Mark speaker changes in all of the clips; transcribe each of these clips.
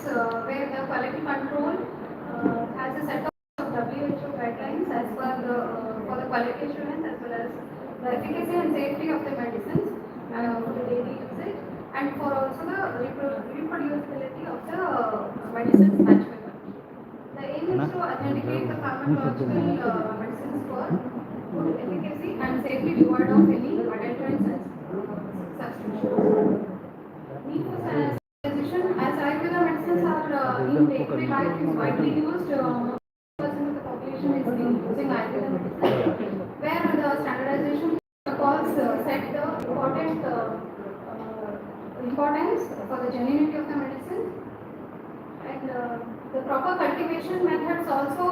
Speaker 1: where the quality control has a set of WHO guidelines as per for the quality assurance as well as the efficacy and safety of the medicines for the daily usage, and for also the reproducibility of the medicines batch by batch. The aim is to authenticate the pharmacological medicines for good efficacy and safely devoid of any adulterants and substitutions. Need for sanitization, as Ayurveda medicines are in day-to-day life is widely used. Percent of the population is using Ayurveda medicine, where the standardization protocols set the importance for the genuinity of the medicine, and the proper cultivation methods also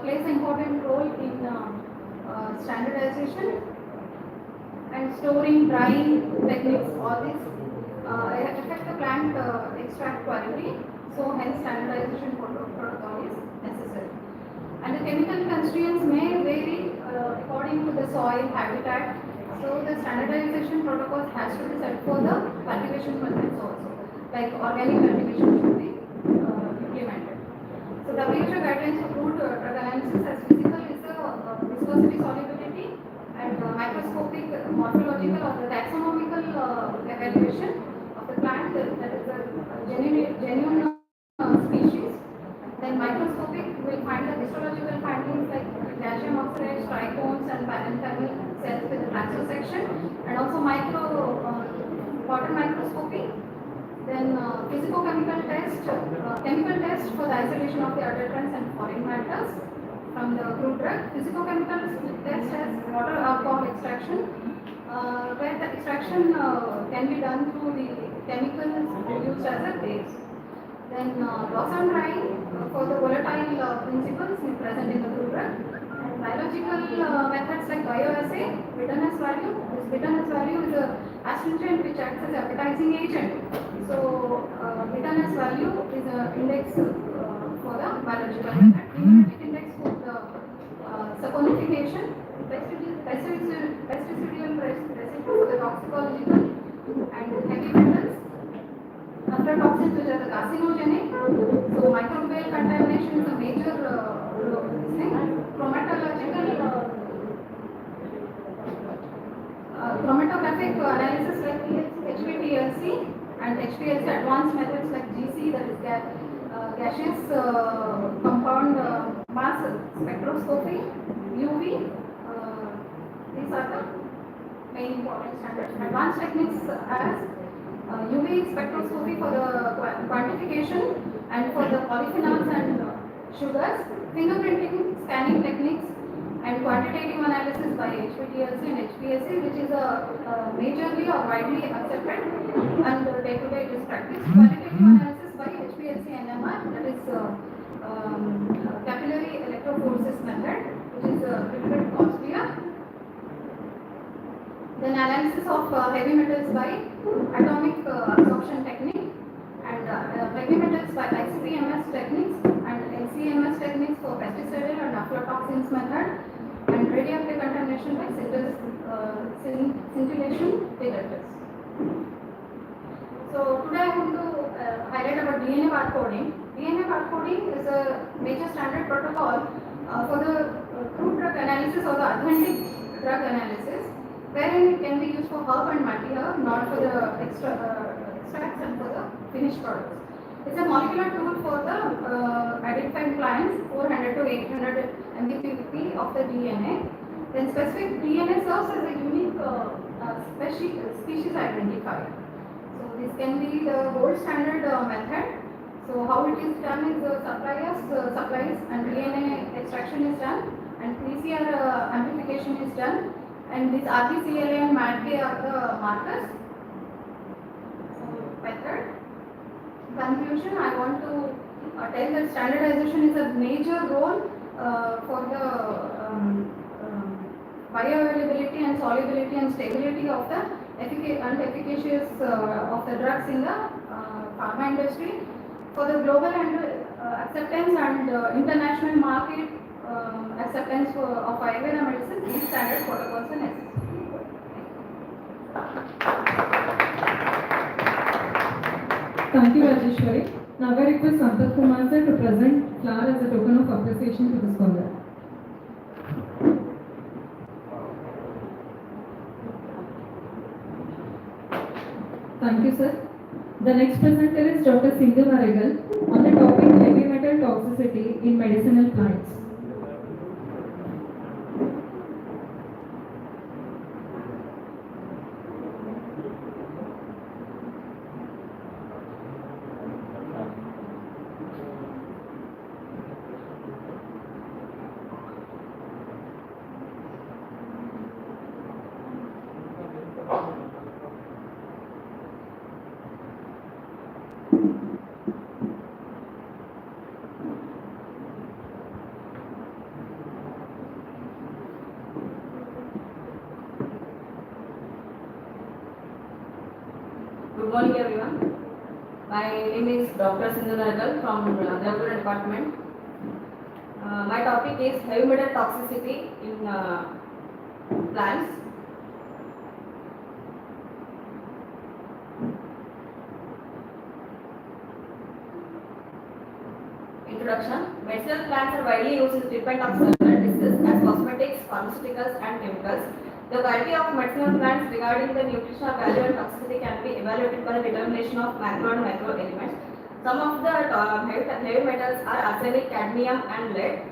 Speaker 1: plays an important role in standardization, and storing, drying techniques, all these affect the plant extract quality, so hence standardization protocol is necessary. And the chemical constraints may vary according to the soil habitat, so the standardization protocols has to be set for the cultivation methods also, like organic cultivation should be implemented. So the WHO guidelines for crude drug analysis as physical is the viscosity, solubility, and microscopic, morphological or the taxonomical evaluation of the plant, that is the genuine species. Then microscopic will find the histological findings like calcium oxalate, trichomes and parenchymal cells with the transsection, and also water microscopy. Then physicochemical test, chemical test for the isolation of the adulterants and foreign matters from the crude drug. Physicochemical test as water alcohol extraction, where the extraction can be done through the chemicals used as a base. Then loss and drying for the volatile principles present in the crude drug. And biological methods like bioassay, bitterness value. This bitterness value is a astringent which acts as appetizing agent. So bitterness value is an index for the biological method. Immunotic index for the saponification, pesticidial residue for the toxicological and heavy metals. Aflatoxins which are the carcinogenic. So microbial contamination is a major thing. Chromatographic analysis like HPLC and HPLC advanced methods like GC, that is gaseous compound mass spectroscopy, UV. These are the main important standards. Advanced techniques as UV spectroscopy for the quantification and for the polyphenols and sugars, fingerprinting, scanning techniques, and quantitative analysis by HPLC and HPLC, which is a majorly or widely accepted and day-to-day it is practiced. Qualitative analysis by HPLC NMR, that is capillary electrophoresis method, which is a little bit costlier. Then analysis of heavy metals by atomic absorption technique, and heavy metals by ICP-MS techniques and LC-MS techniques for pesticidal and aflatoxins method, and radioactive contamination by scintillation detectors. So today I want to highlight about DNA barcoding. DNA barcoding is a major standard protocol for the crude drug analysis or the authentic drug analysis, wherein it can be used for herb and multi-herb, not for the extracts and for the finished products. It's a molecular tool for the identifying plants 400 to 800 mbpp of the DNA. Then specific DNA serves as a unique species identifier. So this can be the gold standard method. So how it is done is the supplies and DNA extraction is done, and PCR amplification is done, and this RBCLA and MADK are the markers. So method. Conclusion, I want to tell that standardization is a major role for the bioavailability and solubility and stability of the efficacious of the drugs in the pharma industry. For the global and acceptance and international market acceptance of Ayurveda medicine, these standard protocols are necessary.
Speaker 2: Thank you, Rajeshwari. Now I request Sampath Kumar sir to present flower as a token of appreciation to the scholar. Thank you, sir. The next presenter is Dr. Sindhu Naragal on the topic heavy metal toxicity in medicinal plants.
Speaker 3: Good morning, everyone. My name is Dr. Sindhu Naragal from the Ayurvedic department. My topic is heavy metal toxicity in plants. Introduction. Medicinal plants are widely used in treatment of several diseases as cosmetics, pharmaceuticals, and chemicals. The quality of medicinal plants regarding the nutritional value and toxicity can be evaluated by the determination of macro and micro elements. Some of the heavy metals are arsenic, cadmium, and lead.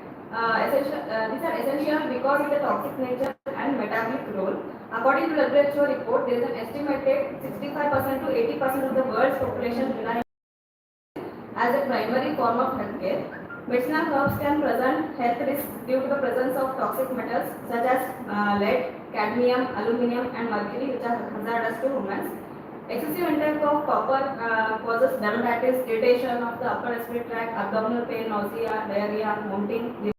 Speaker 3: These are essential because of the toxic nature and metabolic role. According to the WHO report, there is an estimated 65% to 80% of the world's population rely as a primary form of healthcare. Medicinal herbs can present health risks due to the presence of toxic metals such as lead, cadmium, aluminum, and mercury, which are hazardous to humans. Excessive intake of copper causes dermatitis, irritation of the upper respiratory tract, abdominal pain, nausea, diarrhea, vomiting.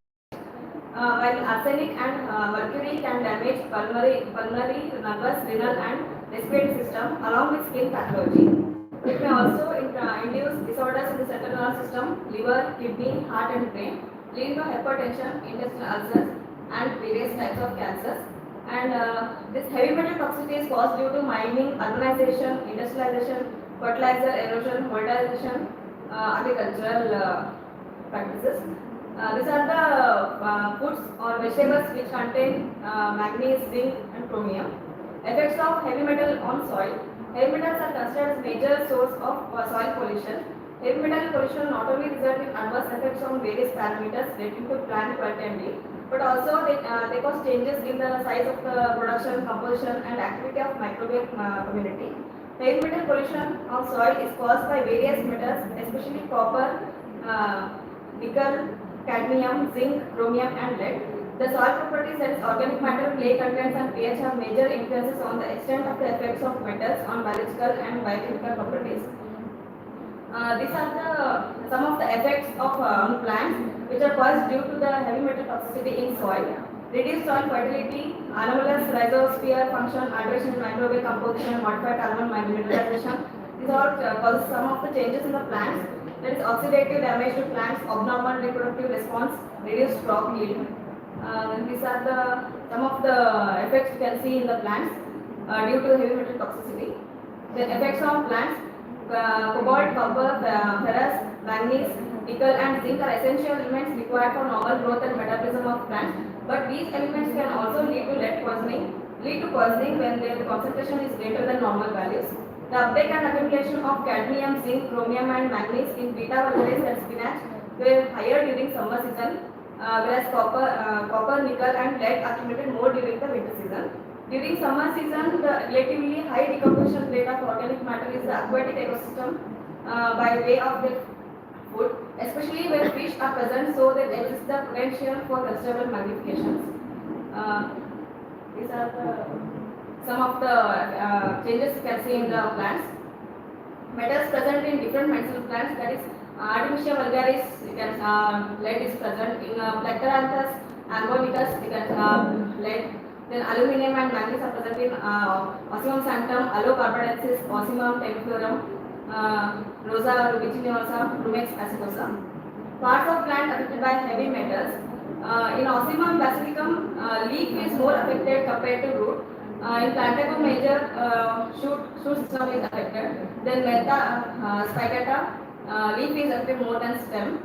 Speaker 3: While arsenic and mercury can damage pulmonary, nervous, renal, and respiratory system along with skin pathology. It may also induce disorders in the central nervous system, liver, kidney, heart, and brain, leading to hypertension, intestinal ulcers, and various types of cancers. And this heavy metal toxicity is caused due to mining, urbanization, industrialization, fertilizer erosion, fertilization, agricultural practices. These are the foods or vegetables which contain manganese, zinc, and chromium. Effects of heavy metal on soil. Heavy metals are considered as major source of soil pollution. Heavy metal pollution not only result in adverse effects on various parameters relating to plant quality and yield, but also they cause changes in the size of the production, composition, and activity of microbial community. Heavy metal pollution on soil is caused by various metals, especially copper, nickel, cadmium, zinc, chromium, and lead. The soil properties such as organic matter, clay contents, and pH have major influences on the extent of the effects of metals on biological and biochemical properties. These are some of the effects of plants which are caused due to the heavy metal toxicity in soil. Reduced soil fertility, anomalous rhizosphere function, alteration in microbial composition, modified carbon mineralization. These all cause some of the changes in the plants. There is oxidative damage to plants, abnormal reproductive response, reduced crop yield. These are some of the effects you can see in the plants due to heavy metal toxicity. The effects on plants: cobalt, copper, ferrous, manganese, nickel, and zinc are essential elements required for normal growth and metabolism of plants. But these elements can also lead to poisoning when their concentration is greater than normal values. The uptake and accumulation of cadmium, zinc, chromium, and manganese in beta vulgaris and spinach were higher during summer season, whereas copper, nickel, and lead accumulated more during the winter season. During summer season, the relatively high decomposition rate of organic matter is the aquatic ecosystem by way of their food, especially when fish are present, so there exists the potential for considerable magnifications. These are some of the changes you can see in the plants. Metals present in different medicinal plants, that is Artemisia vulgaris, you can lead is present in Plectranthus ambonicus, you can lead. Then aluminum and manganese are present in Osimum sanctum, Allocarbonaceous, Osimum temiflorum, Rosa rubiginosa, Rumex acidosa. Parts of plant affected by heavy metals. In Osimum basilikum, leaf is more affected compared to root. In Plantago major, shoot system is affected. Then Meta spicata, Leaf is active more than stem.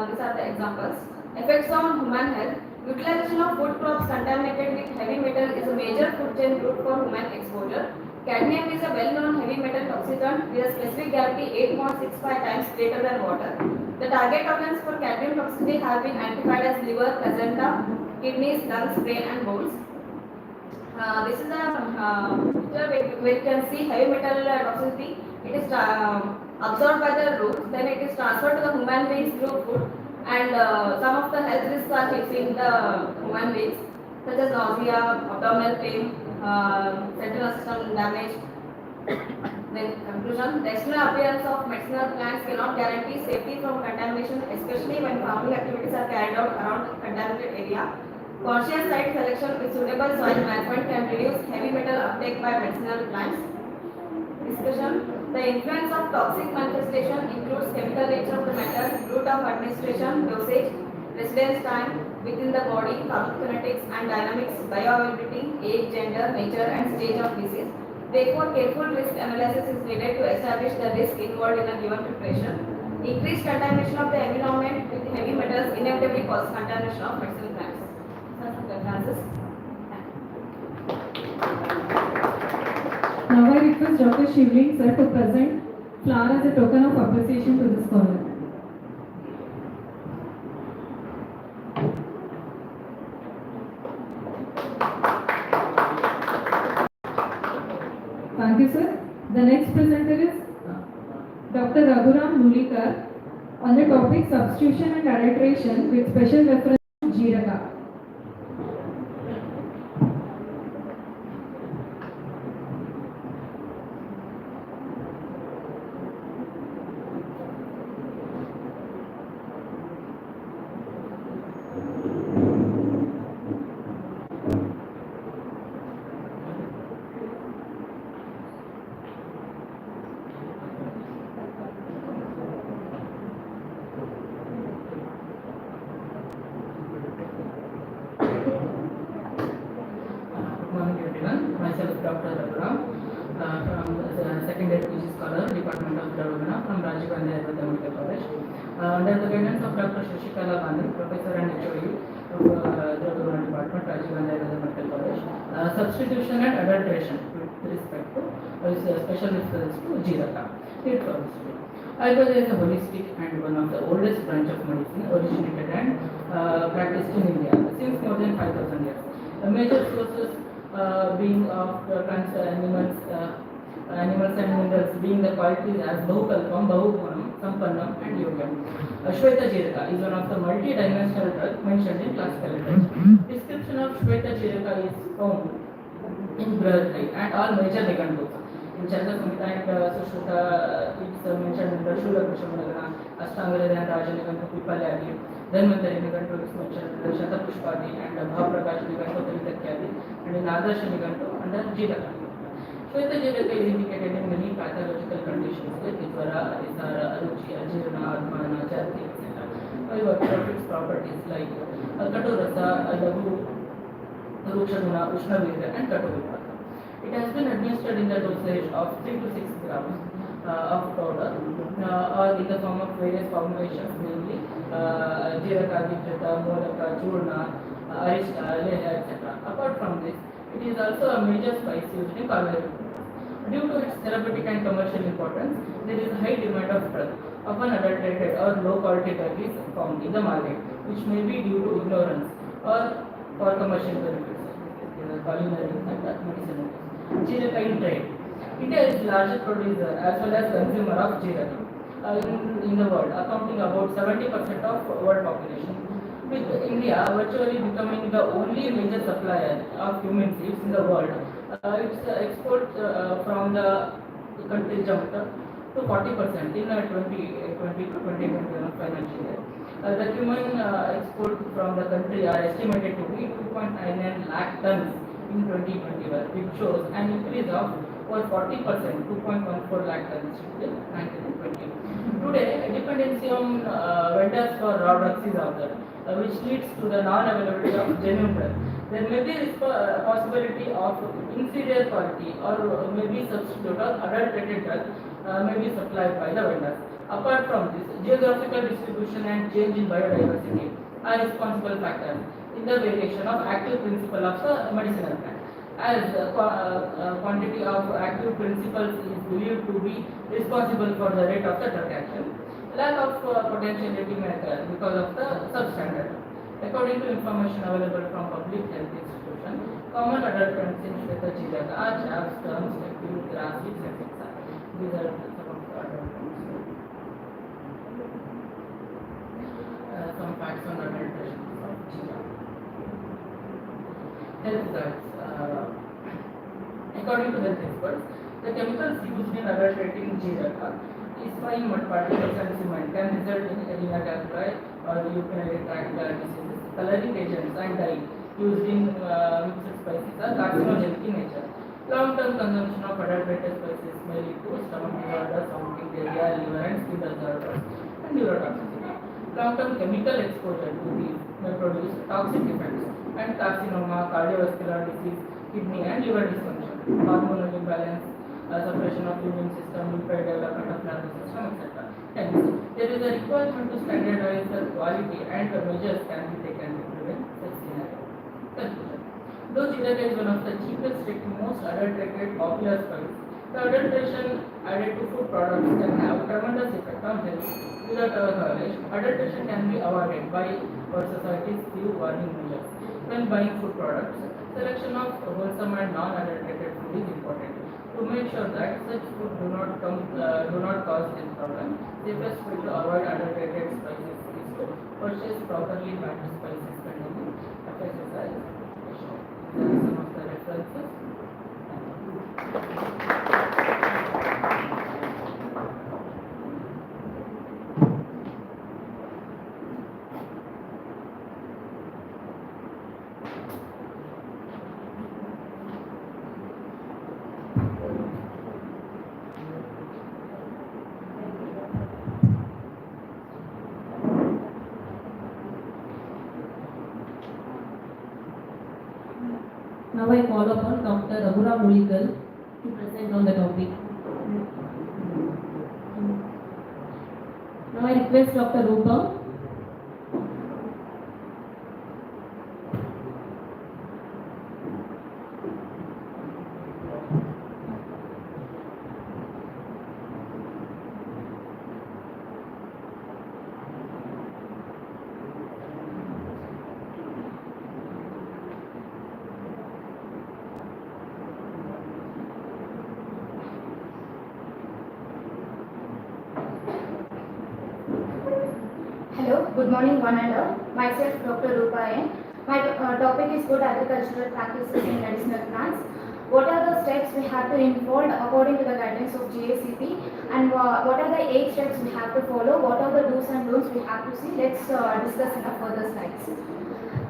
Speaker 3: These are the examples. Effects on human health. Utilization of food crops contaminated with heavy metal is a major food chain route for human exposure. Cadmium is a well-known heavy metal toxicant with a specific gravity 8.65 times greater than water. The target organs for cadmium toxicity have been identified as liver, placenta, kidneys, lungs, brain, and bones. This is a picture where you can see heavy metal toxicity. It is absorbed by the roots, then it is transferred to the human beings through food, and some of the health risks are facing the human beings, such as nausea, abdominal pain, central system damage. Then conclusion: the external appearance of medicinal plants cannot guarantee safety from contamination, especially when farming activities are carried out around the contaminated area. Conscious site selection with suitable soil management can reduce heavy metal uptake by medicinal plants. Discussion: the influence of toxic manifestation includes chemical nature of the metal, route of administration, dosage, residence time within the body, pharmacokinetics and dynamics, bioavailability, age, gender, nature and stage of disease. Therefore, careful risk analysis is needed to establish the risk involved in a given preparation. Increased contamination of the environment with heavy metals inevitably causes contamination of medicinal plants. Francis.
Speaker 2: Now I request Dr. Shivling sir to present flower as a token of appreciation to the scholar. Thank you, sir. The next presenter is Dr. Raghuram Nulikar on the topic substitution and adulteration with special reference to Jeeraga.
Speaker 4: Myself, Dr. Raghuram, from the secondary PG scholar, Department of Dravagana, from Rajiv Gandhi Ayurveda Medical College. Under the guidance of Dr. Shashikala Gandhi, Professor and HOU of Dravagana Department, Rajiv Gandhi Ayurveda Medical College, substitution and adulteration with respect to special reference to Jeeraga. It covers Ayurveda is a holistic and one of the oldest branch of medicine, originated and practiced in India since more than 5,000 years. The major sources being of plants, animals and minerals being the qualities as Bahukalpam, Bahugunam, Sampannam and Yogam. Shweta Jeeraga is one of the multi-dimensional drugs mentioned in classical literature. Description of Shweta Jeeraga is found in Brihadrati and all major Nigan books. In Chanda Samhita and Sushruta, it's mentioned in the Shula Kushamalagana, Ashtangala and Rajanigantu Pipalyadi. Dhanvantari Nigantu is mentioned in the Shatapushpadi and Bhaprakash Nigantu Taridakyadi, and in Adarsh Nigantu under Jeeraga. Shweta Jeeraga is indicated in many pathological conditions like Dvara, Adisara, Aruchi, Ajirana, Admana, Jati, etc. However, its properties like Katurasa, Adabu, Ruchaguna, Ushnavira, and Katuvipata. It has been administered in the dosage of 3 to 6 grams of powder or in the form of various formulations, namely Jeeraga, Vikrita, Molaka, Churna, Arista, Leha, etc. Apart from this, it is also a major spice used in culinary foods. Due to its therapeutic and commercial importance, there is a high demand of drug. Often adulterated or low quality drug is found in the market, which may be due to ignorance or for commercial benefits, culinary and medicinal. Jeeraga in trade. India is the largest producer as well as consumer of Jeeraga in the world, accounting about 70% of world population. With India virtually becoming the only major supplier of human seeds in the world, its export from the country jumped to 40% in 2020 to 2021 financial year. The human export from the country are estimated to be 2.99 lakh tons in 2021, which shows an increase of over 40%, 2.14 lakh tons in 2020. Today, dependency on vendors for raw drugs is out there, which leads to the non-availability of genuine drugs. There may be possibility of inferior quality or maybe substitute or adulterated drugs may be supplied by the vendors. Apart from this, geographical distribution and change in biodiversity are responsible factors in the variation of active principle of the medicinal plant. As the quantity of active principles is believed to be responsible for the rate of the drug action, lack of potentiality may occur because of the substandard. According to information available from public health institution, common adult plants in Shweta are chaps, terms, active, grass seeds, etc. These are some of the adult plants. Some facts on adulteration of Jira. Health results. According to health experts, the chemicals used in adulterating Jira is fine mud particles and cement can result in edema calculi or urinary tract diseases. Coloring agents and dye used in mixed spices are carcinogenic in nature. Long-term consumption of adulterated spices may lead to stomach disorders, vomiting, diarrhea, liver and skin disorders, and neurotoxicity. Long-term chemical exposure to these may produce toxic effects and carcinoma, cardiovascular disease, kidney and liver dysfunction, hormonal imbalance, suppression of immune system, impaired development of nervous system, etc. Hence, there is a requirement to standardize the quality and the measures can be taken to prevent such scenario. Conclusion. Though Jiraga is one of the cheapest yet most adulterated popular spice, the adulteration added to food products can have tremendous effect on health. Without our knowledge, adulteration can be avoided by our society's few warning measures. When buying food products, selection of wholesome and non-adulterated food is important. To make sure that such food do not cause health problems, safest way to avoid adulterated spices is to purchase properly bagged spices containing pesticides. These are some of the references.
Speaker 2: Now I call upon Dr. Aburam Mulikal to present on the topic. Now I request Dr. Rupa.
Speaker 1: Hello, good morning one and all. Myself Dr. Rupa N. My topic is good agricultural practices in medicinal plants. What are the steps we have to involve according to the guidance of GACP, and what are the 8 steps we have to follow? What are the do's and don'ts we have to see? Let's discuss in the further slides.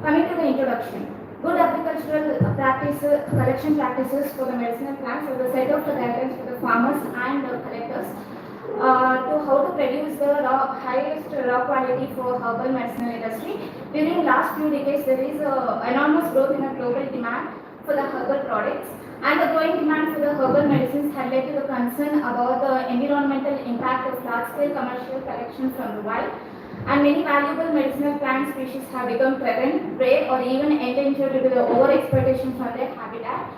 Speaker 1: Coming to the introduction. Good agricultural practices, collection practices for the medicinal plants are the set of the guidelines for the farmers and collectors to how to produce the highest raw quality for herbal medicinal industry. During last few decades, there is enormous growth in the global demand for the herbal products, and the growing demand for the herbal medicines had led to the concern about the environmental impact of large-scale commercial collection from the wild, and many valuable medicinal plant species have become threatened, rare, or even endangered due to the over-exploitation from their habitat.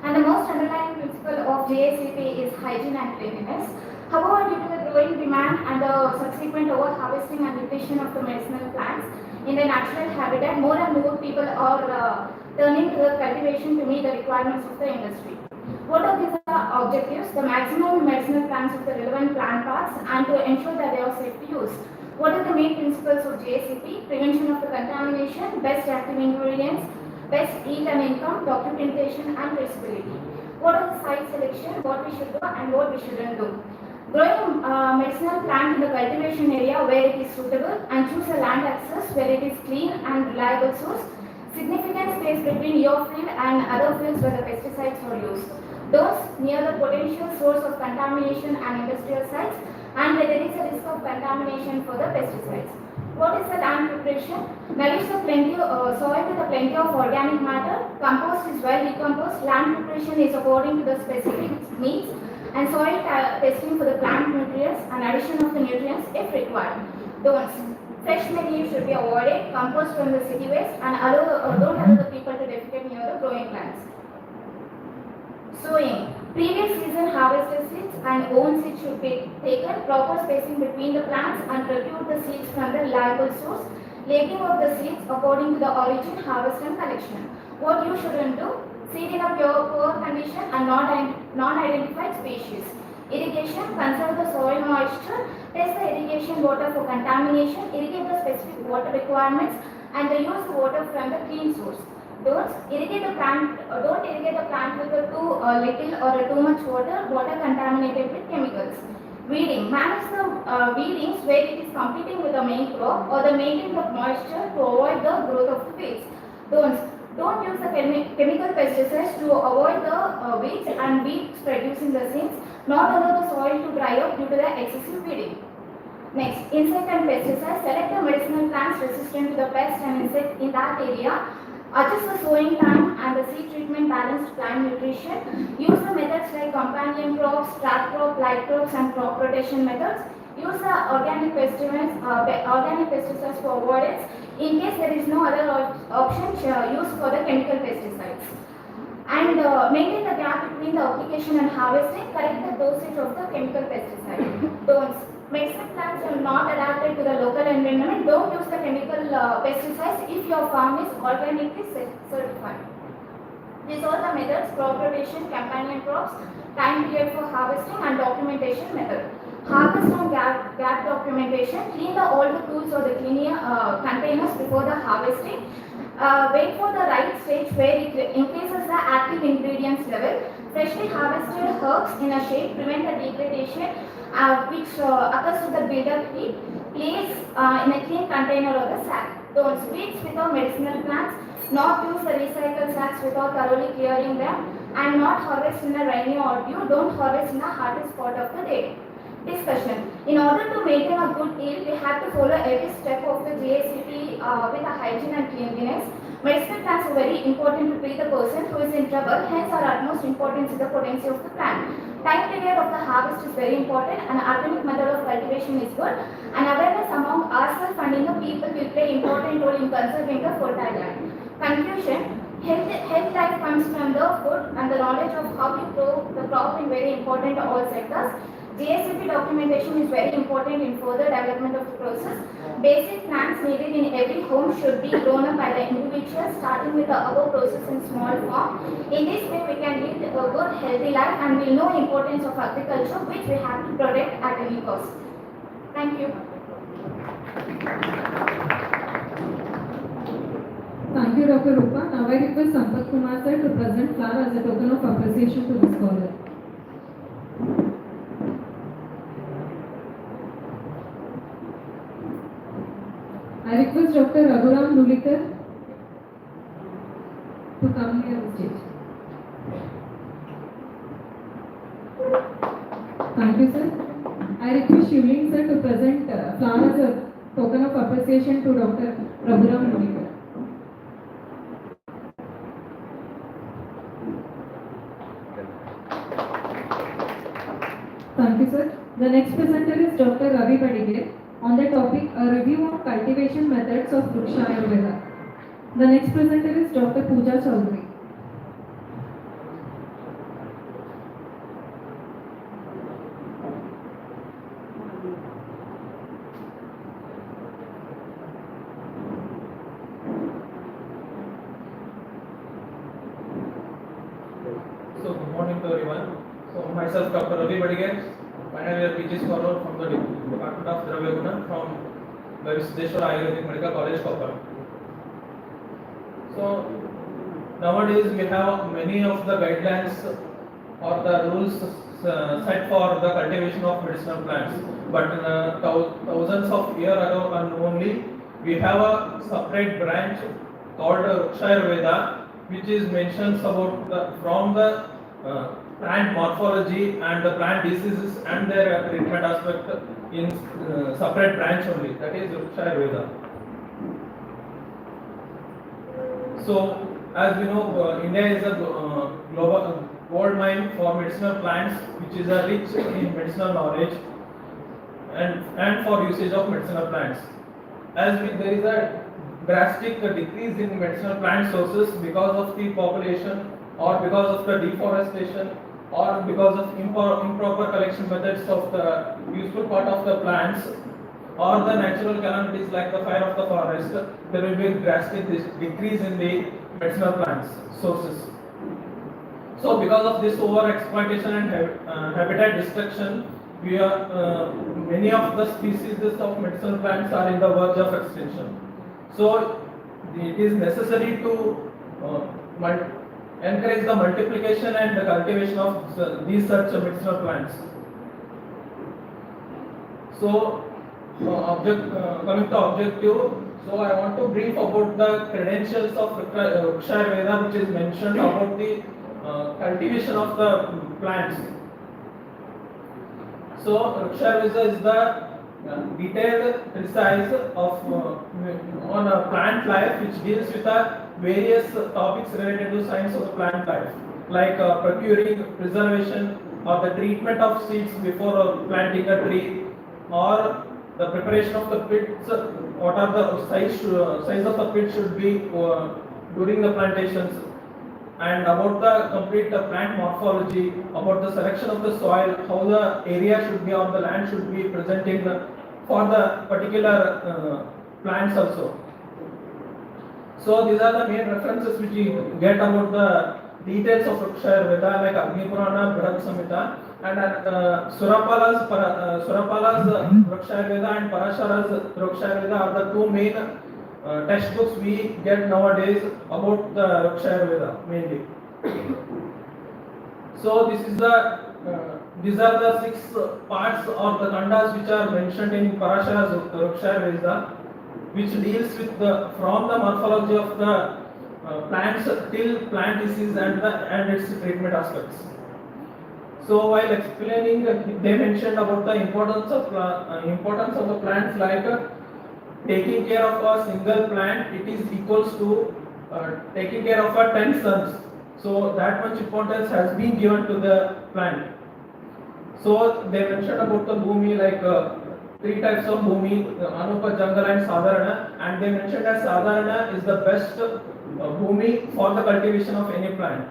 Speaker 1: And the most underlying principle of GACP is hygiene and cleanliness. However, due to the growing demand and the subsequent over-harvesting and depletion of the medicinal plants in their natural habitat, more and more people are turning to the cultivation to meet the requirements of the industry. What are these objectives? The maximum medicinal plants of the relevant plant parts and to ensure that they are safe to use. What are the main principles of GACP? Prevention of the contamination, best active ingredients, best yield and income, documentation and traceability. What are the site selection, what we should do and what we shouldn't do. Growing medicinal plant in the cultivation area where it is suitable, and choose a land access where it is clean and reliable source. Significant space between your field and other fields where the pesticides are used. Those near the potential source of contamination and industrial sites, and where there is a risk of contamination for the pesticides. What is the land preparation? Nourish the soil with a plenty of organic matter. Compost is well decomposed. Land preparation is according to the specific needs. and soil testing for the plant nutrients and addition of the nutrients if required. Don'ts. Fresh material should be avoided, compost from the city waste, and don't allow the people to defecate near the growing plants. Sowing. Previous season harvested seeds and own seeds should be taken, proper spacing between the plants and procure the seeds from the reliable source. Labeling of the seeds according to the origin, harvest and collection. What you shouldn't do, seed in a poor condition and non-identified species. Irrigation, conserve the soil moisture, test the irrigation water for contamination, irrigate the specific water requirements and use the water from the clean source. Don't irrigate the plant with too little or too much water contaminated with chemicals. Weeding. Manage the weedings where it is competing with the main crop or the maintain of moisture to avoid the growth of the weeds. Don't use the chemical pesticides to avoid the weeds and weeds producing the seeds. Not allow the soil to dry up due to the excessive weeding. Next, insect and pesticides. Select the medicinal plants resistant to the pests and insects in that area. Adjust the sowing time and the seed treatment balanced plant nutrition. Use the methods like companion crops, trap crop, light crops and crop rotation methods. Use the organic pesticides for avoidance. In case there is no other option, use for the chemical pesticides. And maintain the gap between the application and harvesting. Correct the dosage of the chemical pesticide. Don'ts. Medicinal plants are not adapted to the local environment. Don't use the chemical pesticides if your farm is organically certified. These are the methods: crop rotation, companion crops, time period for harvesting, and documentation method. Harvest and gap documentation. Clean all the tools or the containers before the harvesting. Wait for the right stage where it increases the active ingredients level. Freshly harvested herbs in a shade prevent the degradation which occurs with the buildup heat. Place in a clean container or the sack. Don't weeds without medicinal plants. Not use the recycled sacks without thoroughly clearing them. And not harvest in a rainy or dew. Don't harvest in the hottest spot of the day. Discussion. In order to maintain a good yield, we have to follow every step of the GACP with a hygiene and cleanliness. Medicinal plants are very important to treat the person who is in trouble, hence our utmost importance is the potency of the plant. Time period of the harvest is very important and organic method of cultivation is good, and awareness among ourselves and in the people will play important role in conserving the fertile land. Conclusion. Health life comes from the food and the knowledge of how you grow the crop is very important to all sectors. GACP documentation is very important in further development of the process. Basic plants needed in every home should be grown up by the individual, starting with the above process in small form. In this way, we can lead a good, healthy life and will know importance of agriculture, which we have to protect at any cost. Thank you.
Speaker 2: Thank you, Dr. Rupa. Now I request Sampath Kumar sir to present flower as a token of appreciation to the scholar. I request Dr. Raghuram Lulikar to come here on stage. Thank you, sir. I request Shivling sir to present flower as a token of appreciation to Dr. Raghuram Lulikar. Thank you, sir. The next presenter is Dr. Ravi Padige on the topic a review of cultivation methods of Vriksha Ayurveda. The next presenter is Dr. Pooja Chaudhary.
Speaker 5: So good morning to everyone. So myself Dr. Ravi Padige, final year PG scholar from the Department of Dravya Guna from the Siddheshwara Ayurvedic Medical College, Koppal. So nowadays we have many of the guidelines or the rules set for the cultivation of medicinal plants. But thousands of years ago and only we have a separate branch called Ayurveda, which is mentions about from the plant morphology and the plant diseases and their treatment aspect in separate branch only, that is Ayurveda. So as we know, India is a gold mine for medicinal plants, which is a rich in medicinal knowledge and for usage of medicinal plants. There is a drastic decrease in medicinal plant sources because of the population or because of the deforestation or because of improper collection methods of the useful part of the plants or the natural calamities like the fire of the forest, there will be a drastic decrease in the medicinal plants sources. So because of this over exploitation and habitat destruction, many of the species of medicinal plants are in the verge of extinction. So it is necessary to encourage the multiplication and the cultivation of these such medicinal plants. So coming to objective, so I want to brief about the credentials of Ayurveda, which is mentioned about the cultivation of the plants. So Ayurveda is the detailed treatise of on a plant life, which deals with various topics related to science of the plant life, like procuring, preservation, or the treatment of seeds before planting a tree, or the preparation of the pits. What are the size of the pit should be during the plantations, and about the complete plant morphology, about the selection of the soil, how the area should be or the land should be presenting for the particular plants also. So these are the main references which we get about the details of Ayurveda, like Agni Purana, Brihad Samhita, and Surapala's Ayurveda and Parashara's Ayurveda are the two main textbooks we get nowadays about the Ayurveda mainly. So these are the 6 parts or the kandas which are mentioned in Parashara's Ayurveda, which deals with from the morphology of the plants till plant disease and its treatment aspects. So while explaining, they mentioned about the importance of the plants, like taking care of a single plant, it is equals to taking care of 10 suns. So that much importance has been given to the plant. So they mentioned about the bhumi, like 3 types of bhumi, Anupa, Jangala and Sadharana, and they mentioned that Sadharana is the best bhumi for the cultivation of any plant.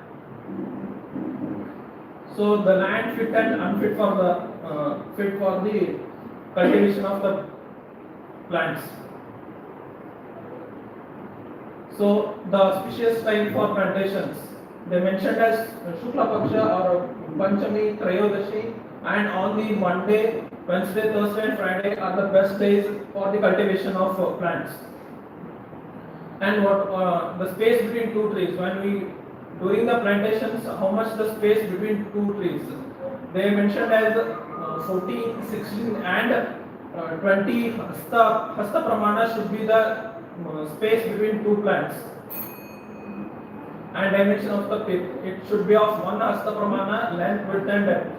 Speaker 5: So the land fit and unfit for the cultivation of the plants. So the auspicious time for plantations, they mentioned as Shukla Paksha or Panchami, Trayodashi, and on the Monday, Wednesday, Thursday and Friday are the best days for the cultivation of plants. And what the space between 2 trees, during the plantations, how much the space between 2 trees? They mentioned as 14, 16 and 20 hasta pramana should be the space between 2 plants. And dimension of the pit, it should be of 1 hasta pramana, length, width and depth.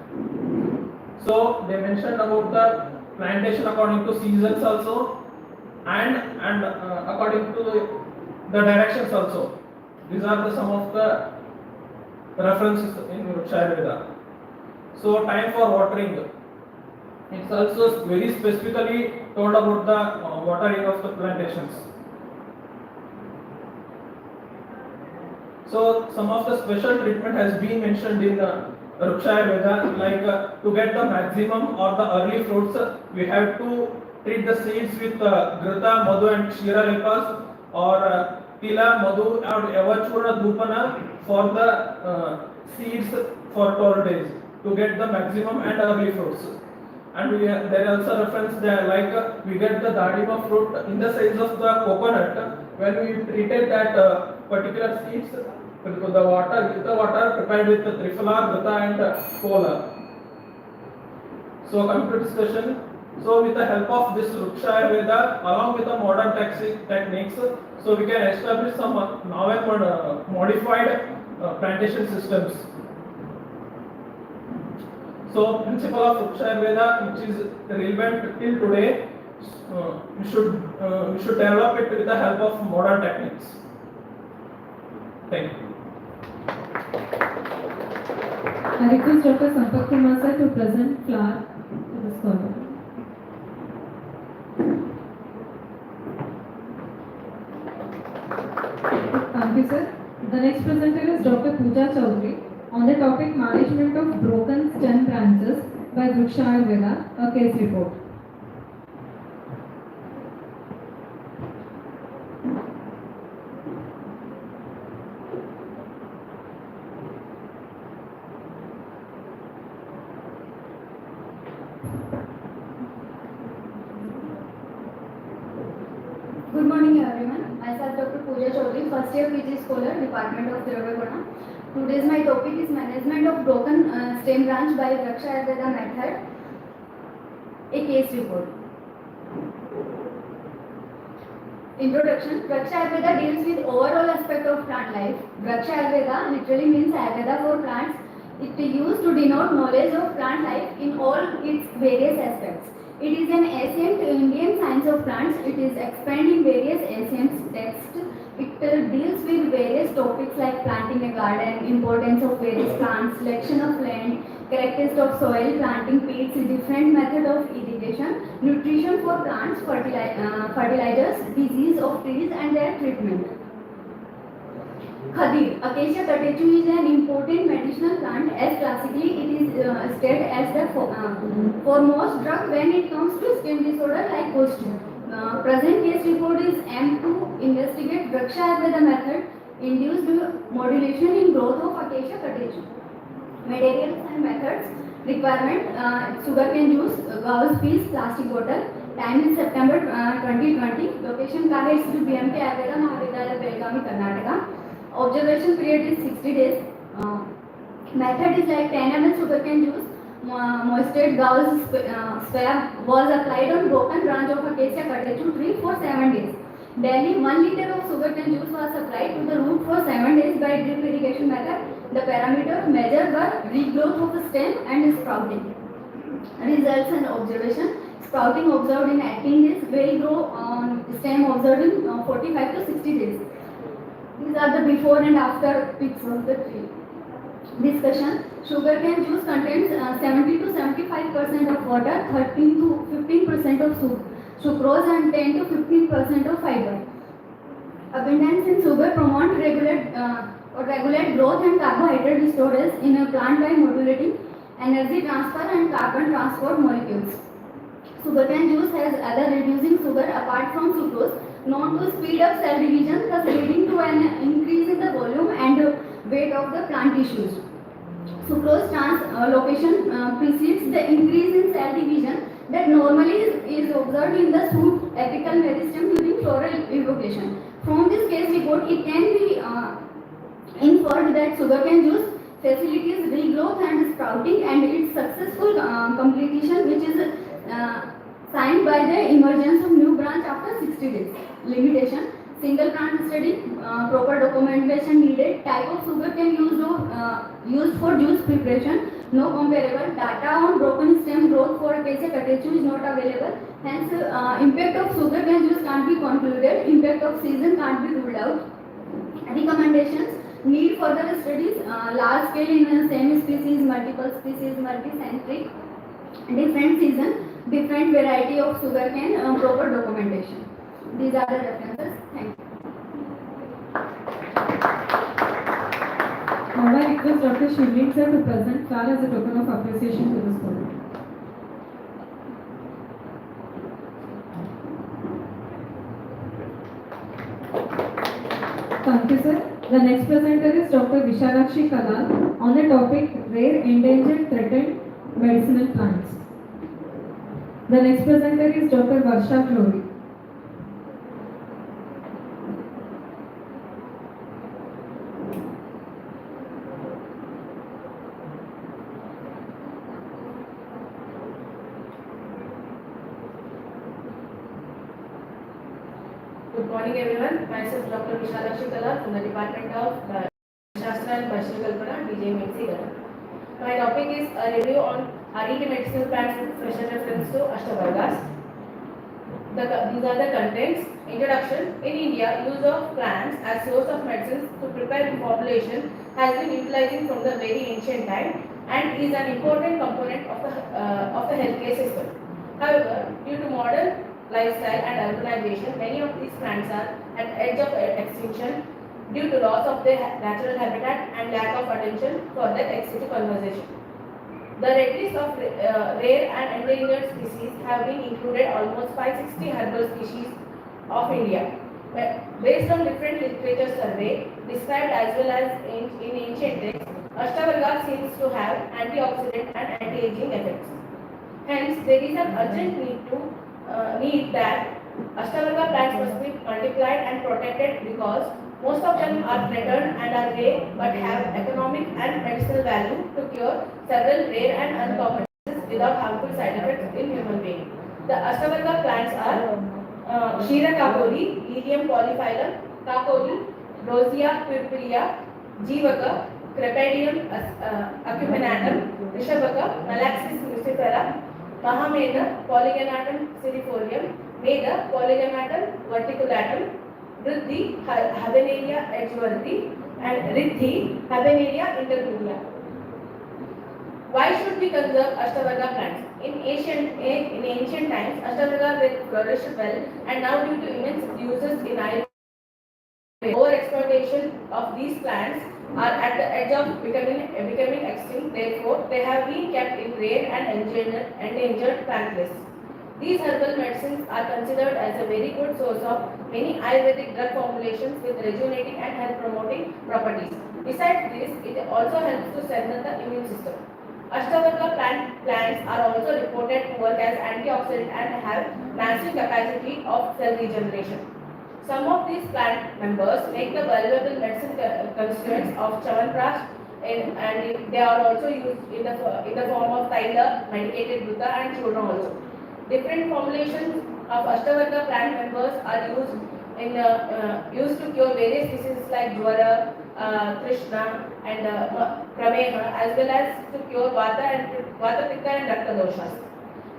Speaker 5: So they mentioned about the plantation according to seasons also, and according to the directions also. These are some of the references in Ayurveda. So time for watering, it's also very specifically told about the watering of the plantations. So some of the special treatment has been mentioned in Ayurveda, like to get the maximum or the early fruits, we have to treat the seeds with Grita, Madhu and Kshira lepas, or Tila, Madhu or Evachura Dupana for the seeds for 12 days to get the maximum and early fruits. And there is also reference there, like we get the Dadima fruit in the size of the coconut when we treated that particular seeds with the water prepared with the Trifala, Grita and Cola. So coming to discussion, so with the help of this Ayurveda along with the modern techniques, so we can establish some novel modified plantation systems. So principle of Ayurveda, which is relevant till today, we should develop it with the help of modern techniques. Thank you.
Speaker 2: I request Dr. Sampak Kumar sir to present flower to the scholar. Thank you, sir. The next presenter is Dr. Pooja Chaudhary on the topic management of broken stem branches by Vriksha Ayurveda, a case report.
Speaker 1: Good morning everyone. Myself Dr. Pooja Chaudhary, first year PG scholar, Department of Ayurveda. Today's my topic is management of broken stem branch by Vriksha Ayurveda method, a case report. Introduction. Vriksha Ayurveda deals with overall aspect of plant life. Vriksha Ayurveda literally means Ayurveda for plants. It is used to denote knowledge of plant life in all its various aspects. It is an ancient Indian science of plants. It is expanded in various ancient texts. It deals with various topics like planting a garden, importance of various plants, selection of land, characteristics of soil, planting peats, different method of irrigation, nutrition for plants, fertilizers, disease of trees and their treatment. Khadir, Acacia catechu is an important medicinal plant as classically it is stated as the foremost drug when it comes to skin disorder like kushti. Present case report is aimed to investigate Vriksha Ayurveda method induced modulation in growth of Acacia catechu. Materials and methods. Requirement: sugarcane juice, gauze piece, plastic bottle. Time is September 2020. Location College to BMK Ayurveda Mahavidyalaya, Belgaum, Karnataka. Observation period is 60 days. Method is like 10 ml sugarcane juice, moisturized gauze swab was applied on broken branch of Acacia catechu tree for 7 days. Daily 1 liter of sugarcane juice was applied to the root for 7 days by drip irrigation method. The parameter measured were regrowth of the stem and sprouting. Results and observation. Sprouting observed in 18 days, well grow stem observed in 45 to 60 days. These are the before and after pics of the tree. Discussion. Sugarcane juice contains 70 to 75% of water, 13 to 15% of sucrose and 10 to 15% of fiber. Abundance in sugar promote regulate growth and carbohydrate storage in a plant by modulating energy transfer and carbon transport molecules. Sugarcane juice has other reducing sugar apart from sucrose, known to speed up cell division, thus leading to an increase in the volume and weight of the plant tissues. Sucrose translocation precedes the increase in cell division that normally is observed in the shoot apical meristem during floral evocation. From this case report, it can be inferred that sugarcane juice facilitates regrowth and sprouting and its successful completion, which is signed by the emergence of new branch after 60 days. Limitation: single plant study, proper documentation needed. Type of sugarcane used for juice preparation, no comparable. Data on broken stem growth for Acacia catechu is not available. Hence, impact of sugarcane juice can't be concluded. Impact of season can't be ruled out. Recommendations: need further studies, large scale in the same species, multiple species, multicentric, different season, different variety of sugarcane, proper documentation. These are the references. Thank you.
Speaker 2: Now I request Dr. Shivleen sir to present flower as a token of appreciation to the scholar. Thank you, sir. The next presenter is Dr. Vishalakshi Kalal on the topic rare, endangered, threatened medicinal plants. The next presenter is Dr. Varsha Glory.
Speaker 3: Good morning everyone. Myself Dr. Vishalakshi Kalal from the Department of Shastra and Kalpataru, DJ. My topic is a review on REASERCH medicinal plants with special reference to Ashtavargas. These are the contents. Introduction. In India, use of plants as source of medicines to prepare formulation has been utilizing from the very ancient time. and is an important component of the healthcare system. However, due to modern lifestyle and urbanization, many of these plants are at edge of extinction due to loss of their natural habitat and lack of attention for their exotic conservation. The red list of rare and endangered species have been included almost 560 herbal species of India. Based on different literature survey described as well as in ancient texts, Ashtavarga seems to have antioxidant and anti-aging effects. Hence, there is an urgent need that Ashtavarga plants must be multiplied and protected because most of them are threatened and are rare but have economic and medicinal value to cure several rare and uncommon diseases without harmful side effects in human beings. The Ashtavarga plants are Shira Kapoli, Lilium polyphyllum, Kapoli, Rosia purpurea, Jivaka, Crepedium acuminatum, Rishabaka, Malaxis nucifera, Mahameda, Polyganatum cerifolium, Meda, Polyganatum verticulatum, Riddhi, Habenaria edgeworthy, and Riddhi, Habenaria intermedia. Why should we conserve Ashtavarga plants? In ancient times, Ashtavarga flourished well, and now due to immense uses in Ayurveda, overexploitation of these plants are at the edge of becoming extinct. Therefore, they have been kept in rare and endangered plant lists. These herbal medicines are considered as a very good source of many Ayurvedic drug formulations with rejuvenating and health promoting properties. Besides this, it also helps to strengthen the immune system. Ashtavarga plants are also reported to work as antioxidant and have massive capacity of cell regeneration. Some of these plant members make the valuable medicine constituents of Chyawanprash, and they are also used in the form of Thaila, medicated Buddha, and Churna also. Different formulations of Ashtavarga plant members are used to cure various diseases like Jwara, Trishna, and Prameha, as well as to cure Vata, Pitta, and Rakta doshas.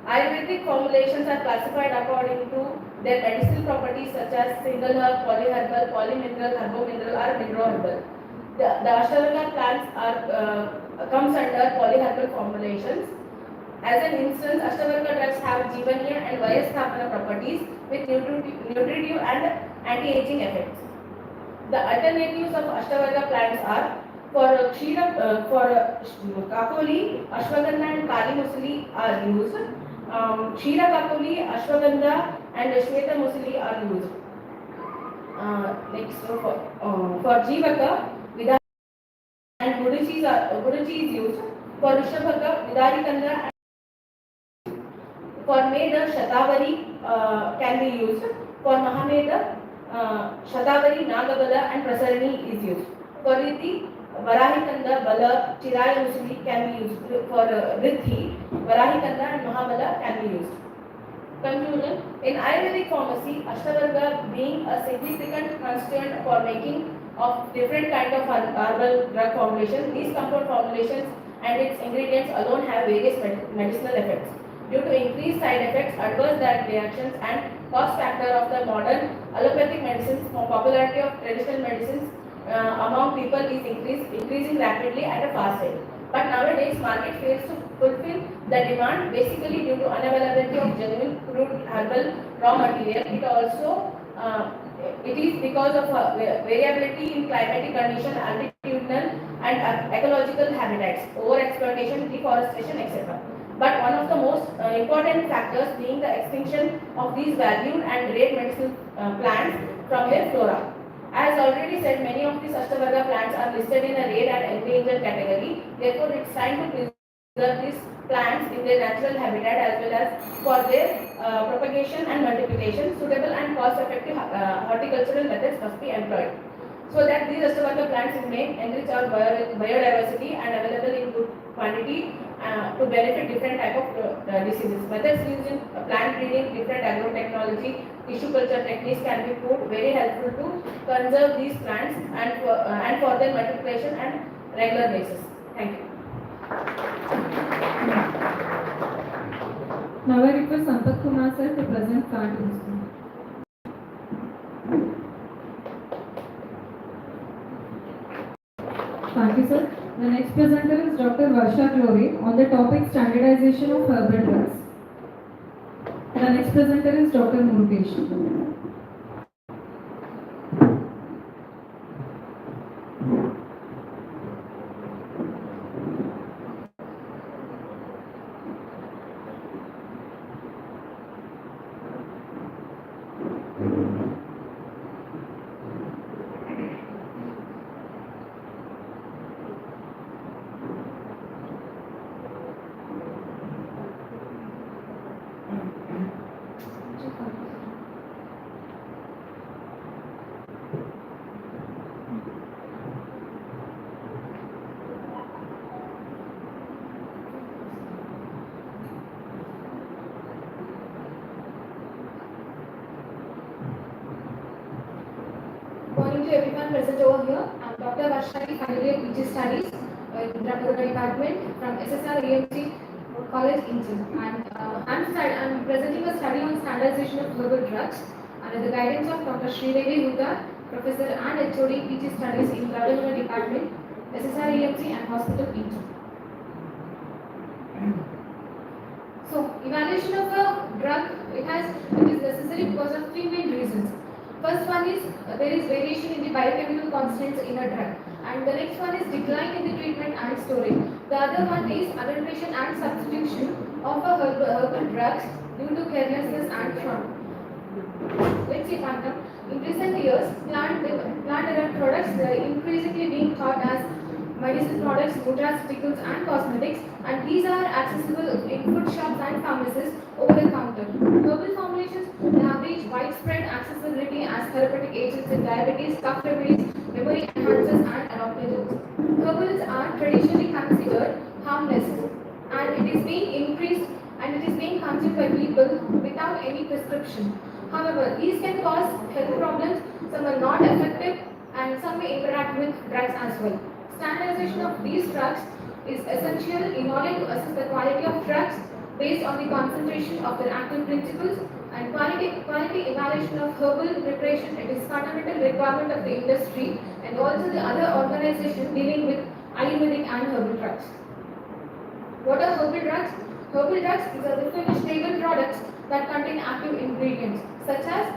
Speaker 3: Ayurvedic formulations are classified according to their medicinal properties such as single herb, polyherbal, polymineral, herbomineral, or mineroherbal. The Ashtavarga plants comes under polyherbal formulations. As an instance, Ashtavarga drugs have Jivanya and Vayasthapana properties with nutritive and anti-aging effects. The alternatives of Ashtavarga plants are for Kapoli, Ashwagandha and Kali Musli are used. Shira Kapoli, Ashwagandha and Shweta Musli are used. Next, for Jivaka, Vidari and Guduchi is used. For Rishabhaka, Vidari Kanda. For Meda, Shatavari can be used. For Mahameda, Shatavari, Nagabala and Prasarani is used. For Riddhi, Varahikanda, Bala, Chiraya Musli can be used. For Riddhi, Varahikanda and Mahabala can be used. Conclusion: in Ayurvedic pharmacy, Ashtavarga being a significant constituent for making of different kind of herbal drug formulations, these compound formulations and its ingredients alone have various medicinal effects. Due to increased side effects, adverse reactions and cost factor of the modern allopathic medicines, popularity of traditional medicines among people is increasing rapidly at a fast rate. But nowadays, market fails to fulfill the demand basically due to unavailability of genuine crude herbal raw material. It is because of variability in climatic condition, altitudinal and ecological habitats, overexploitation, deforestation, etc. But one of the most important factors being the extinction of these valued and rare medicinal plants from their flora. As already said, many of these Ashtavarga plants are listed in a rare and endangered category. Therefore, it's time to preserve these plants in their natural habitat as well as for their propagation and multiplication. Suitable and cost-effective horticultural methods must be employed, so that these Ashtavarga plants may enrich our biodiversity and available in good quantity to benefit different type of diseases. Methods used in plant breeding, different agrotechnology, tissue culture techniques can be proved very helpful to conserve these plants and for their multiplication and regular basis. Thank you.
Speaker 2: Now I request Sampath Kumar sir to present plant history. Thank you, sir. The next presenter is Dr. Varsha Glore on the topic standardization of herbal drugs. The next presenter is Dr. Murugesh.
Speaker 1: Morning to everyone present over here. I'm Dr. Varshali, final year PG Studies in Kalpataru department from SSR EMC College, Engine. I'm presenting a study on standardization of herbal drugs under the guidance of Dr. Sridevi Huda, Professor and HOD PG Studies in Kalpataru department, SSR EMC and Hospital, Engine. So, evaluation of a drug, it is necessary because of three main reasons. First one is there is variation in the biochemical constants in a drug, and the next one is decline in the treatment and storage. The other one is adulteration and substitution of a herbal drugs due to carelessness and fraud. Let's see quantum. In recent years, plant-derived products are increasingly being thought as medicine products, nutraceuticals and cosmetics, and these are accessible in food shops and pharmacies over the counter. Herbal formulations have reached widespread accessibility as therapeutic agents in diabetes, cough remedies, memory enhancers and adaptogens. Herbals are traditionally considered harmless, and it is being increased and it is being consumed by people without any prescription. However, these can cause health problems, some are not effective and some may interact with drugs as well. Standardization of these drugs is essential in order to assess the quality of drugs based on the concentration of their active principles, and quality evaluation of herbal preparation. It is fundamental requirement of the industry and also the other organization dealing with Ayurvedic and herbal drugs. What are herbal drugs? Herbal drugs are the finished stable products that contain active ingredients such as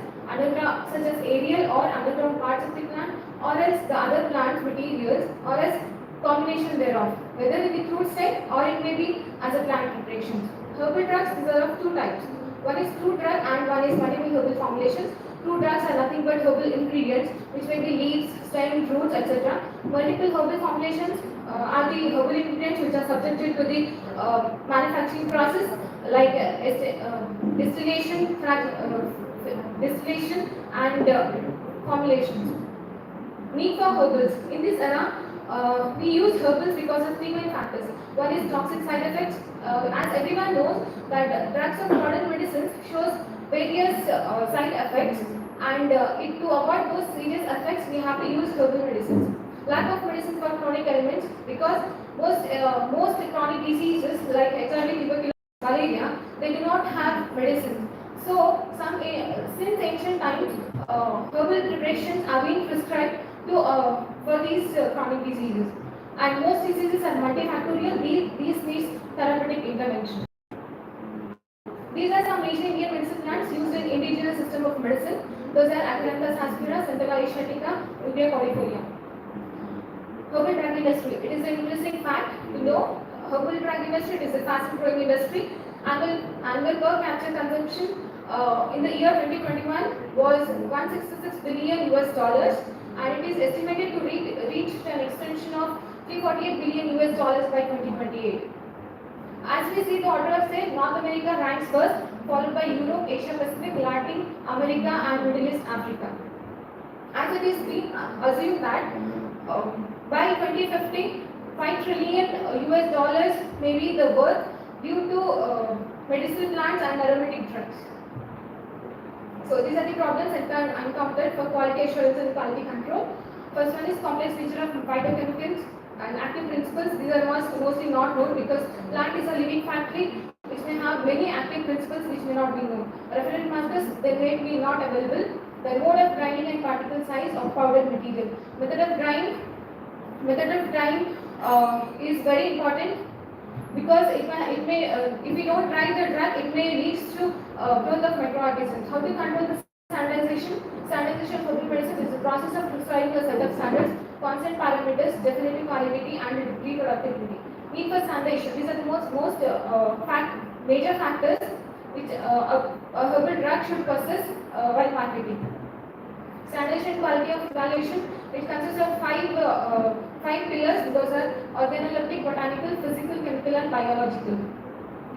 Speaker 1: aerial or underground parts of the plant, or else the other plant materials, or else combination thereof, whether in the crude state or it may be as a plant preparations. Herbal drugs are of two types. One is crude drug and one is multiple herbal formulations. Crude drugs are nothing but herbal ingredients which may be leaves, stems, roots, etc. Multiple herbal formulations are the herbal ingredients which are subjected to the manufacturing process like distillation and formulations. Need for herbals. In this era, we use herbals because of three main factors. One is toxic side effects. As everyone knows that drugs of modern medicines shows various side effects, and to avoid those serious effects, we have to use herbal medicines. Lack of medicines for chronic ailments, because most chronic diseases like HIV, tuberculosis, malaria, they do not have medicine. So, since ancient times, herbal preparations are being prescribed to for these chronic diseases, and most diseases are multifactorial. These needs therapeutic intervention. These are some major Indian medicine plants used in indigenous system of medicine. Those are Acanthus aspera, Centella asiatica, Rubia corifolia. Herbal drug industry. It is an interesting fact to know. Herbal drug industry, it is a fast growing industry. Annual per capita consumption in the year 2021 was 166 billion US dollars, and it is estimated to reach an extension of 348 billion US dollars by 2028. As we see the order of sale, North America ranks first, followed by Europe, Asia Pacific, Latin America and Middle East Africa. As it is being assumed that by 2050, 5 trillion US dollars may be the worth due to medicinal plants and aromatic drugs. So these are the problems encountered for quality assurance and quality control. First one is complex nature of phytochemicals and active principles. These are mostly not known because plant is a living factory which may have many active principles which may not be known. Referent markers, they may be not available. The mode of grinding and particle size of powdered material. Method of drying is very important because if we don't try the drug, it may lead to growth of microorganisms. How to control the standardization? Standardization of herbal medicine is the process of prescribing a set of standards, constant parameters, definitive validity, and reproducibility. Need for standardization. These are the major factors which a herbal drug should possess while marketing. Standardization quality of evaluation, which consists of five pillars. Those are organoleptic, botanical, physical, chemical, and biological.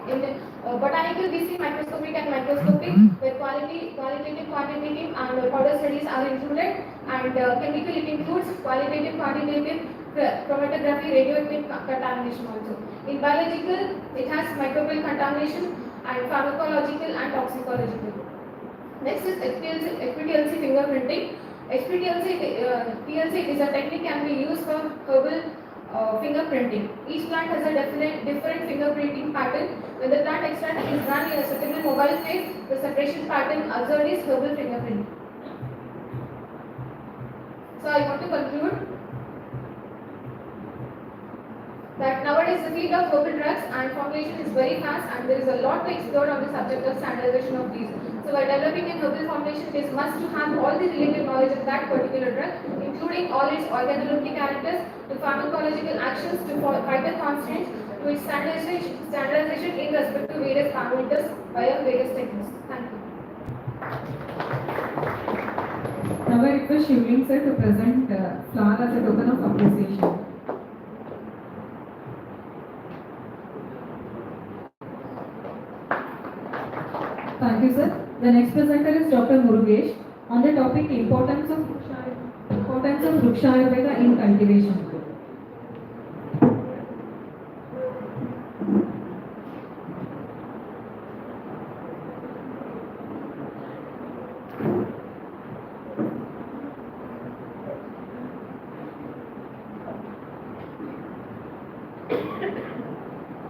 Speaker 1: In the botanical, we see microscopic and microscopic, where qualitative, quantitative, and powder studies are included. And chemical, it includes qualitative, quantitative, chromatography, radioactive contamination also. In biological, it has microbial contamination and pharmacological and toxicological. Next is HPTLC fingerprinting. HPTLC is a technique can be used for herbal fingerprinting. Each plant has a different fingerprinting pattern. When the plant extract is done in a suitable mobile phase, the separation pattern observed is herbal fingerprinting. So I want to conclude that nowadays the field of herbal drugs and formulation is very fast, and there is a lot to explore on the subject of standardization of these. So by developing a herbal formulation, it is must to have all the related knowledge of that particular drug, including all its organoleptic characters, the pharmacological actions, to vital constraints, to its standardization in respect to various parameters via various techniques. Thank you.
Speaker 2: Now I request Shivling sir to present flower as a token of appreciation. Thank you, sir. The next presenter is Dr. Murugesh on the topic importance of Vriksha Ayurveda in cultivation.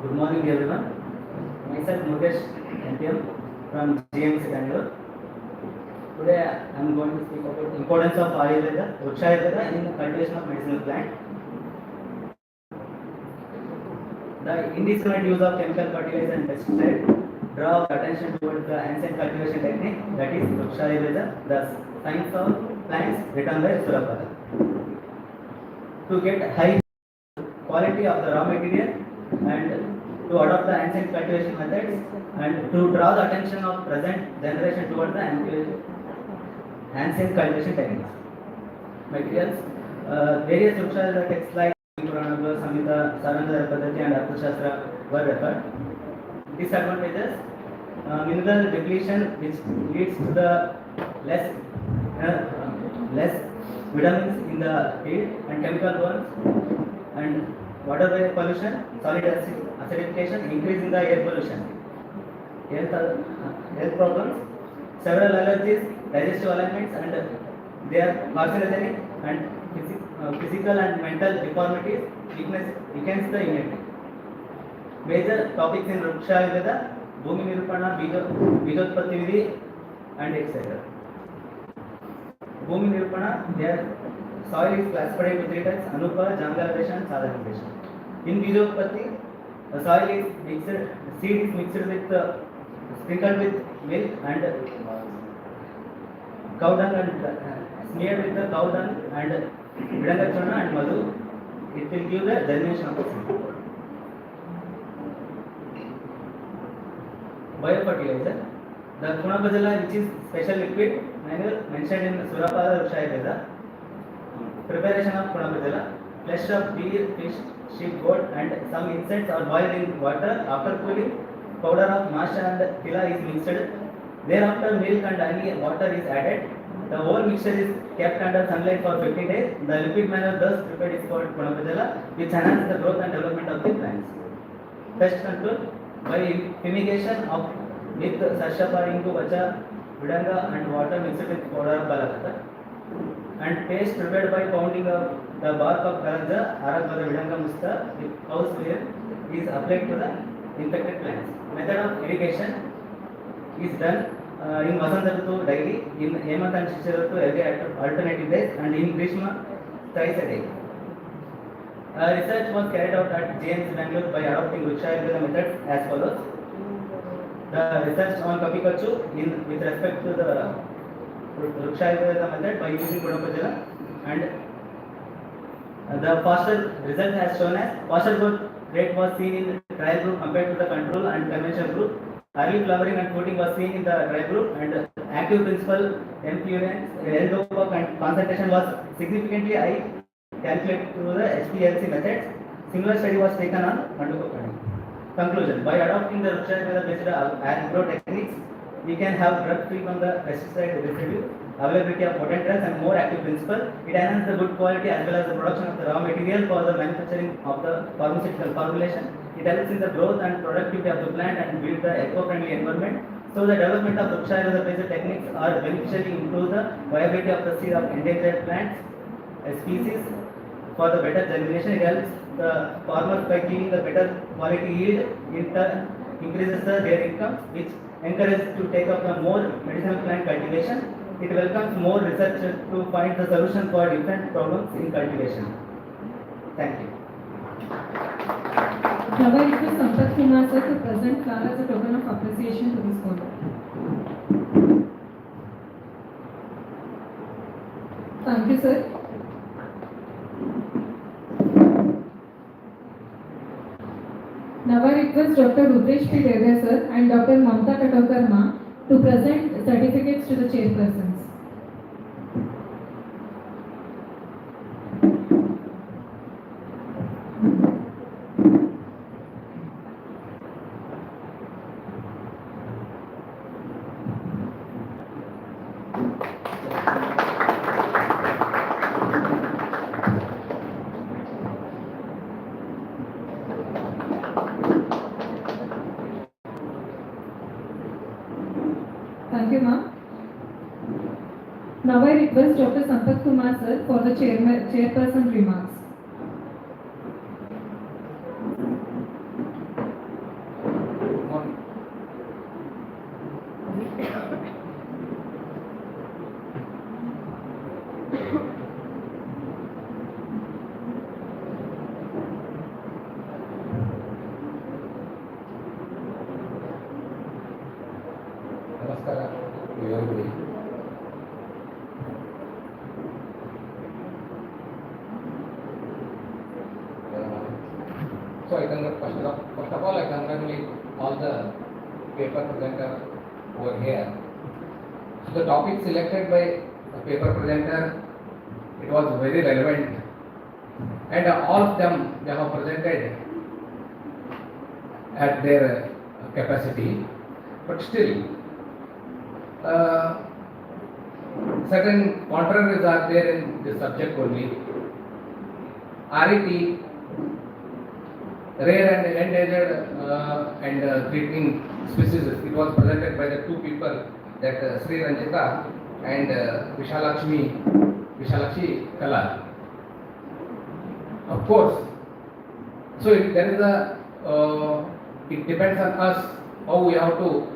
Speaker 6: Good morning, everyone. Myself Murugesh NTM from GMC Bangalore. Today I am going to speak about the importance of Ayurveda, Vriksha Ayurveda in the cultivation of medicinal plant. The indiscriminate use of chemical fertilizer and pesticide draw attention towards the ancient cultivation technique, that is Vriksha Ayurveda, the science of plants written by Kalpataru. To get high quality of the raw material and to adopt the ancient cultivation methods and to draw the attention of present generation towards the ancient cultivation techniques. Materials, various Vriksha texts like Purana, Samhita, Saranga Paddhati and Arthashastra were referred. Disadvantages, mineral depletion, which leads to the less vitamins in the field, and chemical burns, and water pollution, solid acidification, increase in the air pollution, health problems, several allergies, digestive ailments, and they are carcinogenic, and physical and mental deformities, weakens the immunity. Major topics in Vriksha Ayurveda: Bhumi Nirupana, Bijotpatti Vidhi, and etc. Bhumi Nirupana, their soil is classified into three types: Anupa, Jangalation, and Sadhanation. In Bijotpatti, the soil is mixed, seed is mixed with sprinkled with milk and cow dung and smeared with the cow dung and vidangachana and madhu. It will give the germination of the seed. Biofertilizer. The Punapajala, which is special liquid mentioned in Surapada Vriksha Ayurveda. Preparation of Punapajala. Flesh of deer, fish, sheep, goat, and some insects are boiled in water. After cooling, powder of masha and tila is mixed. Thereafter, milk and honey water is added. The whole mixture is kept under sunlight for 50 days. The liquid manure thus prepared is called Punapajala, which enhances the growth and development of the plants. Pest control by fumigation of with Sarshapa, Inku, Vacha, Vidanga, and water mixed with powder of Balakata. And paste prepared by pounding of the bark of Karanja, Arak, Vidanga, Musta with cow's urine is applied to the infected plants. Method of irrigation is done in Vasanta Ritu daily, in Hemant and Shishira Ritu every alternative days, and in Grishma thrice a day. Research was carried out at JMC Bangalore by adopting Vriksha Ayurveda methods as follows. The research on Kapikachu with respect to the Vriksha Ayurveda method by using Gunapajala, and the faster result has shown as faster growth rate was seen in the trial group compared to the control and conventional group. Early flowering and fruiting was seen in the trial group, and active principal L-DOPA concentration was significantly high calculated through the HPLC methods. Similar study was taken on Mandukapani. Conclusion: by adopting the Vriksha Ayurveda based agro techniques, we can have drug free from the pesticide residue, availability of potent drugs, and more active principle. It enhances the good quality as well as the production of the raw material for the manufacturing of the pharmaceutical formulation. It helps in the growth and productivity of the plant and build the eco-friendly environment. So the development of Vriksha Ayurveda based techniques are beneficially improve the viability of the seed of endangered plants species for the better germination. It helps the farmers by giving the better quality yield. It increases their income, which encourages to take up the more medicinal plant cultivation. It welcomes more research to find the solution for different problems in cultivation. Thank you.
Speaker 2: Now I request Sampath Kumar sir to present flower as a token of appreciation to this scholar. Thank you, sir. Now I request Dr. Rudresh P. Veda sir and Dr. Mamta Katakarma to present certificates to the chairpersons. Thank you, ma'am. Now I request Dr. Sampath Kumar sir for the chairperson remarks.
Speaker 7: Namaskara to everybody. So first of all, I congratulate all the paper presenter over here. So the topic selected by the paper presenter, it was very relevant, and all of them they have presented at their capacity, but still certain contraries are there in this subject only. RET, rare and endangered and threatening species. It was presented by the two people, that Sri Ranjita and Vishalakshi Kalal. Of course, so there is a it depends on us how we have to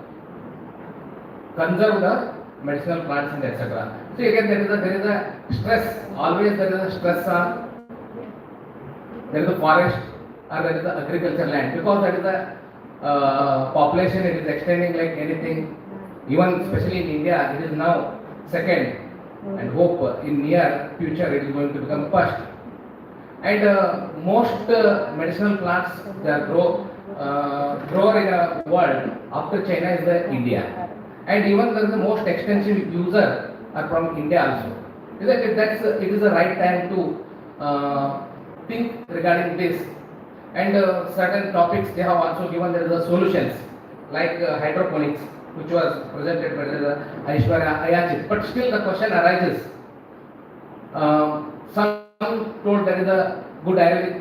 Speaker 7: conserve the medicinal plants and etc. So again there is a stress, always there is a stress on there is a forest or there is a agriculture land, because that is a population, it is extending like anything. Even especially in India, it is now second, and hope in near future it is going to become first. And most medicinal plants that grow in a world after China is the India. And even the most extensive user are from India also. It is the right time to think regarding this. And certain topics they have also given there the solutions, like hydroponics, which was presented by the Ayush. But still the question arises. Some told there is a good Ayurvedic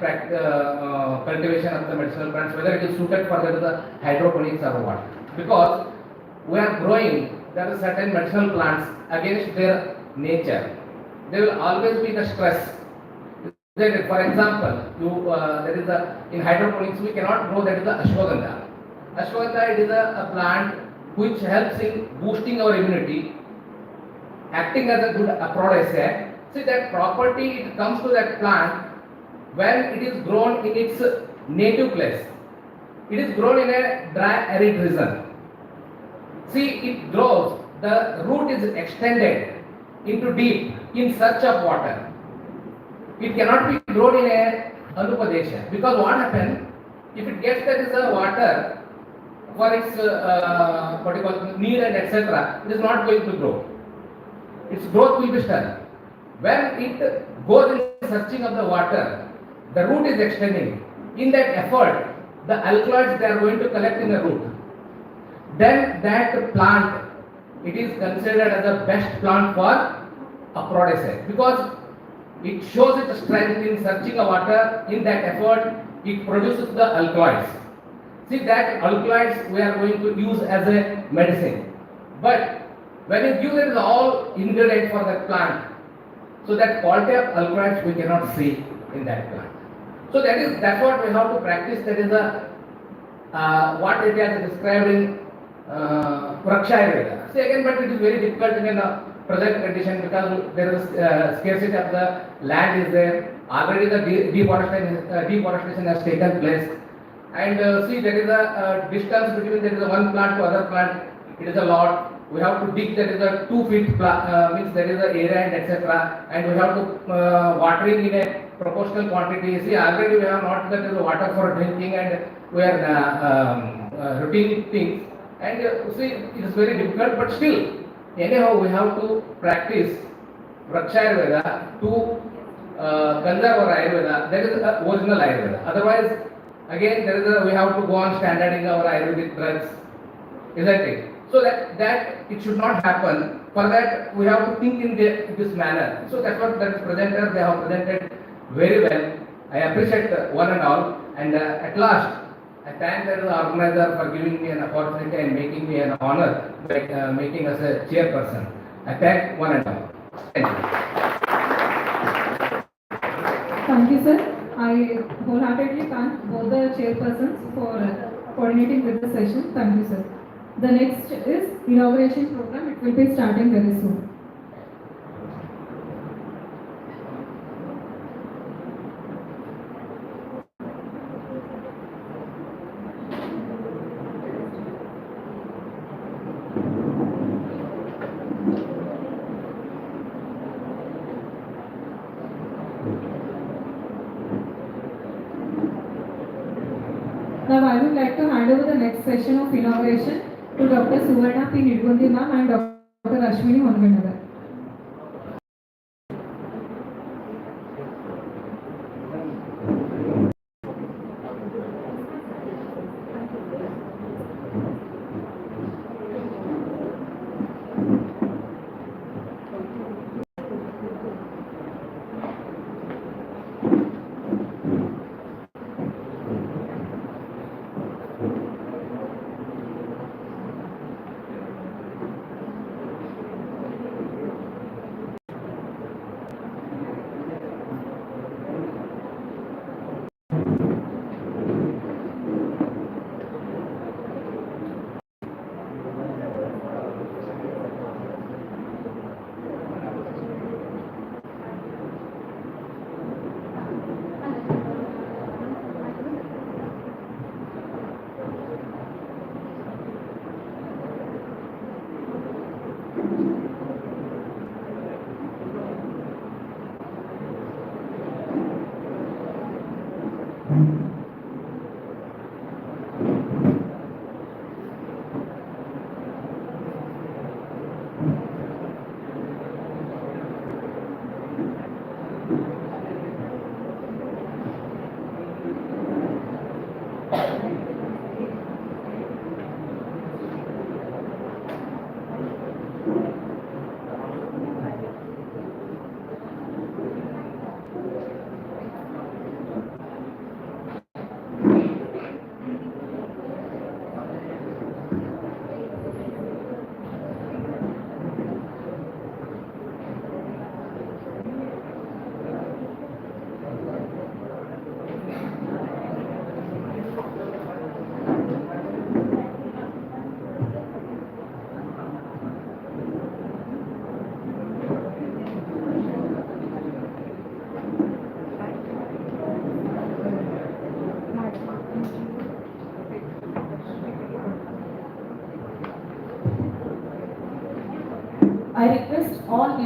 Speaker 7: cultivation of the medicinal plants, whether it is suited for the hydroponics or what. Because we are growing, there are certain medicinal plants against their nature. There will always be the stress. For example, there is in hydroponics we cannot grow that is the ashwagandha. Ashwagandha, it is a plant which helps in boosting our immunity, acting as a good aphrodisiac. See that property, it comes to that plant when it is grown in its native place. It is grown in a dry arid region. See, it grows, the root is extended into deep in search of water. It cannot be grown in a Anupadesha, because what happens, if it gets that is a water for its what you call need and etc., it is not going to grow. Its growth will be stern. When it goes in searching of the water, the root is extending. In that effort, the alkaloids they are going to collect in the root. Then that plant, it is considered as the best plant for Aphrodisiac, because it shows its strength in searching a water. In that effort, it produces the alkaloids. See, that alkaloids we are going to use as a medicine. But when you give it all ingredient for that plant, so that quality of alkaloids we cannot see in that plant. So that's what we have to practice. That is the what it is described in Ayurveda. See again, but it is very difficult in a present condition, because there is scarcity of the land is there. Already the deforestation has taken place. And see, there is a distance between there is a one plant to other plant. It is a lot. We have to dig, there is a 2 feet means there is a area and etc. And we have to watering in a proportional quantity. See, already we have not that is water for drinking, and we are routine things. And see, it is very difficult, but still, anyhow, we have to practice Ayurveda to conserve our Ayurveda. That is original Ayurveda. Otherwise, again, there is we have to go on standarding our Ayurvedic drugs, isn't it? So that it should not happen. For that, we have to think in this manner. So that's what that presenter they have presented very well. I appreciate one and all. And at last, I thank the organizer for giving me an opportunity and making me an honor by making us a chairperson. I thank one and all. Thank you.
Speaker 2: Thank you, sir. I wholeheartedly thank both the chairpersons for coordinating with the session. Thank you, sir. The next is inauguration program. It will be starting very soon. Now I would like to hand over the next session of inauguration to Dr. Suvarna P. Nidgundi ma'am and Dr. Ashwini Hongannagar.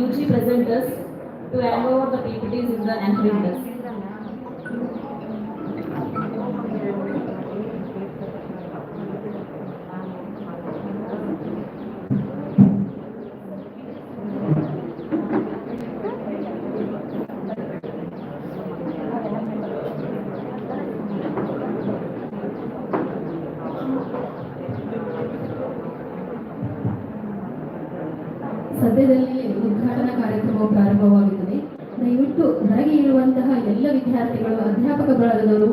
Speaker 2: UG presenters to hand over the PPTs in the anchoring desk. ಸದ್ಯದಲ್ಲಿಯೇ ಉದ್ಘಾಟನಾ ಕಾರ್ಯಕ್ರಮವು ಪ್ರಾರಂಭವಾಗುತ್ತದೆ. ದಯವಿಟ್ಟು ಹೊರಗೆ ಇರುವಂತಹ ಎಲ್ಲ ವಿದ್ಯಾರ್ಥಿಗಳು ಅಧ್ಯಾಪಕ ಬಳಗದವರು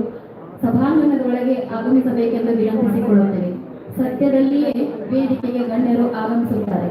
Speaker 2: ಸಭಾಂಗಣದೊಳಗೆ ಆಗಮಿಸಬೇಕೆಂದು ವಿನಂತಿಸಿಕೊಳ್ಳುತ್ತೇವೆ. ಸದ್ಯದಲ್ಲಿಯೇ ವೇದಿಕೆಗೆ ಗಣ್ಯರು ಆಗಮಿಸುತ್ತಾರೆ.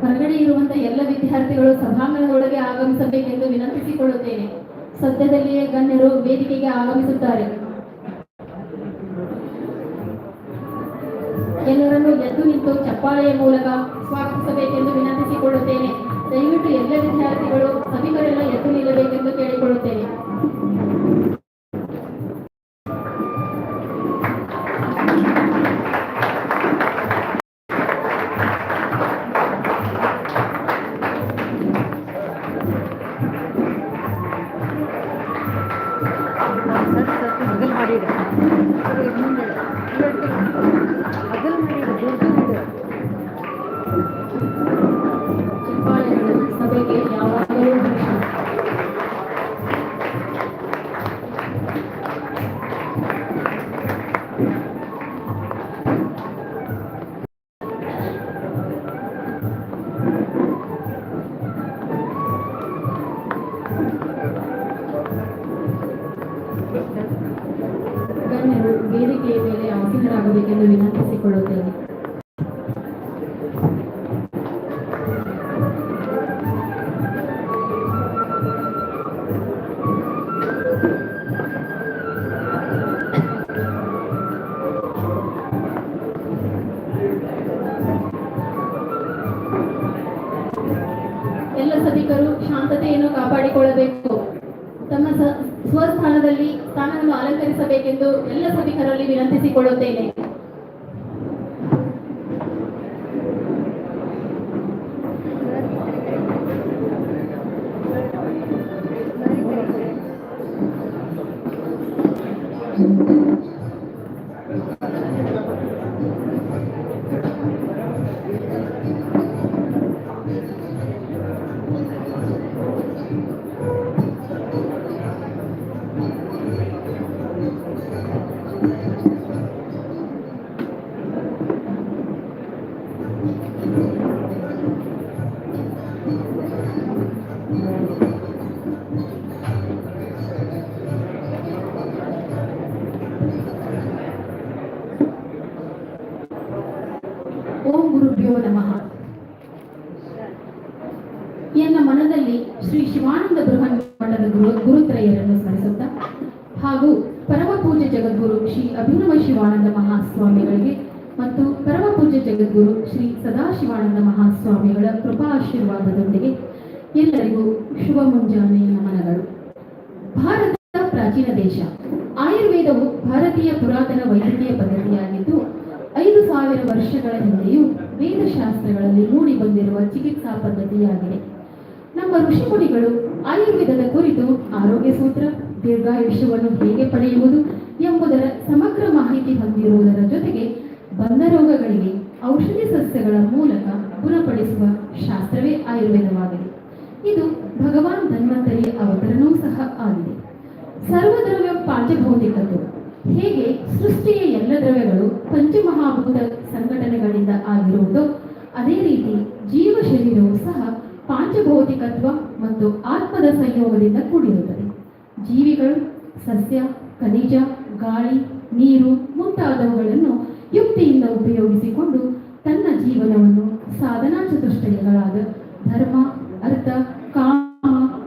Speaker 2: ಹೊರಗಡೆ ಇರುವಂತಹ ಎಲ್ಲ ವಿದ್ಯಾರ್ಥಿಗಳು ಸಭಾಂಗಣದೊಳಗೆ ಆಗಮಿಸಬೇಕೆಂದು ವಿನಂತಿಸಿಕೊಳ್ಳುತ್ತೇನೆ. ಸದ್ಯದಲ್ಲಿಯೇ ಗಣ್ಯರು ವೇದಿಕೆಗೆ ಆಗಮಿಸುತ್ತಾರೆ. ಎಲ್ಲರನ್ನು ಎದ್ದು ನಿಂತು ಚಪ್ಪಾಳೆಯ ಮೂಲಕ ಸ್ವಾಗತಿಸಬೇಕೆಂದು ವಿನಂತಿಸಿಕೊಳ್ಳುತ್ತೇನೆ. ದಯವಿಟ್ಟು ಎಲ್ಲ ವಿದ್ಯಾರ್ಥಿಗಳು ಸಭಿಕರೆಲ್ಲ ಎದ್ದು ನಿಲ್ಲಬೇಕೆಂದು ಕೇಳಿಕೊಳ್ಳುತ್ತೇನೆ. ಸಭೆಗೆ ಯಾವಾಗಲೂ ಗಣ್ಯರು ವೇದಿಕೆಯ ಮೇಲೆ ಆಸೀನರಾಗಬೇಕೆಂದು ವಿನಂತಿಸಿಕೊಳ್ಳುತ್ತೇನೆ. ಎಲ್ಲ ಸಭಿಕರು ಶಾಂತತೆಯನ್ನು ಕಾಪಾಡಿಕೊಳ್ಳಬೇಕು. ತಮ್ಮ ಸ್ವಸ್ಥಾನದಲ್ಲಿ ಸ್ಥಾನವನ್ನು ಅಲಂಕರಿಸಬೇಕೆಂದು ಎಲ್ಲ ಸಭಿಕರಲ್ಲಿ ವಿನಂತಿಸಿಕೊಳ್ಳುತ್ತೇನೆ.
Speaker 8: ಓಂ ಗುರುಭ್ಯೋ ನಮಃ. ಎನ್ನ ಮನದಲ್ಲಿ ಶ್ರೀ ಶಿವಾನಂದ ಬೃಹನ್ಮಠದ ಗುರುತ್ರಯರನ್ನು ಸ್ಮರಿಸುತ್ತಾ ಹಾಗೂ ಪರಮ ಪೂಜ್ಯ ಜಗದ್ಗುರು ಶ್ರೀ ಅಭಿನವ ಶಿವಾನಂದ ಮಹಾಸ್ವಾಮಿಗಳಿಗೆ ಮತ್ತು ಪರಮ ಪೂಜ್ಯ ಜಗದ್ಗುರು ಶ್ರೀ ಸದಾಶಿವಾನಂದ ಮಹಾಸ್ವಾಮಿಗಳ ಕೃಪಾ ಆಶೀರ್ವಾದದೊಂದಿಗೆ ಎಲ್ಲರಿಗೂ ಶುಭ ಮುಂಜಾನೆ ನಮನಗಳು. ಭಾರತ ಪ್ರಾಚೀನ ದೇಶ. ಆಯುರ್ವೇದವು ಭಾರತೀಯ ಪುರಾತನ ವೈದ್ಯಕೀಯ ಪದ್ಧತಿಯಾಗಿದ್ದು 5000 ವರ್ಷಗಳ ಹಿಂದೆಯೂ ವೇದಶಾಸ್ತ್ರಗಳಲ್ಲಿ ಮೂಡಿ ಬಂದಿರುವ ಚಿಕಿತ್ಸಾ ಪದ್ಧತಿಯಾಗಿದೆ. ನಮ್ಮ ಋಷಿಮುನಿಗಳು ಆಯುರ್ವೇದದ ಕುರಿತು ಆರೋಗ್ಯ ಸೂತ್ರ, ದೀರ್ಘಾಯುಷ್ಯವನ್ನು ಹೇಗೆ ಪಡೆಯುವುದು ಎಂಬುದರ ಸಮಗ್ರ ಮಾಹಿತಿ ಹೊಂದಿರುವುದರ ಜೊತೆಗೆ ಬಂದ ರೋಗಗಳಿಗೆ ಔಷಧಿ ಸಸ್ಯಗಳ ಮೂಲಕ ಗುಣಪಡಿಸುವ ಶಾಸ್ತ್ರವೇ ಆಯುರ್ವೇದವಾಗಿದೆ. ಇದು ಭಗವಾನ್ ಧನ್ವಂತರಿಯ ಅವತರಣವೂ ಸಹ ಆಗಿದೆ. ಸರ್ವದ್ರವ್ಯ ಪಾಂಚಭೌತಿಕತ್ವ. ಹೇಗೆ ಸೃಷ್ಟಿಯ ಎಲ್ಲ ದ್ರವ್ಯಗಳು ಪಂಚಮಹಾಭೂತ ಸಂಘಟನೆಗಳಿಂದ ಆಗಿರುವುದೋ ಅದೇ ರೀತಿ ಜೀವ ಶರೀರವು ಸಹ ಪಾಂಚಭೌತಿಕತ್ವ ಮತ್ತು ಆತ್ಮದ ಸಂಯೋಗದಿಂದ ಕೂಡಿರುತ್ತದೆ. ಜೀವಿಗಳು ಸಸ್ಯ, ಖನಿಜ, ಗಾಳಿ, ನೀರು ಮುಂತಾದವುಗಳನ್ನು ಯುಕ್ತಿಯಿಂದ ಉಪಯೋಗಿಸಿಕೊಂಡು ತನ್ನ ಜೀವನವನ್ನು ಸಾಧನಾ ಚತುಷ್ಟಯಗಳಾದ ಧರ್ಮ, ಅರ್ಥ, ಕಾಮ,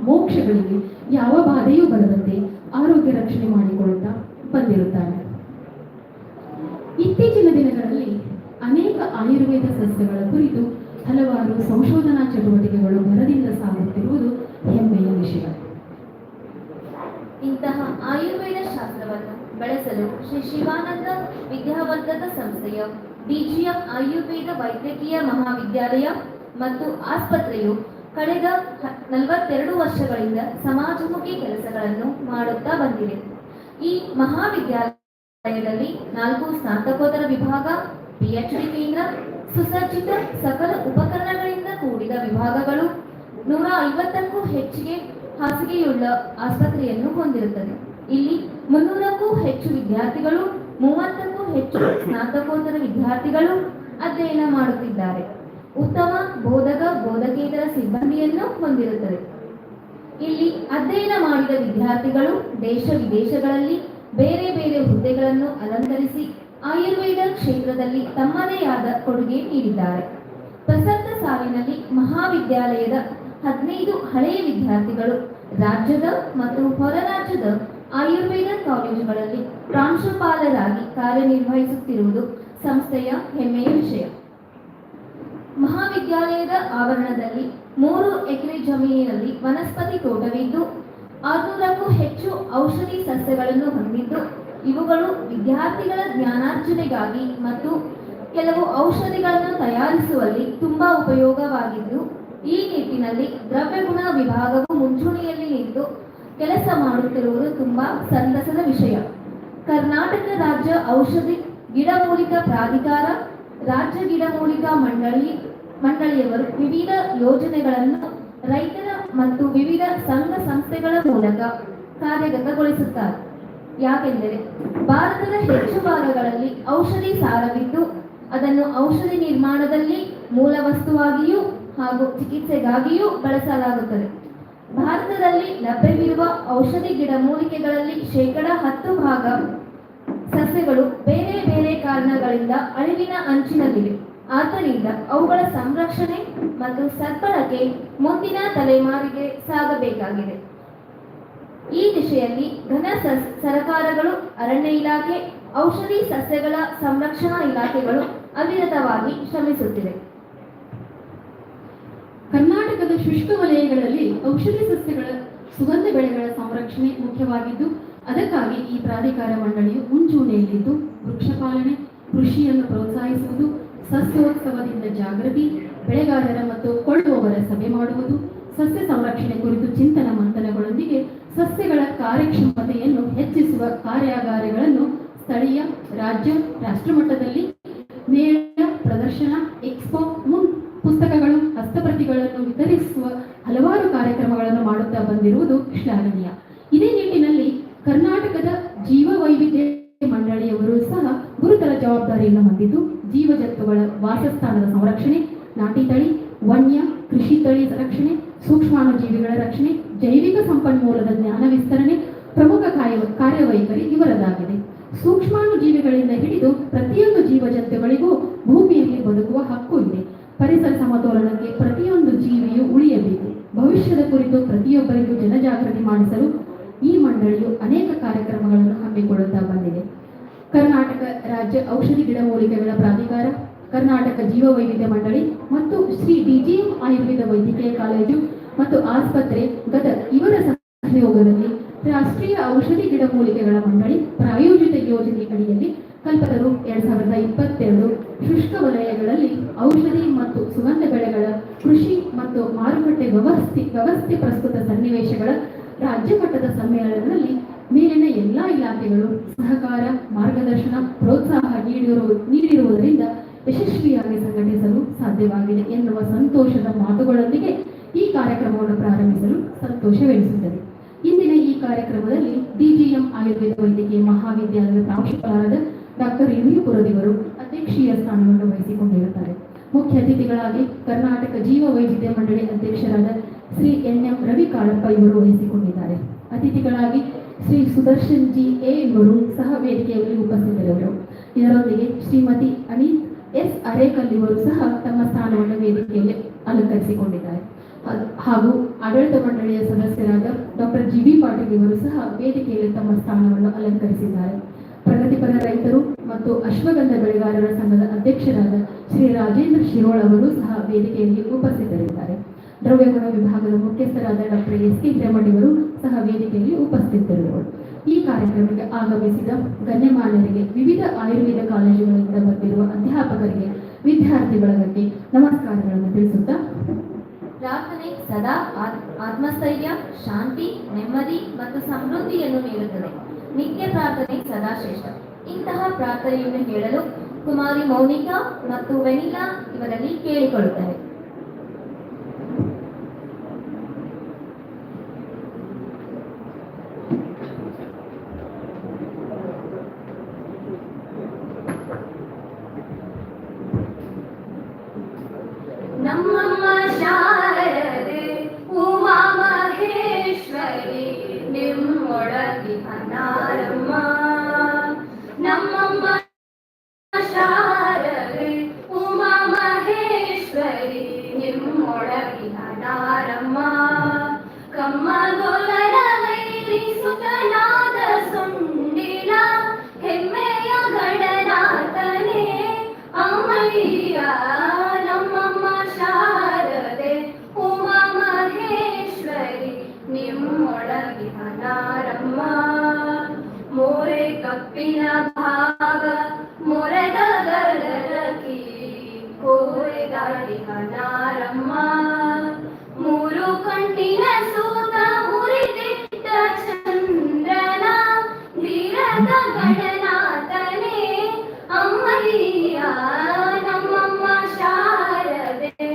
Speaker 8: ಮೋಕ್ಷಗಳಿಗೆ ಯಾವ ಬಾಧೆಯೂ ಬರದಂತೆ ಆರೋಗ್ಯ ರಕ್ಷಣೆ ಮಾಡಿಕೊಳ್ಳುತ್ತಾ ಬಂದಿರುತ್ತಾರೆ. ಇತ್ತೀಚಿನ ದಿನಗಳಲ್ಲಿ ಅನೇಕ ಆಯುರ್ವೇದ ಸಸ್ಯಗಳ ಕುರಿತು ಹಲವಾರು ಸಂಶೋಧನಾ ಚಟುವಟಿಕೆಗಳು ಭರದಿಂದ ಸಾಗುತ್ತಿರುವುದು ಹೆಮ್ಮೆಯ ವಿಷಯ.
Speaker 9: ಇಂತಹ ಆಯುರ್ವೇದ ಶಾಸ್ತ್ರವನ್ನು ಬೆಳೆಸಲು ಶ್ರೀ ಶಿವಾನಂದ ವಿದ್ಯಾವರ್ಧಕ ಸಂಸ್ಥೆಯ DGM ಆಯುರ್ವೇದ ವೈದ್ಯಕೀಯ ಮಹಾವಿದ್ಯಾಲಯ ಮತ್ತು ಆಸ್ಪತ್ರೆಯು ಕಳೆದ 42 ವರ್ಷಗಳಿಂದ ಸಮಾಜಮುಖಿ ಕೆಲಸಗಳನ್ನು ಮಾಡುತ್ತಾ ಬಂದಿದೆ. ಈ ಮಹಾವಿದ್ಯಾಲಯದಲ್ಲಿ 4 ಸ್ನಾತಕೋತ್ತರ ವಿಭಾಗ, PhD ಕೇಂದ್ರ, ಸುಸಜ್ಜಿತ ಸಕಲ ಉಪಕರಣಗಳಿಂದ ಕೂಡಿದ ವಿಭಾಗಗಳು, 150ಕ್ಕೂ ಹೆಚ್ಚಿಗೆ ಹಾಸಿಗೆಯುಳ್ಳ ಆಸ್ಪತ್ರೆಯನ್ನು ಹೊಂದಿರುತ್ತದೆ. ಇಲ್ಲಿ 300ಕ್ಕೂ ಹೆಚ್ಚು ವಿದ್ಯಾರ್ಥಿಗಳು, 30ಕ್ಕೂ ಹೆಚ್ಚು ಸ್ನಾತಕೋತ್ತರ ವಿದ್ಯಾರ್ಥಿಗಳು ಅಧ್ಯಯನ ಮಾಡುತ್ತಿದ್ದಾರೆ. ಉತ್ತಮ ಬೋಧಕ ಬೋಧಕೇತರ ಸಿಬ್ಬಂದಿಯನ್ನು ಹೊಂದಿರುತ್ತದೆ. ಇಲ್ಲಿ ಅಧ್ಯಯನ ಮಾಡಿದ ವಿದ್ಯಾರ್ಥಿಗಳು ದೇಶ ವಿದೇಶಗಳಲ್ಲಿ ಬೇರೆ ಬೇರೆ ಹುದ್ದೆಗಳನ್ನು ಅಲಂಕರಿಸಿ ಆಯುರ್ವೇದ ಕ್ಷೇತ್ರದಲ್ಲಿ ತಮ್ಮದೇ ಆದ ಕೊಡುಗೆ ನೀಡಿದ್ದಾರೆ. ಪ್ರಸಕ್ತ ಸಾಲಿನಲ್ಲಿ ಮಹಾವಿದ್ಯಾಲಯದ 15 ಹಳೆಯ ವಿದ್ಯಾರ್ಥಿಗಳು ರಾಜ್ಯದ ಮತ್ತು ಹೊರ ರಾಜ್ಯದ ಆಯುರ್ವೇದ ಕಾಲೇಜುಗಳಲ್ಲಿ ಪ್ರಾಂಶುಪಾಲರಾಗಿ ಕಾರ್ಯನಿರ್ವಹಿಸುತ್ತಿರುವುದು ಸಂಸ್ಥೆಯ ಹೆಮ್ಮೆಯ ವಿಷಯ. ಮಹಾವಿದ್ಯಾಲಯದ ಆವರಣದಲ್ಲಿ 3 ಎಕರೆ ಜಮೀನಿನಲ್ಲಿ ವನಸ್ಪತಿ ತೋಟವಿದ್ದು 600ಕ್ಕೂ ಹೆಚ್ಚು ಔಷಧಿ ಸಸ್ಯಗಳನ್ನು ಹೊಂದಿದ್ದು ಇವುಗಳು ವಿದ್ಯಾರ್ಥಿಗಳ ಜ್ಞಾನಾರ್ಜನೆಗಾಗಿ ಮತ್ತು ಕೆಲವು ಔಷಧಿಗಳನ್ನು ತಯಾರಿಸುವಲ್ಲಿ ತುಂಬಾ ಉಪಯೋಗವಾಗಿದ್ದು ಈ ನಿಟ್ಟಿನಲ್ಲಿ ದ್ರವ್ಯಗುಣ ವಿಭಾಗವು ಮುಂಚೂಣಿಯಲ್ಲಿ ನಿಂತು ಕೆಲಸ ಮಾಡುತ್ತಿರುವುದು ತುಂಬಾ ಸಂತಸದ ವಿಷಯ. ಕರ್ನಾಟಕ ರಾಜ್ಯ ಔಷಧಿ ಗಿಡಮೂಲಿಕಾ ಪ್ರಾಧಿಕಾರ, ರಾಜ್ಯ ಗಿಡಮೂಲಿಕಾ ಮಂಡಳಿಯವರು ವಿವಿಧ ಯೋಜನೆಗಳನ್ನು ರೈತರ ಮತ್ತು ವಿವಿಧ ಸಂಘ ಸಂಸ್ಥೆಗಳ ಮೂಲಕ ಕಾರ್ಯಗತಗೊಳಿಸುತ್ತಾರೆ. ಯಾಕೆಂದರೆ ಭಾರತದ ಹೆಚ್ಚು ಭಾಗಗಳಲ್ಲಿ ಔಷಧಿ ಸಾರವಿದ್ದು ಅದನ್ನು ಔಷಧಿ ನಿರ್ಮಾಣದಲ್ಲಿ ಮೂಲ ವಸ್ತುವಾಗಿಯೂ ಹಾಗೂ ಚಿಕಿತ್ಸೆಗಾಗಿಯೂ ಬಳಸಲಾಗುತ್ತದೆ. ಭಾರತದಲ್ಲಿ ಲಭ್ಯವಿರುವ ಔಷಧಿ ಗಿಡಮೂಲಿಕೆಗಳಲ್ಲಿ 10% ಸಸ್ಯಗಳು ಬೇರೆ ಬೇರೆ ಕಾರಣಗಳಿಂದ ಅಳಿವಿನ ಅಂಚಿನಲ್ಲಿವೆ. ಆದ್ದರಿಂದ ಅವುಗಳ ಸಂರಕ್ಷಣೆ ಮತ್ತು ಸದ್ಬಳಕೆ ಮುಂದಿನ ತಲೆಮಾರಿಗೆ ಸಾಗಬೇಕಾಗಿದೆ. ಈ ದಿಶೆಯಲ್ಲಿ ಘನ ಸರಕಾರಗಳು, ಅರಣ್ಯ ಇಲಾಖೆ, ಔಷಧಿ ಸಸ್ಯಗಳ ಸಂರಕ್ಷಣಾ ಇಲಾಖೆಗಳು ಅವಿರತವಾಗಿ ಶ್ರಮಿಸುತ್ತಿವೆ.
Speaker 8: ಕರ್ನಾಟಕದ ಶುಷ್ಕ ವಲಯಗಳಲ್ಲಿ ಔಷಧಿ ಸಸ್ಯಗಳ ಸುಗಂಧ ಬೆಳೆಗಳ ಸಂರಕ್ಷಣೆ ಮುಖ್ಯವಾಗಿದ್ದು ಅದಕ್ಕಾಗಿ ಈ ಪ್ರಾಧಿಕಾರ ಮಂಡಳಿಯು ಮುಂಚೂಣಿಯಲ್ಲಿದ್ದು ವೃಕ್ಷಪಾಲನೆ, ಕೃಷಿಯನ್ನು ಪ್ರೋತ್ಸಾಹಿಸುವುದು, ಸಸ್ಯೋತ್ಸವದಿಂದ ಜಾಗೃತಿ, ಬೆಳೆಗಾರರ ಮತ್ತು ಕೊಳ್ಳುವವರ ಸಭೆ ಮಾಡುವುದು, ಸಸ್ಯ ಸಂರಕ್ಷಣೆ ಕುರಿತು ಚಿಂತನ ಮಂಥನಗಳೊಂದಿಗೆ ಸಸ್ಯಗಳ ಕಾರ್ಯಕ್ಷಮತೆಯನ್ನು ಹೆಚ್ಚಿಸುವ ಕಾರ್ಯಾಗಾರಗಳನ್ನು ಸ್ಥಳೀಯ, ರಾಜ್ಯ, ರಾಷ್ಟ್ರಮಟ್ಟದಲ್ಲಿ ಮೇಳ, ಪ್ರದರ್ಶನ, ಎಕ್ಸ್ಪೋ, ಪುಸ್ತಕಗಳು, ಹಸ್ತಪ್ರತಿಗಳನ್ನು ವಿತರಿಸುವ ಹಲವಾರು ಕಾರ್ಯಕ್ರಮಗಳನ್ನು ಮಾಡುತ್ತಾ ಬಂದಿರುವುದು ಶ್ಲಾಘನೀಯ. ಇದೇ ನಿಟ್ಟಿನಲ್ಲಿ ಕರ್ನಾಟಕದ ಜೀವ ವೈವಿಧ್ಯ ಮಂಡಳಿಯವರು ಸಹ ಗುರುತರ ಜವಾಬ್ದಾರಿಯನ್ನು ಹೊಂದಿದ್ದು ಜೀವಜಂತುಗಳ ವಾಸಸ್ಥಾನದ ಸಂರಕ್ಷಣೆ, ನಾಟಿ ತಳಿ, ವನ್ಯ ಕೃಷಿ ತಳಿ ರಕ್ಷಣೆ, ಸೂಕ್ಷ್ಮಾಣುಜೀವಿಗಳ ರಕ್ಷಣೆ, ಜೈವಿಕ ಸಂಪನ್ಮೂಲದ ಜ್ಞಾನ ವಿಸ್ತರಣೆ ಪ್ರಮುಖ ಕಾರ್ಯವೈಖರಿ ಇವರದಾಗಿದೆ. ಸೂಕ್ಷ್ಮಾಣು ಜೀವಿಗಳಿಂದ ಹಿಡಿದು ಪ್ರತಿಯೊಂದು ಜೀವಜಂತುಗಳಿಗೂ ಭೂಮಿಯಲ್ಲಿ ಬದುಕುವ ಹಕ್ಕು ಇದೆ. ಪರಿಸರ ಸಮತೋಲನಕ್ಕೆ ಪ್ರತಿಯೊಂದು ಜೀವಿಯು ಉಳಿಯಬೇಕು. ಭವಿಷ್ಯದ ಕುರಿತು ಪ್ರತಿಯೊಬ್ಬರಿಗೂ ಜನಜಾಗೃತಿ ಮಾಡಿಸಲು ಈ ಮಂಡಳಿಯು ಅನೇಕ ಕಾರ್ಯಕ್ರಮಗಳನ್ನು ಹಮ್ಮಿಕೊಳ್ಳುತ್ತಾ ಬಂದಿದೆ. ಕರ್ನಾಟಕ ರಾಜ್ಯ ಔಷಧಿ ಗಿಡಮೂಲಿಕೆಗಳ ಪ್ರಾಧಿಕಾರ, ಕರ್ನಾಟಕ ಜೀವವೈವಿಧ್ಯ ಮಂಡಳಿ ಮತ್ತು ಶ್ರೀ DGM ಆಯುರ್ವೇದ ವೈದ್ಯಕೀಯ ಕಾಲೇಜು ಮತ್ತು ಆಸ್ಪತ್ರೆ ಗದಗ ಇವರ ಸಹಯೋಗದಲ್ಲಿ ರಾಷ್ಟ್ರೀಯ ಔಷಧಿ ಗಿಡಮೂಲಿಕೆಗಳ ಮಂಡಳಿ ಪ್ರಾಯೋಜಿತ ಯೋಜನೆ ಅಡಿಯಲ್ಲಿ ಕಲ್ಪತರು 2022 ಶುಷ್ಕ ವಲಯಗಳಲ್ಲಿ ಔಷಧಿ ಮತ್ತು ಸುಗಂಧ ಬೆಳೆಗಳ ಕೃಷಿ ಮತ್ತು ಮಾರುಕಟ್ಟೆ ವ್ಯವಸ್ಥೆ ಪ್ರಸ್ತುತ ಸನ್ನಿವೇಶಗಳ ರಾಜ್ಯ ಮಟ್ಟದ ಸಮ್ಮೇಳನದಲ್ಲಿ ಮೇಲಿನ ಎಲ್ಲಾ ಇಲಾಖೆಗಳು ಸಹಕಾರ, ಮಾರ್ಗದರ್ಶನ, ಪ್ರೋತ್ಸಾಹ ನೀಡಿರುವುದರಿಂದ ಯಶಸ್ವಿಯಾಗಿ ಸಂಘಟಿಸಲು ಸಾಧ್ಯವಾಗಿದೆ ಎನ್ನುವ ಸಂತೋಷದ ಮಾತುಗಳೊಂದಿಗೆ ಈ ಕಾರ್ಯಕ್ರಮವನ್ನು ಪ್ರಾರಂಭಿಸಲು ಸಂತೋಷವೆನಿಸುತ್ತದೆ. ಇಂದಿನ ಈ ಕಾರ್ಯಕ್ರಮದಲ್ಲಿ DGM ಆಯುರ್ವೇದ ವೈದ್ಯಕೀಯ ಮಹಾವಿದ್ಯಾಲಯದ ಪ್ರಾಂಶುಪಾಲರಾದ ಡಾಕ್ಟರ್ ಪುರದಿವರು ಅಧ್ಯಕ್ಷೀಯ ಸ್ಥಾನವನ್ನು ವಹಿಸಿಕೊಂಡಿರುತ್ತಾರೆ. ಮುಖ್ಯ ಅತಿಥಿಗಳಾಗಿ ಕರ್ನಾಟಕ ಜೀವ ವೈವಿಧ್ಯ ಮಂಡಳಿ ಅಧ್ಯಕ್ಷರಾದ ಶ್ರೀ NM ರವಿ ಕಾಳಪ್ಪ ಇವರು ವಹಿಸಿಕೊಂಡಿದ್ದಾರೆ. ಅತಿಥಿಗಳಾಗಿ ಶ್ರೀ ಸುದರ್ಶನ್ GA ಇವರು ಸಹ ವೇದಿಕೆಯಲ್ಲಿ ಉಪಸ್ಥಿತರಿರುವರು. ಇದರೊಂದಿಗೆ ಶ್ರೀಮತಿ ಅನಿತ್ S ಅರೇಕಲ್ ಇವರು ಸಹ ತಮ್ಮ ಸ್ಥಾನವನ್ನು ವೇದಿಕೆಯಲ್ಲಿ ಅಲಂಕರಿಸಿಕೊಂಡಿದ್ದಾರೆ. ಹಾಗೂ ಆಡಳಿತ ಮಂಡಳಿಯ ಸದಸ್ಯರಾದ ಡಾಕ್ಟರ್ GB ಪಾಟೀಲ್ ಇವರು ಸಹ ವೇದಿಕೆಯಲ್ಲಿ ತಮ್ಮ ಸ್ಥಾನವನ್ನು ಅಲಂಕರಿಸಿದ್ದಾರೆ. ಪ್ರಗತಿಪರ ರೈತರು ಮತ್ತು ಅಶ್ವಗಂಧ ಬೆಳೆಗಾರರ ಸಂಘದ ಅಧ್ಯಕ್ಷರಾದ ಶ್ರೀ ರಾಜೇಂದ್ರ ಶಿರೋಳ್ ಅವರು ಸಹ ವೇದಿಕೆಯಲ್ಲಿ ಉಪಸ್ಥಿತರಿದ್ದಾರೆ. ದ್ರವ್ಯಗುಣ ವಿಭಾಗದ ಮುಖ್ಯಸ್ಥರಾದ ಡಾಕ್ಟರ್ SK ಹಿರೇಮಠ್ ಇವರು ಸಹ ವೇದಿಕೆಯಲ್ಲಿ ಉಪಸ್ಥಿತರಿರುವರು. ಈ ಕಾರ್ಯಕ್ರಮಕ್ಕೆ ಆಗಮಿಸಿದ ಗಣ್ಯಮಾನ್ಯರಿಗೆ, ವಿವಿಧ ಆಯುರ್ವೇದ ಕಾಲೇಜುಗಳಿಂದ ಬಂದಿರುವ ಅಧ್ಯಾಪಕರಿಗೆ, ವಿದ್ಯಾರ್ಥಿ ಬಳಗಕ್ಕೆ ನಮಸ್ಕಾರಗಳನ್ನು ತಿಳಿಸುತ್ತಾ,
Speaker 9: ಪ್ರಾರ್ಥನೆ ಸದಾ ಆತ್ಮಸ್ಥೈರ್ಯ, ಶಾಂತಿ, ನೆಮ್ಮದಿ ಮತ್ತು ಸಮೃದ್ಧಿಯನ್ನು ನೀಡುತ್ತದೆ. ನಿತ್ಯ ಪ್ರಾರ್ಥನೆ ಸದಾ ಶ್ರೇಷ್ಠ. ಇಂತಹ ಪ್ರಾರ್ಥನೆಯನ್ನು ಹೇಳಲು ಕುಮಾರಿ ಮೌನಿಕಾ ಮತ್ತು ವೆನಿಲಾ ಇವರಲ್ಲಿ ಕೇಳಿಕೊಳ್ಳುತ್ತೇವೆ.
Speaker 10: ನಮ್ಮಮ್ಮ ಶಾರದೆ ಉಮಾ ಮಹೇಶ್ವರಿ ನಿಮ್ಮೊಳಗಿ ಅನಾರಮ್ಮ. ನಮ್ಮಮ್ಮ ಶಾರದೆ ಉಮಾ ಮಹೇಶ್ವರಿ ನಿಮ್ಮೊಳಗಿ ಅನಾರಮ್ಮ. ಕಮ್ಮಗೊಲರ ವೈರಿ ಸುತನಾದ ಸುಂಡಿಲ ಹೆಮ್ಮೆಯ ಗಣನಾಥನೇ ಅಮ್ಮಯ್ಯ. ನಮ್ಮಮ್ಮ ಶಾರದೆ ಉಮಾ ಮಹೇಶ್ವರಿ ನಿಮ್ಮೊಳಗಿ ಅನಾರಮ್ಮ. ಮೋರೆ ಕಪ್ಪಿನ ಭಾಗ ಮೊರೆದ ಗರಕಿ ಕೋರೆ ದಾಡಿ ಅನಾರಮ್ಮ. ಮೂರು ಕಂಟಿನ ಸೂತ ಮುರಿದಿಟ್ಟ ಚಂದ್ರನ ವೀರದ ಗಣನಾಥನೇ ಅಮ್ಮಯ್ಯ. ನಮ್ಮಮ್ಮ ಶಾರದೆ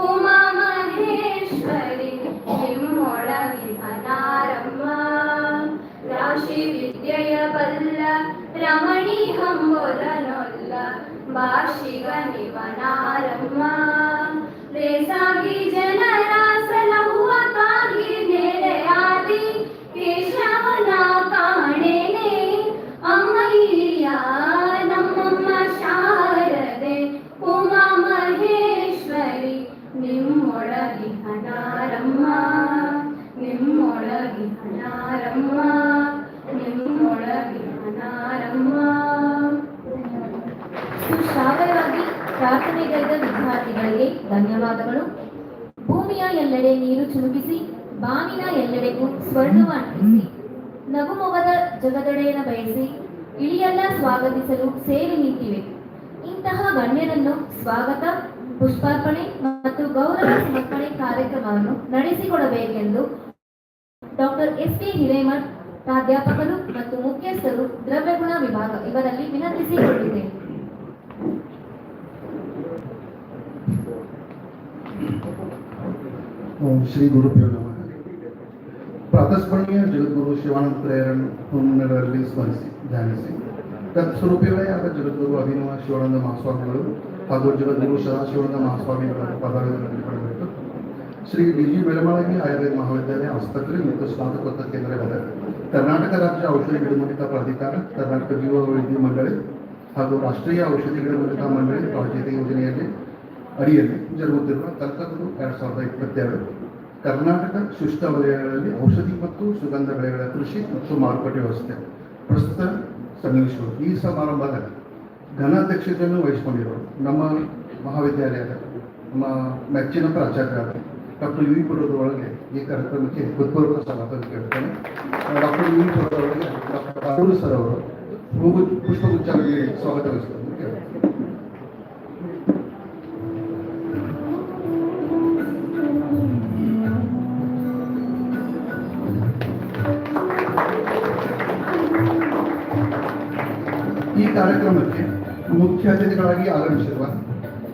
Speaker 10: ಉಮಾ ಮಹೇಶ್ವರಿ ನಿಮ್ಮೊಳಗಿ ಅನಾರಮ್ಮ. ರಾಶಿ ವಿದ್ಯೆಯ ಬಲ್ಲ ರಮಣಿ ಹಂಬೊಲನೊಲ್ಲ ಭಾಷಿಗ ನಿವನಾರಮ್ಮ. ರೇಸಾಗಿ ಜನರ ಸಲಹುವಕ್ಕಾಗಿ ನೆರೆಯಾದಿ ಕೇಶವನ ಕಾಣೆನೆ ಅಮ್ಮಯ್ಯ. ನಮ್ಮಮ್ಮ ಶಾರದೆ ಉಮಾ ಮಹೇಶ್ವರಿ ನಿಮ್ಮೊಳಗಿ ಅನಾರಮ್ಮ. ನಿಮ್ಮೊಳಗಿ ಅನಾರಮ್ಮ. ನಿಮ್ಮೊಳಗಿ ಅನಾರಮ್ಮ.
Speaker 9: ಸುಶ್ರಾವ್ಯವಾಗಿ ಪ್ರಾರ್ಥನೆಗೈದ ವಿದ್ಯಾರ್ಥಿಗಳಿಗೆ ಧನ್ಯವಾದಗಳು. ಭೂಮಿಯ ಎಲ್ಲೆಡೆ ನೀರು ಚುಮುಕಿಸಿ, ಬಾನಿನ ಎಲ್ಲೆಡೆಗೂ ಸ್ವರ್ಣವ ಅಂಟಿಸಿ, ನಗುಮೊಗದ ಜಗದೊಡೆಯನ ಬಯಸಿ ಇಳಿಯೆಲ್ಲ ಸ್ವಾಗತಿಸಲು ಸೇರಿ ನಿಂತಿವೆ. ಇಂತಹ ಗಣ್ಯರನ್ನು ಸ್ವಾಗತ, ಪುಷ್ಪಾರ್ಪಣೆ ಮತ್ತು ಗೌರವ ಸಮರ್ಪಣೆ ಕಾರ್ಯಕ್ರಮವನ್ನು ನಡೆಸಿಕೊಡಬೇಕೆಂದು ಡಾಕ್ಟರ್ SK ಹಿರೇಮಠ್ ಪ್ರಾಧ್ಯಾಪಕರು ಮತ್ತು ಮುಖ್ಯಸ್ಥರು ದ್ರವ್ಯಗುಣ ವಿಭಾಗ ಇವರಲ್ಲಿ ವಿನಂತಿಸಿಕೊಳ್ಳುತ್ತೇನೆ.
Speaker 11: ಓಂ ಶ್ರೀ ಗುರುಭ್ಯೋ ನಮಃ. ಪ್ರಾತಸ್ಮರಣೀಯ ಜಗದ್ಗುರು ಶಿವಾನಂದರನ್ನು ಹುನ್ನರಲ್ಲಿ ಸ್ಮರಿಸಿ ಧ್ಯಾನಿಸಿ ತತ್ಸ್ವರೂಪಿಗಳೇ ಆದ ಜಗದ್ಗುರು ಅಭಿನವ ಶಿವಾನಂದ ಮಹಾಸ್ವಾಮಿಗಳು ಹಾಗೂ ಜಗದ್ಗುರು ಸದಾಶಿವಾನಂದ ಮಹಾಸ್ವಾಮಿಗಳ ಪದಗಳನ್ನು ಪಡೆಯಬೇಕು. ಶ್ರೀ ಡಿ.ಜಿ. ಬೆಳಮಾಳಗಿ ಆಯುರ್ವೇದ ಮಹಾವಿದ್ಯಾಲಯ ಆಸ್ಪತ್ರೆ ಮತ್ತು ಸ್ನಾತಕೋತ್ತರ ಕೇಂದ್ರ ಗದಗ, ಕರ್ನಾಟಕ ರಾಜ್ಯ ಔಷಧಿ ಗಿಡಮೂಲಿಕಾ ಪ್ರಾಧಿಕಾರ, ಕರ್ನಾಟಕ ಜೀವ ವೈದ್ಯ ಮಂಡಳಿ ಹಾಗೂ ರಾಷ್ಟ್ರೀಯ ಔಷಧಿ ಗಿಡಮೂಲಿಕಾ ಮಂಡಳಿ ಪ್ರಾಯೋಜಿತ ಯೋಜನೆಯಲ್ಲಿ ಅಡಿಯಲ್ಲಿ ಜರುಗುತ್ತಿರುವ ಕಲ್ಪತರು 2022 ಕರ್ನಾಟಕ ಶುಷ್ಕ ವಲಯಗಳಲ್ಲಿ ಔಷಧಿ ಮತ್ತು ಸುಗಂಧ ಬೆಳೆಗಳ ಕೃಷಿ ಮತ್ತು ಮಾರುಕಟ್ಟೆ ವ್ಯವಸ್ಥೆ ಪ್ರಸ್ತುತ ಸನ್ನಿವೇಶಗಳು. ಈ ಸಮಾರಂಭದ ಘನಾಧ್ಯಕ್ಷತೆಯನ್ನು ವಹಿಸಿಕೊಂಡಿರುವ ನಮ್ಮ ಮಹಾವಿದ್ಯಾಲಯದ ನಮ್ಮ ಮೆಚ್ಚಿನ ಪ್ರಾಚಾರ್ಯರಾದ ಡಾಕ್ಟರ್ ಯು ಪುರದೊಳಗೆ ಈ ಕಾರ್ಯಕ್ರಮಕ್ಕೆ ಹೃತ್ಪೂರ್ವಕ ಸ್ವಾಗತ ಕೇಳ್ತೇನೆ. ಡಾಕ್ಟರ್ ಯು ಪುರದೊಳಗೆ ಡಾಕ್ಟರ್ ಅರುಣ್ ಸರ್ ಅವರು ಪುಷ್ಪಗುಚ್ಛವಾಗಿ ಸ್ವಾಗತ ವಹಿಸುತ್ತಾರೆ ಕೇಳ್ತೇನೆ. ಈ ಕಾರ್ಯಕ್ರಮಕ್ಕೆ ಮುಖ್ಯ ಅತಿಥಿಗಳಾಗಿ ಆಗಮಿಸಿರುವ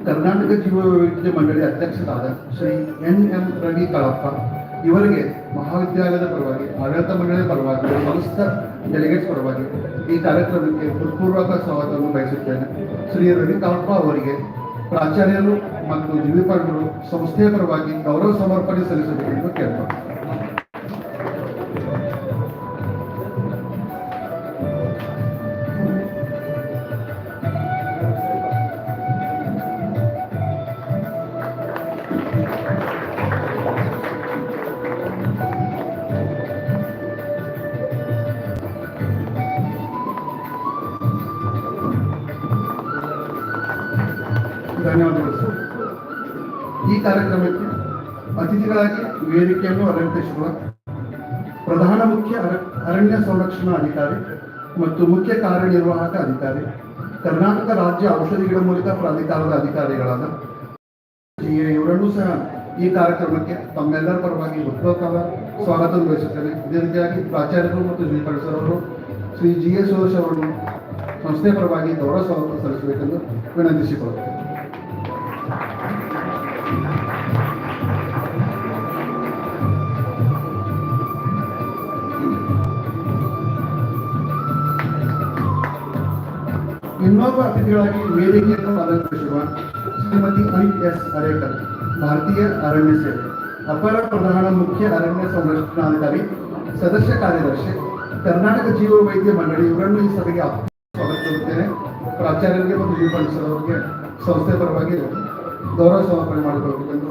Speaker 11: ಕರ್ನಾಟಕ ಜೀವ ವೈವಿಧ್ಯ ಮಂಡಳಿ ಅಧ್ಯಕ್ಷರಾದ ಶ್ರೀ ಎನ್.ಎಂ. ರವಿ ಕಾಳಪ್ಪ ಇವರಿಗೆ ಮಹಾವಿದ್ಯಾಲಯದ ಪರವಾಗಿ, ಆಡಳಿತ ಮಂಡಳಿಯ ಪರವಾಗಿ, ಸಮಸ್ತ ಡೆಲಿಗೇಟ್ಸ್ ಪರವಾಗಿ ಈ ಕಾರ್ಯಕ್ರಮಕ್ಕೆ ಹೃತ್ಪೂರ್ವಕ ಸ್ವಾಗತವನ್ನು ಬಯಸುತ್ತೇನೆ. ಶ್ರೀ ರವಿ ಕಾಳಪ್ಪ ಅವರಿಗೆ ಪ್ರಾಚಾರ್ಯರು ಮತ್ತು ಜೀವಿಪಾಲಕರು ಸಂಸ್ಥೆಯ ಪರವಾಗಿ ಗೌರವ ಸಮರ್ಪಣೆ ಸಲ್ಲಿಸಬೇಕೆಂದು ಕೇಳ್ತಾರೆ. ಧನ್ಯವಾದಗಳು ಸರ್. ಈ ಕಾರ್ಯಕ್ರಮಕ್ಕೆ ಅತಿಥಿಗಳಾಗಿ ವೇದಿಕೆಯನ್ನು ಅಲಂಕರಿಸಿರುವ ಪ್ರಧಾನ ಮುಖ್ಯ ಅರಣ್ಯ ಸಂರಕ್ಷಣಾ ಅಧಿಕಾರಿ ಮತ್ತು ಮುಖ್ಯ ಕಾರ್ಯನಿರ್ವಾಹಕ ಅಧಿಕಾರಿ, ಕರ್ನಾಟಕ ರಾಜ್ಯ ಔಷಧಿ ಗಿಡಮೂಲಿಕಾ ಪ್ರಾಧಿಕಾರದ ಅಧಿಕಾರಿಗಳಾದ ಇವರನ್ನೂ ಸಹ ಈ ಕಾರ್ಯಕ್ರಮಕ್ಕೆ ತಮ್ಮೆಲ್ಲರ ಪರವಾಗಿ ಹೃತ್ಪೂರ್ವಕ ಸ್ವಾಗತ ಬಯಸುತ್ತೇನೆ. ಇದೇ ರೀತಿಯಾಗಿ ಪ್ರಾಚಾರ್ಯರು ಮತ್ತು ಜೀವಿಪಾಲ್ ಸರ್ ಅವರು ಶ್ರೀ G.S. ಸುರೇಶ್ ಅವರನ್ನು ಸಂಸ್ಥೆಯ ಪರವಾಗಿ ಗೌರವ ಸ್ವಾಗತ ಸಲ್ಲಿಸಬೇಕೆಂದು ವಿನಂತಿಸಿಕೊಳ್ಳುತ್ತೇನೆ. ಇನ್ನೊಬ್ಬ ಅತಿಥಿಗಳಾಗಿ ವೇದಿಕೆಯನ್ನು ಅಲಂಕರಿಸಿರುವ ಶ್ರೀಮತಿ ಐ.ಎಸ್. ಅರೇಕರ್, ಭಾರತೀಯ ಅರಣ್ಯ ಸೇವೆ, ಅಪರ ಪ್ರಧಾನ ಮುಖ್ಯ ಅರಣ್ಯ ಸಂರಕ್ಷಣಾಧಿಕಾರಿ, ಸದಸ್ಯ ಕಾರ್ಯದರ್ಶಿ, ಕರ್ನಾಟಕ ಜೀವ ವೈದ್ಯ ಮಂಡಳಿ ಇವರನ್ನು ಈ ಸಭೆಗೆ ಸ್ವಾಗತಿಸುತ್ತೇನೆ. ಪ್ರಾಚಾರ್ಯರಿಗೆ ಮತ್ತು ಜೀವಿಪಾಲಿಸೋರಿಗೆ ಸಂಸ್ಥೆ ಪರವಾಗಿ ಗೌರವ ಸಮರ್ಪಣೆ ಮಾಡಿಕೊಳ್ಳಬೇಕೆಂದು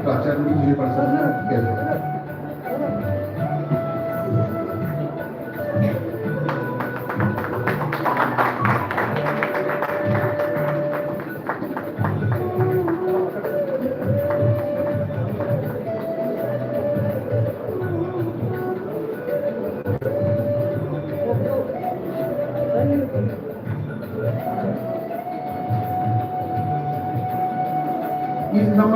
Speaker 11: ಪ್ರಾಚಾರ್ಯರಿಗೆ ಜೀವಿಪಾಲಿಸೋದನ್ನ ಕೇಳಿದ್ದೇನೆ. ಈ ನಮ್ಮ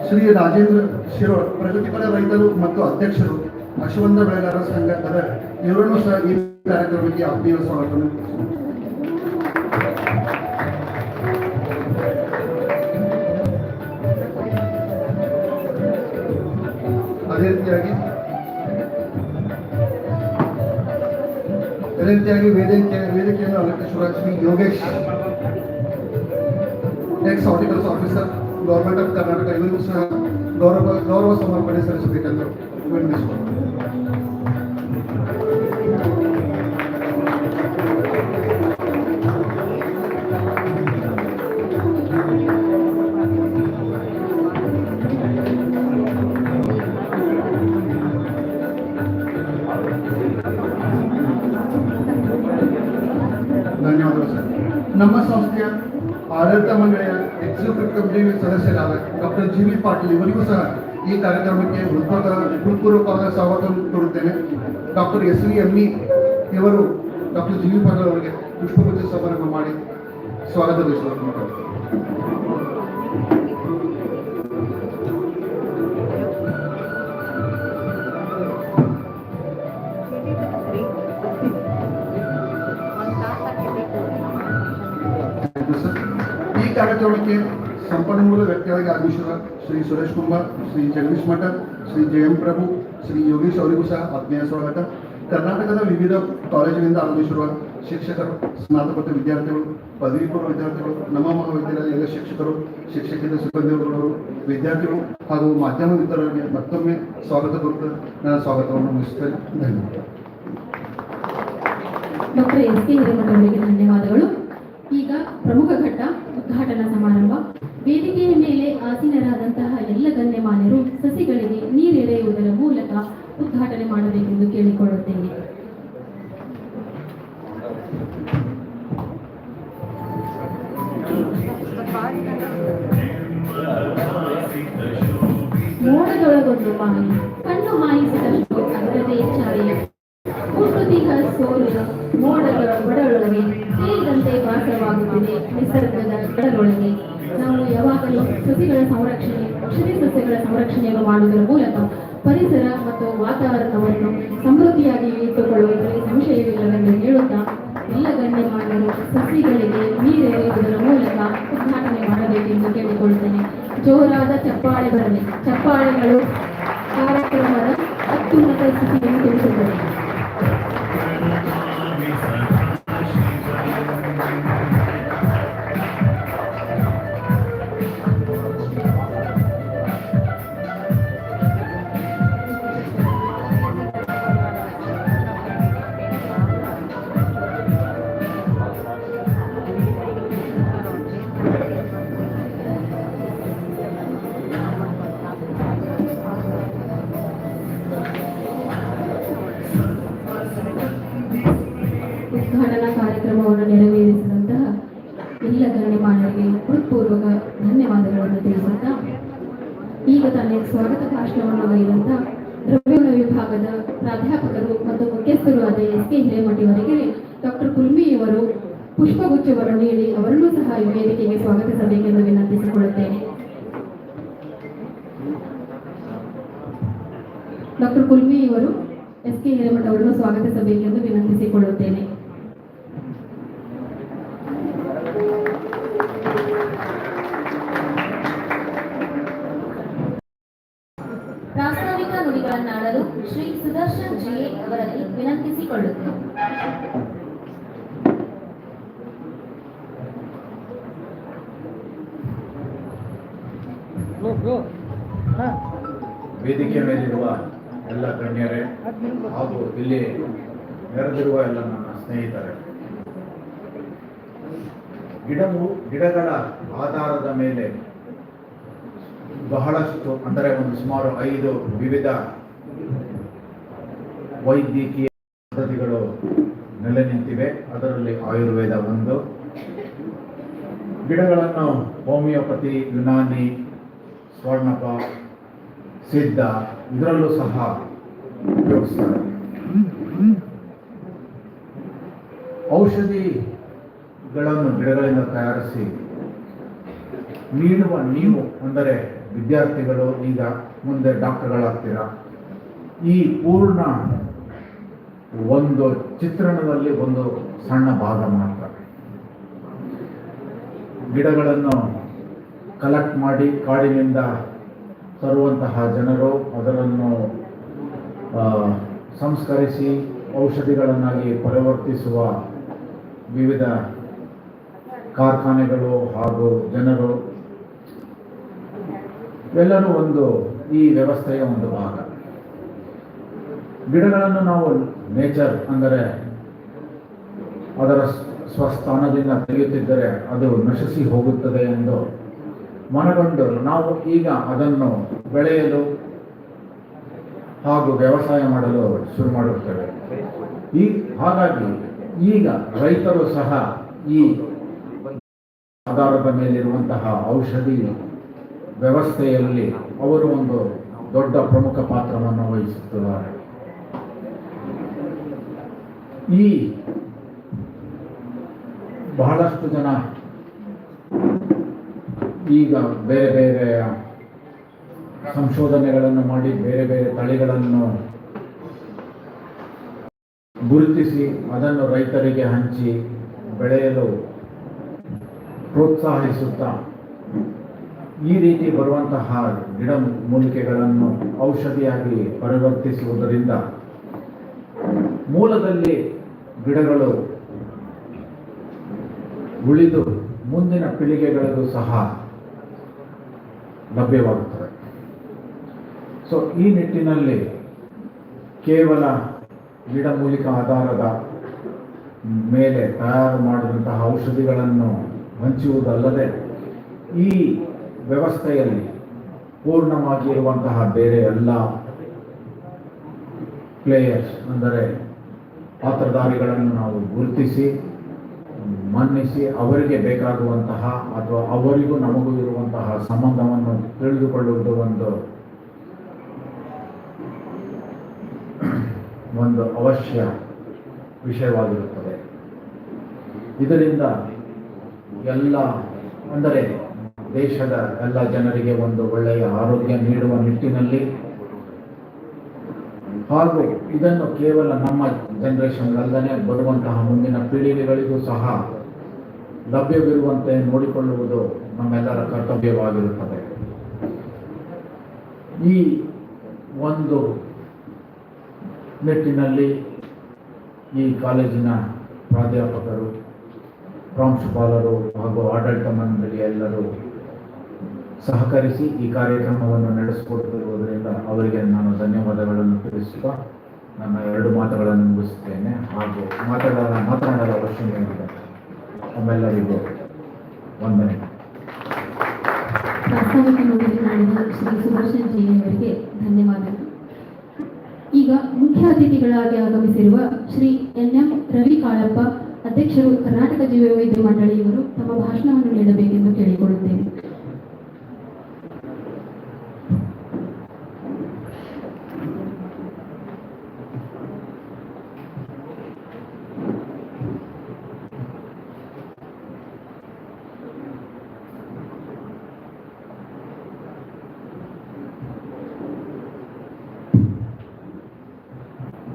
Speaker 11: ಶ್ರೀ ರಾಜೇಂದ್ರ ಶಿರೋಳ್, ಪ್ರಗತಿಪರ ರೈತರು ಮತ್ತು ಅಧ್ಯಕ್ಷರು, ಅಶ್ವಂತ ಬೆಳೆಗಾರರ ಸಂಘ ಗದಗ, ಇವರನ್ನು ಸಹ ಈ ಕಾರ್ಯಕ್ರಮಕ್ಕೆ ಆತ್ಮೀಯ ಸ್ವಾಗತ. ಅದೇ ರೀತಿಯಾಗಿ ವೇದಿಕೆಯನ್ನು ಅಲಂಕರಿಸುವ Shri Yogesh, ex articles officer, government of Karnataka, ಇವರಿಗೂ ಸಹ ಗೌರವ ಸಮರ್ಪಣೆ ಸಲ್ಲಿಸಬೇಕೆಂದು ವಿನಂತಿಸಿಕೊಳ್ಳುತ್ತೇನೆ. ಧನ್ಯವಾದಗಳು ಸರ್. ನಮ್ಮ ಸಂಸ್ಥೆಯ ಆಡಳಿತ ಮಂಡಳಿಯ ಎಕ್ಸಿಕ್ಯೂಟಿವ್ ಕಮಿಟಿ ಸದಸ್ಯರಾದ ಡಾಕ್ಟರ್ G.V. ಪಾಟೀಲ್ ಇವರಿಗೂ ಸಹ ಈ ಕಾರ್ಯಕ್ರಮಕ್ಕೆ ಹೃತ್ಪೂರ್ವಕವಾದ ಸ್ವಾಗತ ಕೋರುತ್ತೇನೆ. Doctor S.V.M.E. ಇವರು ಡಾಕ್ಟರ್ G.V. ಪಾಟೀಲ್ ಅವರಿಗೆ ಪುಷ್ಪಗುಚ್ಛ ಸಮಾರಂಭ ಮಾಡಿ ಸ್ವಾಗತ ಬಯಸುತ್ತಾರೆ. ಈ ಕಾರ್ಯಕ್ರಮಕ್ಕೆ ಸಂಪನ್ಮೂಲ ವ್ಯಕ್ತಿಯಾಗಿ ಆಗಮಿಸಿರುವ ಶ್ರೀ ಸುರೇಶ್ ಕುಮಾರ್, ಶ್ರೀ ಜಗದೀಶ್ ಮಠ, ಶ್ರೀ J.M. ಪ್ರಭು, ಶ್ರೀ ಯೋಗೀಶ್ ಅವರಿಗೂ ಸಹ ಆತ್ಮೀಯ ಸ್ವಾಗತ. ಕರ್ನಾಟಕದ ವಿವಿಧ ಕಾಲೇಜಿನಿಂದ ಆಗಮಿಸಿರುವ ಶಿಕ್ಷಕರು, ಸ್ನಾತಕೋತ್ತರ ವಿದ್ಯಾರ್ಥಿಗಳು, ಪದವಿ ಪೂರ್ವ ವಿದ್ಯಾರ್ಥಿಗಳು, ನಮ್ಮ ಮಹಾವಿದ್ಯಾಲಯದ ಎಲ್ಲ ಶಿಕ್ಷಕರು, ಶಿಕ್ಷಕರ ಸಿಬ್ಬಂದಿಗಳು, ವಿದ್ಯಾರ್ಥಿಗಳು ಹಾಗೂ ಮಾಧ್ಯಮ ಮಿತ್ರರಿಗೆ ಮತ್ತೊಮ್ಮೆ ಸ್ವಾಗತ ಕೊಟ್ಟು ನಾನು ಸ್ವಾಗತವನ್ನು ಮುಗಿಸ್ತೇನೆ. ಧನ್ಯವಾದ.
Speaker 8: ಡಾಕ್ಟರ್ ಎಸ್ ಕೆ ಹಿರೇಮಠ ಅವರಿಗೆ ಧನ್ಯವಾದಗಳು. ಈಗ ಪ್ರಮುಖ ಘಟ್ಟ ಉದ್ಘಾಟನಾ ಸಮಾರಂಭ. ವೇದಿಕೆಯ ಮೇಲೆ ಆಸೀನರಾದಂತಹ ಎಲ್ಲ ಗಣ್ಯಮಾನ್ಯರು ಸಸಿಗಳಿಗೆ ನೀರೆರೆಯುವುದರ ಮೂಲಕ ಉದ್ಘಾಟನೆ ಮಾಡಬೇಕೆಂದು ಕೇಳಿಕೊಳ್ಳುತ್ತೇನೆ. ಮೋಡದೊಳಗೊಂದು ಮಾಯಿ ಕಣ್ಣು ಹಾಯಿಸಿದಷ್ಟು ಅದರದೇ ಛಾಯೆ ಮುಟ್ಟುತಿಹ ಸೋಲು ಮೋಡಗಳ ಒಡಲೊಳಗೆ ಸೇರಿದಂತೆ ವಾಸವಾಗುತ್ತಿದೆ ನಿಸರ್ಗದ ಕಡಲೊಳಗೆ. ನಾವು ಯಾವಾಗಲೂ ಸಸಿಗಳ ಸಂರಕ್ಷಣೆ, ಔಷಧಿ ಸಸ್ಯಗಳ ಸಂರಕ್ಷಣೆಯನ್ನು ಮಾಡುವುದರ ಮೂಲಕ ಪರಿಸರ ಮತ್ತು ವಾತಾವರಣವನ್ನು ಸಮೃದ್ಧಿಯಾಗಿ ಇಟ್ಟುಕೊಳ್ಳುವುದರಲ್ಲಿ ಸಂಶಯವಿಲ್ಲವೆಂದು ಹೇಳುತ್ತಾ ಎಲ್ಲ ಗಣ್ಯಮಾನ್ಯರು ಸಸಿಗಳಿಗೆ ನೀರೆರೆಯುವುದರ ಮೂಲಕ ಉದ್ಘಾಟನೆ ಮಾಡಬೇಕೆಂದು ಕೇಳಿಕೊಳ್ಳುತ್ತೇನೆ. ಜೋರಾದ ಚಪ್ಪಾಳೆ ಬರಲಿ. ಚಪ್ಪಾಳೆಗಳು ಕಾರ್ಯಕ್ರಮದ ಅತ್ಯುನ್ನತ ಸ್ಥಿತಿಯನ್ನು ತಿಳಿಸುತ್ತದೆ. ಉದ್ಘಾಟನಾ ಕಾರ್ಯಕ್ರಮವನ್ನು ನೆರವೇರಿಸಿದಂತಹ ಎಲ್ಲ ಗಣ್ಯಮಾನ್ಯರಿಗೆ ಹೃತ್ಪೂರ್ವಕ ಧನ್ಯವಾದಗಳನ್ನು ತಿಳಿಸುತ್ತಾ ಈಗ ತಾನೇ ಸ್ವಾಗತ ಭಾಷಣವನ್ನು ಬರೆದಂತಹ ದ್ರವ್ಯಗುಣ ವಿಭಾಗದ ಪ್ರಾಧ್ಯಾಪಕರು ಮತ್ತು ಮುಖ್ಯಸ್ಥರು ಆದ ಎಸ್ ಕೆ ಹಿರೇಮಠಿಯವರಿಗೆ ಡಾಕ್ಟರ್ ಕುಲ್ಮಿಯವರು ಪುಷ್ಪಗುಚ್ಛವನ್ನು ನೀಡಿ ಅವರನ್ನೂ ಸಹ ಈ ವೇದಿಕೆಗೆ ಸ್ವಾಗತಿಸಬೇಕೆಂದು ವಿನಂತಿಸಿಕೊಳ್ಳುತ್ತೇನೆ. ಡಾಕ್ಟರ್ ಕುಲ್ಮಿಯವರು ಎಸ್ ಕೆ ಹಿರೇಮಠ ಅವರನ್ನು ಸ್ವಾಗತಿಸಬೇಕೆಂದು ವಿನಂತಿಸಿಕೊಳ್ಳುತ್ತೇನೆ.
Speaker 9: ಪ್ರಾಸ್ತಾವಿಕ ನುಡಿಗಳನ್ನಾಡಲು ಶ್ರೀ ಸುದರ್ಶನ್ ಜಿ ಅವರಲ್ಲಿ ವಿನಂತಿಸಿಕೊಳ್ಳುತ್ತೇನೆ.
Speaker 12: ವೇದಿಕೆ ಮೇಲಿರುವ ಎಲ್ಲ ಗಣ್ಯರೇ ಹಾಗೂ ಇಲ್ಲಿ ನೆರೆದಿರುವ ಎಲ್ಲ ನನ್ನ ಸ್ನೇಹಿತರೆ, ಗಿಡಗಳ ಆಧಾರದ ಮೇಲೆ ಬಹಳಷ್ಟು ಅಂದರೆ ಒಂದು ಸುಮಾರು 5 ವಿವಿಧ ವೈದ್ಯಕೀಯ ಪದ್ಧತಿಗಳು ನೆಲೆ ನಿಂತಿವೆ. ಅದರಲ್ಲಿ ಆಯುರ್ವೇದ ಒಂದು. ಗಿಡಗಳನ್ನು ಹೋಮಿಯೋಪತಿ, ಯುನಾನಿ, ಸ್ವರ್ಣಪ, ಸಿದ್ಧ ಇದರಲ್ಲೂ ಸಹ ಉಪಯೋಗಿಸ್ತಾರೆ. ಔಷಧಿಗಳನ್ನು ಗಿಡಗಳಿಂದ ತಯಾರಿಸಿ ನೀಡುವ ನೀವು ಅಂದರೆ ವಿದ್ಯಾರ್ಥಿಗಳು ಈಗ ಮುಂದೆ ಡಾಕ್ಟರ್ಗಳಾಗ್ತೀರಾ. ಈ ಪೂರ್ಣ ಒಂದು ಚಿತ್ರಣದಲ್ಲಿ ಒಂದು ಸಣ್ಣ ಭಾಗ ಮಾತ್ರ. ಗಿಡಗಳನ್ನು ಕಲೆಕ್ಟ್ ಮಾಡಿ ಕಾಡಿನಿಂದ ತರುವಂತಹ ಜನರು ಅದನ್ನು ಸಂಸ್ಕರಿಸಿ ಔಷಧಿಗಳನ್ನಾಗಿ ಪರಿವರ್ತಿಸುವ ವಿವಿಧ ಕಾರ್ಖಾನೆಗಳು ಹಾಗೂ ಜನರು ಎಲ್ಲರೂ ಒಂದು ಈ ವ್ಯವಸ್ಥೆಯ ಒಂದು ಭಾಗ. ಗಿಡಗಳನ್ನು ನಾವು ನೇಚರ್ ಅಂದರೆ ಅದರ ಸ್ವಸ್ಥಾನದಿಂದ ತೆಗೆಯುತ್ತಿದ್ದರೆ ಅದು ನಶಿಸಿ ಹೋಗುತ್ತದೆ ಎಂದು ಮನಗೊಂಡು ನಾವು ಈಗ ಅದನ್ನು ಬೆಳೆಯಲು ಹಾಗೂ ವ್ಯವಸಾಯ ಮಾಡಲು ಶುರು ಮಾಡುತ್ತೇವೆ. ಹಾಗಾಗಿ ಈಗ ರೈತರು ಸಹ ಈ ಆಧಾರದ ಮೇಲಿರುವಂತಹ ಔಷಧಿ ವ್ಯವಸ್ಥೆಯಲ್ಲಿ ಅವರು ಒಂದು ದೊಡ್ಡ ಪ್ರಮುಖ ಪಾತ್ರವನ್ನು ವಹಿಸುತ್ತಿದ್ದಾರೆ. ಈ ಬಹಳಷ್ಟು ಜನ ಈಗ ಬೇರೆ ಬೇರೆ ಸಂಶೋಧನೆಗಳನ್ನು ಮಾಡಿ ಬೇರೆ ಬೇರೆ ತಳಿಗಳನ್ನು ಗುರುತಿಸಿ ಅದನ್ನು ರೈತರಿಗೆ ಹಂಚಿ ಬೆಳೆಯಲು ಪ್ರೋತ್ಸಾಹಿಸುತ್ತಾ ಈ ರೀತಿ ಬರುವಂತಹ ಗಿಡಮೂಲಿಕೆಗಳನ್ನು ಔಷಧಿಯಾಗಿ ಪರಿವರ್ತಿಸುವುದರಿಂದ ಮೂಲದಲ್ಲಿ ಗಿಡಗಳು ಉಳಿದು ಮುಂದಿನ ಪೀಳಿಗೆಗಳಿಗೂ ಸಹ ಲಭ್ಯವಾಗುತ್ತದೆ. ಸೊ ಈ ನಿಟ್ಟಿನಲ್ಲಿ ಕೇವಲ ಗಿಡಮೂಲಿಕ ಆಧಾರದ ಮೇಲೆ ತಯಾರು ಮಾಡಿದಂತಹ ಔಷಧಿಗಳನ್ನು ಹಂಚುವುದಲ್ಲದೆ ಈ ವ್ಯವಸ್ಥೆಯಲ್ಲಿ ಪೂರ್ಣವಾಗಿ ಇರುವಂತಹ ಬೇರೆ ಎಲ್ಲ ಪ್ಲೇಯರ್ಸ್ ಅಂದರೆ ಪಾತ್ರಧಾರಿಗಳನ್ನು ನಾವು ಗುರುತಿಸಿ ಮನ್ನಿಸಿ ಅವರಿಗೆ ಬೇಕಾಗುವಂತಹ ಅಥವಾ ಅವರಿಗೂ ನಮಗೂ ಇರುವಂತಹ ಸಂಬಂಧವನ್ನು ತಿಳಿದುಕೊಳ್ಳುವುದು ಒಂದು ಅವಶ್ಯ ವಿಷಯವಾಗಿರುತ್ತದೆ. ಇದರಿಂದ ಎಲ್ಲ ಅಂದರೆ ದೇಶದ ಎಲ್ಲ ಜನರಿಗೆ ಒಂದು ಒಳ್ಳೆಯ ಆರೋಗ್ಯ ನೀಡುವ ನಿಟ್ಟಿನಲ್ಲಿ ಹಾಗೂ ಇದನ್ನು ಕೇವಲ ನಮ್ಮ ಜನರೇಷನ್ ಅಲ್ಲದೆ ಬರುವಂತಹ ಮುಂದಿನ ಪೀಳಿಗೆಗಳಿಗೂ ಸಹ ಲಭ್ಯವಿರುವಂತೆ ನೋಡಿಕೊಳ್ಳುವುದು ನಮ್ಮೆಲ್ಲರ ಕರ್ತವ್ಯವಾಗಿರುತ್ತದೆ. ಈ ಒಂದು ನಿಟ್ಟಿನಲ್ಲಿ ಈ ಕಾಲೇಜಿನ ಪ್ರಾಧ್ಯಾಪಕರು, ಪ್ರಾಂಶುಪಾಲರು ಹಾಗೂ ಆಡಳಿತ ಮಂಡಳಿ ಎಲ್ಲರೂ ಸಹಕರಿಸಿ ಈ ಕಾರ್ಯಕ್ರಮವನ್ನು ನಡೆಸಿಕೊಡುತ್ತಿರುವುದರಿಂದ ಅವರಿಗೆ ನಾನು ಧನ್ಯವಾದಗಳನ್ನು ತಿಳಿಸುತ್ತಾ ನನ್ನ 2 ಮಾತುಗಳನ್ನು ಮುಗಿಸುತ್ತೇನೆ ಹಾಗೂ ಮಾತನಾಡಲು ಅವಶ್ಯಕತೆ ಇದೆ. ತಮ್ಮೆಲ್ಲರಿಗೂ ವಂದನೆ.
Speaker 8: ಪ್ರಾಸ್ತಾವಿಕ ನುಡಿಗೆ ಮಾಡಿದ ಶ್ರೀ ಸುದರ್ಶನ್ ಜಿ ಅವರಿಗೆ ಧನ್ಯವಾದಗಳು. ಈಗ ಮುಖ್ಯ ಅತಿಥಿಗಳಾಗಿ ಆಗಮಿಸಿರುವ ಶ್ರೀ NM ರವಿ ಕಾಳಪ್ಪ, ಅಧ್ಯಕ್ಷರು ಕರ್ನಾಟಕ ಜೀವವೈದ್ಯ ಮಂಡಳಿಯವರು ತಮ್ಮ ಭಾಷಣವನ್ನು ನೀಡಬೇಕೆಂದು ಕೇಳಿಕೊಳ್ಳುತ್ತೇನೆ.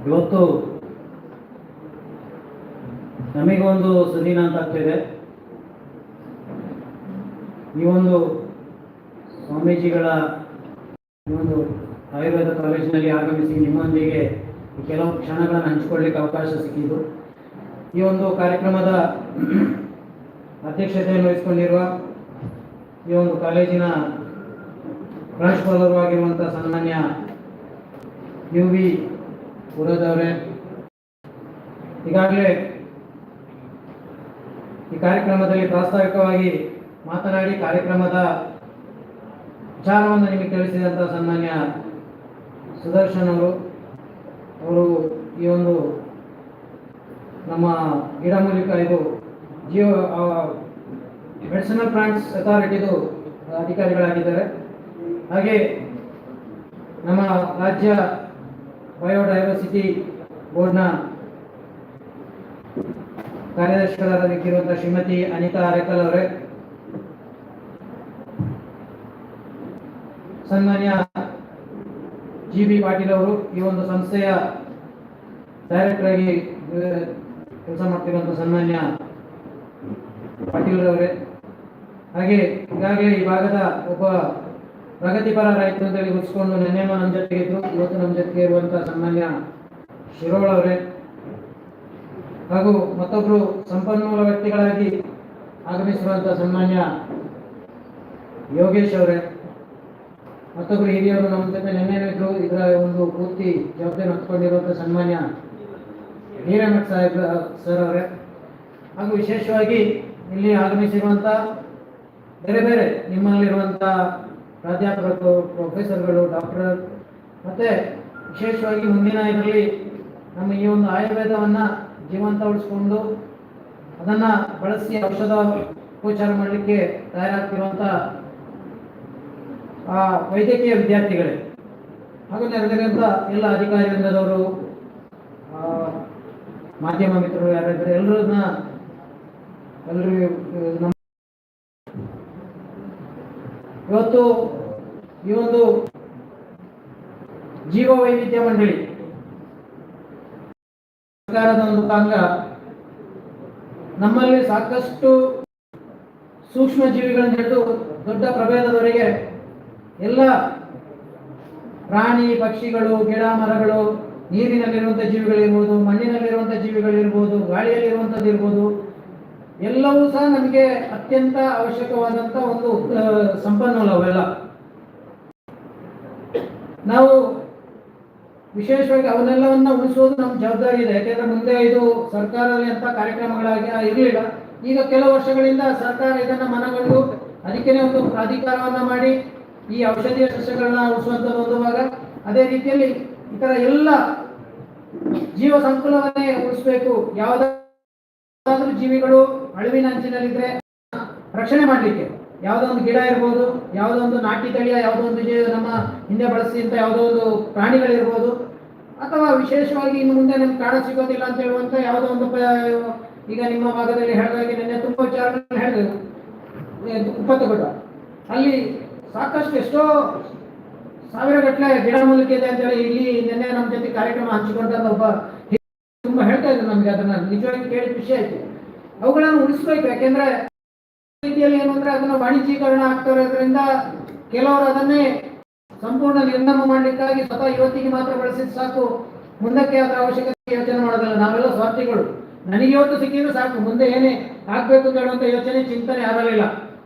Speaker 13: ಇವತ್ತು ನಮಗೊಂದು ಸುದಿನ ಅಂತ ಆಗ್ತಿದೆ. ಈ ಒಂದು ಸ್ವಾಮೀಜಿಗಳ ಈ ಒಂದು ಆಯುರ್ವೇದ ಕಾಲೇಜಿನಲ್ಲಿ ಆಗಮಿಸಿ ನಿಮ್ಮೊಂದಿಗೆ ಕೆಲವು ಕ್ಷಣಗಳನ್ನು ಹಂಚಿಕೊಳ್ಳಿಕ್ಕೆ ಅವಕಾಶ ಸಿಕ್ಕಿದ್ದು. ಈ ಒಂದು ಕಾರ್ಯಕ್ರಮದ ಅಧ್ಯಕ್ಷತೆಯನ್ನು ವಹಿಸಿಕೊಂಡಿರುವ ಈ ಒಂದು ಕಾಲೇಜಿನ ಪ್ರಾಂಶುಪಾಲರು ಆಗಿರುವಂಥ ಸನ್ಮಾನ್ಯ UV ಪುರದವರೇ, ಈಗಾಗಲೇ ಈ ಕಾರ್ಯಕ್ರಮದಲ್ಲಿ ಪ್ರಾಸ್ತಾವಿಕವಾಗಿ ಮಾತನಾಡಿ ಕಾರ್ಯಕ್ರಮದ ವಿಚಾರವನ್ನು ನಿಮಗೆ ತಿಳಿಸಿದಂಥ ಸನ್ಮಾನ್ಯ ಸುದರ್ಶನ್ ಅವರು ಈ ಒಂದು ನಮ್ಮ ಗಿಡಮೂಲಿಕ ಇದು ಮೆಡಿಸಿನಲ್ ಪ್ಲಾಂಟ್ಸ್ ಅಥಾರಿಟಿದು ಅಧಿಕಾರಿಗಳಾಗಿದ್ದಾರೆ. ಹಾಗೆ ನಮ್ಮ ರಾಜ್ಯ ಬಯೋಡೈವರ್ಸಿಟಿ ಬೋರ್ಡ್ನ ಕಾರ್ಯದರ್ಶಿಗಳಾಗಿರುವಂಥ ಶ್ರೀಮತಿ ಅನಿತಾ ಅರೆಕಲ್ ಅವರೇ, ಸನ್ಮಾನ್ಯ GB ಪಾಟೀಲ್ ಅವರು ಈ ಒಂದು ಸಂಸ್ಥೆಯ ಡೈರೆಕ್ಟರ್ ಆಗಿ ಕೆಲಸ ಮಾಡ್ತಿರುವಂಥ ಸನ್ಮಾನ್ಯ ಪಾಟೀಲ್ ಅವರೇ, ಹಾಗೆ ಈಗಾಗಲೇ ಈ ಭಾಗದ ಒಬ್ಬ ಪ್ರಗತಿಪರ ರೈತರು ಅಂತೇಳಿ ಗುರುತಿಸಿಕೊಂಡು ನಿನ್ನೆನೂ ನಮ್ಮ ಜೊತೆಗೆ ಇದ್ರು, ಇವತ್ತು ನಮ್ಮ ಜೊತೆಗೆ ಇರುವಂಥ ಸನ್ಮಾನ್ಯ ಶಿರೋಳ್ ಅವರೇ, ಹಾಗೂ ಮತ್ತೊಬ್ಬರು ಸಂಪನ್ಮೂಲ ವ್ಯಕ್ತಿಗಳಾಗಿ ಆಗಮಿಸಿರುವಂಥ ಸನ್ಮಾನ್ಯ ಯೋಗೇಶ್ ಅವರೇ, ಮತ್ತೊಬ್ಬರು ಹಿರಿಯರು ನಮ್ಮ ಜೊತೆ ನಿನ್ನೆನೂ ಇದ್ರು, ಇದರ ಒಂದು ಪೂರ್ತಿ ಜವಾಬ್ದಾರಿ ಹೊತ್ಕೊಂಡಿರುವಂಥ ಸನ್ಮಾನ್ಯ ಹಿರೇಮಠ್ ಸಾಹೇಬ್ ಸರ್ ಅವರೇ, ಹಾಗೂ ವಿಶೇಷವಾಗಿ ಇಲ್ಲಿ ಆಗಮಿಸಿರುವಂಥ ಬೇರೆ ಬೇರೆ ನಿಮ್ಮಲ್ಲಿರುವಂಥ ಪ್ರಾಧ್ಯಾಪಕರು, ಪ್ರೊಫೆಸರ್ಗಳು, ಡಾಕ್ಟರ್, ಮತ್ತು ವಿಶೇಷವಾಗಿ ಮುಂದಿನ ಇದರಲ್ಲಿ ನಮ್ಮ ಈ ಒಂದು ಆಯುರ್ವೇದವನ್ನು ಜೀವಂತ ಉಳಿಸ್ಕೊಂಡು ಅದನ್ನು ಬಳಸಿ ಔಷಧ ಉಪಚಾರ ಮಾಡಲಿಕ್ಕೆ ತಯಾರಾಗ್ತಿರುವಂಥ ವೈದ್ಯಕೀಯ ವಿದ್ಯಾರ್ಥಿಗಳೇ, ಹಾಗೂ ನೆರೆದಿರುವಂಥ ಎಲ್ಲ ಅಧಿಕಾರಿ ವೃಂದದವರು, ಮಾಧ್ಯಮ ಮಿತ್ರರು ಯಾರಿದ್ದಾರೆ ಎಲ್ಲರೂ ನಮ್ಮ ಇವತ್ತು ಈ ಒಂದು ಜೀವ ವೈವಿಧ್ಯ ಮಂಡಳಿ ಸರ್ಕಾರದ ಒಂದು ಅಂಗ ನಮ್ಮಲ್ಲಿ ಸಾಕಷ್ಟು ಸೂಕ್ಷ್ಮ ಜೀವಿಗಳನ್ನು ಹಿಡಿದು ದೊಡ್ಡ ಪ್ರಭೇದದವರೆಗೆ ಎಲ್ಲ ಪ್ರಾಣಿ ಪಕ್ಷಿಗಳು, ಗಿಡ ಮರಗಳು, ನೀರಿನಲ್ಲಿರುವಂಥ ಜೀವಿಗಳಿರ್ಬೋದು, ಮಣ್ಣಿನಲ್ಲಿರುವಂಥ ಜೀವಿಗಳಿರ್ಬೋದು, ಗಾಳಿಯಲ್ಲಿರುವಂಥದ್ದು ಇರ್ಬೋದು, ಎಲ್ಲವೂ ಸಹ ನಮಗೆ ಅತ್ಯಂತ ಅವಶ್ಯಕವಾದಂಥ ಒಂದು ಸಂಪನ್ಮೂಲ ಅವೆಲ್ಲ. ನಾವು ವಿಶೇಷವಾಗಿ ಅವನ್ನೆಲ್ಲವನ್ನ ಉಳಿಸೋದು ನಮ್ಮ ಜವಾಬ್ದಾರಿ ಇದೆ. ಯಾಕೆಂದ್ರೆ ಮುಂದೆ ಇದು ಸರ್ಕಾರದಲ್ಲಿ ಅಂತ ಕಾರ್ಯಕ್ರಮಗಳಾಗಿ ಇರಲಿಲ್ಲ. ಈಗ ಕೆಲವು ವರ್ಷಗಳಿಂದ ಸರ್ಕಾರ ಇದನ್ನ ಮನಗಂಡು ಅದಕ್ಕೆ ಒಂದು ಪ್ರಾಧಿಕಾರವನ್ನ ಮಾಡಿ ಈ ಔಷಧೀಯ ಸಸ್ಯಗಳನ್ನ ಉಳಿಸುವಂಥದ್ದು ಒಂದು ಭಾಗ. ಅದೇ ರೀತಿಯಲ್ಲಿ ಇತರ ಎಲ್ಲ ಜೀವ ಸಂಕುಲವನ್ನೇ ಉಳಿಸಬೇಕು. ಯಾವುದಾದ್ರೂ ಜೀವಿಗಳು ಅಳಿವಿನ ಅಂಚಿನಲ್ಲಿದ್ರೆ ರಕ್ಷಣೆ ಮಾಡಲಿಕ್ಕೆ ಯಾವುದೋ ಒಂದು ಗಿಡ ಇರ್ಬೋದು, ಯಾವುದೋ ಒಂದು ನಾಟಿ ತಳಿಯ ಯಾವುದೋ ಒಂದು ನಮ್ಮ ಹಿಂದೆ ಬಳಸಿದಂಥ ಯಾವುದೋ ಒಂದು ಪ್ರಾಣಿಗಳಿರ್ಬೋದು, ಅಥವಾ ವಿಶೇಷವಾಗಿ ಇನ್ನು ಮುಂದೆ ನಮ್ಗೆ ಕಾಣ ಸಿಗೋದಿಲ್ಲ ಅಂತ ಹೇಳುವಂಥ ಯಾವುದೋ ಒಂದು ಈಗ ನಿಮ್ಮ ಭಾಗದಲ್ಲಿ ಹೇಳಿದಾಗೆ ನಿನ್ನೆ ತುಂಬ ವಿಚಾರಗಳನ್ನು ಹೇಳಿದೆವು. ಉಪ್ಪತ್ತಗೊಡ್ಡ ಅಲ್ಲಿ ಸಾಕಷ್ಟು ಎಷ್ಟೋ ಸಾವಿರಗಟ್ಟಲೆ ಗಿಡಮೂಲಿಕೆ ಇದೆ ಅಂತೇಳಿ ಇಲ್ಲಿ ನಿನ್ನೆ ನಮ್ಮ ಜೊತೆ ಕಾರ್ಯಕ್ರಮ ಹಂಚಿಕೊಂಡಂತ ಒಬ್ಬ ತುಂಬ ಹೇಳ್ತಾ ಇದ್ರು. ನಮಗೆ ಅದನ್ನ ನಿಜವಾಗಿ ಕೇಳಿ ಖುಷಿ ಆಯ್ತು. ಅವುಗಳನ್ನು ಉಳಿಸ್ಬೇಕು. ಯಾಕೆಂದ್ರೆ ರೀತಿಯಲ್ಲಿ ಏನು ಅಂದ್ರೆ ಅದನ್ನ ವಾಣಿಜ್ಯೀಕರಣ ಆಗ್ತಾ ಇರೋದ್ರಿಂದ ಕೆಲವರು ಅದನ್ನೇ ಸಂಪೂರ್ಣ ನಿರ್ನಾಮ ಮಾಡಲಿಕ್ಕಾಗಿ ಸ್ವತಃ ಇವತ್ತಿಗೆ ಮಾತ್ರ ಬಳಸಿದ ಸಾಕು, ಮುಂದಕ್ಕೆ ಅದರ ಅವಶ್ಯಕತೆ ಯೋಚನೆ ಮಾಡೋದಲ್ಲ. ನಾವೆಲ್ಲ ಸ್ವಾರ್ಥಿಗಳು. ನನಗೆ ಇವತ್ತು ಸಿಕ್ಕಿದ್ರು ಸಾಕು, ಮುಂದೆ ಏನೇ ಆಗ್ಬೇಕು ಅಂತ ಹೇಳುವಂತ ಯೋಚನೆ ಚಿಂತನೆ ಆಗಲಿಲ್ಲ.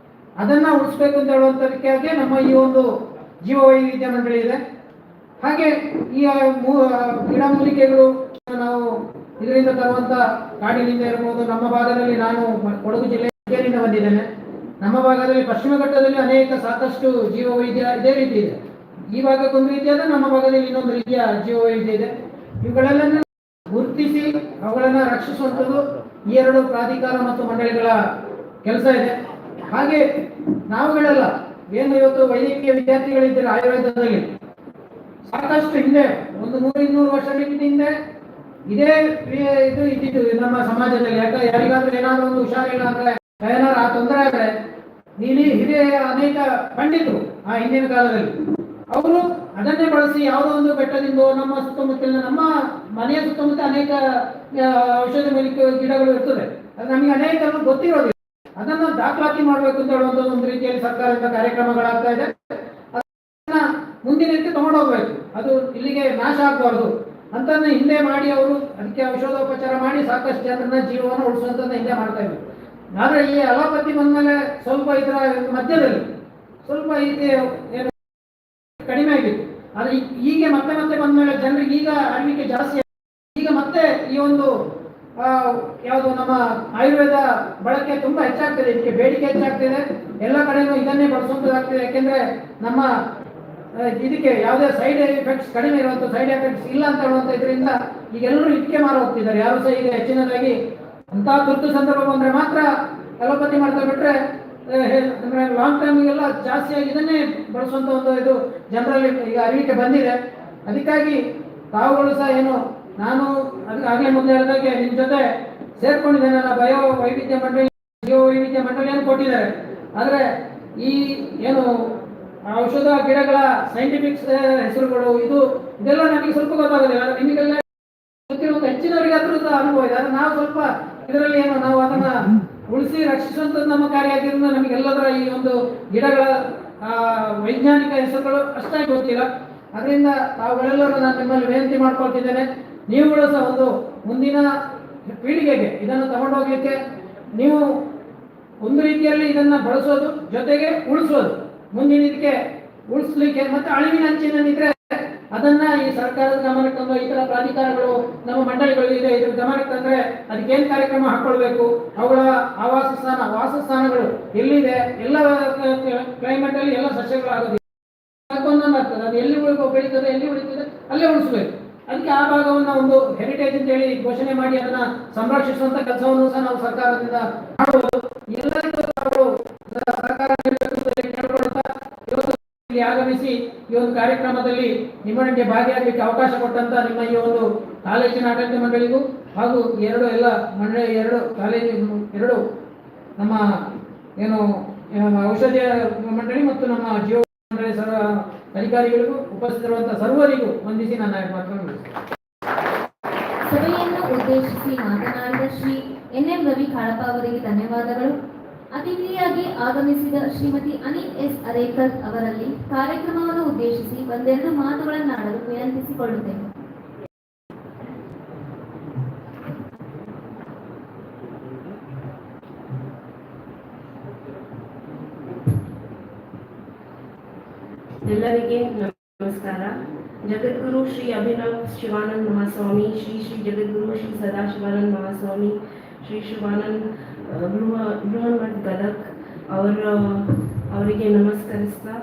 Speaker 13: ಅದನ್ನ ಉಳಿಸ್ಬೇಕು ಅಂತ ಹೇಳುವಂತದಕ್ಕೆ ನಮ್ಮ ಈ ಒಂದು ಜೀವ ವೈವಿಧ್ಯ ಮಂಡಳಿ ಇದೆ. ಹಾಗೆ ಈ ಗಿಡಮೂಲಿಕೆಗಳು ನಾವು ಇದರಿಂದ ತರುವಂತ ಕಾಡಿನಿಂದ ಇರಬಹುದು. ನಮ್ಮ ಭಾಗದಲ್ಲಿ ನಾನು ಕೊಡಗು ಜಿಲ್ಲೆಯಿಂದ ಬಂದಿದ್ದೇನೆ. ನಮ್ಮ ಭಾಗದಲ್ಲಿ ಪಶ್ಚಿಮ ಘಟ್ಟದಲ್ಲಿ ಅನೇಕ ಸಾಕಷ್ಟು ಜೀವ ವೈವಿಧ್ಯ ಇದೇ ರೀತಿ ಇದೆ. ಈ ಭಾಗಕ್ಕೊಂದು ರೀತಿಯಾದ, ನಮ್ಮ ಭಾಗದಲ್ಲಿ ಇನ್ನೊಂದು ರೀತಿಯ ಜೀವ ವೈವಿಧ್ಯ ಇದೆ. ಇವುಗಳೆಲ್ಲ ಗುರುತಿಸಿ ಅವುಗಳನ್ನು ರಕ್ಷಿಸುವಂಥದ್ದು ಈ ಎರಡು ಪ್ರಾಧಿಕಾರ ಮತ್ತು ಮಂಡಳಿಗಳ ಕೆಲಸ ಇದೆ. ಹಾಗೆ ನಾವುಗಳೆಲ್ಲ ಏನು ಇವತ್ತು ವೈದ್ಯಕೀಯ ವಿದ್ಯಾರ್ಥಿಗಳಿದ್ದಾರೆ ಆಯುರ್ವೇದದಲ್ಲಿ ಸಾಕಷ್ಟು ಹಿಂದೆ ಒಂದು 100-200 ವರ್ಷಗಳಿಗಿಂತ ಹಿಂದೆ ಇದೇ ಇದು ಇದ್ದಿದ್ದು ನಮ್ಮ ಸಮಾಜದಲ್ಲಿ. ಯಾಕಂದ್ರೆ ಯಾರಿಗಾದ್ರೂ ಏನಾದ್ರೂ ಒಂದು ಹುಷಾರಿಲ್ಲ ಅಂದ್ರೆ, ಏನಾದ್ರು ಆ ತೊಂದರೆ ಆದ್ರೆ ನೀಲಿ ಹಿರಿಯ ಅನೇಕ ಪಂಡಿತರು ಆ ಹಿಂದಿನ ಕಾಲದಲ್ಲಿ ಅವರು ಅದನ್ನೇ ಬಳಸಿ ಯಾವುದೋ ಒಂದು ಬೆಟ್ಟದಿಂದ ನಮ್ಮ ಸುತ್ತಮುತ್ತಲಿನ ನಮ್ಮ ಮನೆಯ ಸುತ್ತಮುತ್ತ ಅನೇಕ ಔಷಧ ಮೂಲಿಕೆ ಗಿಡಗಳು ಇರ್ತದೆ. ಅದು ನಮಗೆ ಅನೇಕ ಗೊತ್ತಿರೋದಿಲ್ಲ. ಅದನ್ನು ದಾಖಲಾತಿ ಮಾಡಬೇಕು ಅಂತ ಹೇಳುವಂಥ ಒಂದು ರೀತಿಯಲ್ಲಿ ಸರ್ಕಾರದ ಕಾರ್ಯಕ್ರಮಗಳಾಗ್ತಾ ಇದೆ. ಅದನ್ನ ಮುಂದಿನ ರೀತಿ ತಗೊಂಡೋಗ್ಬೇಕು. ಅದು ಇಲ್ಲಿಗೆ ನಾಶ ಆಗಬಾರ್ದು ಅಂತಂದ್ರೆ ಹಿಂದೆ ಮಾಡಿ ಅವರು ಅದಕ್ಕೆ ಔಷಧೋಪಚಾರ ಮಾಡಿ ಸಾಕಷ್ಟು ಜನರನ್ನ ಜೀವವನ್ನು ಉಳಿಸುವಂಥದ್ದು ಹಿಂದೆ ಮಾಡ್ತಾ ಇದ್ರು. ಆದ್ರೆ ಈ ಅಲೋಪತಿ ಬಂದ್ಮೇಲೆ ಸ್ವಲ್ಪ ಇದರ ಮಧ್ಯದಲ್ಲಿ ಸ್ವಲ್ಪ ಏನು ಕಡಿಮೆ ಆಗಿತ್ತು. ಆದ್ರೆ ಈಗ ಮತ್ತೆ ಬಂದ್ಮೇಲೆ ಜನರಿಗೆ ಈಗ ಅರಿವಿಕೆ ಜಾಸ್ತಿ. ಈಗ ಮತ್ತೆ ಈ ಒಂದು ಯಾವುದು ನಮ್ಮ ಆಯುರ್ವೇದ ಬಳಕೆ ತುಂಬಾ ಹೆಚ್ಚಾಗ್ತದೆ. ಇದಕ್ಕೆ ಬೇಡಿಕೆ ಹೆಚ್ಚಾಗ್ತಿದೆ. ಎಲ್ಲ ಕಡೆನೂ ಇದನ್ನೇ ಬಳಸುವಂಥದ್ದಾಗ್ತಿದೆ. ಯಾಕೆಂದ್ರೆ ನಮ್ಮ ಇದಕ್ಕೆ ಯಾವುದೇ ಸೈಡ್ ಎಫೆಕ್ಟ್ಸ್ ಕಡಿಮೆ ಇರುವಂಥ ಸೈಡ್ ಎಫೆಕ್ಟ್ಸ್ ಇಲ್ಲ ಅಂತ ಹೇಳುವಂಥ ಇದರಿಂದ ಈಗ ಎಲ್ಲರೂ ಇದಕ್ಕೆ ಮಾರು ಹೋಗ್ತಿದ್ದಾರೆ. ಯಾರು ಸಹ ಈಗ ಹೆಚ್ಚಿನದಾಗಿ ಅಂತ ತುರ್ತು ಸಂದರ್ಭ ಬಂದ್ರೆ ಮಾತ್ರ ಅಲೋಪತಿ ಮಾಡ್ತಾ ಬಿಟ್ರೆ ಲಾಂಗ್ ಟರ್ಮ್ಗೆಲ್ಲ ಜಾಸ್ತಿಯಾಗಿ ಇದನ್ನೇ ಬಳಸುವಂಥ ಒಂದು ಇದು ಜನರಲ್ಲಿ ಈಗ ಅರಿವಿಕೆ ಬಂದಿದೆ. ಅದಕ್ಕಾಗಿ ತಾವುಗಳು ಸಹ ಏನು ನಾನು ಆಗಲೇ ಮುಂದೆ ಹೇಳಿದಾಗೆ ನಿಮ್ಮ ಜೊತೆ ಸೇರ್ಕೊಂಡಿದ್ದೇನೆ. ನನ್ನ ಬಯೋ ವೈವಿಧ್ಯ ಮಂಡಳಿ ಜೀವ ವೈವಿಧ್ಯ ಮಂಡಳಿಯನ್ನು ಕೊಟ್ಟಿದ್ದಾರೆ. ಆದರೆ ಈ ಏನು ಔಷಧ ಗಿಡಗಳ ಸೈಂಟಿಫಿಕ್ ಹೆಸರುಗಳು ಇದೆಲ್ಲ ನನಗೆ ಸ್ವಲ್ಪ ಗೊತ್ತಾಗೋದಿಲ್ಲ. ನಿಮಗೆಲ್ಲ ಗೊತ್ತಿರುವಂಥ ಹೆಚ್ಚಿನವರಿಗೆ ಅದ್ರ ಅನುಭವ ಇದೆ. ಆದರೆ ನಾವು ಸ್ವಲ್ಪ ಇದರಲ್ಲಿ ಏನು ನಾವು ಅದನ್ನ ಉಳಿಸಿ ರಕ್ಷಿಸುವಂಥದ್ದು ನಮ್ಮ ಕಾರ್ಯ ಆಗಿರೋದ್ರಿಂದ ನಮಗೆಲ್ಲದರ ಈ ಒಂದು ಗಿಡಗಳ ವೈಜ್ಞಾನಿಕ ಹೆಸರುಗಳು ಅಷ್ಟಾಗಿ ಗೊತ್ತಿಲ್ಲ. ಅದರಿಂದ ತಾವುಗಳೆಲ್ಲರೂ ನಾನು ನಿಮ್ಮಲ್ಲಿ ವಿನಂತಿ ಮಾಡ್ಕೊಳ್ತಿದ್ದೇನೆ. ನೀವುಗಳು ಸಹ ಒಂದು ಮುಂದಿನ ಪೀಳಿಗೆಗೆ ಇದನ್ನು ತಗೊಂಡೋಗ್ಲಿಕ್ಕೆ ನೀವು ಒಂದು ರೀತಿಯಲ್ಲಿ ಇದನ್ನ ಬಳಸೋದು ಜೊತೆಗೆ ಉಳಿಸೋದು, ಮುಂದಿನ ಇದಕ್ಕೆ ಉಳಿಸ್ಲಿಕ್ಕೆ ಮತ್ತೆ ಅಳಿವಿನ ಅಂಚಿನಲ್ಲಿದ್ರೆ ಅದನ್ನ ಈ ಸರ್ಕಾರದ ಗಮನಕ್ಕೆ ತಂದು ಇತರ ಪ್ರಾಧಿಕಾರಗಳು ನಮ್ಮ ಮಂಡಳಿಗಳು ಇದೆ ಇದ್ರ ಗಮನಕ್ಕೆ ತಂದ್ರೆ ಅದಕ್ಕೇನು ಕಾರ್ಯಕ್ರಮ ಹಾಕೊಳ್ಬೇಕು, ಅವುಗಳ ವಾಸಸ್ಥಾನಗಳು ಎಲ್ಲಿದೆ, ಎಲ್ಲ ಕ್ಲೈಮೇಟ್ ಅಲ್ಲಿ ಎಲ್ಲ ಸಸ್ಯಗಳು ಆಗೋದಿಲ್ಲ. ಆಗ್ತದೆ ಅದು ಎಲ್ಲಿ ಬೆಳೀತದೆ ಎಲ್ಲಿ ಉಳಿತದೆ ಅಲ್ಲೇ ಉಳಿಸ್ಬೇಕು. ಅದಕ್ಕೆ ಆ ಭಾಗವನ್ನು ಒಂದು ಹೆರಿಟೇಜ್ ಅಂತ ಹೇಳಿ ಘೋಷಣೆ ಮಾಡಿ ಅದನ್ನ ಸಂರಕ್ಷಿಸುವಂತ ಕೆಲಸವನ್ನು ಸಹ ನಾವು ಸರ್ಕಾರದಿಂದ ಮಾಡಬಹುದು. ಎಲ್ಲರಿಗೂ ಸರ್ಕಾರ ಇಲ್ಲಿ ಆಗಮಿಸಿ ಈ ಒಂದು ಕಾರ್ಯಕ್ರಮದಲ್ಲಿ ನಿಮ್ಮೊಂದಿಗೆ ಭಾಗಿಯಾಗಲಿಕ್ಕೆ ಅವಕಾಶ ಕೊಟ್ಟಂತ ನಿಮ್ಮ ಈ ಒಂದು ಕಾಲೇಜಿನ ಆಡಳಿತ ಮಂಡಳಿಗೂ ಹಾಗೂ ಎರಡು ಕಾಲೇಜು ನಮ್ಮ ಏನು ಔಷಧಿಯ ಮಂಡಳಿ ಮತ್ತು ನಮ್ಮ ಜೀವ ಮಂಡಳಿ ಸರ್ವ ಅಧಿಕಾರಿಗಳಿಗೂ ಉಪಸ್ಥಿತರಿರುವಂತಹ ಸರ್ವರಿಗೂ ವಂದಿಸಿ ನನ್ನ ಮಾತನ್ನು
Speaker 9: ಸಭೆಯನ್ನು ಉದ್ದೇಶಿಸಿ ಮಾತನಾಡಿದ ಶ್ರೀ ಎನ್.ಎಂ. ರವಿ ಕಾಳಪ್ಪ ಅವರಿಗೆ ಧನ್ಯವಾದಗಳು. ಅತಿಥಿಯಾಗಿ ಆಗಮಿಸಿದ ಶ್ರೀಮತಿ ಅನಿಲ್ ಎಸ್ ಅರೇಕರ್ ಅವರಲ್ಲಿ ಕಾರ್ಯಕ್ರಮವನ್ನು ಉದ್ದೇಶಿಸಿ ಒಂದೆರಡು ಮಾತುಗಳನ್ನಾಡಲು ವಿನಂತಿಸಿಕೊಳ್ಳುತ್ತೇನೆ.
Speaker 14: ಎಲ್ಲರಿಗೆ ನಮಸ್ಕಾರ. ಜಗದ್ಗುರು ಶ್ರೀ ಅಭಿನವ್ ಶಿವಾನಂದ ಮಹಾಸ್ವಾಮಿ, ಶ್ರೀ ಶ್ರೀ ಜಗದ್ಗುರು ಶ್ರೀ ಸದಾಶಿವಾನಂದ ಮಹಾಸ್ವಾಮಿ, ಶ್ರೀ ಶಿವಾನಂದ್ ಬೃಹನ್ಮಠ್ ಗದಗ್ ಅವರಿಗೆ ನಮಸ್ಕರಿಸ್ತಾ,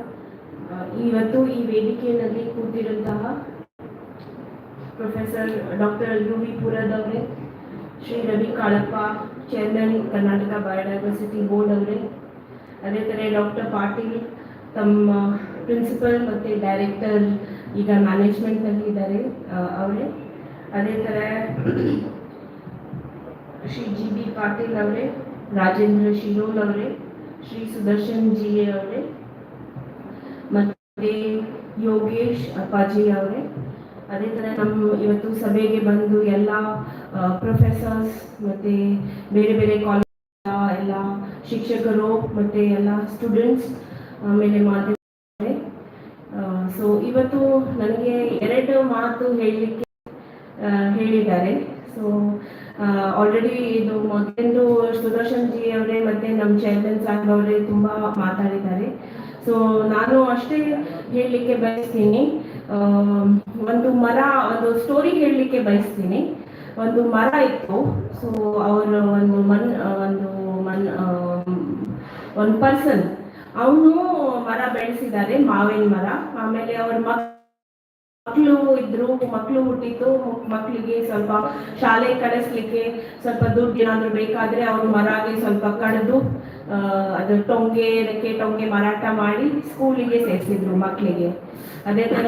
Speaker 14: ಇವತ್ತು ಈ ವೇದಿಕೆಯಲ್ಲಿ ಕೂತಿರುವಂತಹ ಪ್ರೊಫೆಸರ್ ಡಾಕ್ಟರ್ ಯು.ವಿ. ಪುರದ್ ಅವರೇ, Shri Ravi Kalappa, chairman Karnataka biodiversity board ಅವರೇ, ಅದೇ ಥರ ಡಾಕ್ಟರ್ ಪಾಟೀಲ್ ತಮ್ಮ ಪ್ರಿನ್ಸಿಪಲ್ ಮತ್ತು ಡೈರೆಕ್ಟರ್ ಈಗ ಮ್ಯಾನೇಜ್ಮೆಂಟ್ನಲ್ಲಿ ಇದ್ದಾರೆ ಅವರೇ, ಅದೇ ಥರ ಶ್ರೀ ಜಿ.ಬಿ. ಪಾಟೀಲ್ ಅವರೇ, ರಾಜೇಂದ್ರ ಶಿರೋಲ್ ಅವರೇ, ಶ್ರೀ ಸುದರ್ಶನ್ ಜಿ ಅವರೇ, ಮತ್ತು ಯೋಗೇಶ್ ಅಪ್ಪಾಜಿ ಅವರೇ, ಅದೇ ಥರ ನಮ್ಮ ಇವತ್ತು ಸಭೆಗೆ ಬಂದು ಎಲ್ಲ ಪ್ರೊಫೆಸರ್ಸ್ ಮತ್ತು ಬೇರೆ ಬೇರೆ ಕಾಲೇಜ್ ಎಲ್ಲ ಶಿಕ್ಷಕರು ಮತ್ತು ಎಲ್ಲ ಸ್ಟೂಡೆಂಟ್ಸ್ ಆಮೇಲೆ ಮಾತಾಡ್ತಾರೆ. ಸೊ ಇವತ್ತು ನನಗೆ 2 ಮಾತು ಹೇಳಲಿಕ್ಕೆ ಹೇಳಿದ್ದಾರೆ. ಸೊ ಆಲ್ರೆಡಿ ಇದು ಮೊದಲು ಸುದರ್ಶನ್ ಜಿ ಅವರೇ ಮತ್ತು ನಮ್ಮ ಚೇರ್ಮನ್ ಸಾಹೇಬ್ ಅವರೇ ತುಂಬ ಮಾತಾಡಿದ್ದಾರೆ. ಸೊ ನಾನು ಅಷ್ಟೇ ಹೇಳಲಿಕ್ಕೆ ಬಯಸ್ತೀನಿ. ಒಂದು ಸ್ಟೋರಿ ಹೇಳಲಿಕ್ಕೆ ಬಯಸ್ತೀನಿ. ಒಂದು ಮರ ಇತ್ತು. ಸೊ ಅವರು ಒಂದು ಪರ್ಸನ್ ಅವನು ಮರ ಬೆಳೆಸಿದ್ದಾರೆ, ಮಾವಿನ ಮರ. ಆಮೇಲೆ ಅವ್ರ ಮಕ್ಕಳು ಹುಟ್ಟಿತ್ತು. ಮಕ್ಕಳಿಗೆ ಸ್ವಲ್ಪ ಶಾಲೆ ಕಳಿಸ್ಲಿಕ್ಕೆ ಸ್ವಲ್ಪ ದುಡ್ಡು ಏನಾದರೂ ಬೇಕಾದರೆ ಅವ್ರ ಮರಗೆ ಸ್ವಲ್ಪ ಕಡಿದು ಅದು ರೆಕ್ಕೆ ಟೊಂಗೆ ಮಾರಾಟ ಮಾಡಿ ಸ್ಕೂಲಿಗೆ ಸೇರಿಸಿದ್ರು ಮಕ್ಕಳಿಗೆ. ಅದೇ ಥರ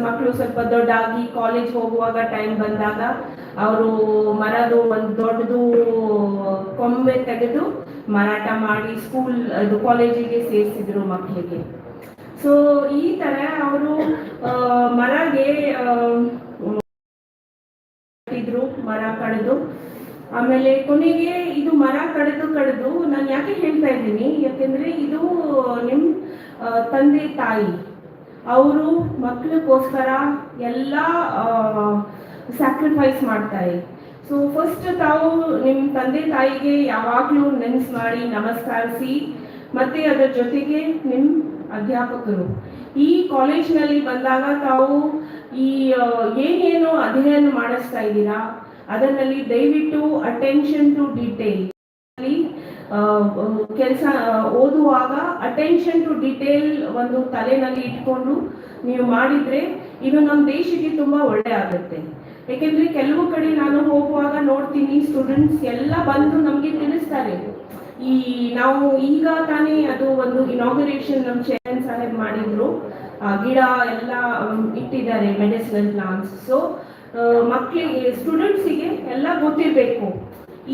Speaker 14: ಮಕ್ಕಳು ಸ್ವಲ್ಪ ದೊಡ್ಡಾಗಿ ಕಾಲೇಜ್ ಹೋಗುವಾಗ ಟೈಮ್ ಬಂದಾಗ ಅವರು ಮರದು ಒಂದು ದೊಡ್ಡದು ಕೊಂಬೆ ತೆಗೆದು ಮಾರಾಟ ಮಾಡಿ ಕಾಲೇಜಿಗೆ ಸೇರಿಸಿದ್ರು ಮಕ್ಕಳಿಗೆ. ಸೊ ಈ ಥರ ಅವರು ಮರಗೆ ಮರ ಕಡಿದು, ಆಮೇಲೆ ಕೊನೆಗೆ ಇದು ಮರ ಕಡಿದು ನಾನು ಯಾಕೆ ಹೇಳ್ತಾ ಇದ್ದೀನಿ, ಯಾಕೆಂದರೆ ಇದು ನಿಮ್ಮ ತಂದೆ ತಾಯಿ ಅವರು ಮಕ್ಕಳಿಗೋಸ್ಕರ ಎಲ್ಲ ಸ್ಯಾಕ್ರಿಫೈಸ್ ಮಾಡ್ತಾರೆ. ಸೊ ಫಸ್ಟ್ ತಾವು ನಿಮ್ಮ ತಂದೆ ತಾಯಿಗೆ ಯಾವಾಗಲೂ ನೆನ್ಸು ಮಾಡಿ ನಮಸ್ಕರಿಸಿ, ಮತ್ತು ಅದರ ಜೊತೆಗೆ ನಿಮ್ಮ ಅಧ್ಯಾಪಕರು ಈ ಕಾಲೇಜ್ನಲ್ಲಿ ಬಂದಾಗ ತಾವು ಈ ಏನೇನು ಅಧ್ಯಯನ ಮಾಡಿಸ್ತಾ ಇದ್ದೀರಾ ಅದರಲ್ಲಿ ದಯವಿಟ್ಟು ಅಟೆನ್ಷನ್ ಟು ಡಿಟೇಲ್, ಕೆಲಸ ಓದುವಾಗ ಅಟೆನ್ಷನ್ ಟು ಡಿಟೇಲ್ ಒಂದು ತಲೆನಲ್ಲಿ ಇಟ್ಕೊಂಡು ನೀವು ಮಾಡಿದರೆ ಇದು ನಮ್ಮ ದೇಶಕ್ಕೆ ತುಂಬ ಒಳ್ಳೆ ಆಗುತ್ತೆ. ಯಾಕೆಂದರೆ ಕೆಲವು ಕಡೆ ನಾನು ಹೋಗುವಾಗ ನೋಡ್ತೀನಿ ಸ್ಟೂಡೆಂಟ್ಸ್ ಎಲ್ಲ ಬಂದು ನಮಗೆ ತಿಳಿಸ್ತಾರೆ. ನಾವು ಈಗ ತಾನೇ ಅದು ಒಂದು ಇನಾಗ್ಯುರೇಷನ್ ನಮ್ಮ ಚೇರ್ಮನ್ ಸಾಹೇಬ್ ಮಾಡಿದ್ರು, ಗಿಡ ಎಲ್ಲ ಇಟ್ಟಿದ್ದಾರೆ, ಮೆಡಿಸಿನಲ್ ಪ್ಲಾಂಟ್ಸ್. ಸೊ ಮಕ್ಕಳಿಗೆ ಸ್ಟೂಡೆಂಟ್ಸಿಗೆ ಎಲ್ಲ ಗೊತ್ತಿರಬೇಕು,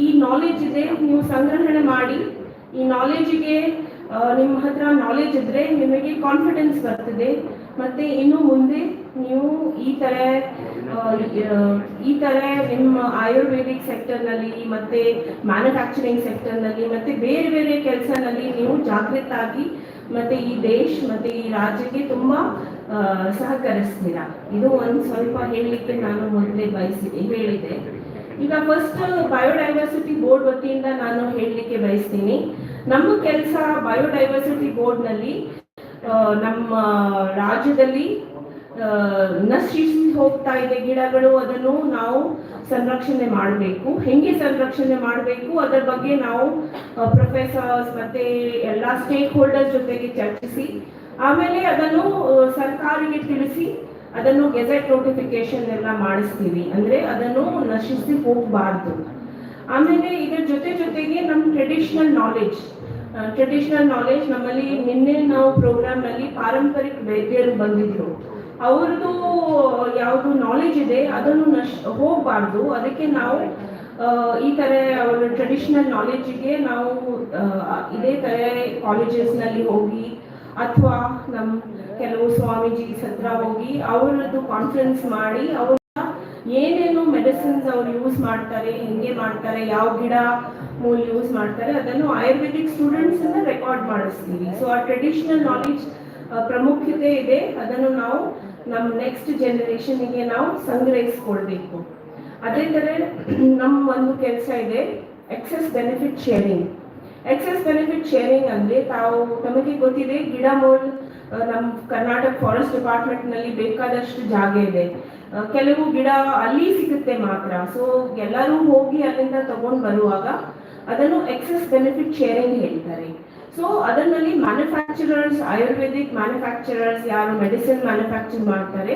Speaker 14: ಈ ನಾಲೆಜ್ ಇದೆ, ನೀವು ಸಂಗ್ರಹಣೆ ಮಾಡಿ. ಈ ನಾಲೆಜಿಗೆ ನಿಮ್ಮ ಹತ್ರ ನಾಲೆಜ್ ಇದ್ದರೆ ನಿಮಗೆ ಕಾನ್ಫಿಡೆನ್ಸ್ ಬರ್ತದೆ, ಮತ್ತು ಇನ್ನು ಮುಂದೆ ನೀವು ಈ ಥರ ನಿಮ್ಮ ಆಯುರ್ವೇದಿಕ್ ಸೆಕ್ಟರ್ನಲ್ಲಿ ಮತ್ತು ಮ್ಯಾನುಫ್ಯಾಕ್ಚರಿಂಗ್ ಸೆಕ್ಟರ್ನಲ್ಲಿ ಮತ್ತು ಬೇರೆ ಬೇರೆ ಕೆಲಸನಲ್ಲಿ ನೀವು ಜಾಗೃತಾಗಿ ಮತ್ತು ಈ ದೇಶ ಮತ್ತು ಈ ರಾಜ್ಯಕ್ಕೆ ತುಂಬ ಸಹಕರಿಸ್ತೀರಾ. ಇದು ಒಂದು ಸ್ವಲ್ಪ ಹೇಳಲಿಕ್ಕೆ ನಾನು ಮೊದಲೇ ಹೇಳಿದೆ. ಈಗ ಫಸ್ಟ್ ಬಯೋಡೈವರ್ಸಿಟಿ ಬೋರ್ಡ್ ವತಿಯಿಂದ ನಾನು ಹೇಳಲಿಕ್ಕೆ ಬಯಸ್ತೀನಿ. ನಮ್ಮ ಕೆಲಸ ಬಯೋಡೈವರ್ಸಿಟಿ ಬೋರ್ಡ್ನಲ್ಲಿ ನಮ್ಮ ರಾಜ್ಯದಲ್ಲಿ ನಶಿಸಿ ಹೋಗ್ತಾ ಇದೆ ಗಿಡಗಳು, ಅದನ್ನು ನಾವು ಸಂರಕ್ಷಣೆ ಮಾಡಬೇಕು. ಹೆಂಗೆ ಸಂರಕ್ಷಣೆ ಮಾಡಬೇಕು ಅದರ ಬಗ್ಗೆ ನಾವು ಪ್ರೊಫೆಸರ್ಸ್ ಮತ್ತು ಎಲ್ಲ ಸ್ಟೇಕ್ ಹೋಲ್ಡರ್ಸ್ ಜೊತೆಗೆ ಚರ್ಚಿಸಿ, ಆಮೇಲೆ ಅದನ್ನು ಸರ್ಕಾರಿಗೆ ತಿಳಿಸಿ ಅದನ್ನು ಗೆಜೆಟ್ ನೋಟಿಫಿಕೇಶನ್ ಎಲ್ಲ ಮಾಡಿಸ್ತೀವಿ. ಅಂದರೆ ಅದನ್ನು ನಶಿಸಿ ಹೋಗಬಾರ್ದು. ಆಮೇಲೆ ಇದರ ಜೊತೆಗೆ ನಮ್ಮ ಟ್ರೆಡಿಷನಲ್ ನಾಲೆಜ್ ನಮ್ಮಲ್ಲಿ ನಿನ್ನೆ ನಾವು ಪ್ರೋಗ್ರಾಮ್ನಲ್ಲಿ ಪಾರಂಪರಿಕ ವೈದ್ಯರು ಬಂದಿದ್ರು. ಅವ್ರದ್ದು ಯಾವುದು ನಾಲೆಜ್ ಇದೆ ಅದನ್ನು ಹೋಗಬಾರ್ದು. ಅದಕ್ಕೆ ನಾವು ಈ ಥರ ಅವರ ಟ್ರೆಡಿಷನಲ್ ನಾಲೆಜಿಗೆ ನಾವು ಇದೇ ಥರ ಕಾಲೇಜಸ್ನಲ್ಲಿ ಹೋಗಿ ಅಥವಾ ನಮ್ಮ ಕೆಲವು ಸ್ವಾಮೀಜೀಸ್ ಹತ್ರ ಹೋಗಿ ಅವರದ್ದು ಕಾನ್ಫರೆನ್ಸ್ ಮಾಡಿ ಅವ್ರ ಏನೇನು ಮೆಡಿಸಿನ್ಸ್ ಅವ್ರು ಯೂಸ್ ಮಾಡ್ತಾರೆ, ಹೆಂಗೆ ಮಾಡ್ತಾರೆ, ಯಾವ ಗಿಡ ಮೂಲ ಯೂಸ್ ಮಾಡ್ತಾರೆ ಅದನ್ನು ಆಯುರ್ವೇದಿಕ್ ಸ್ಟೂಡೆಂಟ್ಸನ್ನು ರೆಕಾರ್ಡ್ ಮಾಡಿಸ್ತೀವಿ. ಸೊ ಆ ಟ್ರೆಡಿಷನಲ್ ನಾಲೆಜ್ ಪ್ರಾಮುಖ್ಯತೆ ಇದೆ, ಅದನ್ನು ನಾವು ನಮ್ಮ ನೆಕ್ಸ್ಟ್ ಜನರೇಷನ್ಗೆ ನಾವು ಸಂಗ್ರಹಿಸ್ಕೊಳ್ಬೇಕು. ಅದೇ ಥರ ನಮ್ಮ ಒಂದು ಕೆಲಸ ಇದೆ ಎಕ್ಸೆಸ್ ಬೆನಿಫಿಟ್ ಶೇರಿಂಗ್. ಅಂದರೆ ತಮಗೆ ಗೊತ್ತಿದೆ ಗಿಡ ಮೂಲ ನಮ್ಮ ಕರ್ನಾಟಕ ಫಾರೆಸ್ಟ್ ಡಿಪಾರ್ಟ್ಮೆಂಟ್ನಲ್ಲಿ ಬೇಕಾದಷ್ಟು ಜಾಗ ಇದೆ. ಕೆಲವು ಗಿಡ ಅಲ್ಲಿ ಸಿಗುತ್ತೆ ಮಾತ್ರ. ಸೊ ಎಲ್ಲರೂ ಹೋಗಿ ಅಲ್ಲಿಂದ ತಗೊಂಡು ಬರುವಾಗ ಅದನ್ನು ಎಕ್ಸೆಸ್ ಬೆನಿಫಿಟ್ ಶೇರಿಂಗ್ ಹೇಳ್ತಾರೆ. ಸೊ ಅದರಲ್ಲಿ ಮ್ಯಾನುಫ್ಯಾಕ್ಚರರ್ಸ್, ಆಯುರ್ವೇದಿಕ್ ಮ್ಯಾನುಫ್ಯಾಕ್ಚರರ್ಸ್ ಯಾರು ಮೆಡಿಸಿನ್ ಮ್ಯಾನುಫ್ಯಾಕ್ಚರ್ ಮಾಡ್ತಾರೆ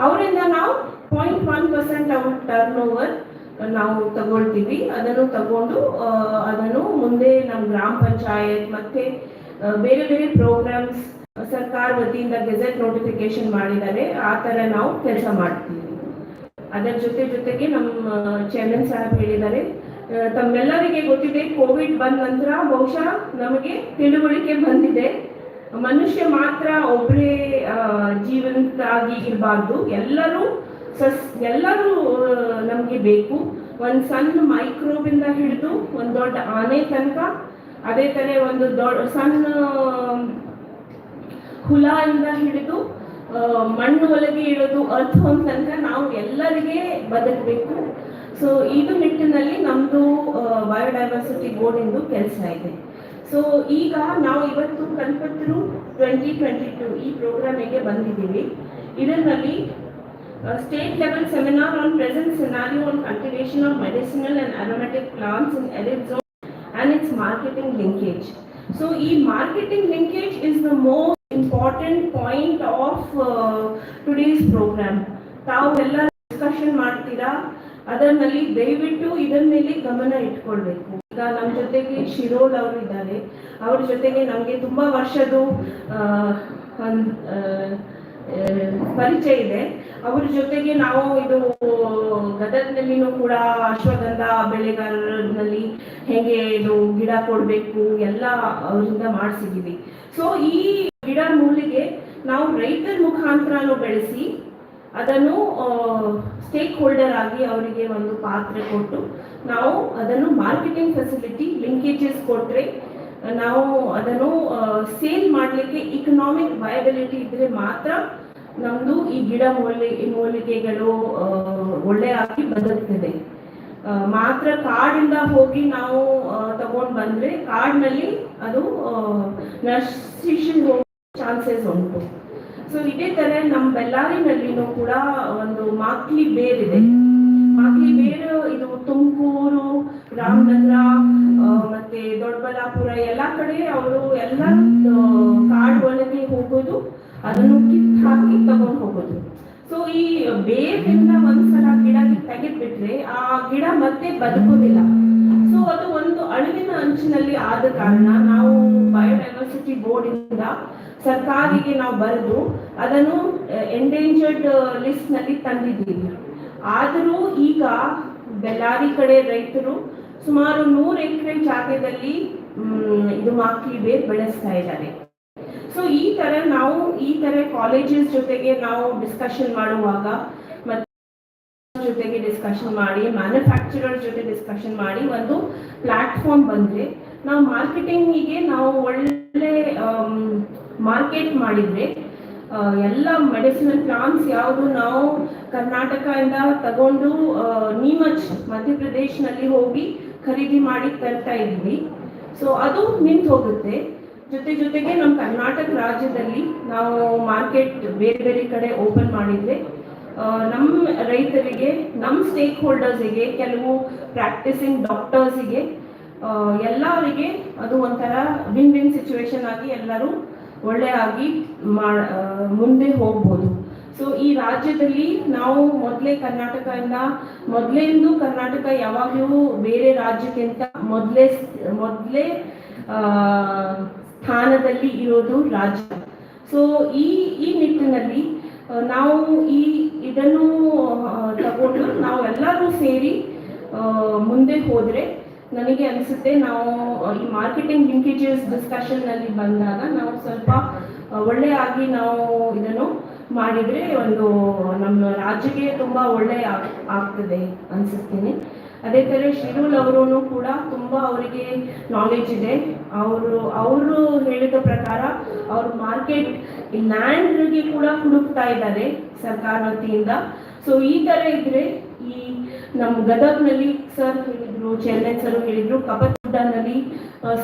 Speaker 14: ಅವರಿಂದ ನಾವು 0.1% ಅವ್ರ ಟರ್ನ್ ಓವರ್ ನಾವು ತಗೊಳ್ತೀವಿ. ಅದನ್ನು ತಗೊಂಡು ಅದನ್ನು ಮುಂದೆ ನಮ್ಮ ಗ್ರಾಮ ಪಂಚಾಯತ್ ಮತ್ತೆ ಬೇರೆ ಬೇರೆ ಪ್ರೋಗ್ರಾಮ್ಸ್ ಸರ್ಕಾರ ವತಿಯಿಂದ ಗೆಜೆಟ್ ನೋಟಿಫಿಕೇಶನ್ ಮಾಡಿದ್ದಾರೆ, ಆ ಥರ ನಾವು ಕೆಲಸ ಮಾಡ್ತೀವಿ. ಅದರ ಜೊತೆಗೆ ನಮ್ಮ ಚೇರ್ಮನ್ ಸಾಹೇಬ್ ಹೇಳಿದ್ದಾರೆ, ತಮ್ಮೆಲ್ಲರಿಗೆ ಗೊತ್ತಿದೆ ಕೋವಿಡ್ ಬಂದ ನಂತರ ಬಹುಶಃ ನಮಗೆ ತಿಳುವಳಿಕೆ ಬಂದಿದೆ, ಮನುಷ್ಯ ಮಾತ್ರ ಒಬ್ಬರೇ ಜೀವಂತಾಗಿ ಇರಬಾರ್ದು, ಎಲ್ಲರೂ ನಮಗೆ ಬೇಕು. ಒಂದು ಸಣ್ಣ ಮೈಕ್ರೋಬಿಂದ ಹಿಡಿದು ಒಂದು ದೊಡ್ಡ ಆನೆ ತನಕ, ಅದೇ ತರ ಒಂದು ಸಣ್ಣ ಹುಳ ಇಂದ ಹಿಡಿದು ಮಣ್ಣು ಒಳಗೆ ಇಡೋದು ಅರ್ಥ ತನಕ ನಾವು ಎಲ್ಲರಿಗೆ ಬದುಕಬೇಕು. ಸೊ ಇದು ನಿಟ್ಟಿನಲ್ಲಿ ನಮ್ದು ಬಯೋಡೈವರ್ಸಿಟಿ ಬೋರ್ಡ್ ಇಂದು ಕೆಲಸ ಇದೆ. ಸೊ ಈಗ ನಾವು ಇವತ್ತು ಕಲ್ಪತರು 2022 ಈ ಪ್ರೋಗ್ರಾಮಿಗೆ ಬಂದಿದ್ದೀವಿ. ಇದರಲ್ಲಿ state level seminar on present scenario on cultivation of medicinal and aromatic plants in arid zone and its marketing linkage. So marketing linkage is the most important point of today's program. ತಾವು ಎಲ್ಲ discussion ಮಾಡ್ತೀರಾ, ಅದರಲ್ಲಿ ದಯವಿಟ್ಟು ಇದರ ಮೇಲೆ ಗಮನ ಇಟ್ಕೊಳ್ಬೇಕು. ಈಗ ನಮ್ಮ ಜೊತೆಗೆ ಶಿರೋಲ್ ಅವರು ಇದ್ದಾರೆ, ಅವ್ರ ಜೊತೆಗೆ ನಮಗೆ ತುಂಬಾ ವರ್ಷದ ಪರಿಚಯ ಇದೆ. ಅವ್ರ ಜೊತೆಗೆ ನಾವು ಇದು ಗದಗ್ನಲ್ಲಿನೂ ಕೂಡ ಅಶ್ವಗಂಧ ಬೆಳೆಗಾರರಲ್ಲಿ ಹೇಗೆ ಇದು ಗಿಡ ಕೊಡಬೇಕು ಎಲ್ಲ ಅವರಿಂದ ಮಾಡಿಸಿದ್ದೀವಿ. ಸೊ ಈ ಗಿಡ ಮೂಲಿಗೆ ನಾವು ರೈತರ ಮುಖಾಂತರನೂ ಬೆಳೆಸಿ ಅದನ್ನು ಸ್ಟೇಕ್ ಹೋಲ್ಡರ್ ಆಗಿ ಅವರಿಗೆ ಒಂದು ಪಾತ್ರ ಕೊಟ್ಟು ನಾವು ಅದನ್ನು ಮಾರ್ಕೆಟಿಂಗ್ ಫೆಸಿಲಿಟಿ ಲಿಂಕೇಜಸ್ ಕೊಟ್ಟರೆ ನಾವು ಅದನ್ನು ಸೇಲ್ ಮಾಡಲಿಕ್ಕೆ ಇಕನಾಮಿಕ್ ವಯಬಿಲಿಟಿ ಇದ್ರೆ ಮಾತ್ರ ನಮ್ದು ಈ ಗಿಡ ಮೂಲಿಕೆಗಳು ಒಳ್ಳೆಯಾಗಿ ಬದುಕ್ತದೆ. ಮಾತ್ರ ಕಾಡಿಂದ ಹೋಗಿ ನಾವು ತಗೊಂಡು ಬಂದ್ರೆ ಕಾಡಿನಲ್ಲಿ ಅದು ನಶಿಸಿ ಹೋಗೋ ಚಾನ್ಸಸ್ ಉಂಟು. ಸೊ ಇದೇ ತರ ನಮ್ಮ ಬೆಳ್ಳಾರಿನಲ್ಲಿನೂ ಕೂಡ ಒಂದು ಮಾಕ್ಲಿ ಬೇರ್ ಇದೆ. ಮಾಕ್ಲಿ ಬೇರು ಇದು ತುಮಕೂರು, ರಾಮನಗರ ಮತ್ತೆ ದೊಡ್ಡಬಳ್ಳಾಪುರ ಎಲ್ಲ ಕಡೆ ಅವರು ಎಲ್ಲ ಕಾಡು ಒಳಗೆ ಹೋಗೋದು, ಅದನ್ನು ಕಿತ್ತು ಹಾಕಿ ತಗೊಂಡು ಹೋಗೋದು. ಸೊ ಈ ಬೇರಿಂದ ಒಂದ್ಸಲ ಗಿಡ ತೆಗೆದ್ಬಿಟ್ರೆ ಆ ಗಿಡ ಮತ್ತೆ ಬದುಕೋದಿಲ್ಲ. ಸೊ ಅದು ಒಂದು ಅಳಿವಿನ ಅಂಚಿನಲ್ಲಿ ಆದ ಕಾರಣ ನಾವು ಬಯೋಡೈವರ್ಸಿಟಿ ಬೋರ್ಡ್ ಇಂದ ಸರ್ಕಾರಿಗೆ ನಾವು ಬರೆದು ಅದನ್ನು ಎಂಡೇಂಜರ್ಡ್ ಲಿಸ್ಟ್ ನಲ್ಲಿ ತಂದಿದ್ದೀವಿ. ಆದರೂ ಈಗ ಬೆಳ್ಳಾರಿ ಕಡೆ ರೈತರು ಸುಮಾರು 100 ಎಕರೆ ಜಾಗದಲ್ಲಿ ಇದು ಮಾಕ್ಲಿ ಬೇರ್ ಬೆಳೆಸ್ತಾ ಇದ್ದಾರೆ. ಸೊ ಈ ತರ ಕಾಲೇಜಸ್ ಜೊತೆಗೆ ನಾವು ಡಿಸ್ಕಷನ್ ಮಾಡುವಾಗ ಮತ್ತೆ ಜೊತೆಗೆ ಡಿಸ್ಕಷನ್ ಮಾಡಿ ಮ್ಯಾನುಫ್ಯಾಕ್ಚರರ್ ಜೊತೆ ಡಿಸ್ಕಷನ್ ಮಾಡಿ ಒಂದು ಪ್ಲಾಟ್ಫಾರ್ಮ್ ಬಂದ್ರೆ ನಾವು ಮಾರ್ಕೆಟಿಂಗಿಗೆ ನಾವು ಒಳ್ಳೆ ಮಾರ್ಕೆಟ್ ಮಾಡಿದ್ರೆ ಎಲ್ಲ ಮೆಡಿಸಿನಲ್ ಪ್ಲಾಂಟ್ಸ್ ಯಾವುದು ನಾವು ಕರ್ನಾಟಕದಿಂದ ತಗೊಂಡು ನೀಮಚ್ ಮಧ್ಯಪ್ರದೇಶನಲ್ಲಿ ಹೋಗಿ ಖರೀದಿ ಮಾಡಿ ತರ್ತಾ ಇದ್ವಿ. ಸೊ ಅದು ನಿಂತು ಹೋಗುತ್ತೆ. ಜೊತೆಗೆ ನಮ್ಮ ಕರ್ನಾಟಕ ರಾಜ್ಯದಲ್ಲಿ ನಾವು ಮಾರ್ಕೆಟ್ ಬೇರೆ ಬೇರೆ ಕಡೆ ಓಪನ್ ಮಾಡಿದ್ರೆ ನಮ್ಮ ರೈತರಿಗೆ, ನಮ್ಮ ಸ್ಟೇಕ್ ಹೋಲ್ಡರ್ಸಿಗೆ, ಕೆಲವು ಪ್ರಾಕ್ಟಿಸಿಂಗ್ ಡಾಕ್ಟರ್ಸಿಗೆ ಎಲ್ಲರಿಗೆ ಅದು ಒಂಥರ ವಿನ್ ವಿನ್ ಸಿಚುವೇಶನ್ ಆಗಿ ಎಲ್ಲರೂ ಒಳ್ಳೆಯಾಗಿ ಮುಂದೆ ಹೋಗ್ಬೋದು. ಸೊ ಈ ರಾಜ್ಯದಲ್ಲಿ ನಾವು ಮೊದಲೇಂದು ಕರ್ನಾಟಕ ಯಾವಾಗಲೂ ಬೇರೆ ರಾಜ್ಯಕ್ಕಿಂತ ಮೊದಲೇ ಸ್ಥಾನದಲ್ಲಿ ಇರೋದು ರಾಜ್ಯ. ಸೊ ಈ ನಿಟ್ಟಿನಲ್ಲಿ ನಾವು ಇದನ್ನು ತಗೊಂಡು ನಾವೆಲ್ಲರೂ ಸೇರಿ ಮುಂದೆ ಹೋದ್ರೆ ನನಗೆ ಅನಿಸುತ್ತೆ ನಾವು ಈ ಮಾರ್ಕೆಟಿಂಗ್ ಲಿಂಕೇಜಸ್ ಡಿಸ್ಕಷನ್ ನಲ್ಲಿ ಬಂದಾಗ ನಾವು ಸ್ವಲ್ಪ ಒಳ್ಳೆಯಾಗಿ ನಾವು ಇದನ್ನು ಮಾಡಿದ್ರೆ ಒಂದು ನಮ್ಮ ರಾಜ್ಯಕ್ಕೆ ತುಂಬಾ ಒಳ್ಳೆ ಆಗ್ತದೆ ಅನ್ಸುತ್ತೇನೆ. ಅದೇ ತರ ಶಿರೂಲ್ ಅವರು ಕೂಡ ತುಂಬಾ ಅವರಿಗೆ ನಾಲೆಜ್ ಇದೆ. ಅವರು ಹೇಳಿದ ಪ್ರಕಾರ ಅವ್ರ ಮಾರ್ಕೆಟ್ ಲ್ಯಾಂಡ್ಗೆ ಕೂಡ ಹುಡುಕ್ತಾ ಇದ್ದಾರೆ ಸರ್ಕಾರ ವತಿಯಿಂದ. ಸೊ ಈ ತರ ಇದ್ರೆ ಈ ನಮ್ಮ ಗದಗ್ನಲ್ಲಿ ಸರ್ ಹೇಳಿದ್ರು, ಚೇರ್ಮನ್ ಸರ್ ಹೇಳಿದ್ರು, ಕಪತ್ ಗುಡ್ಡನಲ್ಲಿ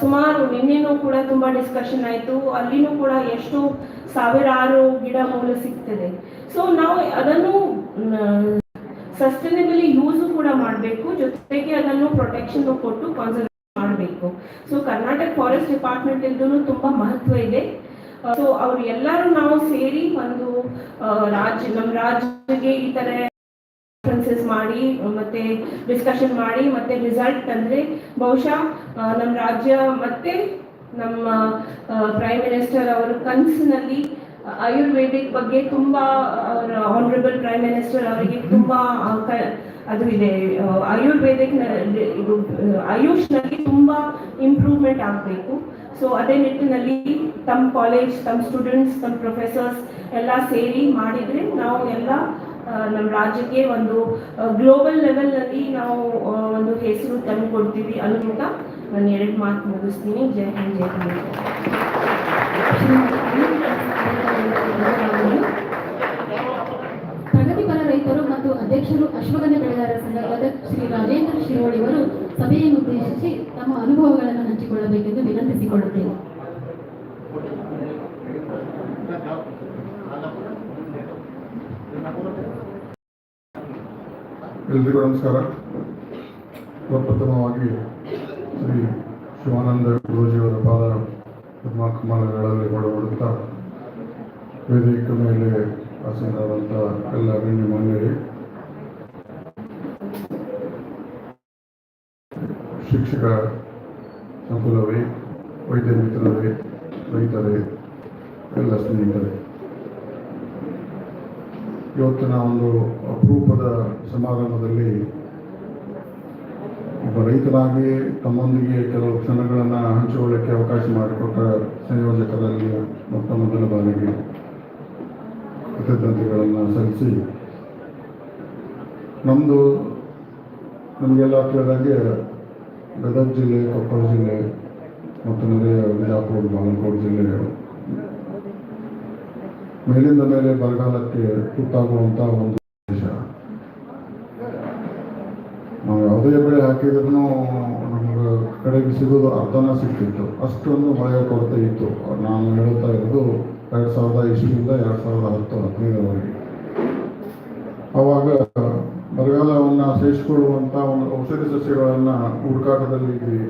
Speaker 14: ಸುಮಾರು ನಿನ್ನೆನೂ ಕೂಡ ತುಂಬ ಡಿಸ್ಕಷನ್ ಆಯಿತು. ಅಲ್ಲಿನೂ ಕೂಡ ಎಷ್ಟು ಸಾವಿರಾರು ಗಿಡ ಮೂಲ ಸಿಗ್ತದೆ. ಸೊ ನಾವು ಅದನ್ನು ಸಸ್ಟೈನಬಲಿ ಯೂಸು ಕೂಡ ಮಾಡಬೇಕು, ಜೊತೆಗೆ ಅದನ್ನು ಪ್ರೊಟೆಕ್ಷನ್ ಕೊಟ್ಟು ಕಾನ್ಸರ್ವೇಷನ್ ಮಾಡಬೇಕು. ಸೊ ಕರ್ನಾಟಕ ಫಾರೆಸ್ಟ್ ಡಿಪಾರ್ಟ್ಮೆಂಟ್ ಇಂದೂ ತುಂಬ ಮಹತ್ವ ಇದೆ. ಸೊ ಅವ್ರು ಎಲ್ಲರೂ ನಾವು ಸೇರಿ ಒಂದು ನಮ್ಮ ರಾಜ್ಯಕ್ಕೆ ಈ ಥರ ಕಾನ್ಫರೆನ್ಸಸ್ ಮಾಡಿ ಮತ್ತೆ ಡಿಸ್ಕಷನ್ ಮಾಡಿ ಮತ್ತೆ ರಿಸಲ್ಟ್ ತಂದರೆ ಬಹುಶಃ ನಮ್ಮ ರಾಜ್ಯ ಮತ್ತೆ ನಮ್ಮ ಪ್ರೈಮ್ ಮಿನಿಸ್ಟರ್ ಅವರ ಕನಸಿನಲ್ಲಿ ಆಯುರ್ವೇದಿಕ್ ಬಗ್ಗೆ ತುಂಬಾ ಆನರಬಲ್ ಪ್ರೈಮ್ ಮಿನಿಸ್ಟರ್ ಅವರಿಗೆ ತುಂಬಾ ಅದು ಇದೆ. ಆಯುರ್ವೇದಿಕ್ ಇದು ಆಯುಷ್ನಲ್ಲಿ ತುಂಬಾ ಇಂಪ್ರೂವ್ಮೆಂಟ್ ಆಗಬೇಕು. ಸೊ ಅದೇ ನಿಟ್ಟಿನಲ್ಲಿ ತಮ್ಮ ಕಾಲೇಜ್, ತಮ್ಮ ಸ್ಟೂಡೆಂಟ್ಸ್, ತಮ್ಮ ಪ್ರೊಫೆಸರ್ಸ್ ಎಲ್ಲ ಸೇರಿ ಮಾಡಿದರೆ ನಾವು ಎಲ್ಲ ನಮ್ಮ ರಾಜ್ಯಕ್ಕೆ ಒಂದು ಗ್ಲೋಬಲ್ ಲೆವೆಲ್ನಲ್ಲಿ ನಾವು ಒಂದು ಹೆಸರು ತಂದು ಕೊಡ್ತೀವಿ ಅನ್ನೋಂತ ನಾನು 2 ಮಾತು ಮುಗಿಸ್ತೀನಿ. ಜೈ ಹಿಂದ್, ಜೈ ಕರ್ನಾಟಕ.
Speaker 8: ಪ್ರಗತಿಪರ ರೈತರು ಮತ್ತು ಅಧ್ಯಕ್ಷರು ಅಶ್ವಗಂಧ ಬೆಳೆಗಾರರ ಸಂಘ ಗದಗ ಶ್ರೀ ರಾಜೇಂದ್ರ ಶಿರೋಳಿಯವರು ಸಭೆಯನ್ನು ಉದ್ದೇಶಿಸಿ ತಮ್ಮ ಅನುಭವಗಳನ್ನು ಹಂಚಿಕೊಳ್ಳಬೇಕೆಂದು ವಿನಂತಿಸಿಕೊಳ್ಳುತ್ತೇನೆ.
Speaker 11: ಎಲ್ರಿಗೂ ನಮಸ್ಕಾರ. ಪ್ರಪ್ರಥಮವಾಗಿ ಶ್ರೀ ಶಿವಾನಂದ ಗುರೂಜಿಯವರ ಪಾದ ಪದ್ಮಕಮಲಗಳಲ್ಲಿ ಒಡಗೊಡುತ್ತಾ ವೇದಿಕೆ ಮೇಲೆ ಆಸೀನರಾದಂಥ ಎಲ್ಲ ಗಣ್ಯ ಮಾನ್ಯರೇ, ಶಿಕ್ಷಕ ಸಂಕುಲವೇ, ವೈದ್ಯ ಮಿತ್ರರೇ, ರೈತರೇ, ಎಲ್ಲ ಸ್ನೇಹಿತರೇ, ಇವತ್ತಿನ ಒಂದು ಅಪರೂಪದ ಸಮಾರಂಭದಲ್ಲಿ ಒಬ್ಬ ರೈತರಾಗಿ ತಮ್ಮೊಂದಿಗೆ ಕೆಲವು ಕ್ಷಣಗಳನ್ನು ಹಂಚಿಕೊಳ್ಳಕ್ಕೆ ಅವಕಾಶ ಮಾಡಿಕೊಟ್ಟ ಸಂಯೋಜಕರಲ್ಲಿ ಮೊಟ್ಟ ಮೊದಲ ಬಾರಿಗೆ ಕೃತಜ್ಞತೆಗಳನ್ನು ಸಲ್ಲಿಸಿ, ನಮಗೆಲ್ಲ ತಿಳಿದಂಗೆ ಗದಗ ಜಿಲ್ಲೆ, ಕೊಪ್ಪಳ ಜಿಲ್ಲೆ ಮತ್ತು ನೆರೆಯ ಬಿಜಾಪುರ, ಬಾಗಲಕೋಟೆ ಜಿಲ್ಲೆಗಳು ಮೇಲಿಂದ ಮೇಲೆ ಬರಗಾಲಕ್ಕೆ ತುತ್ತಾಗುವಂಥ ಒಂದು ದೇಶ. ನಾವು ಯಾವುದೇ ಬೆಳೆ ಹಾಕಿದ್ರೂ ನಮ್ಗೆ ಕಡೆಗೆ ಸಿಗೋದು ಅರ್ಧನ ಸಿಗ್ತಿತ್ತು, ಅಷ್ಟೊಂದು ಮಳೆಯ ಕೊರತೆ ಇತ್ತು. ನಾನು ಹೇಳುತ್ತಾ ಇರೋದು 2000 ಇಸ್ವಿಯಿಂದ 2010-15ರವರೆಗೆ. ಆವಾಗ ಬರಗಾಲವನ್ನು ಸಹಿಸಿಕೊಳ್ಳುವಂಥ ಒಂದು ಔಷಧಿ ಸಸ್ಯಗಳನ್ನು ಹುಡುಕಾಟದಲ್ಲಿ ಇದ್ವಿ.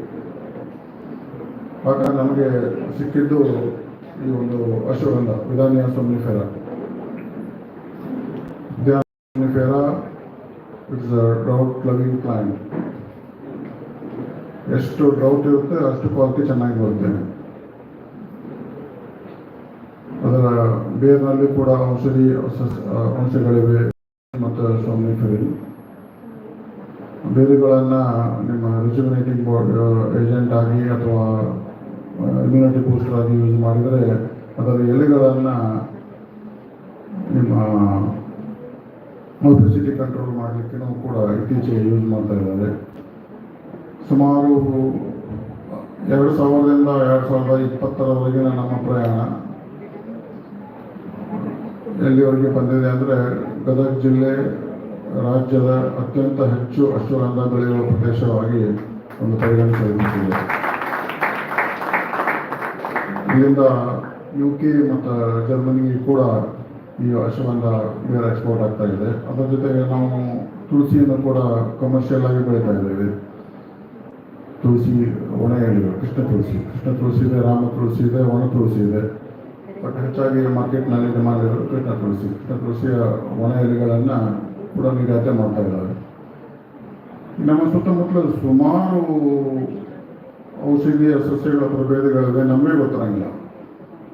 Speaker 11: ಆಗ ನಮಗೆ ಸಿಕ್ಕಿದ್ದು ಈ ಒಂದು ashwagandha, Withania somnifera. Somnifera it's a drought loving plant. ಎಷ್ಟು ಡ್ರೌಟ್ ಇರುತ್ತೆ ಅಷ್ಟು ಕ್ವಾಲಿಟಿ ಚೆನ್ನಾಗಿ ಬರುತ್ತೆ. ಅದರ ಬೇರಿನಲ್ಲಿ ಕೂಡ ಔಷಧಿ ಅಂಶಗಳಿವೆ ಮತ್ತು ಸೊಮ್ನಿಫೆರಿನ್ ಬೇರುಗಳನ್ನು ನಿಮ್ಮ ರಿಜುವಿನೇಟಿಂಗ್ ಏಜೆಂಟ್ ಆಗಿ ಅಥವಾ ಇಮ್ಯುನಿಟಿ ಬೂಸ್ಟರ್ ಆಗಿ ಯೂಸ್ ಮಾಡಿದರೆ ಅದರ ಎಲೆಗಳನ್ನು ನಿಮ್ಮ ಒಬೆಸಿಟಿ ಕಂಟ್ರೋಲ್ ಮಾಡಲಿಕ್ಕೆ ಕೂಡ ಇತ್ತೀಚೆಗೆ ಯೂಸ್ ಮಾಡ್ತಾ ಇದ್ದಾರೆ. ಸುಮಾರು 2000ರಿಂದ 2020ರವರೆಗಿನ ನಮ್ಮ ಪ್ರಯಾಣ ಎಲ್ಲಿವರೆಗೆ ಬಂದಿದೆ ಅಂದರೆ, ಗದಗ ಜಿಲ್ಲೆ ರಾಜ್ಯದ ಅತ್ಯಂತ ಹೆಚ್ಚು ಅಶ್ವಗಂಧ ಬೆಳೆಯುವ ಪ್ರದೇಶವಾಗಿ ಒಂದು ಪರಿಗಣಿಸಲಾಗುತ್ತಿದೆ. ಇಲ್ಲಿಂದ UK ಮತ್ತು ಜರ್ಮನಿಗೆ ಕೂಡ ಈ ಅಶ್ವಗಂಧ ಬೇರೆ ಎಕ್ಸ್ಪೋರ್ಟ್ ಆಗ್ತಾ ಇದೆ. ಅದರ ಜೊತೆಗೆ ನಾವು ತುಳಸಿಯನ್ನು ಕೂಡ ಕಮರ್ಷಿಯಲ್ ಆಗಿ ಬೆಳೀತಾ ಇದ್ದೇವೆ. ತುಳಸಿ, ಒಣ ಎಲೆಗಳು, ಕೃಷ್ಣ ತುಳಸಿ ಇದೆ, ರಾಮ ತುಳಸಿ ಇದೆ, ಒಣ ತುಳಸಿ ಇದೆ. ಬಟ್ ಹೆಚ್ಚಾಗಿ ಮಾರ್ಕೆಟ್ನಲ್ಲಿ ಡಿಮಾಂಡ್ ಇರೋದು ಕೃಷ್ಣ ತುಳಸಿಯ ಒಣ ಎಲೆಗಳನ್ನು ಕೂಡ ನಿರ್ಯಾತ ಮಾಡ್ತಾ ಇದ್ದಾರೆ. ನಮ್ಮ ಸುತ್ತಮುತ್ತಲ ಸುಮಾರು ಔಷಧೀಯ ಸಸ್ಯಗಳ ಪ್ರಭೇದಗಳಿವೆ, ನಮಗೆ ಗೊತ್ತಿರಂಗಿಲ್ಲ.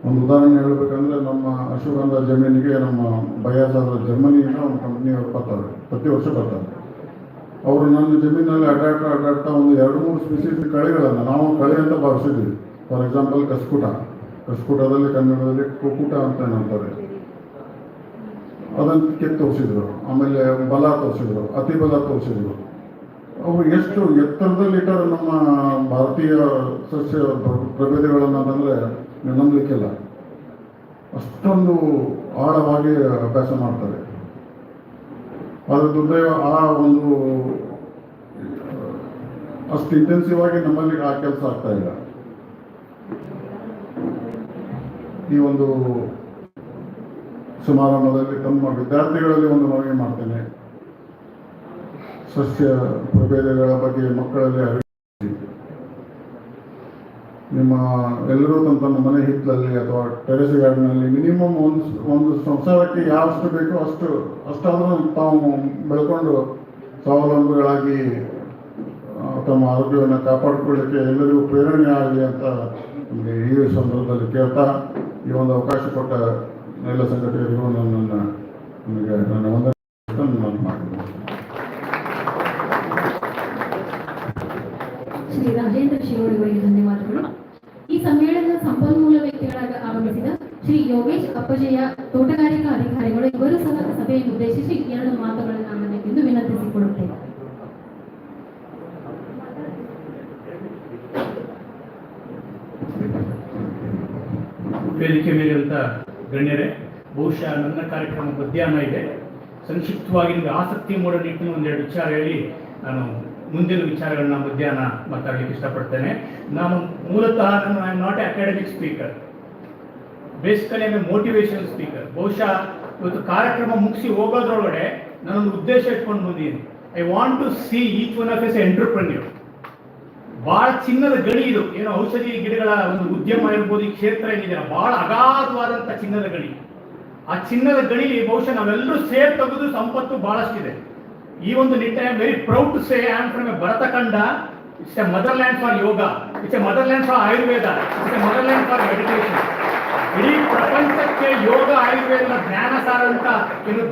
Speaker 11: ಒಂದು ಉದಾಹರಣೆ ಹೇಳಬೇಕಂದ್ರೆ, ನಮ್ಮ ಅಶ್ವಗಂಧ ಜಮೀನಿಗೆ ನಮ್ಮ ಬಯಾಜ್ ಜರ್ಮನಿಯಿಂದ ಒಂದು ಕಂಪ್ನಿಯವರು ಬರ್ತಾರೆ, ಪ್ರತಿ ವರ್ಷ ಬರ್ತಾರೆ. ಅವರು ನನ್ನ ಜಮೀನಲ್ಲಿ ಅಡ್ಡಾಡ್ತಾ ಒಂದು 2-3 ಸ್ಪೀಸೀಸ್ ಕಳೆಗಳನ್ನು ನಾವು ಕಳೆ ಅಂತ ಭಾವಿಸಿದ್ವಿ. ಫಾರ್ ಎಕ್ಸಾಂಪಲ್ ಕಸ್ಕುಟದಲ್ಲಿ ಕನ್ನಡದಲ್ಲಿ ಕುಕ್ಕುಟ ಅಂತ ಅಂತಾರೆ, ಅದನ್ನು ಕಿತ್ತು ತೋರಿಸಿದ್ರು. ಆಮೇಲೆ ಬಲ ತೋರಿಸಿದ್ರು, ಅತಿ ಬಲ ತೋರಿಸಿದ್ರು. ಅವರು ಎಷ್ಟು ಎತ್ತರದಲ್ಲಿಟ್ಟರೆ ನಮ್ಮ ಭಾರತೀಯ ಸಸ್ಯ ಪ್ರಭೇದಗಳನ್ನು ಅಂತಂದರೆ ನಂಬಲಿಕ್ಕಿಲ್ಲ. ಅಷ್ಟೊಂದು ಆಳವಾಗಿ ಅಭ್ಯಾಸ ಮಾಡ್ತಾರೆ. ಅದರ ದುರ್ದೈವ ಆ ಒಂದು ಅಷ್ಟು ಇಂಟೆನ್ಸಿವ್ ಆಗಿ ನಮ್ಮಲ್ಲಿ ಆ ಕೆಲಸ ಆಗ್ತಾ ಇಲ್ಲ. ಈ ಒಂದು ಸಮಾರಂಭದಲ್ಲಿ ತಮ್ಮ ವಿದ್ಯಾರ್ಥಿಗಳಲ್ಲಿ ಒಂದು ಮನವಿ ಮಾಡ್ತೇನೆ. ಸಸ್ಯ ಪ್ರಭೇದಗಳ ಬಗ್ಗೆ ಮಕ್ಕಳಲ್ಲಿ ಅರಿವು ನಿಮ್ಮ ಎಲ್ಲರೂ ತಮ್ಮ ಮನೆ ಹಿತ್ತಲಲ್ಲಿ ಅಥವಾ ಟೆರೆಸ್ ಗಾರ್ಡನಲ್ಲಿ ಮಿನಿಮಮ್ ಒಂದು ಸಂಸಾರಕ್ಕೆ ಯಾವಷ್ಟು ಬೇಕೋ ಅಷ್ಟಾದರೂ ತಾವು ಬೆಳ್ಕೊಂಡು ಸ್ವಾವಲಂಬಿಗಳಾಗಿ ತಮ್ಮ ಆರೋಗ್ಯವನ್ನು ಕಾಪಾಡಿಕೊಳ್ಳಿಕ್ಕೆ ಎಲ್ಲರಿಗೂ ಪ್ರೇರಣೆ ಆಗಲಿ ಅಂತ ನಮಗೆ ಈ ಸಂದರ್ಭದಲ್ಲಿ ಕೇಳ್ತಾ ಈ ಒಂದು ಅವಕಾಶ ಕೊಟ್ಟ ಎಲ್ಲ ಸಂಘಟಕರಿಗೂ ನನ್ನ ವಂದನೆ ನಾನು ಮಾಡ್ತೀನಿ.
Speaker 8: ಶ್ರೀ ರಾಜೇಂದ್ರ ಶಿರೋಡಿಯವರಿಗೆ ಧನ್ಯವಾದಗಳು. ಈ ಸಮ್ಮೇಳನದ ಸಂಪನ್ಮೂಲ ವ್ಯಕ್ತಿಗಳಾಗಿ ಆಗಮಿಸಿದ ಶ್ರೀ ಯೋಗೇಶ್ ಅಪ್ಪಜೆಯ ತೋಟಗಾರಿಕಾ ಅಧಿಕಾರಿಗಳು ಇವರು ಸಹ ಸಭೆಯನ್ನು ಉದ್ದೇಶಿಸಿ 2 ಮಾತುಗಳನ್ನು ಆಡಬೇಕೆಂದು ವಿನಂತಿಸಿಕೊಳ್ಳುತ್ತೇವೆ.
Speaker 15: ವೇದಿಕೆ ಮೇಲಿರುವಂಥ ಗಣ್ಯರೇ, ಬಹುಶಃ ನನ್ನ ಕಾರ್ಯಕ್ರಮ ಮಧ್ಯಾಹ್ನ ಇದೆ. ಸಂಕ್ಷಿಪ್ತವಾಗಿ ನಿಮಗೆ ಆಸಕ್ತಿ ಮೂಡೋ ನಿಟ್ಟಿನ 2 ವಿಚಾರ ಹೇಳಿ ನಾನು ಮುಂದಿನ ವಿಚಾರಗಳನ್ನ ಮಧ್ಯಾಹ್ನ ಮಾತಾಡಲಿಕ್ಕೆ ಇಷ್ಟಪಡ್ತೇನೆ. ನಾನು ಮೂಲತಃ I am not a academic speaker, basically I am a motivational speaker. ಬಹುಶಃ ಇವತ್ತು ಕಾರ್ಯಕ್ರಮ ಮುಗಿಸಿ ಹೋಗೋದ್ರೊಳಗಡೆ ನಾನೊಂದು ಉದ್ದೇಶ ಇಟ್ಕೊಂಡು ಬಂದಿದ್ದೀನಿ. I want to see each one of as entrepreneur. ಬಹಳ ಚಿನ್ನದ ಗಣಿ ಇದು. ಏನೋ ಔಷಧಿ ಗಿಡಗಳ ಒಂದು ಉದ್ಯಮ ಇರ್ಬೋದು, ಈ ಕ್ಷೇತ್ರ ಏನಿದೆ ಬಹಳ ಅಗಾಧವಾದಂಥ ಚಿನ್ನದ ಗಣಿ. ಆ ಚಿನ್ನದ ಗಣಿಲಿ ಬಹುಶಃ ನಾವೆಲ್ಲರೂ ಸೇರ್ ತೆಗೆದು ಸಂಪತ್ತು ಬಹಳಷ್ಟಿದೆ. ಈ ಒಂದು ನಿಟ್ಟಿನಲ್ಲಿ I am very proud to say I am from a Bharatakhanda. It's a motherland for yoga, it's a motherland for Ayurveda, it's a motherland for meditation. ಇಡೀ ಪ್ರಪಂಚಕ್ಕೆ ಯೋಗ ಆಯುರ್ವೇದ ಜ್ಞಾನ ಸಾರ ಅಂತ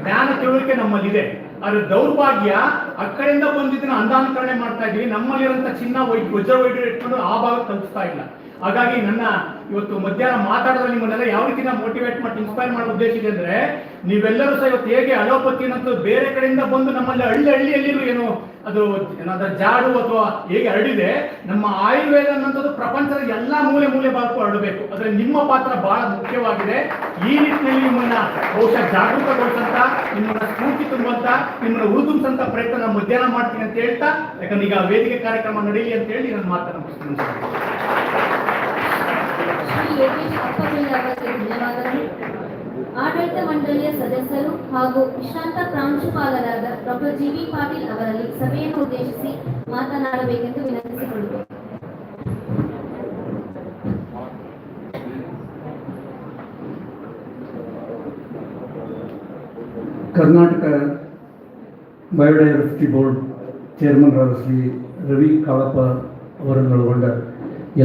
Speaker 15: ಜ್ಞಾನ ತಿಳುವಳಿಕೆ ನಮ್ಮಲ್ಲಿದೆ. ಆದ್ರೆ ದೌರ್ಭಾಗ್ಯ ಆ ಕಡೆಯಿಂದ ಬಂದಿದ್ದನ್ನ ಅಂಧಾನುಕರಣೆ ಮಾಡ್ತಾ ಇದೀವಿ. ನಮ್ಮಲ್ಲಿರುವಂತ ಚಿನ್ನ ವಜ್ರ ವೈದ್ಯರು ಇಟ್ಕೊಂಡು ಆ ಭಾಗ ತಲುಪಿಸ್ತಾ ಇಲ್ಲ. ಹಾಗಾಗಿ ನನ್ನ ಇವತ್ತು ಮಧ್ಯಾಹ್ನ ಮಾತಾಡೋದ್ರೆ ನಿಮ್ಮನ್ನೆಲ್ಲ ಯಾವ ರೀತಿ ಮೋಟಿವೇಟ್ ಮಾಡಿ ಇನ್ಸ್ಪೈರ್ ಮಾಡೋ ಉದ್ದೇಶ ಇದೆ ಅಂದ್ರೆ, ನೀವೆಲ್ಲರೂ ಸಹ ಇವತ್ತು ಹೇಗೆ ಅಲೋಪತಿ ಅನ್ನೋದು ಬೇರೆ ಕಡೆಯಿಂದ ಬಂದು ನಮ್ಮಲ್ಲಿ ಹಳ್ಳಿಯಲ್ಲಿರೂ ಏನು ಅದು ಏನಾದ್ರೂ ಜಾಡು ಅಥವಾ ಹೇಗೆ ಹರಡಿದೆ, ನಮ್ಮ ಆಯುರ್ವೇದ ಅನ್ನೋದು ಪ್ರಪಂಚದ ಎಲ್ಲಾ ಮೂಲೆ ಭಾಗಕ್ಕೂ ಹರಡಬೇಕು. ಆದ್ರೆ ನಿಮ್ಮ ಪಾತ್ರ ಬಹಳ ಮುಖ್ಯವಾಗಿದೆ. ಈ ನಿಟ್ಟಿನಲ್ಲಿ ನಿಮ್ಮನ್ನ ಬಹುಶಃ ಜಾಗೃತಗೊಳಿಸಂತ, ನಿಮ್ಮನ್ನ ಸ್ಫೂರ್ತಿ ತುಂಬಂತ, ನಿಮ್ಮನ್ನ ಹುರಿದುಂಬಿಸಂತ ಪ್ರಯತ್ನ ನಾನು ಮಧ್ಯಾಹ್ನ ಮಾಡ್ತೀನಿ ಅಂತ ಹೇಳ್ತಾ, ಯಾಕಂದ್ರೆ ಈಗ ವೇದಿಕೆ ಕಾರ್ಯಕ್ರಮ ನಡೆಯಲಿ ಅಂತ ಹೇಳಿ ನಾನು ಮಾತನಾಡ್ತೀನಿ.
Speaker 9: ಶ್ರೀ ಯೋಗೇಶ್ ಅಪ್ಪಜೆಯ ಅವರಿಗೆ ಧನ್ಯವಾದಗಳು. ಆಡಳಿತ ಮಂಡಳಿಯ ಸದಸ್ಯರು ಹಾಗೂ ವಿಶ್ರಾಂತ ಪ್ರಾಂಶುಪಾಲರಾದ ಡಾಕ್ಟರ್ ಜಿ.ವಿ. ಪಾಟೀಲ್ ಅವರಲ್ಲಿ ಸಭೆಯನ್ನು ಉದ್ದೇಶಿಸಿ ಮಾತನಾಡಬೇಕೆಂದು ವಿನಂತಿಸಿಕೊಳ್ಳುತ್ತೇವೆ.
Speaker 16: ಕರ್ನಾಟಕ ಬಯೋಡೈವರ್ಸಿಟಿ ಬೋರ್ಡ್ ಚೇರ್ಮನ್ ರಾದ ಶ್ರೀ ರವಿ ಕಾಳಪ್ಪ ಅವರನ್ನೊಳಗೊಂಡ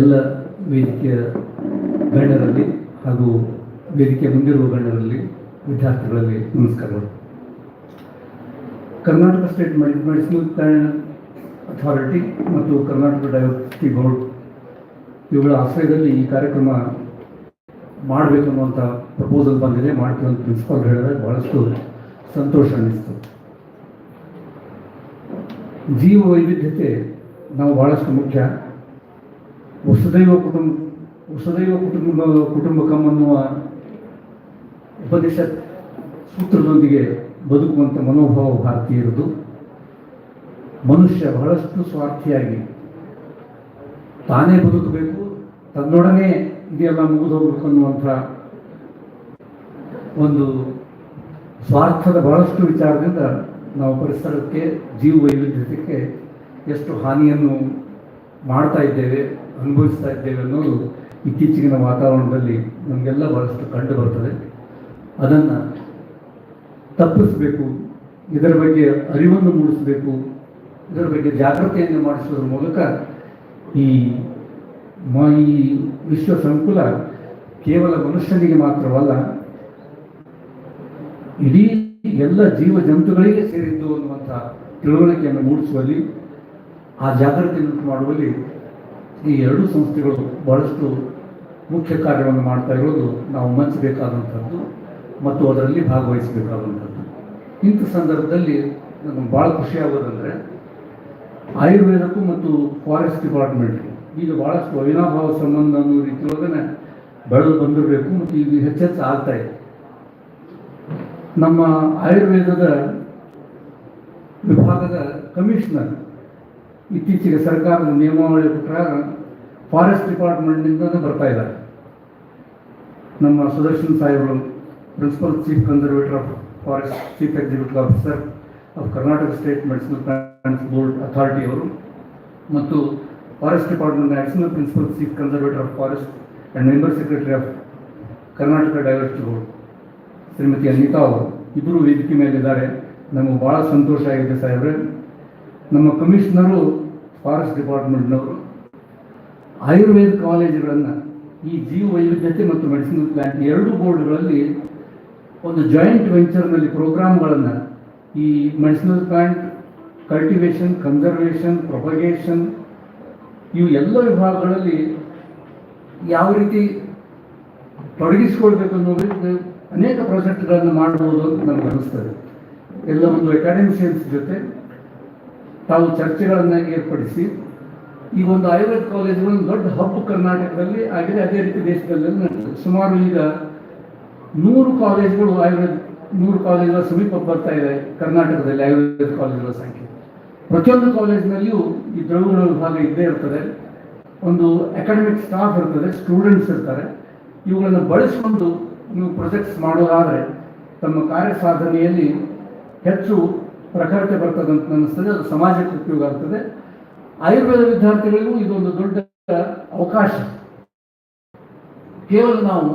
Speaker 16: ಎಲ್ಲ ವೇದಿಕೆಯ ಗಣ್ಯರಲ್ಲಿ ಹಾಗೂ ವೇದಿಕೆ ಮುಂದಿರುವ ಗಣ್ಯರಲ್ಲಿ, ವಿದ್ಯಾರ್ಥಿಗಳಲ್ಲಿ ನಮಸ್ಕಾರಗಳು. Karnataka state medicinal plan authority ಮತ್ತು ಕರ್ನಾಟಕ ಡೈವರ್ಸಿಟಿ ಬೋರ್ಡ್ ಇವುಗಳ ಆಶ್ರಯದಲ್ಲಿ ಈ ಕಾರ್ಯಕ್ರಮ ಮಾಡಬೇಕನ್ನುವಂಥ ಪ್ರಪೋಸಲ್ ಬಂದಿದೆ. ಮಾಡ್ತೀವಿ ಅಂತ ಪ್ರಿನ್ಸಿಪಾಲ್ ಹೇಳಿದ್ರೆ ಭಾಳಷ್ಟು ಸಂತೋಷ ಅನ್ನಿಸ್ತು. ಜೀವ ವೈವಿಧ್ಯತೆ ನಾವು ಭಾಳಷ್ಟು ಮುಖ್ಯ. ವಸುದೈವ ಕುಟುಂಬಕಂ ಅನ್ನುವ ಉಪನಿಷತ್ ಸೂತ್ರದೊಂದಿಗೆ ಬದುಕುವಂಥ ಮನೋಭಾವ ಭಾರತೀಯರದು. ಮನುಷ್ಯ ಬಹಳಷ್ಟು ಸ್ವಾರ್ಥಿಯಾಗಿ ತಾನೇ ಬದುಕಬೇಕು, ತನ್ನೊಡನೆ ಇದೆಲ್ಲ ಮುಗಿದು ಹೋಗ್ಬೇಕು ಅನ್ನುವಂಥ ಒಂದು ಸ್ವಾರ್ಥದ ಬಹಳಷ್ಟು ವಿಚಾರದಿಂದ ನಾವು ಪರಿಸರಕ್ಕೆ, ಜೀವ ವೈವಿಧ್ಯತೆಗೆ ಎಷ್ಟು ಹಾನಿಯನ್ನು ಮಾಡ್ತಾ ಇದ್ದೇವೆ, ಅನುಭವಿಸ್ತಾ ಇದ್ದೇವೆ ಅನ್ನೋದು ಇತ್ತೀಚಿನ ವಾತಾವರಣದಲ್ಲಿ ನಮಗೆಲ್ಲ ಬಹಳಷ್ಟು ಕಂಡು ಬರ್ತದೆ. ಅದನ್ನು ತಪ್ಪಿಸಬೇಕು, ಇದರ ಬಗ್ಗೆ ಅರಿವನ್ನು ಮೂಡಿಸಬೇಕು, ಇದರ ಬಗ್ಗೆ ಜಾಗೃತಿಯನ್ನು ಮಾಡಿಸುವುದರ ಮೂಲಕ ಈ ವಿಶ್ವ ಸಂಕುಲ ಕೇವಲ ಮನುಷ್ಯನಿಗೆ ಮಾತ್ರವಲ್ಲ, ಇಡೀ ಎಲ್ಲ ಜೀವ ಜಂತುಗಳಿಗೆ ಸೇರಿದ್ದು ಅನ್ನುವಂಥ ತಿಳುವಳಿಕೆಯನ್ನು ಮೂಡಿಸುವಲ್ಲಿ, ಆ ಜಾಗೃತಿಯನ್ನು ಮಾಡುವಲ್ಲಿ ಈ ಎರಡೂ ಸಂಸ್ಥೆಗಳು ಬಹಳಷ್ಟು ಮುಖ್ಯ ಕಾರ್ಯವನ್ನು ಮಾಡ್ತಾ ಇರೋದು ನಾವು ಮೆಚ್ಚಬೇಕಾದಂಥದ್ದು ಮತ್ತು ಅದರಲ್ಲಿ ಭಾಗವಹಿಸಬೇಕಾದಂಥದ್ದು. ಇಂಥ ಸಂದರ್ಭದಲ್ಲಿ ನಮಗೆ ಭಾಳ ಖುಷಿಯಾಗೋದಂದರೆ, ಆಯುರ್ವೇದಕ್ಕೂ ಮತ್ತು ಫಾರೆಸ್ಟ್ ಡಿಪಾರ್ಟ್ಮೆಂಟ್ಗೆ ಈಗ ಭಾಳಷ್ಟು ಅವಿನಾಭಾವ ಸಂಬಂಧ ಅನ್ನೋ ರೀತಿಯೊಳಗನೆ ಬೆಳೆದು ಬಂದಿರಬೇಕು ಮತ್ತು ಈಗ ಹೆಚ್ಚೆಚ್ಚು ಆಗ್ತಾ ಇದೆ. ನಮ್ಮ ಆಯುರ್ವೇದದ ವಿಭಾಗದ ಕಮಿಷನರ್ ಇತ್ತೀಚೆಗೆ ಸರ್ಕಾರದ ನಿಯಮಾವಳಿ ಪ್ರಕಾರ ಫಾರೆಸ್ಟ್ ಡಿಪಾರ್ಟ್ಮೆಂಟ್ನಿಂದಲೇ ಬರ್ತಾ ಇದ್ದಾರೆ. ನಮ್ಮ ಸುದರ್ಶನ್ ಸಾಹೇಬರು principal chief conservator of forest, chief executive officer of Karnataka state medicinal plants board authority ಅವರು, ಮತ್ತು forest department additional principal chief conservator of forest and member secretary of Karnataka diversity board Shrimati Anita ಅವರು ಇಬ್ಬರು ವೇದಿಕೆ ಮೇಲಿದ್ದಾರೆ. ನಮಗೆ ಭಾಳ ಸಂತೋಷ ಆಗಿದೆ ಸಾಹೇಬ್ರೆ. ನಮ್ಮ ಕಮಿಷನರು ಫಾರೆಸ್ಟ್ ಡಿಪಾರ್ಟ್ಮೆಂಟ್ನವರು ಆಯುರ್ವೇದ ಕಾಲೇಜುಗಳನ್ನು ಈ ಜೀವ ವೈವಿಧ್ಯತೆ ಮತ್ತು ಮೆಡಿಸಿನಲ್ ಪ್ಲಾಂಟ್ ಎರಡೂ ಬೋರ್ಡ್ಗಳಲ್ಲಿ ಒಂದು ಜಾಯಿಂಟ್ ವೆಂಚರ್ನಲ್ಲಿ ಪ್ರೋಗ್ರಾಮ್ಗಳನ್ನು ಈ medicinal plant cultivation, conservation, propagation ಇವು ಎಲ್ಲ ವಿಭಾಗಗಳಲ್ಲಿ ಯಾವ ರೀತಿ ತೊಡಗಿಸಿಕೊಳ್ಬೇಕು ಅನ್ನೋದು ಅನೇಕ ಪ್ರಾಜೆಕ್ಟ್ಗಳನ್ನು ಮಾಡಬಹುದು ಅಂತ ನನಗೆ ಅನಿಸ್ತದೆ. ಎಲ್ಲ ಒಂದು ಅಕಾಡೆಮಿಷಿಯನ್ಸ್ ಜೊತೆ ತಾವು ಚರ್ಚೆಗಳನ್ನು ಏರ್ಪಡಿಸಿ ಈ ಒಂದು ಆಯುರ್ವೇದ ಕಾಲೇಜುಗಳು ದೊಡ್ಡ ಹಬ್ ಕರ್ನಾಟಕದಲ್ಲಿ ಆಗಿದೆ, ಅದೇ ರೀತಿ ದೇಶದಲ್ಲಿ ನಡೆಯುತ್ತೆ. ಸುಮಾರು ಈಗ 100 ಕಾಲೇಜುಗಳು ಆಯುರ್ವೇದ 100 ಕಾಲೇಜುಗಳ ಸಮೀಪ ಬರ್ತಾ ಇದೆ ಕರ್ನಾಟಕದಲ್ಲಿ ಆಯುರ್ವೇದ ಕಾಲೇಜುಗಳ ಸಂಖ್ಯೆ. ಪ್ರತಿಯೊಂದು ಕಾಲೇಜಿನಲ್ಲಿಯೂ ಈ ದ್ರವಗಳ ವಿಭಾಗ ಇದ್ದೇ ಇರ್ತದೆ. ಒಂದು ಅಕಾಡೆಮಿಕ್ ಸ್ಟಾಫ್ ಇರ್ತದೆ, ಸ್ಟೂಡೆಂಟ್ಸ್ ಇರ್ತಾರೆ. ಇವುಗಳನ್ನು ಬಳಸಿಕೊಂಡು ನೀವು ಪ್ರೊಜೆಕ್ಟ್ಸ್ ಮಾಡೋದಾದರೆ ತಮ್ಮ ಕಾರ್ಯ ಸಾಧನೆಯಲ್ಲಿ ಹೆಚ್ಚು ಪ್ರಖರತೆ ಬರ್ತದೆ ಅಂತ ಅನ್ನಿಸ್ತದೆ. ಅದು ಸಮಾಜಕ್ಕೆ ಉಪಯೋಗ ಆಗ್ತದೆ. ಆಯುರ್ವೇದ ವಿದ್ಯಾರ್ಥಿಗಳಿಗೂ ಇದೊಂದು ದೊಡ್ಡ ಅವಕಾಶ. ಕೇವಲ ನಾವು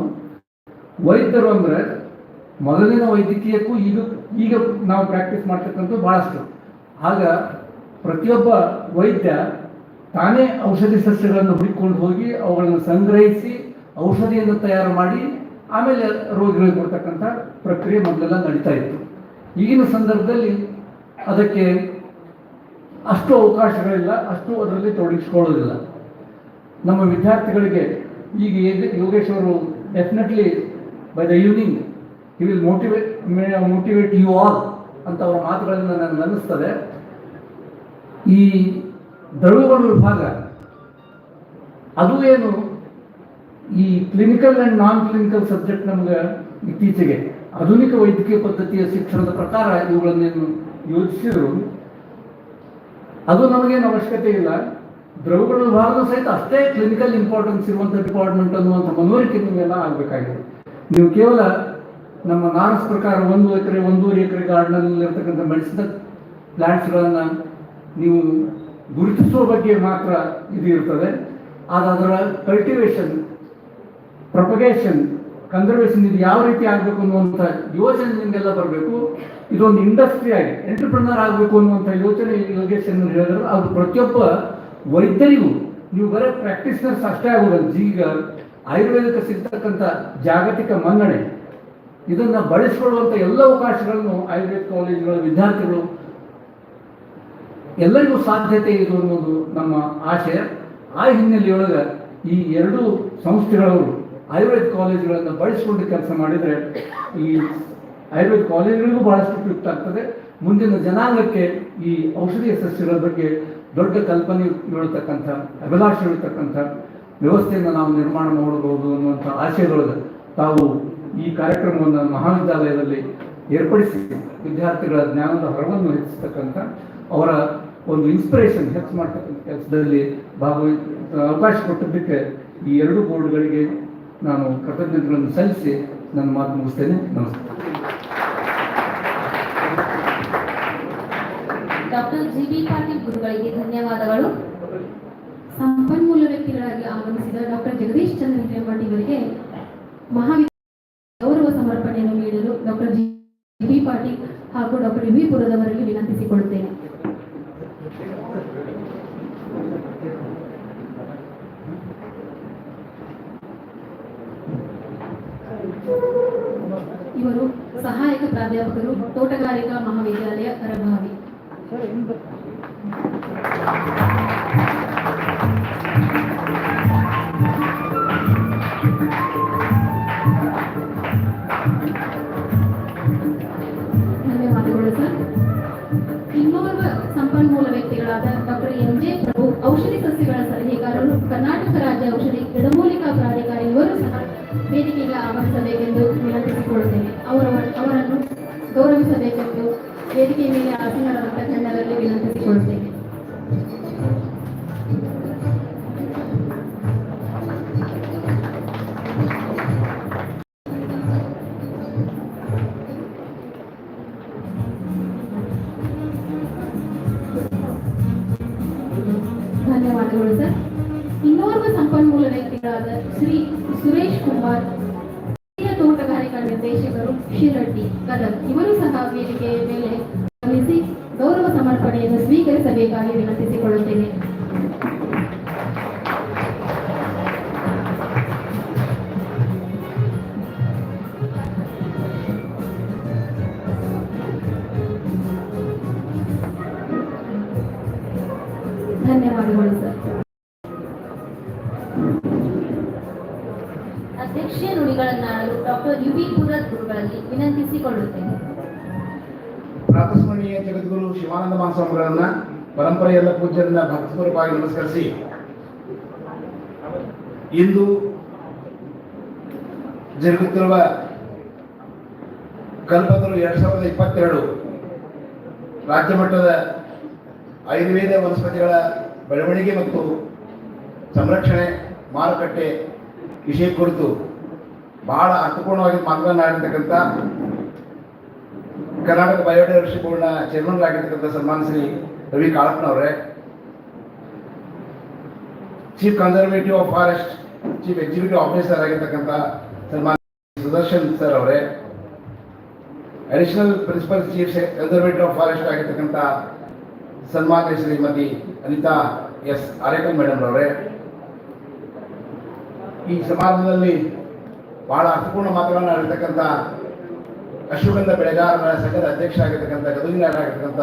Speaker 16: ವೈದ್ಯರು ಅಂದರೆ ಮೊದಲಿನ ವೈದ್ಯಕೀಯಕ್ಕೂ ಈಗ ನಾವು ಪ್ರಾಕ್ಟೀಸ್ ಮಾಡ್ತಕ್ಕಂಥದ್ದು ಭಾಳಷ್ಟು. ಆಗ ಪ್ರತಿಯೊಬ್ಬ ವೈದ್ಯ ತಾನೇ ಔಷಧಿ ಸಸ್ಯಗಳನ್ನು ಹುಡುಕೊಂಡು ಹೋಗಿ ಅವುಗಳನ್ನು ಸಂಗ್ರಹಿಸಿ ಔಷಧಿಯನ್ನು ತಯಾರು ಮಾಡಿ ಆಮೇಲೆ ರೋಗಿಗಳಿಗೆ ಕೊಡ್ತಕ್ಕಂಥ ಪ್ರಕ್ರಿಯೆ ಮೊದಲೆಲ್ಲ ನಡೀತಾ ಇತ್ತು. ಈಗಿನ ಸಂದರ್ಭದಲ್ಲಿ ಅದಕ್ಕೆ ಅಷ್ಟು ಅವಕಾಶಗಳಿಲ್ಲ, ಅಷ್ಟು ಅದರಲ್ಲಿ ತೊಡಗಿಸ್ಕೊಳ್ಳೋದಿಲ್ಲ. ನಮ್ಮ ವಿದ್ಯಾರ್ಥಿಗಳಿಗೆ ಈಗ ಯೋಗೇಶ್ ಅವರು definitely by the evening he will motivate you all ಅಂತ ಅವರ ಮಾತುಗಳಿಂದ ನನಗೆ ಅನ್ನಿಸ್ತದೆ. ಈ ದ್ರವಗಳ ವಿಭಾಗ ಅದು ಏನು ಈ clinical and non clinical subject ನಮಗೆ ಇತ್ತೀಚೆಗೆ ಆಧುನಿಕ ವೈದ್ಯಕೀಯ ಪದ್ಧತಿಯ ಶಿಕ್ಷಣದ ಪ್ರಕಾರ ಇವುಗಳನ್ನೇನು ಯೋಚಿಸಿದ್ರು ಅದು ನಮಗೇನು ಅವಶ್ಯಕತೆ ಇಲ್ಲ. ದ್ರವಗಳ ವಿಭಾಗದ ಸಹಿತ ಅಷ್ಟೇ ಕ್ಲಿನಿಕಲ್ ಇಂಪಾರ್ಟೆನ್ಸ್ ಇರುವಂಥ ಡಿಪಾರ್ಟ್ಮೆಂಟ್ ಅನ್ನುವಂಥ ಮನವರಿಕೆ ನಿಮಗೆಲ್ಲ ಆಗಬೇಕಾಗಿದೆ. ನೀವು ಕೇವಲ ನಮ್ಮ ನಾರ್ಮ್ಸ್ ಪ್ರಕಾರ 1 ಎಕರೆ 1.5 ಎಕರೆ ಗಾರ್ಡನಲ್ಲಿರ್ತಕ್ಕಂಥ ಮೆಡಿಸಿನಲ್ ಪ್ಲಾಂಟ್ಸ್ಗಳನ್ನು ನೀವು ಗುರುತಿಸುವ ಬಗ್ಗೆ ಮಾತ್ರ ಇದು ಇರ್ತದೆ. ಅದರ ಕಲ್ಟಿವೇಷನ್, ಪ್ರೊಪಗೇಷನ್, ಕನ್ಸರ್ವೇಷನ್ ಇದು ಯಾವ ರೀತಿ ಆಗಬೇಕು ಅನ್ನುವಂಥ ಯೋಚನೆ ನಿಮಗೆಲ್ಲ ಬರಬೇಕು. ಇದೊಂದು ಇಂಡಸ್ಟ್ರಿ ಆಗಿ ಎಂಟರ್ಪ್ರಿನರ್ ಆಗಬೇಕು ಅನ್ನುವಂಥ ಯೋಚನೆ ಯೋಗೇಶನ್ ಹೇಳಿದ್ರು. ಅದು ಪ್ರತಿಯೊಬ್ಬ ವೈದ್ಯರಿಗೂ ನೀವು ಬರೀ ಪ್ರಾಕ್ಟೀಸ್ನರ್ಸ್ ಅಷ್ಟೇ ಆಗೋದಲ್ಲ. ಈಗ ಆಯುರ್ವೇದಕ್ಕೆ ಸಿಗ್ತಕ್ಕಂಥ ಜಾಗತಿಕ ಮನ್ನಣೆ ಇದನ್ನು ಬಳಸಿಕೊಳ್ಳುವಂಥ ಎಲ್ಲ ಅವಕಾಶಗಳನ್ನು ಆಯುರ್ವೇದ ಕಾಲೇಜುಗಳ ವಿದ್ಯಾರ್ಥಿಗಳು ಎಲ್ಲರಿಗೂ ಸಾಧ್ಯತೆ ಇದು ಅನ್ನೋದು ನಮ್ಮ ಆಶಯ. ಆ ಹಿನ್ನೆಲೆಯೊಳಗೆ ಈ ಎರಡೂ ಸಂಸ್ಥೆಗಳವರು ಆಯುರ್ವೇದ ಕಾಲೇಜುಗಳನ್ನು ಬಳಸಿಕೊಂಡು ಕೆಲಸ ಮಾಡಿದರೆ ಈ ಆಯುರ್ವೇದ ಕಾಲೇಜುಗಳಿಗೂ ಬಹಳಷ್ಟು ಉಪಯುಕ್ತ ಆಗ್ತದೆ. ಮುಂದಿನ ಜನಾಂಗಕ್ಕೆ ಈ ಔಷಧೀಯ ಸಸ್ಯಗಳ ಬಗ್ಗೆ ದೊಡ್ಡ ಕಲ್ಪನೆ ಇರತಕ್ಕಂಥ, ಅಭಿಲಾಷೆ ಇರತಕ್ಕಂಥ ವ್ಯವಸ್ಥೆಯನ್ನು ನಾವು ನಿರ್ಮಾಣ ಮಾಡಬಹುದು ಅನ್ನುವಂಥ ಆಶಯದೊಳಗೆ ತಾವು ಈ ಕಾರ್ಯಕ್ರಮವನ್ನು ಮಹಾವಿದ್ಯಾಲಯದಲ್ಲಿ ಏರ್ಪಡಿಸಿ ವಿದ್ಯಾರ್ಥಿಗಳ ಜ್ಞಾನದ ಹೊರವನ್ನು ಹೆಚ್ಚಿಸ್ತಕ್ಕಂಥ, ಅವರ ಒಂದು ಇನ್ಸ್ಪಿರೇಷನ್ ಹೆಚ್ಚು ಮಾಡ್ತಕ್ಕಂಥ ಕೆಲಸದಲ್ಲಿ ಅವಕಾಶ ಕೊಟ್ಟಿದ್ದಕ್ಕೆ ಈ ಎರಡೂ ಬೋರ್ಡ್ಗಳಿಗೆ ನಾನು ಕೃತಜ್ಞತೆಗಳನ್ನು ಸಲ್ಲಿಸಿ ನನ್ನ ಮಾತು ಮುಗಿಸ್ತೇನೆ. ನಮಸ್ಕಾರ.
Speaker 9: ಡಾಕ್ಟರ್ ಜಿ.ಬಿ. ಪಾಟೀಲ್ ಗುರುಗಳಿಗೆ ಧನ್ಯವಾದಗಳು.
Speaker 8: ಸಂಪನ್ಮೂಲ ವ್ಯಕ್ತಿಗಳಾಗಿ ಆಗಮಿಸಿದ ಡಾಕ್ಟರ್ ಜಗದೀಶ್ ಚಂದ್ರ ಹಿರೇಮಠ್ ಇವರಿಗೆ ಮಹಾವಿದ್ಯಾಲಯ ಗೌರವ ಸಮರ್ಪಣೆಯನ್ನು ನೀಡಲು ಡಾಕ್ಟರ್ ಜಿ.ಬಿ. ಪಾಟೀಲ್ ಹಾಗೂ ಡಾಕ್ಟರ್ ವಿ. ಪುರದವರಲ್ಲಿ ವಿನಂತಿಸಿಕೊಳ್ಳುತ್ತೇನೆ. ಇವರು ಸಹಾಯಕ ಪ್ರಾಧ್ಯಾಪಕರು, ತೋಟಗಾರಿಕಾ ಮಹಾವಿದ್ಯಾಲಯ ಅರಭಾವಿ. ಧನ್ಯವಾದಗಳು ಸರ್. ಇನ್ನೋರ್ವ ಸಂಪನ್ಮೂಲ ವ್ಯಕ್ತಿಗಳಾದ ಡಾಕ್ಟರ್ ಎಂ.ಜೆ. ಪ್ರಭು, ಔಷಧಿ ಸಸ್ಯಗಳ ಸಲಹೆಗಾರರು, ಕರ್ನಾಟಕ ರಾಜ್ಯ ಔಷಧಿ ಗಿಡಮೂಲಿಕಾ ಪ್ರಾಧಿಕಾರಿ, ಇವರು ಸಹ ವೇದಿಕೆಗೆ ಆಗಮಿಸಬೇಕೆಂದು ವಿನಂತಿಸಿಕೊಳ್ಳುತ್ತೇನೆ. ಅವರನ್ನು ಗೌರವಿಸಬೇಕೆಂದು ವೇದಿಕೆ ಮೇಲೆ ಆಸೀನರಾದ ತಂಡದಲ್ಲಿ ವಿನಂತಿಸಿಕೊಳ್ಳುತ್ತೇನೆ. ಶ್ರೀ ಸುರೇಶ್ ಕುಮಾರ್, ಹಿರಿಯ ತೋಟಗಾರಿಕಾ ನಿರ್ದೇಶಕರು ಶಿರಡ್ಡಿ ಗದಗ್, ಇವರು ಸಹ ವೇದಿಕೆಯ ಮೇಲೆ ಆಗಮಿಸಿ ಗೌರವ ಸಮರ್ಪಣೆಯನ್ನು ಸ್ವೀಕರಿಸಬೇಕಾಗಿ ವಿನಂತಿಸಿಕೊಳ್ಳುತ್ತೇನೆ. ಧನ್ಯವಾದಗಳು ಸರ್.
Speaker 9: ಅಧ್ಯಕ್ಷೀಯ ನುಡಿಗಳನ್ನಾಡಲು ಡಾಕ್ಟರ್ ಯುವಿ ಪುರದ್ ಗುರುಗಳಲ್ಲಿ ವಿನಂತಿಸಿಕೊಳ್ಳುತ್ತೇನೆ.
Speaker 17: ಪ್ರಾತಸ್ಮರಣೀಯ ಜಗದ್ಗುರು ಶಿವಾನಂದ ಮಹಾಸ್ವಾಮಿಗಳನ್ನ ಪರಂಪರೆಯೆಲ್ಲ ಪೂಜ್ಯರನ್ನ ಭಕ್ತಿಪೂರ್ವಕವಾಗಿ ನಮಸ್ಕರಿಸಿ, ಇಂದು ಜರುಗುತ್ತಿರುವ ಕಲ್ಪತರು 2022 ರಾಜ್ಯ ಮಟ್ಟದ ಆಯುರ್ವೇದ ವನಸ್ಪತಿಗಳ ಬೆಳವಣಿಗೆ ಮತ್ತು ಸಂರಕ್ಷಣೆ ಮಾರುಕಟ್ಟೆ ವಿಷಯ ಕುರಿತು ಬಹಳ ಅರ್ಥಪೂರ್ಣವಾಗಿ ಮಾತನಾಡಿರ್ತಕ್ಕಂಥ ಕರ್ನಾಟಕ ಬಯೋಡೈವರ್ಸಿಟಿ ಬೋರ್ಡ್ನ ಚೇರ್ಮನ್ ಆಗಿರ್ತಕ್ಕಂಥ ಸನ್ಮಾನ ಶ್ರೀ ರವಿ ಕಾಳಪ್ಪನವರೇ, chief conservative of forest chief executive officer ಆಗಿರ್ತಕ್ಕಂಥ ಸನ್ಮಾನ ಸುದರ್ಶನ್ ಸರ್ ಅವರೇ, additional principal chief conservative of forest ಆಗಿರ್ತಕ್ಕಂಥ ಸನ್ಮಾನ್ಯ ಶ್ರೀಮತಿ ಅನಿತಾ ಎಸ್ ಆರೇಕಲ್ ಮೇಡಮ್ ಅವರೇ, ಈ ಸಮಾರಂಭದಲ್ಲಿ ಬಹಳ ಅರ್ಥಪೂರ್ಣ ಮಾತುಗಳನ್ನು ಆಡಿರ್ತಕ್ಕಂಥ ಅಶ್ವಗಂಧ ಬೆಳೆಗಾರರ ಸಂಘದ ಅಧ್ಯಕ್ಷ ಆಗಿರ್ತಕ್ಕಂಥ ಗದಗಿನಾಗಿರ್ತಕ್ಕಂಥ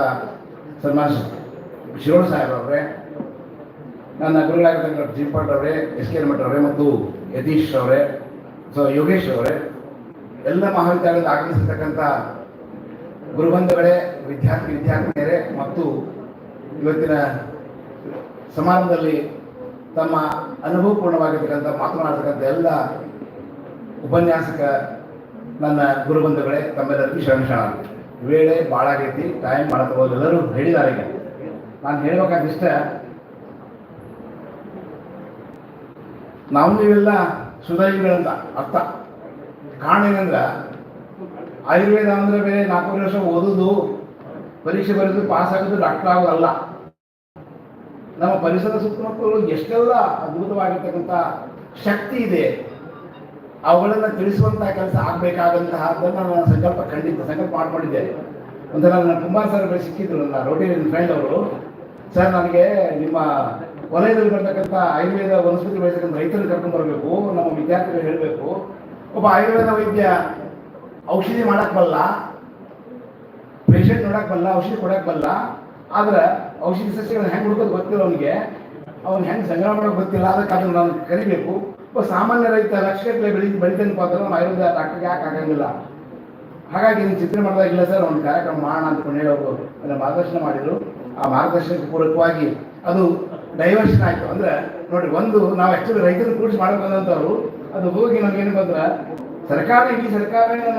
Speaker 17: ಸನ್ಮಾನ್ ಶಿರೋಳ್ ಸಾಹೇಬ್ ಅವರೇ, ನನ್ನ ಗುರುಗಳಾಗಿರ್ತಕ್ಕಂಥ ಜಿಂಪಾಟ್ ಅವರೇ, ಎಸ್ ಕೆ ಮಠ್ ಅವರೇ ಮತ್ತು ಯತೀಶ್ ಅವರೇ, ಯೋಗೇಶ್ ಅವರೇ, ಎಲ್ಲ ಮಹಾವಿದ್ಯಾಲಯದ ಆಗಮಿಸಿರ್ತಕ್ಕಂಥ ಗುರುಬಂಧುಗಳೇ, ವಿದ್ಯಾರ್ಥಿನಿಯರೇ ಮತ್ತು ಇವತ್ತಿನ ಸಮಾರಂಭದಲ್ಲಿ ತಮ್ಮ ಅನುಭವಪೂರ್ಣವಾಗಿರ್ತಕ್ಕಂಥ ಮಾತನಾಡತಕ್ಕಂಥ ಎಲ್ಲ ಉಪನ್ಯಾಸಕ ನನ್ನ ಗುರುಬಂಧುಗಳೇ, ತಮ್ಮೆಲ್ಲರಿಗೂ ಶರಣ. ವೇಳೆ ಭಾಳ ಆಗೈತಿ, ಟೈಮ್ ಭಾಳ ತಗೋದು, ಎಲ್ಲರೂ ಹೇಳಿದ್ದಾರೆ. ಈಗ ನಾನು ಹೇಳ್ಬೇಕಾದಿಷ್ಟ, ನಾವು ನೀವೆಲ್ಲ ಸುಧಾರಿಗಳಂತ ಅರ್ಥ. ಕಾರಣ ಏನಂದ್ರೆ ಆಯುರ್ವೇದ ಅಂದರೆ ಬೇರೆ 4 ವರ್ಷ ಓದೋದು, ಪರೀಕ್ಷೆ ಬರೆದು ಪಾಸ್ ಆಗೋದು, ಡಾಕ್ಟರ್ ಆಗೋದಲ್ಲ. ನಮ್ಮ ಪರಿಸರ ಸುತ್ತಮುತ್ತಲು ಎಷ್ಟೆಲ್ಲ ಅದ್ಭುತವಾಗಿರ್ತಕ್ಕಂಥ ಶಕ್ತಿ ಇದೆ, ಅವುಗಳನ್ನು ತಿಳಿಸುವಂತಹ ಕೆಲಸ ಆಗಬೇಕಾದಂತಹದ್ದನ್ನು ನಾನು ಸಂಕಲ್ಪ ಮಾಡ್ಕೊಂಡಿದ್ದೆ. ಒಂಥರ ನನ್ನ ಕುಮಾರ್ ಸರ್ ಸಿಕ್ಕಿದ್ರು, ನನ್ನ ರೋಟರಿ ಫ್ರೆಂಡ್ ಅವರು. ಸರ್, ನನಗೆ ನಿಮ್ಮ ವಲಯದಲ್ಲಿ ಬರ್ತಕ್ಕಂಥ ಆಯುರ್ವೇದ ವನಸ್ಪತಿ ಬೆಳೆಸತಕ್ಕಂಥ ರೈತರನ್ನು ಕರ್ಕೊಂಡು ಬರಬೇಕು, ನಮ್ಮ ವಿದ್ಯಾರ್ಥಿಗಳು ಹೇಳಬೇಕು. ಒಬ್ಬ ಆಯುರ್ವೇದ ವೈದ್ಯ ಔಷಧಿ ಮಾಡಕ್ ಬಲ್ಲ, ಪೇಷಂಟ್ ನೋಡಕ್ ಬಲ್ಲ, ಔಷಧಿ ಕೊಡಕ್ ಬಲ್ಲ, ಆದ್ರೆ ಔಷಧಿ ಸಸ್ಯಗಳನ್ನ ಹೆಂಗೆ ಹುಡುಕೋದು ಗೊತ್ತಿಲ್ಲ ಅವನಿಗೆ, ಅವ್ನು ಹೆಂಗೆ ಸಂಗ್ರಹ ಮಾಡೋಕೆ ಗೊತ್ತಿಲ್ಲ. ಅದಕ್ಕೆ ಅದನ್ನು ನಾನು ಕರಿಬೇಕು. ಒಬ್ಬ ಸಾಮಾನ್ಯ ರೈತ ಲಕ್ಷಗಟ್ಟಲೆ ಬೆಳಿತಾನೆ ಪಾತ್ರ ನಮ್ಮ ಆಯುರ್ವೇದ ಡಾಕ್ಟರ್ಗೆ ಯಾಕೆ ಆಗಂಗಿಲ್ಲ. ಹಾಗಾಗಿ ಇದನ್ನು ಚಿತ್ರ ಮಾಡಿದಾಗಿಲ್ಲ ಸರ್, ಒಂದು ಕಾರ್ಯಕ್ರಮ ಮಾಡೋಣ ಅಂದ್ಕೊಂಡು ಹೇಳಿ ಅವರು ಅದನ್ನು ಮಾರ್ಗದರ್ಶನ ಮಾಡಿದರು. ಆ ಮಾರ್ಗದರ್ಶನಕ್ಕೆ ಪೂರಕವಾಗಿ ಅದು ಡೈವರ್ಷನ್ ಆಯಿತು. ಅಂದರೆ ನೋಡಿ, ಒಂದು ನಾವು ಆ್ಯಕ್ಚುಲಿ ರೈತರನ್ನು ಕೂಡಿಸಿ ಮಾಡಬೇಕಂತವ್ರು, ಅದು ಹೋಗಿ ನಮಗೇನು ಬಂದ್ರೆ ಸರ್ಕಾರ, ಇಡೀ ಸರ್ಕಾರನೇ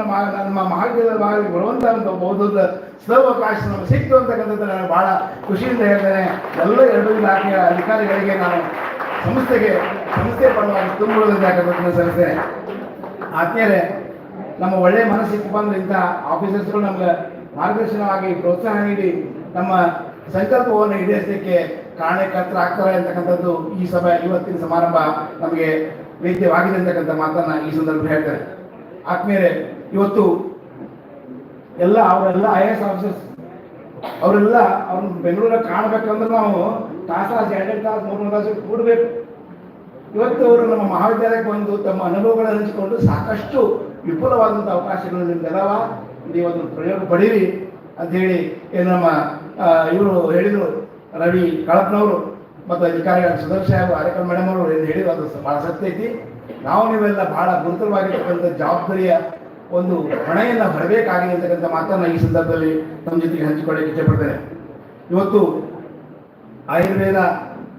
Speaker 17: ನಮ್ಮ ಮಹಾವಿದ್ಯಾಲಯದ ಬರುವಂಥ ಒಂದು ಬಹುದೊಡ್ಡ ಸ್ಥಳಾವಕಾಶ ನಮಗೆ ಸಿಕ್ತು ಅಂತಕ್ಕಂಥದ್ದು ನಾನು ಭಾಳ ಖುಷಿಯಿಂದ ಹೇಳ್ತೇನೆ. ಎಲ್ಲ 2 ಇಲಾಖೆಯ ಅಧಿಕಾರಿಗಳಿಗೆ ನಾನು ಸಂಸ್ಥೆ ಪರವಾಗಿ ತುಂಬುವುದನ್ನು ಯಾಕಂತ ಸಲ್ಲಿಸ್ತೇನೆ. ಆತ್ಮೀಯರೇ, ನಮ್ಮ ಒಳ್ಳೆಯ ಮನಸ್ಸಿಗೆ ಬಂದು ಇಂಥ ಆಫೀಸರ್ಸ್ಗಳು ನಮ್ಗೆ ಮಾರ್ಗದರ್ಶನವಾಗಿ ಪ್ರೋತ್ಸಾಹ ನೀಡಿ ನಮ್ಮ ಸಂಕಲ್ಪವನ್ನು ಈಡೇರಿಸಲಿಕ್ಕೆ ಕಾರಣಕರ್ತರಾಗ್ತಾರೆ ಅಂತಕ್ಕಂಥದ್ದು ಈ ಇವತ್ತಿನ ಸಮಾರಂಭ ನಮಗೆ ವೇದ್ಯವಾಗಿದೆ ಅಂತಕ್ಕಂಥ ಮಾತನ್ನ ಈ ಸಂದರ್ಭದಲ್ಲಿ ಹೇಳ್ತಾರೆ. ಆತ್ಮೀಯರೇ, ಇವತ್ತು ಅವರೆಲ್ಲ IAS ಆಫೀಸರ್ಸ್ ಅವರೆಲ್ಲ ಅವ್ರನ್ನ ಬೆಂಗಳೂರಲ್ಲಿ ಕಾಣಬೇಕಂದ್ರೆ ನಾವು ತಾಸು 2 ತಾಸು 3 ತಾಸು ಕೂಡಬೇಕು. ಇವತ್ತು ಅವರು ನಮ್ಮ ಮಹಾವಿದ್ಯಾಲಯಕ್ಕೆ ಬಂದು ತಮ್ಮ ಅನುಭವಗಳನ್ನು ಹಂಚಿಕೊಂಡು ಸಾಕಷ್ಟು ವಿಪುಲವಾದಂಥ ಅವಕಾಶಗಳು ನಿಮ್ಗೆಲ್ಲವ, ನೀವು ಅದನ್ನು ಪ್ರಯೋಗ ಪಡೀರಿ ಅಂಥೇಳಿ ನಮ್ಮ ಇವರು ಹೇಳಿದರು, ರವಿ ಕಾಳಪ್ಪನವರು ಮತ್ತು ಅಧಿಕಾರಿಗಳ ಸುದರ್ಶನ್ ಸಾಹೇಬ್ ಆರೇಕಲ್ ಮೇಡಮ್ ಅವರು ಏನು ಹೇಳಿದ್ರು ಅದು ಭಾಳ ಸತ್ಯ ಐತಿ. ನಾವು ನೀವೆಲ್ಲ ಭಾಳ ಗುರುತರವಾಗಿರ್ತಕ್ಕಂಥ ಜವಾಬ್ದಾರಿಯ ಒಂದು ಹೊಣೆಯನ್ನು ಹೊರಬೇಕಾಗಿದೆ ಅಂತಕ್ಕಂಥ ಮಾತನ್ನು ಈ ಸಂದರ್ಭದಲ್ಲಿ ನಮ್ಮ ಜೊತೆಗೆ ಹಂಚಿಕೊಳ್ಳಕ್ಕೆ ಇಷ್ಟಪಡ್ತೇನೆ. ಇವತ್ತು ಆಯುರ್ವೇದ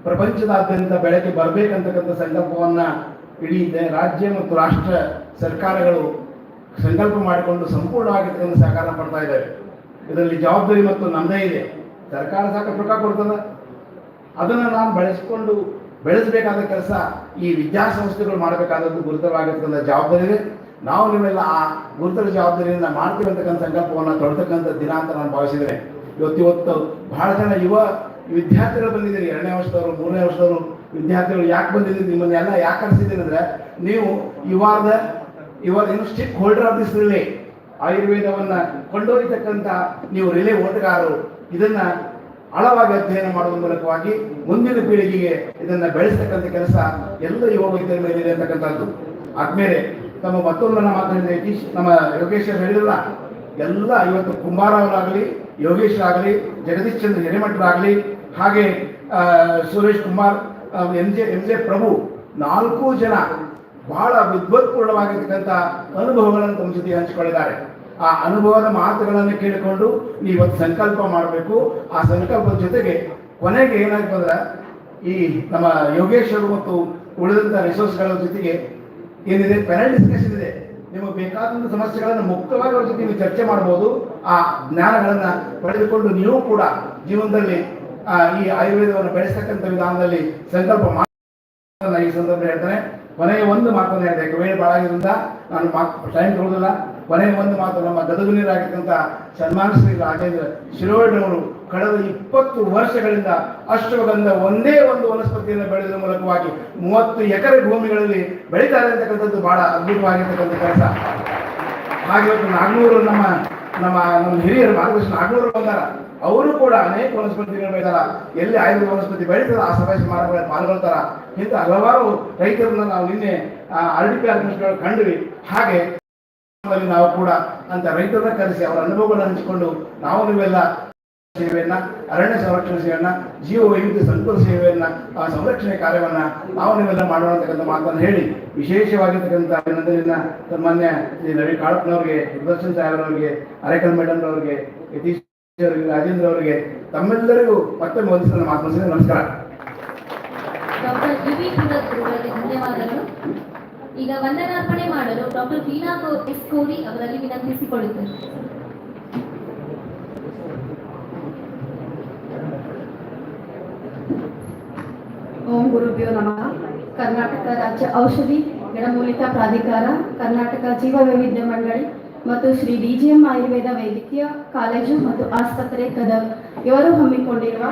Speaker 17: ಪ್ರಪಂಚದಾದ್ಯಂತ ಬೆಳಗ್ಗೆ ಬರಬೇಕಂತಕ್ಕಂಥ ಸಂಕಲ್ಪವನ್ನು ಇಡೀ ರಾಜ್ಯ ಮತ್ತು ರಾಷ್ಟ್ರ ಸರ್ಕಾರಗಳು ಸಂಕಲ್ಪ ಮಾಡಿಕೊಂಡು ಸಂಪೂರ್ಣವಾಗಿರ್ತಕ್ಕಂಥ ಸಹಕಾರ ಪಡ್ತಾ ಇದ್ದಾರೆ. ಇದರಲ್ಲಿ ಜವಾಬ್ದಾರಿ ಮತ್ತು ನಮ್ಮದೇ ಇದೆ. ಸರ್ಕಾರ ಸಾಕಷ್ಟು ರೊಕ್ಕ ಕೊಡ್ತದೆ, ಅದನ್ನು ನಾನು ಬೆಳೆಸಬೇಕಾದ ಕೆಲಸ ಈ ವಿದ್ಯಾಸಂಸ್ಥೆಗಳು ಮಾಡಬೇಕಾದದ್ದು ಗುರುತರವಾಗಿರ್ತಕ್ಕಂಥ ಜವಾಬ್ದಾರಿ ಇದೆ. ನಾವು ನೀವೆಲ್ಲ ಆ ಗುರುತರ ಜವಾಬ್ದಾರಿಯಿಂದ ಮಾಡ್ತೀವಿ ಅಂತಕ್ಕಂಥ ಸಂಕಲ್ಪವನ್ನು ತೊಡ್ತಕ್ಕಂಥ ದಿನ ಅಂತ ನಾನು ಭಾವಿಸಿದ್ದೇನೆ. ಇವತ್ತು ಬಹಳ ಜನ ಯುವ ವಿದ್ಯಾರ್ಥಿಗಳು ಬಂದಿದ್ದೀರಿ, 2ನೇ ವರ್ಷದವರು 3ನೇ ವರ್ಷದವರು ವಿದ್ಯಾರ್ಥಿಗಳು ಯಾಕೆ ಬಂದಿದ್ದೀರಿ, ನಿಮ್ಮನ್ನೆಲ್ಲ ಯಾಕೆ ಕರೆಸಿದ್ದೀನಿ ಅಂದರೆ ನೀವು ಇವರ್ ಏನು stick holder of this relay, ಆಯುರ್ವೇದವನ್ನು ಕೊಂಡೊಯ್ಯತಕ್ಕಂಥ ನೀವು ರಿಲೇ ಓಟಗಾರರು. ಇದನ್ನ ಆಳವಾಗಿ ಅಧ್ಯಯನ ಮಾಡುವ ಮೂಲಕವಾಗಿ ಮುಂದಿನ ಪೀಳಿಗೆಗೆ ಇದನ್ನ ಬೆಳೆಸ್ತಕ್ಕಂಥ ಕೆಲಸ ಎಲ್ಲ ಯುವ ವೈದ್ಯರ ಮೇಲಿದೆ ಅಂತಕ್ಕಂಥದ್ದು. ಆದ್ಮೇಲೆ ತಮ್ಮ ಮತ್ತೊಂದು ಮಾತಾಡಿದ ನಮ್ಮ ಯೋಗೇಶ್ ಹೇಳಿರಲ್ಲ, ಎಲ್ಲ ಇವತ್ತು ಕುಂಬಾರವರಾಗಲಿ, ಯೋಗೇಶ್ ಆಗಲಿ, ಜಗದೀಶ್ ಚಂದ್ರ ಹಿರೇಮಠರಾಗಲಿ, ಹಾಗೆ ಸುರೇಶ್ ಕುಮಾರ್, ಎಂ ಜೆ ಪ್ರಭು, 4 ಜನ ಬಹಳ ವಿದ್ವತ್ಪೂರ್ಣವಾಗಿರ್ತಕ್ಕಂಥ ಅನುಭವಗಳನ್ನು ತಮ್ಮ ಜೊತೆ ಹಂಚಿಕೊಂಡಿದ್ದಾರೆ. ಆ ಅನುಭವದ ಮಾತುಗಳನ್ನು ಕೇಳಿಕೊಂಡು ನೀವತ್ತು ಸಂಕಲ್ಪ ಮಾಡಬೇಕು. ಆ ಸಂಕಲ್ಪದ ಜೊತೆಗೆ ಕೊನೆಗೆ ಏನಾಗ್ತದೆ ಅಂದ್ರೆ, ಈ ನಮ್ಮ ಯೋಗೇಶ್ವರು ಮತ್ತು ಉಳಿದಂಥ ರಿಸೋರ್ಸ್ಗಳ ಜೊತೆಗೆ ಏನಿದೆ ಪ್ಯಾನಲ್ ಡಿಸ್ಕಷನ್ ಇದೆ. ನಿಮಗೆ ಬೇಕಾದಂಥ ಸಮಸ್ಯೆಗಳನ್ನು ಮುಕ್ತವಾಗಿ ಅವ್ರ ಜೊತೆ ನೀವು ಚರ್ಚೆ ಮಾಡ್ಬೋದು. ಆ ಜ್ಞಾನಗಳನ್ನು ಪಡೆದುಕೊಂಡು ನೀವು ಕೂಡ ಜೀವನದಲ್ಲಿ ಈ ಆಯುರ್ವೇದವನ್ನು ಬೆಳೆಸ್ತಕ್ಕಂಥ ವಿಧಾನದಲ್ಲಿ ಸಂಕಲ್ಪ ಮಾಡಿ. ಈ ಸಂದರ್ಭ ಹೇಳ್ತಾನೆ, ಕೊನೆಯ ಒಂದು ಮಾತನ್ನು ಹೇಳಿದೆ, ವೇಳೆ ಬಾಳಾಗಿದ್ದರಿಂದ ನಾನು ಟೈಮ್ ಕೊಡೋದಿಲ್ಲ. ಕೊನೆಯ ಒಂದು ಮಾತು, ನಮ್ಮ ಗದಗನೀರಾಗಿರ್ತಕ್ಕಂಥ ಸನ್ಮಾನ ಶ್ರೀ ರಾಜೇಂದ್ರ ಶಿರೋಳ್ರವರು ಕಳೆದ 20 ವರ್ಷಗಳಿಂದ ಅಶ್ವಗಂಧ ಒಂದೇ ಒಂದು ವನಸ್ಪತಿಯನ್ನು ಬೆಳೆದ ಮೂಲಕವಾಗಿ 30 ಎಕರೆ ಭೂಮಿಗಳಲ್ಲಿ ಬೆಳೀತಾರೆ ಅಂತಕ್ಕಂಥದ್ದು ಬಹಳ ಅದ್ಭುತವಾಗಿರ್ತಕ್ಕಂಥ ಕೆಲಸ. ಹಾಗೆ ಇವತ್ತು ನಾಗ್ನೂರು ನಮ್ಮ ಹಿರಿಯರು ಮಾರ್ಗದರ್ಶನ ನಾಗ್ನೂರು ಬಂದಾರ, ಅವರು ಕೂಡ ಅನೇಕ ವನಸ್ಪತಿಗಳು ಬೆಳೆದಾರ. ಎಲ್ಲಿ ಆಯುರ್ವೇದ ವನಸ್ಪತಿ ಬೆಳೀತಾರ ಆ ಸಭೆ ಸಮಾರಂಭಗಳಲ್ಲಿ ಪಾಲ್ಗೊಳ್ತಾರ. ಇಂಥ ಹಲವಾರು ರೈತರನ್ನ ನಾವು ನಿನ್ನೆ RDP ಆರ್ಗನೈಸೇಷನ್ ಕಂಡ್ವಿ. ಹಾಗೆ ನಾವು ಕೂಡ ಅಂತ ರೈತರನ್ನ ಕರೆಸಿ ಅವರ ಅನುಭವಗಳನ್ನು ಹಂಚಿಕೊಂಡು ನಾವು ನೀವೆಲ್ಲ ಸೇವೆಯನ್ನ, ಅರಣ್ಯ ಸಂರಕ್ಷಣೆ ಸೇವೆಯನ್ನ, ಜೀವ ವೈವಿಧ್ಯ ಸಂಕುಲ ಸೇವೆಯನ್ನ, ಆ ಸಂರಕ್ಷಣೆ ಕಾರ್ಯವನ್ನ ನಾವು ನೀವೆಲ್ಲ ಮಾಡೋಣ ಮಾತನ್ನು ಹೇಳಿ, ವಿಶೇಷವಾಗಿರ್ತಕ್ಕಂಥ ಅಭಿನಂದನೆಯನ್ನ ಸನ್ಮಾನ್ಯ ಶ್ರೀ ರವಿ ಕಾಳಪ್ಪನವ್ರಿಗೆ, ಸುದರ್ಶನ್ ಸಾಹೇಬ್ರವರಿಗೆ, ಅರೇಕಲ್ ಮೇಡಮ್ ಅವರಿಗೆ, ಯತೀಶ್ ಅವರಿಗೆ, ರಾಜೇಂದ್ರ ಅವರಿಗೆ, ತಮ್ಮೆಲ್ಲರಿಗೂ ಮತ್ತೊಮ್ಮೆ ವಂದಿಸಲು ಮಾತನಾಡಿಸಿದ ನಮಸ್ಕಾರ.
Speaker 9: ಡಾಕ್ಟರ್ ಯುವಿ ಅವರಿಗೆ ಧನ್ಯವಾದಗಳು. ಈಗ ವಂದನಾರ್ಪಣೆ ಮಾಡಲು ಡಾಕ್ಟರ್ ವೀಣಾ ಎಸ್ ಕೋರಿ ಅವರಲ್ಲಿ ವಿನಂತಿಸಿಕೊಳ್ಳುತ್ತೇನೆ.
Speaker 1: ಓಂ ಗುರುಭ್ಯೋ ನಮಃ. ಕರ್ನಾಟಕ ರಾಜ್ಯ ಔಷಧಿ ಗಿಡಮೂಲಿಕಾ ಪ್ರಾಧಿಕಾರ, ಕರ್ನಾಟಕ ಜೀವ ವೈವಿಧ್ಯ ಮಂಡಳಿ ಮತ್ತು ಶ್ರೀ DGM ಆಯುರ್ವೇದ ವೈದ್ಯಕೀಯ ಕಾಲೇಜು ಮತ್ತು ಆಸ್ಪತ್ರೆ ಗದಗ ಇವರು ಹಮ್ಮಿಕೊಂಡಿರುವ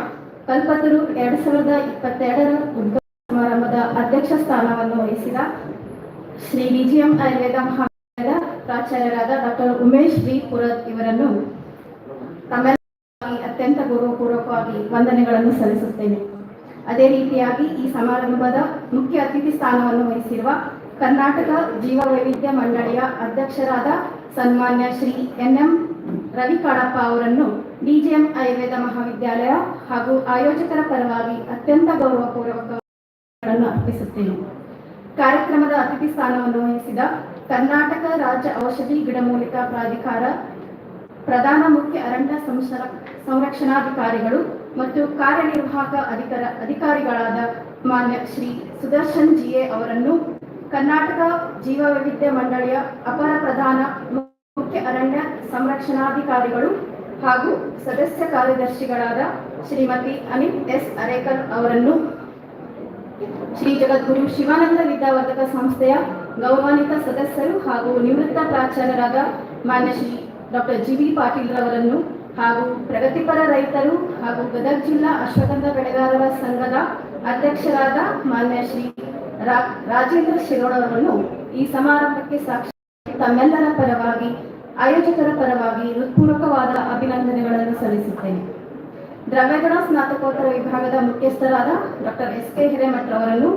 Speaker 1: ಕಲ್ಪತರು 2022ರ ಉದ್ಘಾಟನಾ ಸಮಾರಂಭದ ಅಧ್ಯಕ್ಷ ಸ್ಥಾನವನ್ನು ವಹಿಸಿದ ಶ್ರೀ DGM ಆಯುರ್ವೇದ ಮಹಾವಿದ್ಯಾಲಯದ ಪ್ರಾಚಾರ್ಯರಾದ ಡಾಕ್ಟರ್ ಉಮೇಶ್ ಬಿ ಪುರದ್ ಇವರನ್ನು ತಮ್ಮೆಲ್ಲರಿಗಾಗಿ ಅತ್ಯಂತ ಗೌರವಪೂರ್ವಕವಾಗಿ ವಂದನೆಗಳನ್ನು ಸಲ್ಲಿಸುತ್ತೇನೆ. ಅದೇ ರೀತಿಯಾಗಿ ಈ ಸಮಾರಂಭದ ಮುಖ್ಯ ಅತಿಥಿ ಸ್ಥಾನವನ್ನು ವಹಿಸಿರುವ ಕರ್ನಾಟಕ ಜೀವ ವೈವಿಧ್ಯ ಮಂಡಳಿಯ ಅಧ್ಯಕ್ಷರಾದ ಸನ್ಮಾನ್ಯ ಶ್ರೀ NM ರವಿ ಕಾಳಪ್ಪ ಅವರನ್ನು DGM ಆಯುರ್ವೇದ ಮಹಾವಿದ್ಯಾಲಯ ಹಾಗೂ ಆಯೋಜಕರ ಪರವಾಗಿ ಅತ್ಯಂತ ಗೌರವಪೂರ್ವಕಗಳನ್ನು ಅರ್ಪಿಸುತ್ತೇನೆ. ಕಾರ್ಯಕ್ರಮದ ಅತಿಥಿ ಸ್ಥಾನವನ್ನು ವಹಿಸಿದ ಕರ್ನಾಟಕ ರಾಜ್ಯ ಔಷಧಿ ಗಿಡಮೂಲಿಕಾ ಪ್ರಾಧಿಕಾರ ಪ್ರಧಾನ ಮುಖ್ಯ ಅರಣ್ಯ ಸಂರಕ್ಷಣಾಧಿಕಾರಿಗಳು ಮತ್ತು ಕಾರ್ಯನಿರ್ವಾಹಕ ಅಧಿಕಾರಿಗಳಾದ ಮಾನ್ಯ ಶ್ರೀ ಸುದರ್ಶನ್ GA ಅವರನ್ನು ಕರ್ನಾಟಕ ಜೀವ ವೈವಿಧ್ಯ ಮಂಡಳಿಯ ಅಪರ ಪ್ರಧಾನ ಮುಖ್ಯ ಅರಣ್ಯ ಸಂರಕ್ಷಣಾಧಿಕಾರಿಗಳು ಹಾಗೂ ಸದಸ್ಯ ಕಾರ್ಯದರ್ಶಿಗಳಾದ ಶ್ರೀಮತಿ ಅನಿಲ್ S ಅರೇಕರ್ ಅವರನ್ನು ಶ್ರೀ ಜಗದ್ಗುರು ಶಿವಾನಂದ ವಿದ್ಯಾವರ್ಧಕ ಸಂಸ್ಥೆಯ ಗೌರವಾನ್ವಿತ ಸದಸ್ಯರು ಹಾಗೂ ನಿವೃತ್ತ ಪ್ರಾಚಾರ್ಯರಾದ ಮಾನ್ಯ ಶ್ರೀ ಡಾಕ್ಟರ್ GV ಪಾಟೀಲ್ ರವರನ್ನು ಹಾಗೂ ಪ್ರಗತಿಪರ ರೈತರು ಹಾಗೂ ಗದಗ ಜಿಲ್ಲಾ ಅಶ್ವಗಂಧ ಬೆಳೆಗಾರರ ಸಂಘದ ಅಧ್ಯಕ್ಷರಾದ ಮಾನ್ಯ ಶ್ರೀ ರಾಜೇಂದ್ರ ಶಿರೋಡವರನ್ನು ಈ ಸಮಾರಂಭಕ್ಕೆ ಸಾಕ್ಷಿ ತಮ್ಮೆಲ್ಲರ ಪರವಾಗಿ ಆಯೋಜಕರ ಪರವಾಗಿ ಹೃತ್ಪೂರ್ವಕವಾದ ಅಭಿನಂದನೆಗಳನ್ನು ಸಲ್ಲಿಸುತ್ತೇನೆ. ದ್ರವ್ಯಗುಣ ಸ್ನಾತಕೋತ್ತರ ವಿಭಾಗದ ಮುಖ್ಯಸ್ಥರಾದ ಡಾಕ್ಟರ್ SK ಹಿರೇಮಠರವರನ್ನು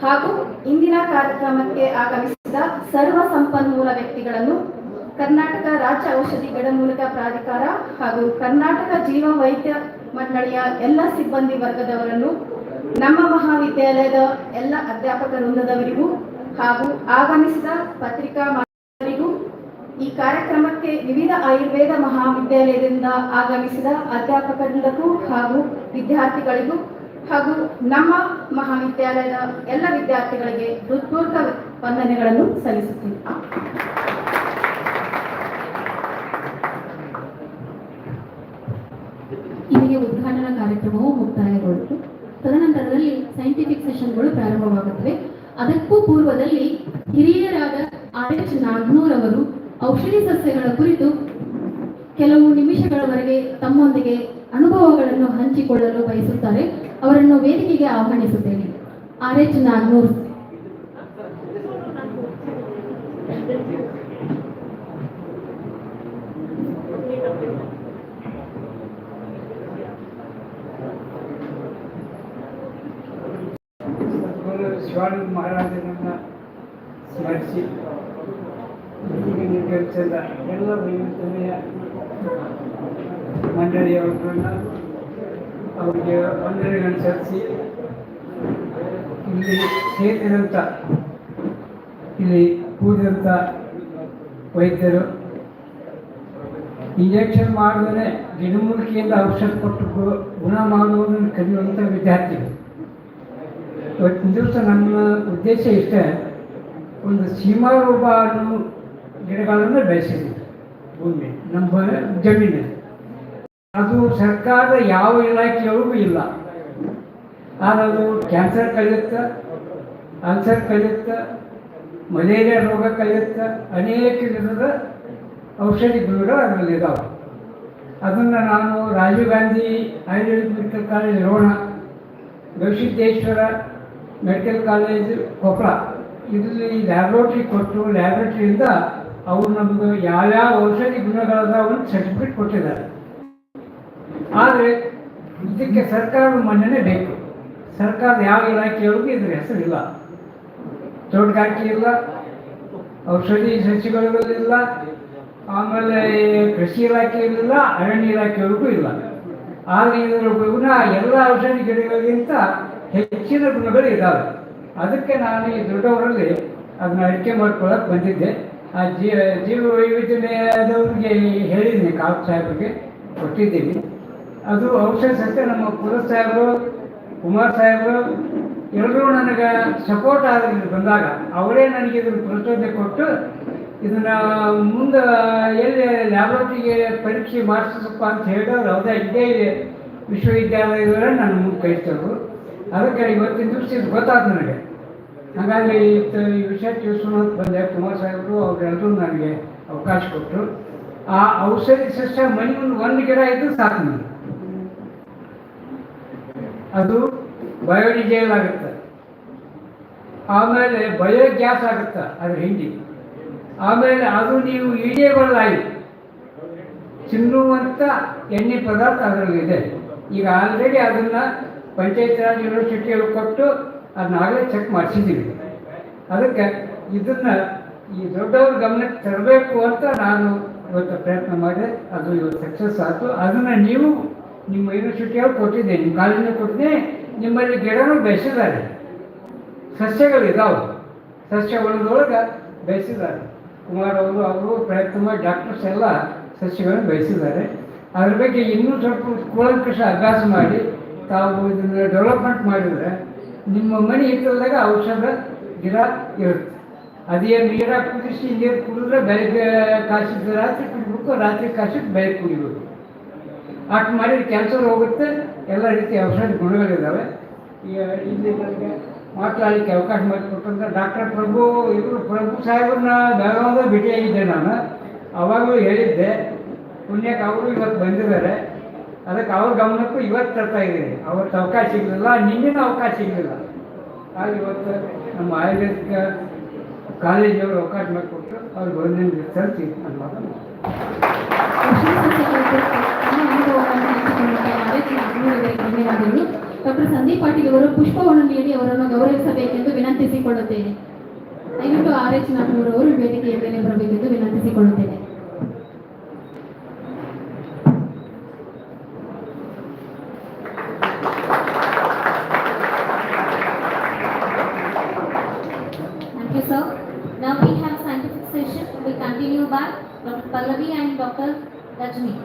Speaker 1: ಹಾಗೂ ಇಂದಿನ ಕಾರ್ಯಕ್ರಮಕ್ಕೆ ಆಗಮಿಸಿದ ಸರ್ವ ಸಂಪನ್ಮೂಲ ವ್ಯಕ್ತಿಗಳನ್ನು ಕರ್ನಾಟಕ ರಾಜ್ಯ ಔಷಧಿ ಗಿಡಮೂಲಿಕಾ ಪ್ರಾಧಿಕಾರ ಹಾಗೂ ಕರ್ನಾಟಕ ಜೀವ ವೈದ್ಯ ಮಂಡಳಿಯ ಎಲ್ಲ ಸಿಬ್ಬಂದಿ ವರ್ಗದವರನ್ನು, ನಮ್ಮ ಮಹಾವಿದ್ಯಾಲಯದ ಎಲ್ಲ ಅಧ್ಯಾಪಕ ವೃಂದದವರಿಗೂ ಹಾಗೂ ಆಗಮಿಸಿದ ಪತ್ರಿಕಾ ಮಾಧ್ಯಮರಿಗೂ, ಈ ಕಾರ್ಯಕ್ರಮಕ್ಕೆ ವಿವಿಧ ಆಯುರ್ವೇದ ಮಹಾವಿದ್ಯಾಲಯದಿಂದ ಆಗಮಿಸಿದ ಅಧ್ಯಾಪಕರಿಗೂ ಹಾಗೂ ವಿದ್ಯಾರ್ಥಿಗಳಿಗೂ ಹಾಗೂ ನಮ್ಮ ಮಹಾವಿದ್ಯಾಲಯದ ಎಲ್ಲ ವಿದ್ಯಾರ್ಥಿಗಳಿಗೆ ಹೃತ್ಪೂರ್ವಕ ವಂದನೆಗಳನ್ನು ಸಲ್ಲಿಸುತ್ತೇನೆ.
Speaker 8: ಇಲ್ಲಿಗೆ ಉದ್ಘಾಟನಾ ಕಾರ್ಯಕ್ರಮವು ಮುಕ್ತಾಯಗೊಳ್ಳಿತು. ತದನಂತರದಲ್ಲಿ ಸೈಂಟಿಫಿಕ್ ಸೆಷನ್ಗಳು ಪ್ರಾರಂಭವಾಗುತ್ತವೆ. ಅದಕ್ಕೂ ಪೂರ್ವದಲ್ಲಿ ಹಿರಿಯರಾದ RH ನಾಗ್ನೂರ್ ಅವರು ಔಷಧಿ ಸಸ್ಯಗಳ ಕುರಿತು ಕೆಲವು ನಿಮಿಷಗಳವರೆಗೆ ತಮ್ಮೊಂದಿಗೆ ಅನುಭವಗಳನ್ನು ಹಂಚಿಕೊಳ್ಳಲು ಬಯಸುತ್ತಾರೆ. ಅವರನ್ನು ವೇದಿಕೆಗೆ ಆಹ್ವಾನಿಸುತ್ತೇನೆ. RH ನಾಗ್ನೂರ್.
Speaker 18: ಶಿವಾನಂದ ಮಹಾರಾಜರನ್ನ ಸ್ಮರಿಸಿ ನಿರ್ಗಮಿಸಿದ ಎಲ್ಲ ವೈವಿಧ್ಯಮಯ ಮಂಡಳಿಯವರನ್ನ ಅವರಿಗೆ ವಂದನೆಗಳನ್ನು ಸಲ್ಲಿಸಿ ಇಲ್ಲಿ ಸೇರಿದಂಥ ಇಲ್ಲಿ ಕೂಡಿದಂಥ ವೈದ್ಯರು ಇಂಜೆಕ್ಷನ್ ಮಾಡಿದ್ರೆ ಗಿಡಮೂಲಿಕೆಯಿಂದ ಔಷಧ ಕೊಟ್ಟು ಗುಣ ಮಾಡುವುದನ್ನು ಕಲಿಯುವಂಥ ವಿದ್ಯಾರ್ಥಿಗಳು. ಇವತ್ತಿನ ದಿವಸ ನಮ್ಮ ಉದ್ದೇಶ ಇಷ್ಟೇ, ಒಂದು ಸೀಮಾರೋಪ ಅನ್ನೋ ಗಿಡಗಳನ್ನು ಬೆಳೆಸಿದ್ದೀವಿ ಭೂಮಿ ನಮ್ಮ ಜಮೀನಲ್ಲಿ. ಅದು ಸರ್ಕಾರದ ಯಾವ ಇಲಾಖೆಯೊಳಗೂ ಇಲ್ಲ. ಆದರೆ ಅದು ಕ್ಯಾನ್ಸರ್ ಕಳೆಯುತ್ತೆ, ಅಲ್ಸರ್ ಕಳೆಯುತ್ತೆ, ಮಲೇರಿಯಾ ರೋಗ ಕಳೆಯುತ್ತೆ, ಅನೇಕ ವಿಧದ ಔಷಧಿ ಗುಣಗಳು ಅದರಲ್ಲಿದ್ದಾವೆ. ಅದನ್ನು ನಾನು Rajiv Gandhi Ayurvedic medical college Ron, Gavisiddeshwara medical college Koppal ಇದರಲ್ಲಿ ಲ್ಯಾಬ್ರೋಟ್ರಿ ಕೊಟ್ಟು ಲ್ಯಾಬ್ರೋಟ್ರಿಯಿಂದ ಅವರು ನಮಗೆ ಯಾವ್ಯಾವ ಔಷಧಿ ಗುಣಗಳದಾವ ಸರ್ಟಿಫಿಕೇಟ್ ಕೊಟ್ಟಿದ್ದಾರೆ. ಆದರೆ ಇದಕ್ಕೆ ಸರ್ಕಾರದ ಮನ್ನಣೆ ಬೇಕು. ಸರ್ಕಾರದ ಯಾವ ಇಲಾಖೆಯೊಳಗೂ ಇದ್ರ ಹೆಸರಿಲ್ಲ. ತೋಟಗಾರಿಕೆ ಇಲ್ಲ, ಔಷಧಿ ಸಸ್ಯಗಳಿಲ್ಲ, ಆಮೇಲೆ ಕೃಷಿ ಇಲಾಖೆಯಲ್ಲಿಲ್ಲ, ಅರಣ್ಯ ಇಲಾಖೆಯೊಳಗೂ ಇಲ್ಲ. ಆದರೆ ಇದರ ಗುಣ ಎಲ್ಲ ಔಷಧಿ ಗಿಡಗಳಿಗಿಂತ ಹೆಚ್ಚಿನ ಗುಣಗಳು ಇದ್ದಾವೆ. ಅದಕ್ಕೆ ನಾನು ಈ ದೊಡ್ಡವರಲ್ಲಿ ಅದನ್ನ ಅರಿಕೆ ಮಾಡ್ಕೊಳ್ಳೋಕೆ ಬಂದಿದ್ದೆ. ಆ ಜೀವ ವೈವಿಧ್ಯಮಯದವ್ರಿಗೆ ಹೇಳಿದ್ದೀನಿ, ಕಾಪ್ ಸಾಹೇಬ್ರಿಗೆ ಕೊಟ್ಟಿದ್ದೀನಿ. ಅದು ಔಷಧ ಸತ್ಯ ನಮ್ಮ ಪುರ ಸಾಹೇಬರು, ಕುಮಾರ್ ಸಾಹೇಬರು ಎಲ್ಲರೂ ನನಗೆ ಸಪೋರ್ಟ್ ಆದ್ರೆ ಬಂದಾಗ ಅವರೇ ನನಗೆ ಇದನ್ನು ಪ್ರಚೋದನೆ ಕೊಟ್ಟು ಇದನ್ನು ಮುಂದೆ ಎಲ್ಲಿ ಲ್ಯಾಬ್ರೋಟ್ರಿಗೆ ಪರೀಕ್ಷೆ ಮಾಡಿಸಪ್ಪ ಅಂತ ಹೇಳಿದವರು ಯಾವುದೇ ಇದೇ ವಿಶ್ವವಿದ್ಯಾಲಯದವರೇ ನನ್ನ ಮುಂದೆ ಕಳಿಸ್ತರು. ಅದಕ್ಕೆ ಇವತ್ತಿನ ದಿವಸ ಇದು ಗೊತ್ತಾದ ನನಗೆ. ಹಾಗಾಗಿ ಈ ವಿಷಯ ತಿಳಿಸೋಣ ಅಂತ ಬಂದೆ. ಕುಮಾರ್ ಸಾಹೇಬರು ಅವರೆಲ್ಲರೂ ನನಗೆ ಅವಕಾಶ ಕೊಟ್ಟರು. ಆ ಔಷಧಿ ಸಸ್ಯ ಮನೆ ಮುಂದೆ ಒಂದು ಗಿಡ ಇದ್ದು ಸಾಕು ನನಗೆ. ಅದು ಬಯೋಡಿಜೈಲ್ ಆಗುತ್ತೆ, ಆಮೇಲೆ ಬಯೋಗ್ಯಾಸ್ ಆಗುತ್ತೆ ಅದ್ರ ಹಿಂಡಿ, ಆಮೇಲೆ ಅದು ನೀವು ಈಡೇಬಲ್ಲಾಗಿ ತಿನ್ನುವಂಥ ಎಣ್ಣೆ ಪದಾರ್ಥ ಅದರಲ್ಲಿದೆ. ಈಗ ಆಲ್ರೆಡಿ ಅದನ್ನು ಪಂಚಾಯತ್ ರಾಜ್ ಯೂನಿವರ್ಸಿಟಿಯಲ್ಲಿ ಕೊಟ್ಟು ಅದನ್ನಾಗಲೇ ಚೆಕ್ ಮಾಡಿಸಿದ್ದೀವಿ. ಅದಕ್ಕೆ ಇದನ್ನು ಈ ದೊಡ್ಡವ್ರ ಗಮನಕ್ಕೆ ತರಬೇಕು ಅಂತ ನಾನು ಇವತ್ತು ಪ್ರಯತ್ನ ಮಾಡಿದೆ. ಅದು ಇವತ್ತು ಸಕ್ಸಸ್ ಆಯಿತು. ಅದನ್ನು ನೀವು ನಿಮ್ಮ ಯೂನಿವರ್ಸಿಟಿಯವ್ರು ಕೊಟ್ಟಿದ್ದೆ, ನಿಮ್ಮ ಕಾಲೇಜಿನ ಕೊಟ್ಟಿದ್ದೆ. ನಿಮ್ಮಲ್ಲಿ ಗಿಡನೂ ಬೆಳೆಸಿದ್ದಾರೆ, ಸಸ್ಯಗಳಿದ್ದಾವೆ, ಸಸ್ಯ ವನದೊಳಗೆ ಬೆಳೆಸಿದ್ದಾರೆ. ಕುಮಾರ್ ಅವರು ಪ್ರಯತ್ನ ಮಾಡಿ ಡಾಕ್ಟರ್ಸ್ ಎಲ್ಲ ಸಸ್ಯಗಳನ್ನು ಬೆಳೆಸಿದ್ದಾರೆ. ಅದ್ರ ಬಗ್ಗೆ ಇನ್ನೂ ಸ್ವಲ್ಪ ಕೂಲಂಕಷ ಅಭ್ಯಾಸ ಮಾಡಿ ತಾವು ಇದನ್ನು ಡೆವಲಪ್ಮೆಂಟ್ ಮಾಡಿದರೆ ನಿಮ್ಮ ಮನೆ ಹಿತ್ತಲದಾಗ ಔಷಧ ಗಿಡ ಇರುತ್ತೆ. ಅದೇ ನೀರಾಗಿ ಕುದಿಸಿ ನೀರು ಕುಡಿದ್ರೆ ಬೆಳಗ್ಗೆ ಕಾಸಿದ್ದು ರಾತ್ರಿ ಕುಡಿಬೇಕು, ರಾತ್ರಿ ಕಾಸಿದ್ದು ಬೆಳಗ್ಗೆ ಕುಡಿಬೇಕು. ಅಷ್ಟು ಮಾಡಿದ್ರೆ ಕ್ಯಾನ್ಸರ್ ಹೋಗುತ್ತೆ. ಎಲ್ಲ ರೀತಿಯ ಔಷಧಿ ಗುಣಗಳಿದ್ದಾವೆ. ಇಲ್ಲಿ ನನಗೆ ಮಾತಾಡಲಿಕ್ಕೆ ಅವಕಾಶ ಮಾಡಿಕೊಟ್ಟಂದ್ರೆ ಡಾಕ್ಟರ್ ಪ್ರಭು ಪ್ರಭು ಸಾಹೇಬ್ರನ್ನ ಬೆಳಗಾವದಾಗ ಭೇಟಿಯಾಗಿದ್ದೆ ನಾನು. ಅವಾಗಲೂ ಹೇಳಿದ್ದೆ, ಪುಣ್ಯಕ್ಕೆ ಅವರು ಇವತ್ತು ಬಂದಿದ್ದಾರೆ. ಅದಕ್ಕೆ ಅವ್ರ ಗಮನಕ್ಕೂ ಇವತ್ತು ತರ್ತಾ ಇದ್ದೀನಿ. ಅವತ್ತು ಅವಕಾಶ ಸಿಗಲಿಲ್ಲ, ನಿನ್ನೆನೂ ಅವಕಾಶ ಸಿಗಲಿಲ್ಲ. ಹಾಗೆ ಇವತ್ತು ನಮ್ಮ ಆಯುರ್ವೇದಿಕ ಕಾಲೇಜಿಯವರು ಅವಕಾಶ ಮಾಡಿಕೊಟ್ರು. ಅವ್ರಿಗೆ ಒಂದೊಂದು ಸಲ್ಲಿಸಿ ನನ್ನ ಮಾತನ್ನು
Speaker 8: ಧನ್ಯವಾದಗಳು. ಡಾಕ್ಟರ್ ಸಂದೀಪ್ ಪಾಟೀಲ್ ಅವರು ಪುಷ್ಪವನ್ನು ನೀಡಿ ಅವರನ್ನು ಗೌರವಿಸಬೇಕೆಂದು ವಿನಂತಿಸಿಕೊಳ್ಳುತ್ತೇನೆ. ದಯವಿಟ್ಟು RH ನಾಗ್ನೂರ್ ಅವರು ವೇದಿಕೆಯ ಮೇಲೆ ಬರಬೇಕೆಂದು ವಿನಂತಿಸಿಕೊಳ್ಳುತ್ತೇನೆ.
Speaker 9: Thank you, sir. Now we have scientific session. We continue by Dr. Pallavi and Dr. Rajni.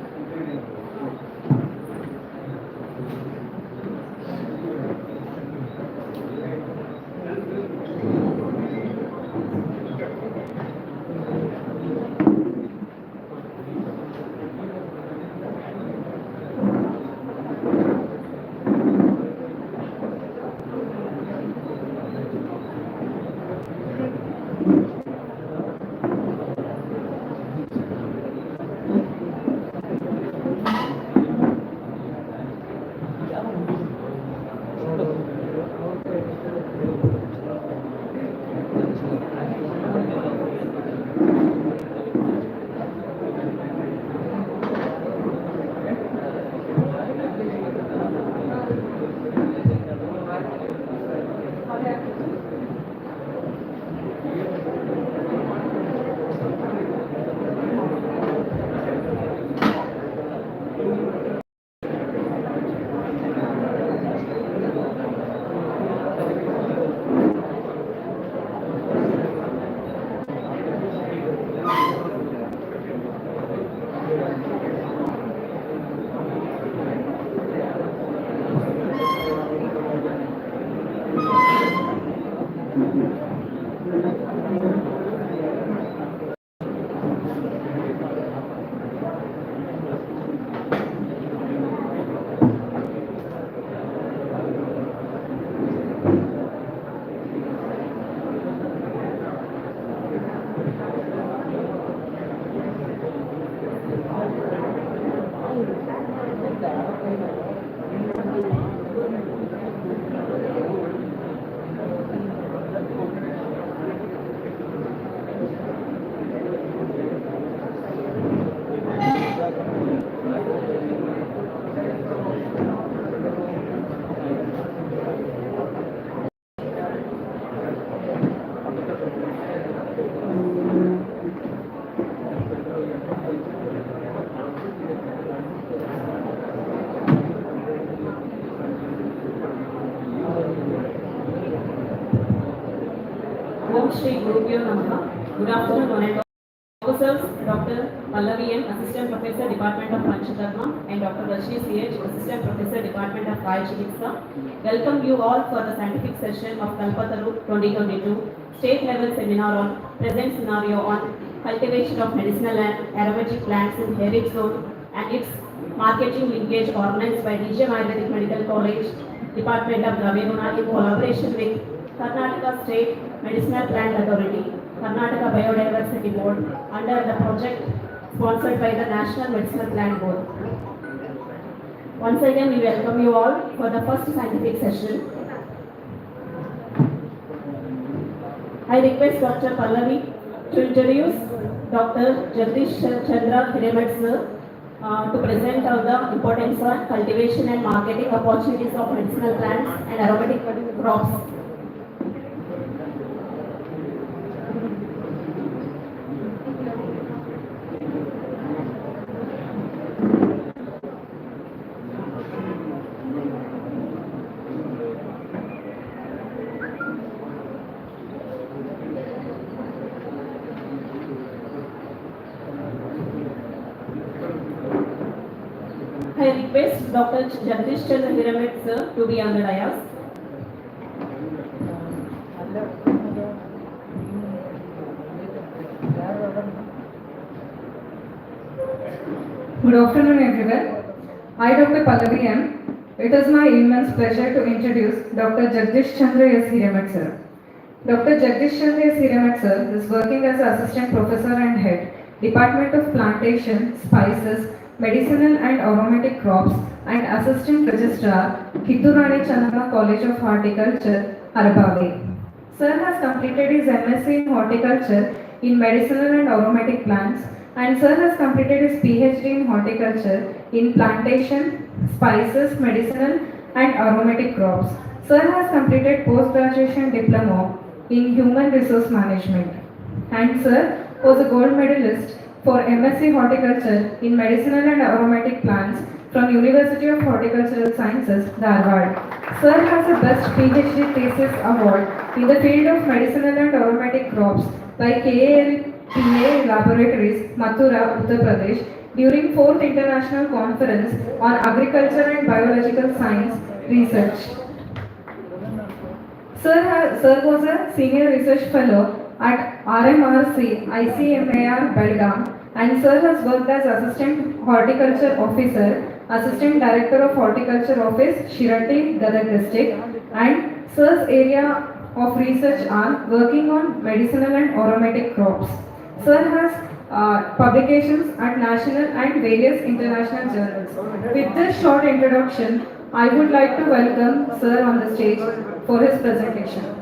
Speaker 19: Shri Gurubhyo Namaha. Good afternoon, honorable officers, Dr. Pallavi M, Assistant Professor, Department of Panchadharma, and Dr. Rashmi C.H, Assistant Professor, Department of Ayurvedic. Welcome you all for the scientific session of Kalpataru 2022 State Level Seminar on Present Scenario on Cultivation of Medicinal and Aromatic Plants in Heritage Zone and its Marketing Linkage, organized by DJ Ayurvedic Medical College, Department of Dravaguna, in collaboration with Karnataka State Medicinal Plant Authority, Karnataka Biodiversity Board, under the project sponsored by the National Medicinal Plant Board. Once again, we welcome you all for the first scientific session. I request Dr. Pallavi to introduce Dr. Jagdish Chandra Hiremed sir to present on the importance of cultivation and marketing opportunities of medicinal plants and aromatic crops. I request Dr. Jagdish Chandra Hiremed sir to be on the dais.
Speaker 2: Good afternoon, everyone. I, Dr. Pallavi M. It is my immense pleasure to introduce Dr. Jagdish Chandra S. Hiremed sir. Dr. Jagdish Chandra S. Hiremed sir is working as Assistant Professor and Head, Department of Plantation, Spices, Medicinal and Aromatic Crops, and Assistant Registrar, Kitturani Channamma College of Horticulture, Arbave. Sir has completed his MSc in Horticulture in Medicinal and Aromatic Plants, and Sir has completed his PhD in Horticulture in Plantation, Spices, Medicinal and Aromatic Crops. Sir has completed Post-Graduation Diploma in Human Resource Management, and Sir was a gold medalist for MSc Horticulture in Medicinal and Aromatic Plants from University of Horticultural Sciences, Dharwad. Sir has a Best PhD Thesis Award in the field of Medicinal and Aromatic Crops by KALPA Laboratories, Mathura, Uttar Pradesh, during 4th International Conference on Agriculture and Biological Science Research. Sir was a Senior Research Fellow at RMRC ICMAR Belgaum, and Sir has worked as Assistant Horticulture Officer, Assistant Director of Horticulture Office, Shirati, Gadag District, and Sir's area of research are working on medicinal and aromatic crops. Sir has publications at national and various international journals. With this short introduction, I would like to welcome Sir on the stage for his presentation.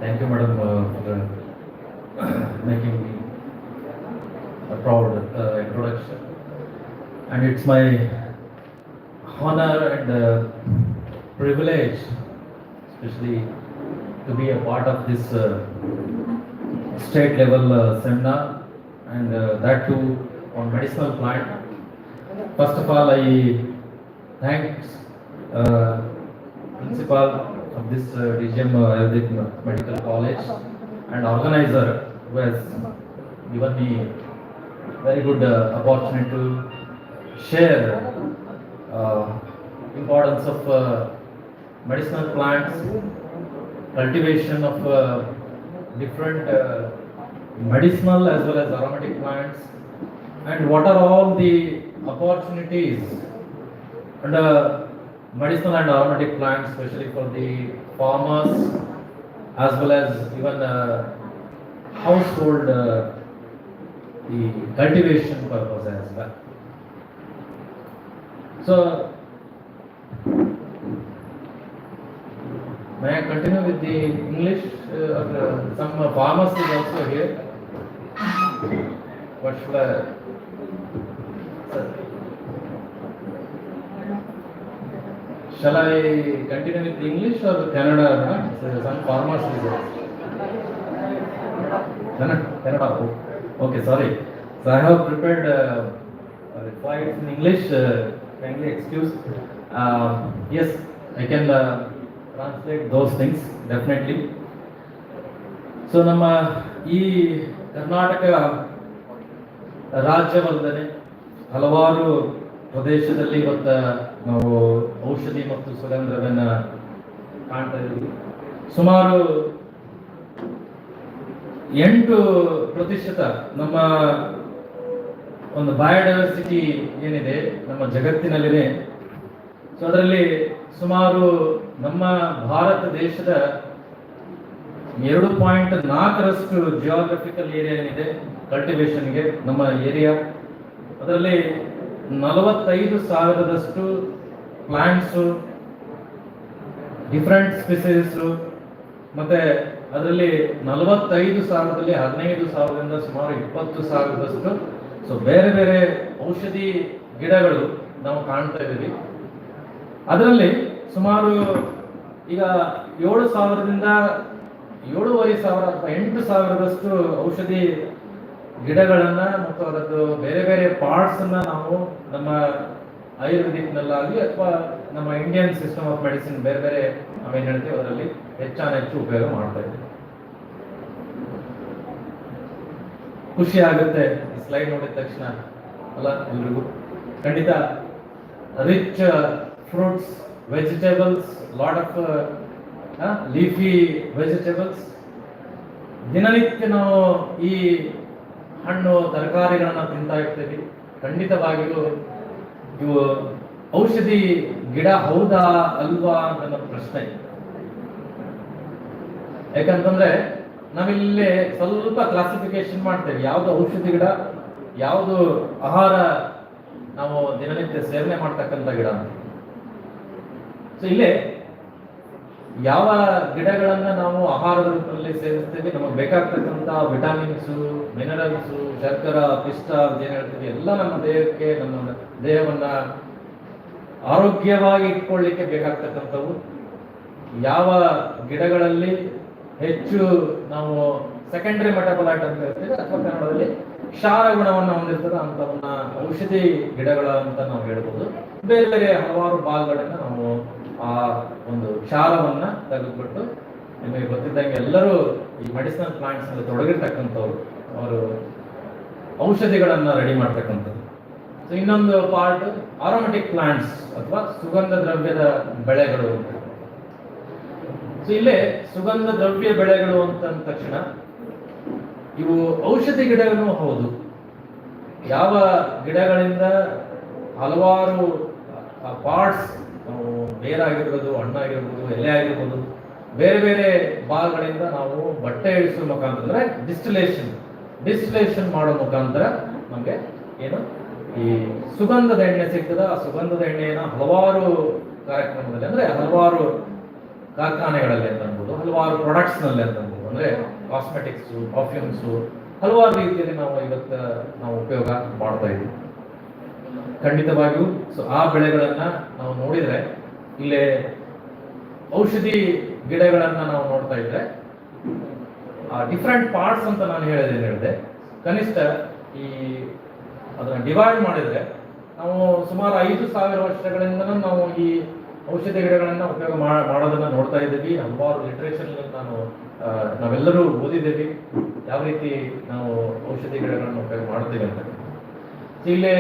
Speaker 20: Thank you, madam, for making me a proud introduction. And it's my honor and privilege, especially to be a part of this state level seminar, and that too on medicinal plant. First of all, I thank principal of this DGM Ayurvedic Medical College and organizer who has given me very good opportunity to share importance of medicinal plants, cultivation of different medicinal as well as aromatic plants, and what are all the opportunities under medicinal and aromatic plants, especially for the farmers as well as even household the cultivation purpose as well. So, may I continue with the English? Some farmers is also here. What should I? Sir. Shall I continue with English or Kannada? Some farmers is Kannada. Okay, sorry. So I have prepared replies in English. Kindly excuse. Yes, I can translate those things definitely. So ನಮ್ಮ ಈ ಕರ್ನಾಟಕ ರಾಜ್ಯವಲ್ಲದೆ ಹಲವಾರು ಪ್ರದೇಶದಲ್ಲಿ ಇವತ್ತು ನಾವು ಔಷಧಿ ಮತ್ತು ಸುಗಂಧವನ್ನು ಕಾಣ್ತಾ ಇದ್ದೀವಿ. ಸುಮಾರು 8% ನಮ್ಮ ಒಂದು ಬಯೋಡೈವರ್ಸಿಟಿ ಏನಿದೆ ನಮ್ಮ ಜಗತ್ತಿನಲ್ಲಿದೆ. ಸೊ ಅದರಲ್ಲಿ ಸುಮಾರು ನಮ್ಮ ಭಾರತ ದೇಶದ 2.4ರಷ್ಟು ಜಿಯೋಗ್ರಫಿಕಲ್ ಏರಿಯಾ ಏನಿದೆ ಕಲ್ಟಿವೇಶನ್ಗೆ ನಮ್ಮ ಏರಿಯಾ. ಅದರಲ್ಲಿ 45,000ದಷ್ಟು ಪ್ಲಾಂಟ್ಸು, ಡಿಫ್ರೆಂಟ್ ಸ್ಪೀಸೀಸು, ಮತ್ತೆ ಅದರಲ್ಲಿ 45,000ದಲ್ಲಿ 15,000ದಿಂದ ಸುಮಾರು 20,000ದಷ್ಟು ಸೊ ಬೇರೆ ಬೇರೆ ಔಷಧಿ ಗಿಡಗಳು ನಾವು ಕಾಣ್ತಾ ಇದ್ದೀವಿ. ಅದರಲ್ಲಿ ಸುಮಾರು ಈಗ 7,000ದಿಂದ 7,500 ಅಥವಾ 8,000ದಷ್ಟು ಔಷಧಿ ಗಿಡಗಳನ್ನ ಮತ್ತು ಅದರದ್ದು ಬೇರೆ ಬೇರೆ ಪಾರ್ಟ್ಸ್ ಅನ್ನ ನಾವು ನಮ್ಮ ಆಯುರ್ವೇದಿಕ್ ನಲ್ಲಾಗಲಿ ಅಥವಾ ನಮ್ಮ ಇಂಡಿಯನ್ ಸಿಸ್ಟಮ್ ಆಫ್ ಮೆಡಿಸಿನ್ ಬೇರೆ ಬೇರೆ ನಾವೇನ್ ಹೇಳ್ತೀವಿ ಅದರಲ್ಲಿ ಹೆಚ್ಚು ಉಪಯೋಗ ಮಾಡ್ತಾ ಇದ್ದೀವಿ. ಖುಷಿ ಆಗುತ್ತೆ ಈ ಸ್ಲೈಡ್ ನೋಡಿದ ತಕ್ಷಣ ಅಲ್ಲ ಎಲ್ರಿಗೂ. ಖಂಡಿತ rich fruits, vegetables, lot of leafy vegetables. ದಿನನಿತ್ಯ ನಾವು ಈ ಹಣ್ಣು ತರಕಾರಿಗಳನ್ನ ತಿಂತಾ ಇರ್ತೀವಿ. ಖಂಡಿತವಾಗಿಯೂ ಇವು ಔಷಧಿ ಗಿಡ ಹೌದಾ ಅಲ್ವಾ ನನ್ನ ಪ್ರಶ್ನೆ. ಯಾಕಂತಂದ್ರೆ ನಾವಿಲ್ಲಿ ಸ್ವಲ್ಪ ಕ್ಲಾಸಿಫಿಕೇಶನ್ ಮಾಡ್ತೇವೆ, ಯಾವುದು ಔಷಧಿ ಗಿಡ, ಯಾವುದು ಆಹಾರ ನಾವು ದಿನನಿತ್ಯ ಸೇವನೆ ಮಾಡ್ತಕ್ಕಂಥ ಗಿಡ ಅಂತ. ಸೊ ಇಲ್ಲೇ ಯಾವ ಗಿಡಗಳನ್ನ ನಾವು ಆಹಾರದ ರೂಪದಲ್ಲಿ ಸೇವಿಸ್ತೀವಿ, ನಮಗೆ ಬೇಕಾಗ್ತಕ್ಕಂಥ ವಿಟಾಮಿನ್ಸು, ಮಿನರಲ್ಸು, ಶರ್ಕರ, ಪಿಷ್ಟ ಏನ್ ಹೇಳ್ತೀವಿ ಎಲ್ಲ ನಮ್ಮ ದೇಹಕ್ಕೆ, ನಮ್ಮ ದೇಹವನ್ನ ಆರೋಗ್ಯವಾಗಿ ಇಟ್ಕೊಳ್ಳಿಕ್ಕೆ ಬೇಕಾಗ್ತಕ್ಕಂಥವು. ಯಾವ ಗಿಡಗಳಲ್ಲಿ ಹೆಚ್ಚು ನಾವು ಸೆಕೆಂಡರಿ ಮೆಟಬಲೈಟ್ ಅಂತ ಹೇಳ್ತೀವಿ ಅಥವಾ ಕನ್ನಡದಲ್ಲಿ ಕ್ಷಾರ ಗುಣವನ್ನು ಹೊಂದಿರ್ತದೆ ಅಂತವನ್ನ ಔಷಧಿ ಗಿಡಗಳ ಅಂತ ನಾವು ಹೇಳ್ಬೋದು. ಬೇರೆ ಬೇರೆ ಹಲವಾರು ಭಾಗಗಳನ್ನ ನಾವು ಆ ಒಂದು ಕ್ಷಾರವನ್ನ ತೆಗೆದುಬಿಟ್ಟು, ನಿಮಗೆ ಗೊತ್ತಿದ್ದಂಗೆ ಎಲ್ಲರೂ ಈ ಮೆಡಿಸಿನಲ್ ಪ್ಲಾಂಟ್ಸ್ ಅಲ್ಲಿ ತೊಡಗಿರ್ತಕ್ಕಂಥವ್ರು, ಅವರು ಔಷಧಿಗಳನ್ನ ರೆಡಿ ಮಾಡ್ತಕ್ಕಂಥದ್ದು. ಸೊ ಇನ್ನೊಂದು ಪಾರ್ಟ್ ಆರೋಮೆಟಿಕ್ ಪ್ಲಾಂಟ್ಸ್ ಅಥವಾ ಸುಗಂಧ ದ್ರವ್ಯದ ಬೆಳೆಗಳು. ಸೊ ಇಲ್ಲೇ ಸುಗಂಧ ದ್ರವ್ಯ ಬೆಳೆಗಳು ಅಂತ ಅಂದ ತಕ್ಷಣ ಇವು ಔಷಧಿ ಗಿಡಗಳು ಹೌದು. ಯಾವ ಗಿಡಗಳಿಂದ ಹಲವಾರು ಪಾರ್ಟ್ಸ್, ಬೇರಾಗಿರ್ಬೋದು, ಹಣ್ಣಾಗಿರ್ಬೋದು, ಎಲೆ ಆಗಿರ್ಬೋದು, ಬೇರೆ ಬೇರೆ ಭಾಗಗಳಿಂದ ನಾವು ಬಟ್ಟೆ ಇಳಿಸುವ ಮುಖಾಂತರ ಅಂದ್ರೆ ಡಿಸ್ಟಿಲೇಷನ್ ಮಾಡೋ ಮುಖಾಂತರ ನಮಗೆ ಏನು ಈ ಸುಗಂಧದ ಎಣ್ಣೆ ಸಿಗ್ತದ. ಆ ಸುಗಂಧದ ಎಣ್ಣೆಯನ್ನ ಹಲವಾರು ಕಾರ್ಯಕ್ರಮದಲ್ಲಿ ಅಂದ್ರೆ ಹಲವಾರು ಕಾರ್ಖಾನೆಗಳಲ್ಲಿ ಅಂತ ಅನ್ಬೋದು, ಹಲವಾರು ಪ್ರಾಡಕ್ಟ್ಸ್ ನಲ್ಲಿ ಅಂತ ಅನ್ಬೋದು, ಅಂದ್ರೆ ಕಾಸ್ಮೆಟಿಕ್ಸ್, ಪರ್ಫ್ಯೂಮ್ಸು, ಹಲವಾರು ರೀತಿಯಲ್ಲಿ ನಾವು ಇವತ್ತು ನಾವು ಉಪಯೋಗ ಮಾಡ್ತಾ ಇದ್ದೀವಿ. ಖಂಡಿತವಾಗಿಯೂ ಸೊ ಆ ಬೆಳೆಗಳನ್ನ ನಾವು ನೋಡಿದ್ರೆ, ಇಲ್ಲೇ ಔಷಧಿ ಗಿಡಗಳನ್ನ ನಾವು ನೋಡ್ತಾ ಇದ್ರೆ ಡಿಫ್ರೆಂಟ್ ಪಾರ್ಟ್ಸ್ ಅಂತ ನಾನು ಹೇಳಿದೆ. ಕನಿಷ್ಠ ಈ ಅದನ್ನ ಡಿವೈಡ್ ಮಾಡಿದ್ರೆ ನಾವು ಸುಮಾರು 5,000 ವರ್ಷಗಳಿಂದ ನಾವು ಈ ಔಷಧಿ ಗಿಡಗಳನ್ನ ಉಪಯೋಗ ಮಾಡೋದನ್ನ ನೋಡ್ತಾ ಇದ್ದೀವಿ. ಹಲವಾರು ಲಿಟ್ರೇಚರ್ ನಾವೆಲ್ಲರೂ ಓದಿದ್ದೀವಿ ಯಾವ ರೀತಿ ನಾವು ಔಷಧಿ ಗಿಡಗಳನ್ನು ಉಪಯೋಗ ಮಾಡ್ತೀವಿ ಅಂತ. ಇಲ್ಲೇ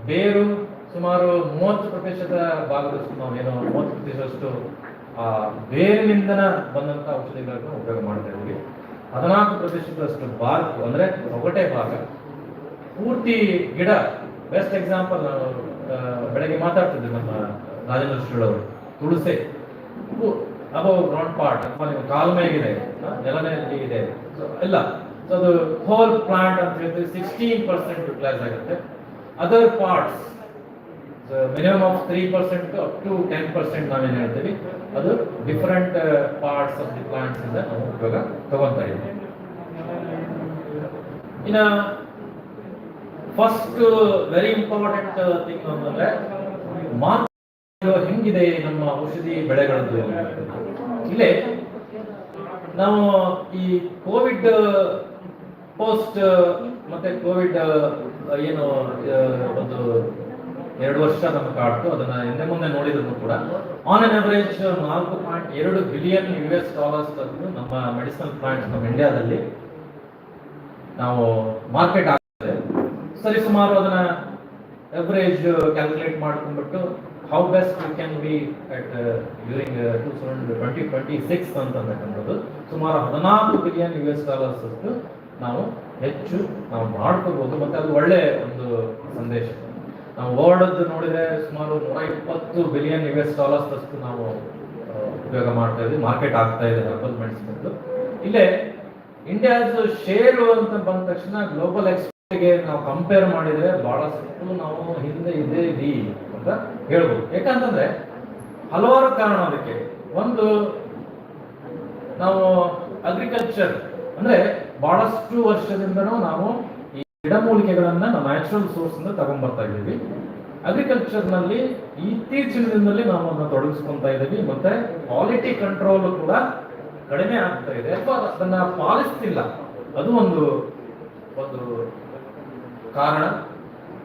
Speaker 20: ಬೇರು ಸುಮಾರು 30% ಭಾಗದಷ್ಟು ನಾವೇನೋ 30%ಷ್ಟು ಬೇರಿನಿಂದ ಬಂದಂತ ಔಷಧಿಗಳನ್ನು ಉಪಯೋಗ ಮಾಡ್ತಾ ಇದ್ದೀವಿ. 14%ಷ್ಟು ಬಾರ್ಕ್ ಅಂದ್ರೆ ಒಗಟೆ ಭಾಗ. ಪೂರ್ತಿ ಗಿಡ ಬೆಸ್ಟ್ ಎಕ್ಸಾಂಪಲ್ ನಾವು ಬೆಳಗ್ಗೆ ಮಾತಾಡ್ತಿದ್ವಿ ನಮ್ಮ ರಾಜೇಂದ್ರ ಶ್ರೀಳವರು, ತುಳಸಿ ಅಬೌವ್ ಗ್ರೌಂಡ್ ಪಾರ್ಟ್ ಅಥವಾ ನೀವು ಕಾಲ್ಮೇಗಿದೆ, ನೆಲದಲ್ಲಿ ಇದೆ, ಸೊ ಎಲ್ಲ ಸೊ ಅದು ಹೋಲ್ ಪ್ಲಾಂಟ್ ಅಂತ ಹೇಳಿದ್ರೆ 16% ಯುಟಿಲೈಸ್ ಆಗುತ್ತೆ. Other parts minimum of 3% up to 10% ನಾವೇನು ಹೇಳ್ತೀವಿ, ಅದು different parts of the plants ಇಂದ ನಾವು ಉಪಯೋಗ ತಗೊಂತಾ ಇದ್ದೀವಿ. ಇನ್ನ ಫಸ್ಟ್ ವೆರಿ ಇಂಪಾರ್ಟೆಂಟ್ ಥಿಂಗ್ ಅಂತಂದ್ರೆ ಹೆಂಗಿದೆ ನಮ್ಮ ಔಷಧಿ ಬೆಳೆಗಳದ್ದು ಇಲ್ಲೇ ನಾವು ಈ ಕೋವಿಡ್ ಪೋಸ್ಟ್ ಮತ್ತೆ ಕೋವಿಡ್ ಏನು ಒಂದು 2 ವರ್ಷ ನಮ್ಗೆ ಕಾಡ್ತು, ಅದನ್ನ ಹಿಂದೆ ಮುಂದೆ ನೋಡಿದ್ರು ಕೂಡ on an average 4.2 billion US$ ನಮ್ಮ ಮೆಡಿಸಿನಲ್ ಪ್ಲಾಂಟ್ಸ್ ನಮ್ಮ ಇಂಡಿಯಾದಲ್ಲಿ ನಾವು ಮಾರ್ಕೆಟ್ ಆಗ್ತದೆ. ಸರಿ ಸುಮಾರು ಅದನ್ನ ಅವರೇಜ್ ಕ್ಯಾಲ್ಕುಲೇಟ್ ಮಾಡ್ಕೊಂಡ್ಬಿಟ್ಟು how best you can be at during 2026 ಅಂತಕ್ಕಂಥದ್ದು ಸುಮಾರು 14 ಬಿಲಿಯನ್ US$ ನಾವು ಹೆಚ್ಚು ನಾವು ಮಾಡ್ಕೋಬಹುದು. ಮತ್ತೆ ಅದು ಒಳ್ಳೆ ಒಂದು ಸಂದೇಶ. ನಾವು ವರ್ಲ್ಡ್ ನೋಡಿದ್ರೆ ಸುಮಾರು 120 ಬಿಲಿಯನ್ US$ ನಾವು ಉಪಯೋಗ ಮಾಡ್ತಾ ಇದ್ವಿ, ಮಾರ್ಕೆಟ್ ಆಗ್ತಾ ಇದೆ ಹರ್ಬಲ್ ಮೆಡಿಸಿನ್. ಇಲ್ಲೇ ಇಂಡಿಯಾಸ್ ಶೇರು ಅಂತ ಬಂದ ತಕ್ಷಣ ಗ್ಲೋಬಲ್ ಎಕ್ಸ್ಪೋರ್ಟ್ಗೆ ನಾವು ಕಂಪೇರ್ ಮಾಡಿದ್ರೆ ಬಹಳಷ್ಟು ನಾವು ಹಿಂದೆ ಇದ್ದೀವಿ ಅಂತ ಹೇಳ್ಬೋದು. ಯಾಕಂತಂದ್ರೆ ಹಲವಾರು ಕಾರಣ ಅದಕ್ಕೆ. ಒಂದು, ನಾವು ಅಗ್ರಿಕಲ್ಚರ್ ಅಂದ್ರೆ ಬಹಳಷ್ಟು ವರ್ಷದಿಂದನೂ ನಾವು ಈ ಗಿಡಮೂಲಿಕೆಗಳನ್ನ ನಾವು ನ್ಯಾಚುರಲ್ ಸೋರ್ಸ್ ಇಂದ ತಗೊಂಡ್ಬರ್ತಾ ಇದ್ದೀವಿ. ಅಗ್ರಿಕಲ್ಚರ್ ನಲ್ಲಿ ಇತ್ತೀಚಿನ ದಿನದಲ್ಲಿ ನಾವು ಅದನ್ನ ತೊಡಗಿಸ್ಕೊಂತಾ ಇದ್ದೀವಿ. ಮತ್ತೆ ಕ್ವಾಲಿಟಿ ಕಂಟ್ರೋಲ್ ಕೂಡ ಕಡಿಮೆ ಆಗ್ತಾ ಇದೆ ಅಥವಾ ಅದನ್ನ ಪಾಲಿಸ್ತಿಲ್ಲ, ಅದು ಒಂದು ಕಾರಣ.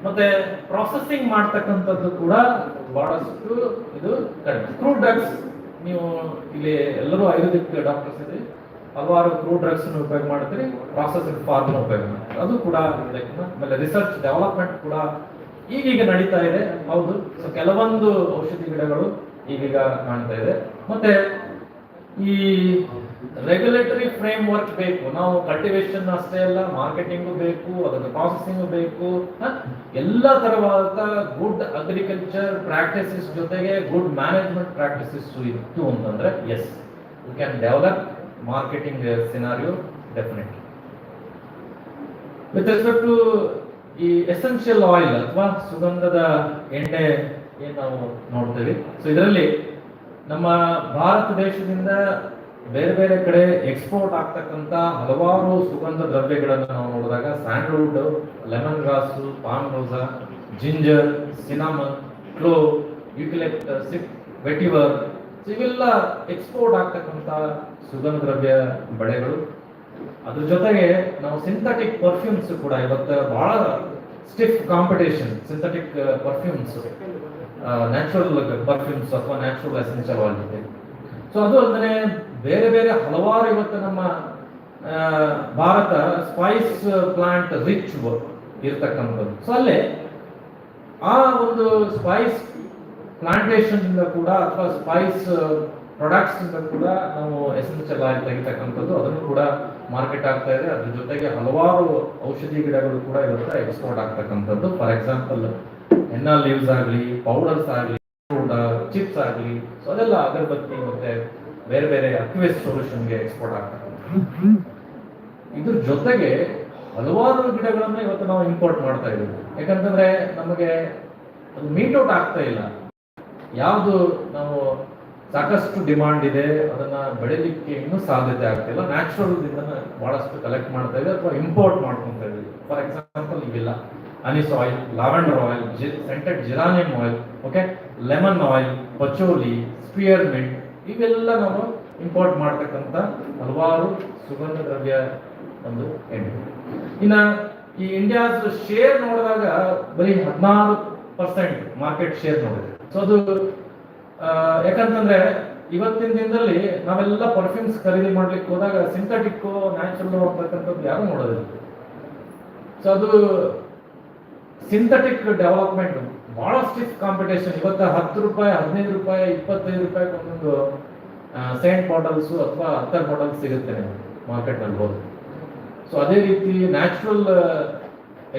Speaker 20: ಮತ್ತೆ ಪ್ರಾಸೆಸಿಂಗ್ ಮಾಡ್ತಕ್ಕಂಥದ್ದು ಕೂಡ ಬಹಳಷ್ಟು ಇದು ಕಡಿಮೆ. ಕ್ರೂಡ್ ಡ್ರಗ್ಸ್, ನೀವು ಇಲ್ಲಿ ಎಲ್ಲರೂ ಆಯುರ್ವೇದಿಕ್ ಡಾಕ್ಟರ್ಸ್ ಇದ್ರಿ, ಹಲವಾರು ಕ್ರೂಡ್ ಡ್ರಗ್ಸ್ ಉಪಯೋಗ ಮಾಡ್ತೀರಿ, ಪ್ರಾಸೆಸಿಂಗ್ ಫಾರ್ಮ್ ಉಪಯೋಗ ಮಾಡ್ತೀರಿ, ಅದು ಕೂಡ ಆಮೇಲೆ ರಿಸರ್ಚ್ ಡೆವಲಪ್ಮೆಂಟ್ ಕೂಡ ಈಗೀಗ ನಡೀತಾ ಇದೆ. ಹೌದು, ಸೊ ಕೆಲವೊಂದು ಔಷಧಿ ಗಿಡಗಳು ಈಗೀಗ ಕಾಣ್ತಾ ಇದೆ. ಮತ್ತೆ ಈ ರೆಗ್ಯುಲೇಟರಿ ಫ್ರೇಮ್ ವರ್ಕ್ ಬೇಕು. ನಾವು ಕಲ್ಟಿವೇಶನ್ ಅಷ್ಟೇ ಅಲ್ಲ, ಮಾರ್ಕೆಟಿಂಗು ಬೇಕು, ಅದಕ್ಕೆ ಪ್ರಾಸೆಸಿಂಗ್ ಬೇಕು, ಎಲ್ಲ ತರವಾದ ಗುಡ್ ಅಗ್ರಿಕಲ್ಚರ್ ಪ್ರಾಕ್ಟೀಸಸ್ ಜೊತೆಗೆ ಗುಡ್ ಮ್ಯಾನೇಜ್ಮೆಂಟ್ ಪ್ರಾಕ್ಟೀಸಸ್ ಇತ್ತು ಅಂತಂದ್ರೆ yes, you can develop marketing scenario definitely. With respect to ಈ ಎಸೆನ್ಷಿಯಲ್ ಆಯಿಲ್ ಅಥವಾ ಸುಗಂಧದ ಎಣ್ಣೆ ಏನ್ ನಾವು ನೋಡ್ತೇವೆ, ಸೊ ಇದರಲ್ಲಿ ನಮ್ಮ ಭಾರತ ದೇಶದಿಂದ ಬೇರೆ ಬೇರೆ ಕಡೆ ಎಕ್ಸ್ಪೋರ್ಟ್ ಆಗ್ತಕ್ಕಂಥ ಹಲವಾರು ಸುಗಂಧ ದ್ರವ್ಯಗಳನ್ನು ನಾವು ನೋಡಿದಾಗ sandalwood, lemon grass, palmarosa, ginger, cinnamon, clove, eucalyptus, vetiver, ಇವೆಲ್ಲ ಎಕ್ಸ್ಪೋರ್ಟ್ ಆಗ್ತಕ್ಕಂಥ ಸುಗಂಧ ದ್ರವ್ಯ ಬೆಳೆಗಳು. ಅದ್ರ ಜೊತೆಗೆ ನಾವು ಸಿಂಥೆಟಿಕ್ ಪರ್ಫ್ಯೂಮ್ಸ್ ಕೂಡ ಇವತ್ತು ಬಹಳ stiff competition. Synthetic perfumes, natural perfumes ಅಥವಾ ನ್ಯಾಚುರಲ್ ಎಸೆನ್ಷಿಯಲ್ ಆಯಿಲ್ ಜೊತೆ. ಸೊ ಅದು ಅಂದ್ರೆ ಬೇರೆ ಬೇರೆ ಹಲವಾರು ಇವತ್ತು ನಮ್ಮ ಭಾರತ ಸ್ಪೈಸ್ ಪ್ಲಾಂಟ್ ರಿಚ್ ಇರ್ತಕ್ಕಂಥದ್ದು. ಸೊ ಅಲ್ಲೇ ಆ ಒಂದು ಸ್ಪೈಸ್ ಪ್ಲಾಂಟೇಶನ್ ಇಂದ ಕೂಡ ಅಥವಾ ಸ್ಪೈಸ್ ಪ್ರಾಡಕ್ಟ್ಸ್ ಇಂದ ಕೂಡ ನಾವು ಎಸೆನ್ಷಿಯಲ್ ಆಯಿಲ್ ತೆಗಿತಕ್ಕಂಥದ್ದು, ಅದನ್ನು ಕೂಡ ಮಾರ್ಕೆಟ್ ಆಗ್ತಾ ಇದೆ. ಅದ್ರ ಜೊತೆಗೆ ಹಲವಾರು ಔಷಧಿ ಗಿಡಗಳು ಕೂಡ ಇವತ್ತು ಎಕ್ಸ್ಪೋರ್ಟ್ ಆಗ್ತಕ್ಕಂಥದ್ದು. ಫಾರ್ ಎಕ್ಸಾಂಪಲ್ ಹೆನ್ನಾ ಲೀವ್ಸ್ ಆಗಲಿ, ಪೌಡರ್ಸ್ ಆಗಲಿ, ಚಿಪ್ಸ್ ಆಗಲಿ, ಸೊ ಅದೆಲ್ಲ ಅಗರಬತ್ತಿ ಮತ್ತೆ ಬೇರೆ ಬೇರೆ ಅಕ್ವೇಸ್ ಸೊಲ್ಯೂಷನ್ಗೆ ಎಕ್ಸ್ಪೋರ್ಟ್ ಆಗ್ತಕ್ಕಂಥದ್ದು. ಇದ್ರ ಜೊತೆಗೆ ಹಲವಾರು ಗಿಡಗಳನ್ನ ಇವತ್ತು ನಾವು ಇಂಪೋರ್ಟ್ ಮಾಡ್ತಾ ಇದ್ದೀವಿ. ಯಾಕಂತಂದ್ರೆ ನಮಗೆ ಅದು ಮೀಟ್ ಔಟ್ ಆಗ್ತಾ ಇಲ್ಲ. ಯಾವುದು ನಾವು ಸಾಕಷ್ಟು ಡಿಮಾಂಡ್ ಇದೆ ಅದನ್ನ ಬೆಳಿಲಿಕ್ಕೆ ಇನ್ನೂ ಸಾಧ್ಯತೆ ಆಗ್ತಿಲ್ಲ. ನ್ಯಾಚುರಲ್ ದಿಂದ ಬಹಳಷ್ಟು ಕಲೆಕ್ಟ್ ಮಾಡ್ತಾ ಇದೆ ಅಥವಾ ಇಂಪೋರ್ಟ್ ಮಾಡ್ಕೊಂತ ಇದೀವಿ. ಫಾರ್ ಎಕ್ಸಾಂಪಲ್ ಇವೆಲ್ಲ anise oil, lavender oil, scented geranium oil, okay, lemon oil, patchouli, spearmint, ಇವೆಲ್ಲ ನಾವು ಇಂಪೋರ್ಟ್ ಮಾಡ್ತಕ್ಕಂಥ ಹಲವಾರು ಸುಗಂಧ ದ್ರವ್ಯ ಒಂದು ಎಣ್ಣೆ. ಇನ್ನ ಈ ಇಂಡಿಯಾಸ್ ಶೇರ್ ನೋಡಿದಾಗ ಬರೀ 16% ಮಾರ್ಕೆಟ್ ಶೇರ್ ನೋಡಿದೆ. ಸೊ ಅದು ಯಾಕಂತಂದ್ರೆ ಇವತ್ತಿನ ದಿನದಲ್ಲಿ ನಾವೆಲ್ಲ ಪರ್ಫ್ಯೂಮ್ಸ್ ಖರೀದಿ ಮಾಡ್ಲಿಕ್ಕೆ ಹೋದಾಗ ಸಿಂಥೆಟಿಕ್ ನ್ಯಾಚುರಲ್ ಅಂತಕ್ಕಂಥದ್ದು ಯಾರು ನೋಡೋದಿಲ್ಲ. ಸೊ ಅದು ಸಿಂಥೆಟಿಕ್ ಡೆವಲಪ್ಮೆಂಟ್ ಬಹಳ ಸ್ಟಿಫ್ ಕಾಂಪಿಟೇಷನ್. ಇವತ್ತು ₹10, ₹15, ₹25 ಒಂದೊಂದು ಸೈಂಟ್ ಬಾಟಲ್ಸ್ ಅಥವಾ ಅತ್ತರ್ ಬಾಟಲ್ಸ್ ಸಿಗುತ್ತೆ ಮಾರ್ಕೆಟ್ ನಲ್ಲಿ ಹೋದ್ರೆ. ಸೊ ಅದೇ ರೀತಿ ನ್ಯಾಚುರಲ್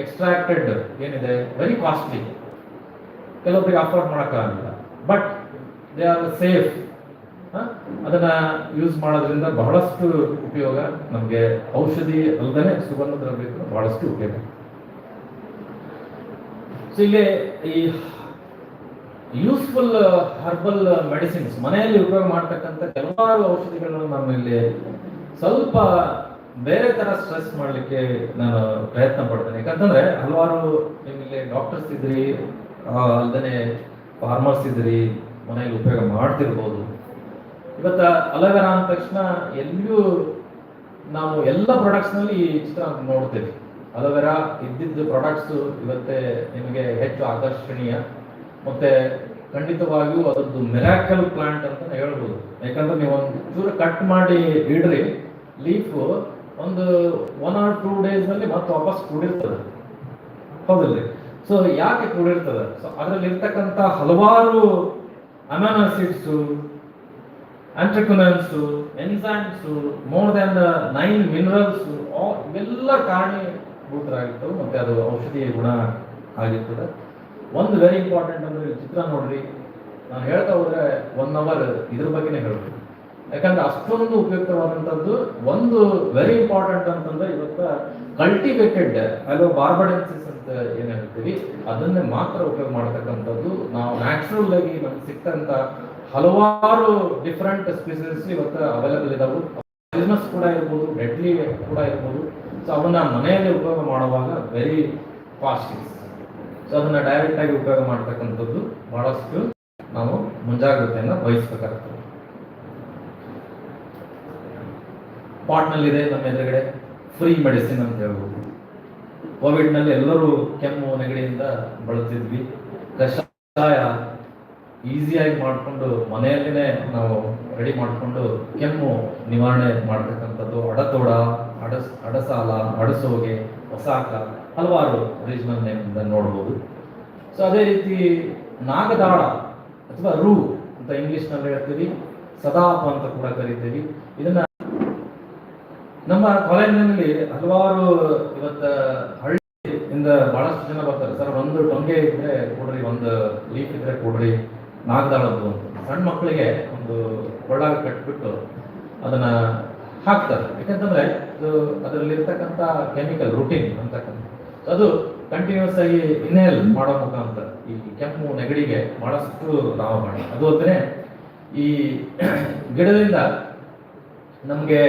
Speaker 20: ಎಕ್ಸ್ಟ್ರಾಕ್ಟೆಡ್ ಏನಿದೆ ವೆರಿ ಕಾಸ್ಟ್ಲಿ, ಕೆಲವೊಬ್ಬರಿಗೆ ಅಫೋರ್ಡ್ ಮಾಡೋಕ್ಕಾಗಲ್ಲ. But they are safe. ಅದನ್ನ ಯೂಸ್ ಮಾಡೋದ್ರಿಂದ ಬಹಳಷ್ಟು ಉಪಯೋಗ ನಮಗೆ. ಔಷಧಿ ಅಲ್ಲದೆ ಸುಗಂಧ ದ್ರವ್ಯಕ್ಕೆ ಬಹಳಷ್ಟು ಉಪಯೋಗ. ಸೊ ಇಲ್ಲಿ ಈ ಯೂಸ್ಫುಲ್ ಹರ್ಬಲ್ ಮೆಡಿಸಿನ್ಸ್ ಮನೆಯಲ್ಲಿ ಉಪಯೋಗ ಮಾಡ್ತಕ್ಕಂಥ ಕೆಲವಾರು ಔಷಧಿಗಳನ್ನು ನಾನು ಇಲ್ಲಿ ಸ್ವಲ್ಪ ಬೇರೆ ತರ ಸ್ಟ್ರೆಸ್ ಮಾಡಲಿಕ್ಕೆ ನಾನು ಪ್ರಯತ್ನ ಪಡ್ತೇನೆ. ಯಾಕಂತಂದ್ರೆ ಹಲವಾರು ನಿಮಗೆ ಡಾಕ್ಟರ್ಸ್ ಇದ್ರಿ, ಅಲ್ಲದೆ ಫಾರ್ಮರ್ಸ್ ಇದ್ರಿ, ಮನೆಯಲ್ಲಿ ಉಪಯೋಗ ಮಾಡ್ತಿರ್ಬೋದು. ಇವತ್ತು ಅಲೋವೆರಾ ಅಂದ ತಕ್ಷಣ ಎಲ್ಲಿಯೂ ನಾವು ಎಲ್ಲ ಪ್ರಾಡಕ್ಟ್ಸ್ನಲ್ಲಿ ಈ ಚಿತ್ರ ನೋಡ್ತೀವಿ. ಅಲೋವೆರಾ ಇದ್ದಿದ್ದು ಪ್ರಾಡಕ್ಟ್ಸು ಇವತ್ತೇ ನಿಮಗೆ ಹೆಚ್ಚು ಆಕರ್ಷಣೀಯ, ಮತ್ತೆ ಖಂಡಿತವಾಗಿಯೂ ಅದರದ್ದು ಮಿರಾಕಲ್ ಪ್ಲಾಂಟ್ ಅಂತ ಹೇಳ್ಬೋದು. ಯಾಕಂದ್ರೆ ನೀವು ಒಂದು ಚೂರು ಕಟ್ ಮಾಡಿ ಇಡ್ರಿ, ಲೀಫು ಒಂದು 1 or 2 days ಮತ್ತೆ ವಾಪಸ್ ಕೂಡಿರ್ತದೆ, ಹೌದಿಲ್ರಿ? ಸೊ ಯಾಕೆ ಕೂಡಿರ್ತದೆ? ಸೊ ಅದರಲ್ಲಿ ಇರ್ತಕ್ಕಂಥ ಹಲವಾರು amino acids, anthraquinones, enzymes, more than 9 minerals ಇವೆಲ್ಲ ಕಾರಣೀಭೂತರಾಗಿರ್ತವೆ, ಮತ್ತೆ ಅದು ಔಷಧೀಯ ಗುಣ ಆಗಿರ್ತದೆ. ಒಂದು ವೆರಿ ಇಂಪಾರ್ಟೆಂಟ್ ಅಂದ್ರೆ ಚಿತ್ರ ನೋಡ್ರಿ, ನಾನು ಹೇಳ್ತಾ ಹೋದ್ರೆ 1 hour ಇದ್ರ ಬಗ್ಗೆನೇ ಹೇಳ್ಬೋದು. ಯಾಕಂದ್ರೆ ಅಷ್ಟೊಂದು ಉಪಯುಕ್ತವಾದಂಥದ್ದು. ಒಂದು ವೆರಿ ಇಂಪಾರ್ಟೆಂಟ್ ಅಂತಂದ್ರೆ ಇವತ್ತು ಕಲ್ಟಿವೇಟೆಡ್ ಬಾರ್ಬಡೆನ್ಸಿಸ್ ಅಂತ ಏನ್ ಹೇಳ್ತೀವಿ ಅದನ್ನೇ ಮಾತ್ರ ಉಪಯೋಗ ಮಾಡ್ತಕ್ಕಂಥದ್ದು. ನಾವು ನ್ಯಾಚುರಲ್ ಆಗಿ ನಮ್ಗೆ ಸಿಕ್ತಂತ ಹಲವಾರು ಡಿಫ್ರೆಂಟ್ ಸ್ಪೀಸೀಸ್ ಇವತ್ತು ಅವೈಲೇಬಲ್ ಇದಾವೆ. ಬಿಸ್ನೆಸ್ ಕೂಡ ಇರ್ಬೋದು, ಡೆಡ್ಲಿ ಕೂಡ ಇರ್ಬೋದು. ಸೊ ಅವನ್ನ ಮನೆಯಲ್ಲಿ ಉಪಯೋಗ ಮಾಡುವಾಗ ವೆರಿ ಕಾಸ್ಟ್ಲಿ. ಸೊ ಅದನ್ನ ಡೈರೆಕ್ಟ್ ಆಗಿ ಉಪಯೋಗ ಮಾಡ್ತಕ್ಕಂಥದ್ದು ಬಹಳಷ್ಟು ನಾವು ಮುಂಜಾಗ್ರತೆಯನ್ನು ವಹಿಸ್ಬೇಕಾಗ್ತದೆ. ಪಾಟ್ನಲ್ಲಿದೆ ನಮ್ಮ ಎದುರುಗಡೆ ಫ್ರೀ ಮೆಡಿಸಿನ್ ಅಂತ ಹೇಳ್ಬೋದು. ಕೋವಿಡ್ನಲ್ಲಿ ಎಲ್ಲರೂ ಕೆಮ್ಮು ನೆಗಡಿಯಿಂದ ಬಳಲ್ತಿದ್ವಿ. ಕಷಾಯ ಈಸಿಯಾಗಿ ಮಾಡಿಕೊಂಡು ಮನೆಯಲ್ಲೇ ನಾವು ರೆಡಿ ಮಾಡಿಕೊಂಡು ಕೆಮ್ಮು ನಿವಾರಣೆ ಮಾಡ್ತಕ್ಕಂಥದ್ದು. ಅಡತೋಡ, ಅಡಸಾಲ, ಅಡಸೋಗೆ, ಹೊಸಾಕ, ಹಲವಾರು ರೀಜನಲ್ ನೇಮಿಂದ ನೋಡ್ಬೋದು. ಸೊ ಅದೇ ರೀತಿ ನಾಗದಾಳ ಅಥವಾ ರೂ ಅಂತ ಇಂಗ್ಲಿಷ್ನಲ್ಲಿ ಹೇಳ್ತೀವಿ, ಸದಾಪ ಅಂತ ಕೂಡ ಕರಿತೀವಿ. ಇದನ್ನ ನಮ್ಮ ಕಾಲೇಜಿನಲ್ಲಿ ಹಲವಾರು ಇವತ್ತು ಹಳ್ಳಿಯಿಂದ ಬಹಳಷ್ಟು ಜನ ಬರ್ತಾರೆ. ಸರ್ ಒಂದು ಟೊಂಗೆ ಇದ್ರೆ ಕೊಡ್ರಿ, ಒಂದು ಲೀಫ್ ಇದ್ರೆ ಕೊಡ್ರಿ, ನಾಗದಾಳದ್ದು ಅಂತ. ಸಣ್ಣ ಮಕ್ಕಳಿಗೆ ಒಂದು ಕೊಳ್ಳಾಗ ಕಟ್ಬಿಟ್ಟು ಅದನ್ನ ಹಾಕ್ತಾರೆ. ಯಾಕಂತಂದ್ರೆ ಅದರಲ್ಲಿ ಇರ್ತಕ್ಕಂಥ ಕೆಮಿಕಲ್ ರುಟೀನ್ ಅಂತಕ್ಕಂಥ ಅದು ಕಂಟಿನ್ಯೂಸ್ ಆಗಿ ಇನ್ಹೇಲ್ ಮಾಡೋ ಮುಖಾಂತರ ಈ ಕೆಮ್ಮು ನೆಗಡಿಗೆ ಬಹಳಷ್ಟು ಲಾಭ. ಅದು ಅಲ್ಲದೆ ಈ ಗಿಡದಿಂದ ನಮಗೆ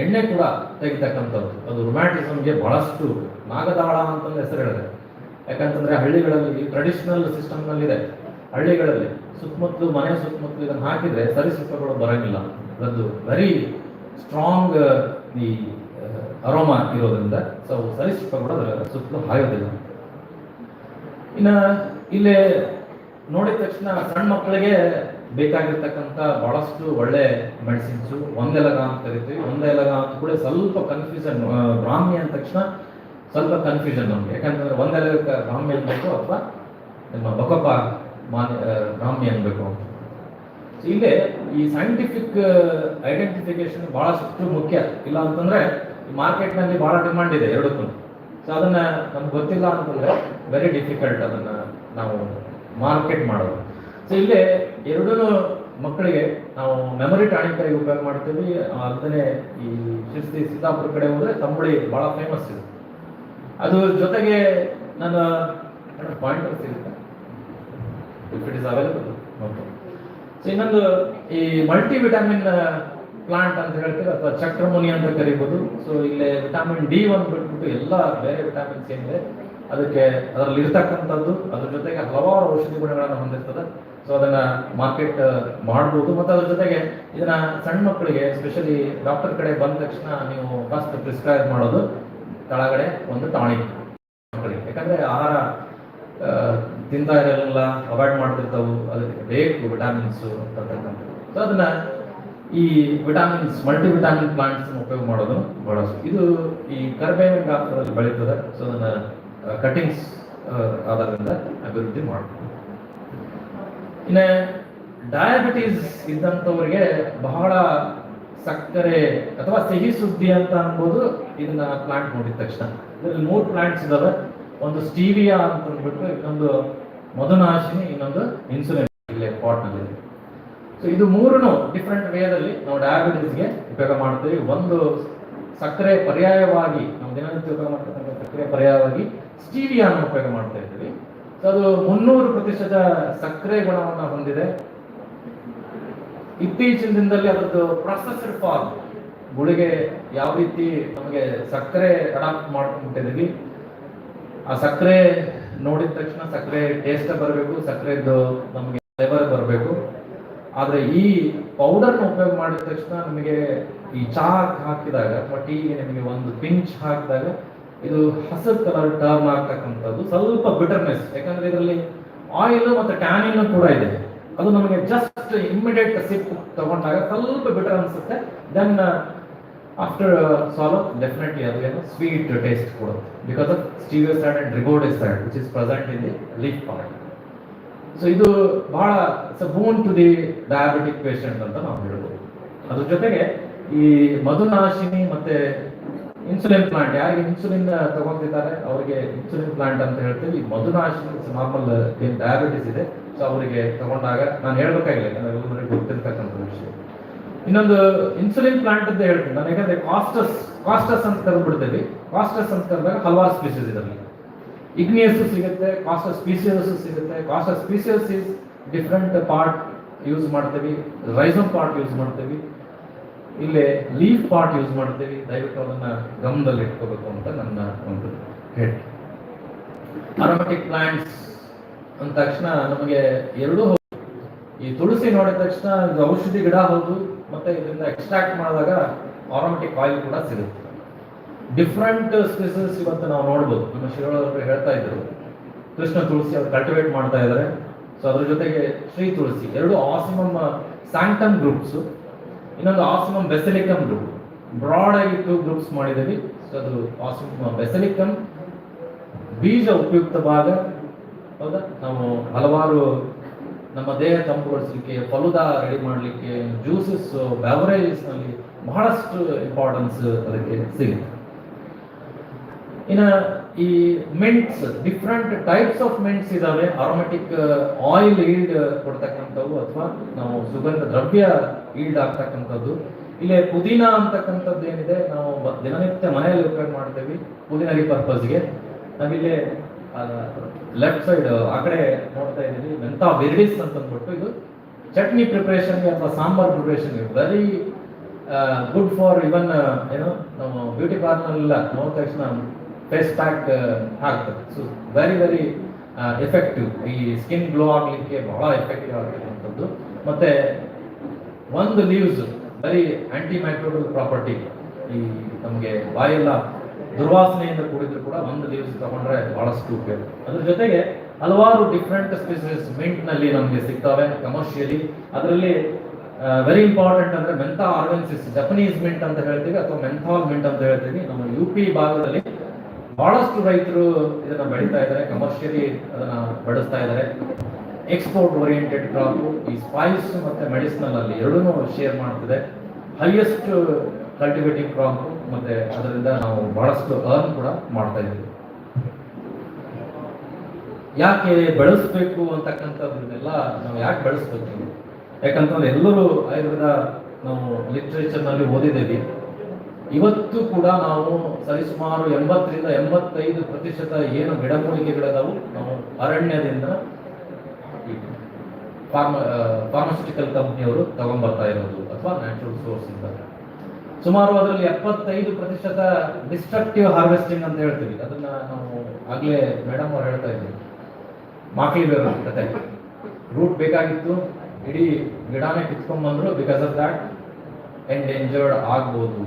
Speaker 20: ಎಣ್ಣೆ ಕೂಡ ತೆಗಿತಕ್ಕಂಥದ್ದು. ಅದು ರೊಮ್ಯಾಟಿಸಮ್ಗೆ ಬಹಳಷ್ಟು ನಾಗದಾಳ ಅಂತಂದ್ರೆ ಹೆಸರು ಹೇಳಿದೆ. ಯಾಕಂತಂದ್ರೆ ಹಳ್ಳಿಗಳಲ್ಲಿ ಟ್ರೆಡಿಷನಲ್ ಸಿಸ್ಟಮ್ನಲ್ಲಿದೆ. ಹಳ್ಳಿಗಳಲ್ಲಿ ಸುತ್ತಮುತ್ತಲು ಮನೆ ಸುತ್ತಮುತ್ತಲು ಇದನ್ನು ಹಾಕಿದ್ರೆ ಸರೀಸೃಪಗಳು ಬರಂಗಿಲ್ಲ. ಅದು ವೆರಿ ಸ್ಟ್ರಾಂಗ್ ಈ ಅರೋಮಾ ಇರೋದ್ರಿಂದ ಸೊ ಸರೀಸೃಪಗಳು ಅದರ ಸುತ್ತಲೂ ಹಾಯೋದಿಲ್ಲ. ಇನ್ನು ಇಲ್ಲೇ ನೋಡಿದ ತಕ್ಷಣ ಸಣ್ಣ ಮಕ್ಕಳಿಗೆ ಬೇಕಾಗಿರ್ತಕ್ಕಂಥ ಬಹಳಷ್ಟು ಒಳ್ಳೆ ಮೆಡಿಸಿನ್ಸು. ಒಂದೆಲಗ ಅಂತ ಕರಿತೀವಿ. ಒಂದೆಲಗ ಅಂತ ಕೂಡ ಸ್ವಲ್ಪ ಕನ್ಫ್ಯೂಷನ್, ಬ್ರಾಹ್ಮಿ ಅಂದ ತಕ್ಷಣ ಸ್ವಲ್ಪ ಕನ್ಫ್ಯೂಷನ್ ನಮ್ಗೆ. ಯಾಕಂತಂದ್ರೆ ಒಂದೆಲಗ ಬ್ರಾಹ್ಮಿ ಅನ್ಬೇಕು ಅಥವಾ ನಿಮ್ಮ ಬಕಪ ಬ್ರಾಹ್ಮಿ ಅನ್ಬೇಕು ಅಂತ. ಇಲ್ಲೇ ಈ ಸೈಂಟಿಫಿಕ್ ಐಡೆಂಟಿಫಿಕೇಶನ್ ಬಹಳಷ್ಟು ಮುಖ್ಯ. ಇಲ್ಲ ಅಂತಂದ್ರೆ ಮಾರ್ಕೆಟ್ನಲ್ಲಿ ಬಹಳ ಡಿಮಾಂಡ್ ಇದೆ ಎರಡಕ್ಕೂ. ಸೊ ಅದನ್ನ ನಮ್ಗೆ ಗೊತ್ತಿಲ್ಲ ಅಂತಂದ್ರೆ ವೆರಿ ಡಿಫಿಕಲ್ಟ್ ಅದನ್ನ ನಾವು ಮಾರ್ಕೆಟ್ ಮಾಡೋದು. ಸೊ ಇಲ್ಲೇ ಎರಡೂ ಮಕ್ಕಳಿಗೆ ನಾವು ಮೆಮೊರಿ ಟಾನಿಕ್ ಆಗಿ ಉಪಯೋಗ ಮಾಡ್ತೀವಿ. ಅದನ್ನೇ ಈ ಶಿಸ್ತಿ ಸೀತಾಪುರ ಕಡೆ ಹೋದ್ರೆ ತಂಬಳಿ ಬಹಳ ಫೇಮಸ್ ಇದೆ. ಅದು ಜೊತೆಗೆ ನನ್ನ ಪಾಯಿಂಟರ್ ಸಿಗುತ್ತೆ if it is available. Okay. So ಇನ್ನೊಂದು ಈ ಮಲ್ಟಿ ವಿಟಮಿನ್ ಪ್ಲಾಂಟ್ ಅಂತ ಹೇಳ್ತೀವಿ ಅಥವಾ ಚಕ್ರಮುನಿ ಅಂತ ಕರಿಬೋದು. ಸೊ ಇಲ್ಲಿ ವಿಟಮಿನ್ D1 ಬಿಟ್ಬಿಟ್ಟು ಎಲ್ಲ ಬೇರೆ ವಿಟಮಿನ್ಸ್ ಏನಿದೆ ಅದಕ್ಕೆ ಅದರಲ್ಲಿ ಇರ್ತಕ್ಕಂಥದ್ದು, ಅದ್ರ ಜೊತೆಗೆ ಹಲವಾರು ಔಷಧಿ ಗುಣಗಳನ್ನು ಹೊಂದಿರ್ತದೆ. ಸೊ ಅದನ್ನ ಮಾರ್ಕೆಟ್ ಮಾಡ್ಬೋದು. ಮತ್ತು ಅದ್ರ ಜೊತೆಗೆ ಇದನ್ನ ಸಣ್ಣ ಮಕ್ಕಳಿಗೆ ಎಸ್ಪೆಷಲಿ ಡಾಕ್ಟರ್ ಕಡೆ ಬಂದ ತಕ್ಷಣ ನೀವು ಫಸ್ಟ್ ಪ್ರಿಸ್ಕ್ರೈಬ್ ಮಾಡೋದು ಕೆಳಗಡೆ ಒಂದು ಟಾನಿಕ್ ಮಕ್ಕಳಿಗೆ. ಯಾಕಂದ್ರೆ ಆಹಾರ ತಿಂತಾ ಇರಲ್ಲ, ಅವಾಯ್ಡ್ ಮಾಡ್ತಿರ್ತಾವು, ಅದಕ್ಕೆ ಬೇಕು ವಿಟಾಮಿನ್ಸು ಅಂತಕ್ಕಂಥದ್ದು. ಸೊ ಅದನ್ನ ಈ ವಿಟಾಮಿನ್ಸ್ ಮಲ್ಟಿ ವಿಟಾಮಿನ್ ಪ್ಲಾಂಟ್ಸ್ ಉಪಯೋಗ ಮಾಡೋದು ಬಹಳಷ್ಟು. ಇದು ಈ ಕರ್ಬೇವಿನ ಗಾತ್ರದಲ್ಲಿ ಬೆಳೀತದೆ. ಸೊ ಅದನ್ನ ಕಟಿಂಗ್ಸ್ ಆಧಾರದಿಂದ ಅಭಿವೃದ್ಧಿ ಮಾಡ್ಬೋದು. ಇನ್ನು ಡಯಾಬಿಟೀಸ್ ಇದ್ದಂಥವ್ರಿಗೆ ಬಹಳ ಸಕ್ಕರೆ ಅಥವಾ ಸಿಹಿ ಸುದ್ದಿ ಅಂತ ಅನ್ಬೋದು ಇದನ್ನ ಪ್ಲಾಂಟ್ ನೋಡಿದ ತಕ್ಷಣ. ಇದರಲ್ಲಿ 3 ಪ್ಲಾಂಟ್ಸ್ ಇದಾವೆ. ಒಂದು ಸ್ಟೀವಿಯಾ ಅಂತ ಅಂದ್ಬಿಟ್ಟು, ಇನ್ನೊಂದು ಮಧುನಾಶಿನಿ, ಇನ್ನೊಂದು ಇನ್ಸುಲಿನ್ ಇಲ್ಲೇ ಪಾಟ್ನಲ್ಲಿ. ಸೊ ಇದು 3 ಡಿಫ್ರೆಂಟ್ ವೇದಲ್ಲಿ ನಾವು ಡಯಾಬಿಟೀಸ್ಗೆ ಉಪಯೋಗ ಮಾಡ್ತೀವಿ. ಒಂದು ಸಕ್ಕರೆ ಪರ್ಯಾಯವಾಗಿ ನಾವು ದಿನನಿತ್ಯ ಉಪಯೋಗ ಮಾಡ್ತಕ್ಕಂಥ ಸಕ್ಕರೆ ಪರ್ಯಾಯವಾಗಿ ಸ್ಟೀವಿಯಾನ ಉಪಯೋಗ ಮಾಡ್ತಾ ಇದ್ದೀವಿ. ಸೊ ಅದು 300% ಸಕ್ಕರೆ ಗುಣವನ್ನು ಹೊಂದಿದೆ. ಇತ್ತೀಚಿನ ದಿನದಲ್ಲಿ ಅದರದ್ದು ಪ್ರೊಸೆಸ್ಡ್ ಫಾರ್ಮ್ ಗುಳಿಗೆ ಯಾವ ರೀತಿ ನಮಗೆ ಸಕ್ಕರೆ ಅಡಾಪ್ಟ್ ಮಾಡ್ಕೊಂಡ್ಬಿಟ್ಟಿದ್ದೀವಿ. ಆ ಸಕ್ಕರೆ ನೋಡಿದ ತಕ್ಷಣ ಸಕ್ಕರೆ ಟೇಸ್ಟ್ ಬರಬೇಕು, ಸಕ್ಕರೆದ್ದು ನಮಗೆ ಫ್ಲೇವರ್ ಬರಬೇಕು. ಆದರೆ ಈ ಪೌಡರ್ನ ಉಪಯೋಗ ಮಾಡಿದ ತಕ್ಷಣ ನಮಗೆ ಈ ಚಹಾ ಹಾಕಿದಾಗ ಅಥವಾ ಟೀಗೆ ನಿಮಗೆ ಒಂದು ಪಿಂಚ್ ಹಾಕಿದಾಗ ಇದು ಹಸಿರು ಕಲರ್ ಟರ್ನ್ ಆಗ್ತಕ್ಕಂಥದ್ದು, ಸ್ವಲ್ಪ ಬಿಟರ್ನೆಸ್, ಯಾಕಂದ್ರೆ ಇದರಲ್ಲಿ ಆಯಿಲ್ ಮತ್ತು ಟ್ಯಾನಿನ್ ಕೂಡ ಇದೆ. ಅದು ನಮಗೆ ಜಸ್ಟ್ ಇಮ್ಮಿಡಿಯೇಟ್ ಸಿಪ್ ತಗೊಂಡಾಗ ಸ್ವಲ್ಪ ಬಿಟರ್ ಅನ್ಸುತ್ತೆ. ದೆನ್ ಆಫ್ಟರ್ ಸಾಲೋ ಡೆಫಿನೆಟ್ಲಿ ಅದು ಏನು ಸ್ವೀಟ್ ಟೇಸ್ಟ್ ಕೊಡುತ್ತೆ because of stevioside and rebaudioside which is present in the leaf part. So ಇದು ಬಹಳ boon to the diabetic patient ಅಂತ ನಾವು ಹೇಳ್ಬೋದು. ಅದ್ರ ಜೊತೆಗೆ ಈ ಮಧುನಾಶಿನಿ ಮತ್ತೆ ಇನ್ಸುಲಿನ್ ಪ್ಲಾಂಟ್, ಯಾರಿಗೆ ಇನ್ಸುಲಿನ್ ತಗೊಂಡಿದ್ದಾರೆ ಅವರಿಗೆ ಇನ್ಸುಲಿನ್ ಪ್ಲಾಂಟ್ ಅಂತ ಹೇಳ್ತೀವಿ. ಮಧುನಾಶಿನಿ ನಾರ್ಮಲ್ ಏನು ಡಯಾಬಿಟಿಸ್ ಇದೆ ಸೊ ಅವರಿಗೆ ತಗೊಂಡಾಗ ನಾನು ಹೇಳ್ಬೇಕಾಗಿಲ್ಲ, ಯಾಕಂದ್ರೆ ಎಲ್ಲರಿಗೂ ಗೊತ್ತಿರ್ತಕ್ಕಂಥ ವಿಷಯ. ಇನ್ನೊಂದು ಇನ್ಸುಲಿನ್ ಪ್ಲಾಂಟ್ ಅಂತ ಹೇಳ್ತೀನಿ ನಾನು, ಯಾಕಂದ್ರೆ ಕಾಸ್ಟಸ್ ಅಂತ ಕರೆದ್ಬಿಡ್ತೇವೆ. ಕಾಸ್ಟಸ್ ಅಂತ ಕರೆದಾಗ ಹಲವಾರು ಸ್ಪೀಸೀಸ್ ಇದರಲ್ಲಿ ಇಗ್ನಿಯಸ್ ಸಿಗುತ್ತೆ, ಕಾಸ್ಟಸ್ ಸ್ಪೀಸಿಯಸ್ ಸಿಗುತ್ತೆ. Costus speciosus is different part use ಮಾಡ್ತೀವಿ, ರೈಸಮ್ ಪಾರ್ಟ್ ಯೂಸ್ ಮಾಡ್ತೀವಿ, ಇಲ್ಲೇ ಲೀಫ್ ಪಾರ್ಟ್ ಯೂಸ್ ಮಾಡ್ತೀವಿ. ದಯವಿಟ್ಟು ಅದನ್ನ ಗಮನದಲ್ಲಿ ಇಟ್ಕೋಬೇಕು ಅಂತ ನನ್ನ ಒಂದು ಹೇಳಿ. ಅರೋಮೆಟಿಕ್ ಪ್ಲಾಂಟ್ಸ್ ಅಂದ ತಕ್ಷಣ ನಮಗೆ ಎರಡೂ ಈ ತುಳಸಿ ನೋಡಿದ ತಕ್ಷಣ ಇದು ಔಷಧಿ ಗಿಡ ಹೌದು, ಮತ್ತೆ ಇದರಿಂದ ಎಕ್ಸ್ಟ್ರಾಕ್ಟ್ ಮಾಡಿದಾಗ ಆರೋಮೆಟಿಕ್ ಆಯಿಲ್ ಕೂಡ ಸಿಗುತ್ತೆ. ಡಿಫ್ರೆಂಟ್ ಸ್ಪೀಸಸ್ ಇವತ್ತು ನಾವು ನೋಡ್ಬೋದು. ನಮ್ಮ ಶಿರೋಳವರು ಹೇಳ್ತಾ ಇದ್ರು ಕೃಷ್ಣ ತುಳಸಿ ಅವರು ಕಲ್ಟಿವೇಟ್ ಮಾಡ್ತಾ ಇದ್ದಾರೆ. ಸೊ ಅದ್ರ ಜೊತೆಗೆ ಶ್ರೀ ತುಳಸಿ, ಎರಡು ಆಸಿಮಮ್ ಸ್ಯಾಂಕ್ಟಮ್ ಗ್ರೂಪ್ಸ್, ಇನ್ನೊಂದು ಆಸಿಮಮ್ ಬೆಸಲಿಕಮ್ ಗ್ರೂಪ್. ಬ್ರಾಡ್ ಆಗಿ 2 ಗ್ರೂಪ್ಸ್ ಮಾಡಿದ್ದೀವಿ. ಸೊ ಅದು ಆಸಿಮಮ್ ಬೆಸಲಿಕಮ್ ಬೀಜ ಉಪಯುಕ್ತ ಭಾಗ, ಹೌದಾ. ನಾವು ಹಲವಾರು ನಮ್ಮ ದೇಹ ತಂಪುಗೊಳಿಸಲಿಕ್ಕೆ, ಫಲುದಾ ರೆಡಿ ಮಾಡಲಿಕ್ಕೆ, ಜ್ಯೂಸಸ್, ಬ್ಯಾವರೇಜಸ್ ನಲ್ಲಿ ಬಹಳಷ್ಟು ಇಂಪಾರ್ಟೆನ್ಸ್ ಅದಕ್ಕೆ ಸಿಗುತ್ತೆ. ಇನ್ನು ಈ mints, different types of mints ಇದಾವೆ. ಅರೋಮೆಟಿಕ್ ಆಯಿಲ್ ಈಲ್ಡ್ ಕೊಡ್ತಕ್ಕಂಥವು ಅಥವಾ ನಾವು ಸುಗಂಧ ದ್ರವ್ಯ ಈಲ್ಡ್ ಆಗ್ತಕ್ಕಂಥದ್ದು. ಇಲ್ಲೇ ಪುದೀನ ಅಂತಕ್ಕಂಥದ್ದು ಏನಿದೆ ನಾವು ದಿನನಿತ್ಯ ಮನೆಯಲ್ಲಿ ಉಪಯೋಗ ಮಾಡ್ತೇವೆ ಪುದೀನರಿ ಪರ್ಪಸ್ಗೆ. ನಾವಿಲ್ಲಿ ಲೆಫ್ಟ್ ಸೈಡ್ ಆ ಕಡೆ ನೋಡ್ತಾ ಇದ್ದೀವಿ ಮೆಂತಾ ವಿರಿಡಿಸ್ ಅಂತ ಅಂದ್ಬಿಟ್ಟು, ಇದು ಚಟ್ನಿ ಪ್ರಿಪರೇಷನ್ಗೆ ಅಥವಾ ಸಾಂಬಾರ್ ಪ್ರಿಪರೇಷನ್ಗೆ ವೆರಿ ಗುಡ್ ಫಾರ್ ಇವನ್ ಏನು ನಾವು ಬ್ಯೂಟಿ ಪಾರ್ಲರ್ನೆಲ್ಲ ನೋಡಿದ ತಕ್ಷಣ ಫೇಸ್ ಪ್ಯಾಕ್ ಆಗ್ತದೆ. ಸೊ ವೆರಿ ಎಫೆಕ್ಟಿವ್, ಈ ಸ್ಕಿನ್ ಗ್ಲೋ ಆಗಲಿಕ್ಕೆ ಬಹಳ ಎಫೆಕ್ಟಿವ್ ಆಗಿರುವಂಥದ್ದು. ಮತ್ತೆ ಒಂದು leaves very anti microbial property, ಈ ನಮಗೆ ಬಾಯೆಲ್ಲ ದುರ್ವಾಸನೆಯಿಂದ ಕೂಡಿದ್ರು ಕೂಡ ಒಂದು ಲೀವ್ಸ್ ತಗೊಂಡ್ರೆ ಬಹಳಷ್ಟು ಉಪಯೋಗ. ಅದ್ರ ಜೊತೆಗೆ ಹಲವಾರು ಡಿಫ್ರೆಂಟ್ ಸ್ಪೀಸೀಸ್ ಮಿಂಟ್ ನಲ್ಲಿ ನಮಗೆ ಸಿಗ್ತವೆ ಕಮರ್ಷಿಯಲಿ. ಅದರಲ್ಲಿ ವೆರಿ ಇಂಪಾರ್ಟೆಂಟ್ ಅಂದ್ರೆ ಮೆಂಥಾ ಆರ್ವೆನ್ಸಿಸ್, ಜಪನೀಸ್ ಮಿಂಟ್ ಅಂತ ಹೇಳ್ತೀವಿ ಅಥವಾ ಮೆಂಥಾಲ್ ಮಿಂಟ್ ಅಂತ ಹೇಳ್ತೀವಿ. ನಮ್ಮ UP ಭಾಗದಲ್ಲಿ ಬಹಳಷ್ಟು ರೈತರು ಇದನ್ನ ಬೆಳೀತಾ ಇದ್ದಾರೆ, ಕಮರ್ಷಿಯಲಿ ಅದನ್ನ ಬಳಸ್ತಾ ಇದ್ದಾರೆ. ಎಕ್ಸ್ಪೋರ್ಟ್ ಓರಿಯೆಂಟೆಡ್ ಕ್ರಾಪ್, ಈ ಸ್ಪೈಸ್ ಮತ್ತೆ ಮೆಡಿಸಿನಲ್ ಅಲ್ಲಿ ಎರಡೂ ಶೇರ್ ಮಾಡ್ತಿದೆ. ಹೈಯೆಸ್ಟ್ ಕಲ್ಟಿವೇಟಿಂಗ್ ಕ್ರಾಪ್, ಮತ್ತೆ ಅದರಿಂದ ನಾವು ಬಹಳಷ್ಟು ಅರ್ನ್ ಕೂಡ ಮಾಡ್ತಾ ಇದ್ದೀವಿ. ಯಾಕೆ ಬೆಳೆಸಬೇಕು ಅಂತಕ್ಕಂಥದ್ದನ್ನೆಲ್ಲ ನಾವು ಯಾಕೆ ಬೆಳೆಸ್ಬೇಕು? ಯಾಕಂತಂದ್ರೆ ಎಲ್ಲರೂ ಆಯುರ್ವೇದ ನಾವು ಲಿಟ್ರೇಚರ್ ನಲ್ಲಿ ಓದಿದ್ದೇವೆ. ಇವತ್ತು ಕೂಡ ನಾವು ಸರಿಸುಮಾರು 80 ರಿಂದ 85% ಏನು ಗಿಡಮೂಲಿಕೆಗಳಿದಾವು ನಾವು ಅರಣ್ಯದಿಂದ ಫಾರ್ಮಾಸ್ಯೂಟಿಕಲ್ ಕಂಪ್ನಿಯವರು ತಗೊಂಡ್ಬರ್ತಾ ಇರೋದು ಅಥವಾ ನ್ಯಾಚುರಲ್ ಸೋರ್ಸ್ ಇಂದ. ಸುಮಾರು ಅದರಲ್ಲಿ 75% ಡಿಸ್ಟ್ರಕ್ಟಿವ್ ಹಾರ್ವೆಸ್ಟಿಂಗ್ ಅಂತ ಹೇಳ್ತೀವಿ. ಅದನ್ನ ನಾವು ಆಗ್ಲೇ ಮೇಡಮ್ ಅವ್ರು ಹೇಳ್ತಾ ಇದ್ದೀವಿ, ಮಾಕ್ಲಿ ಬೇರೆ ಕತೆ. ರೂಟ್ ಬೇಕಾಗಿತ್ತು, ಇಡೀ ಗಿಡಾನೇ ಕಿತ್ಕೊಂಡ್ಬಂದ್ರು. ಬಿಕಾಸ್ ಆಫ್ ದ್ಯಾಟ್ ಎಂಡೇಂಜರ್ಡ್ ಆಗ್ಬೋದು,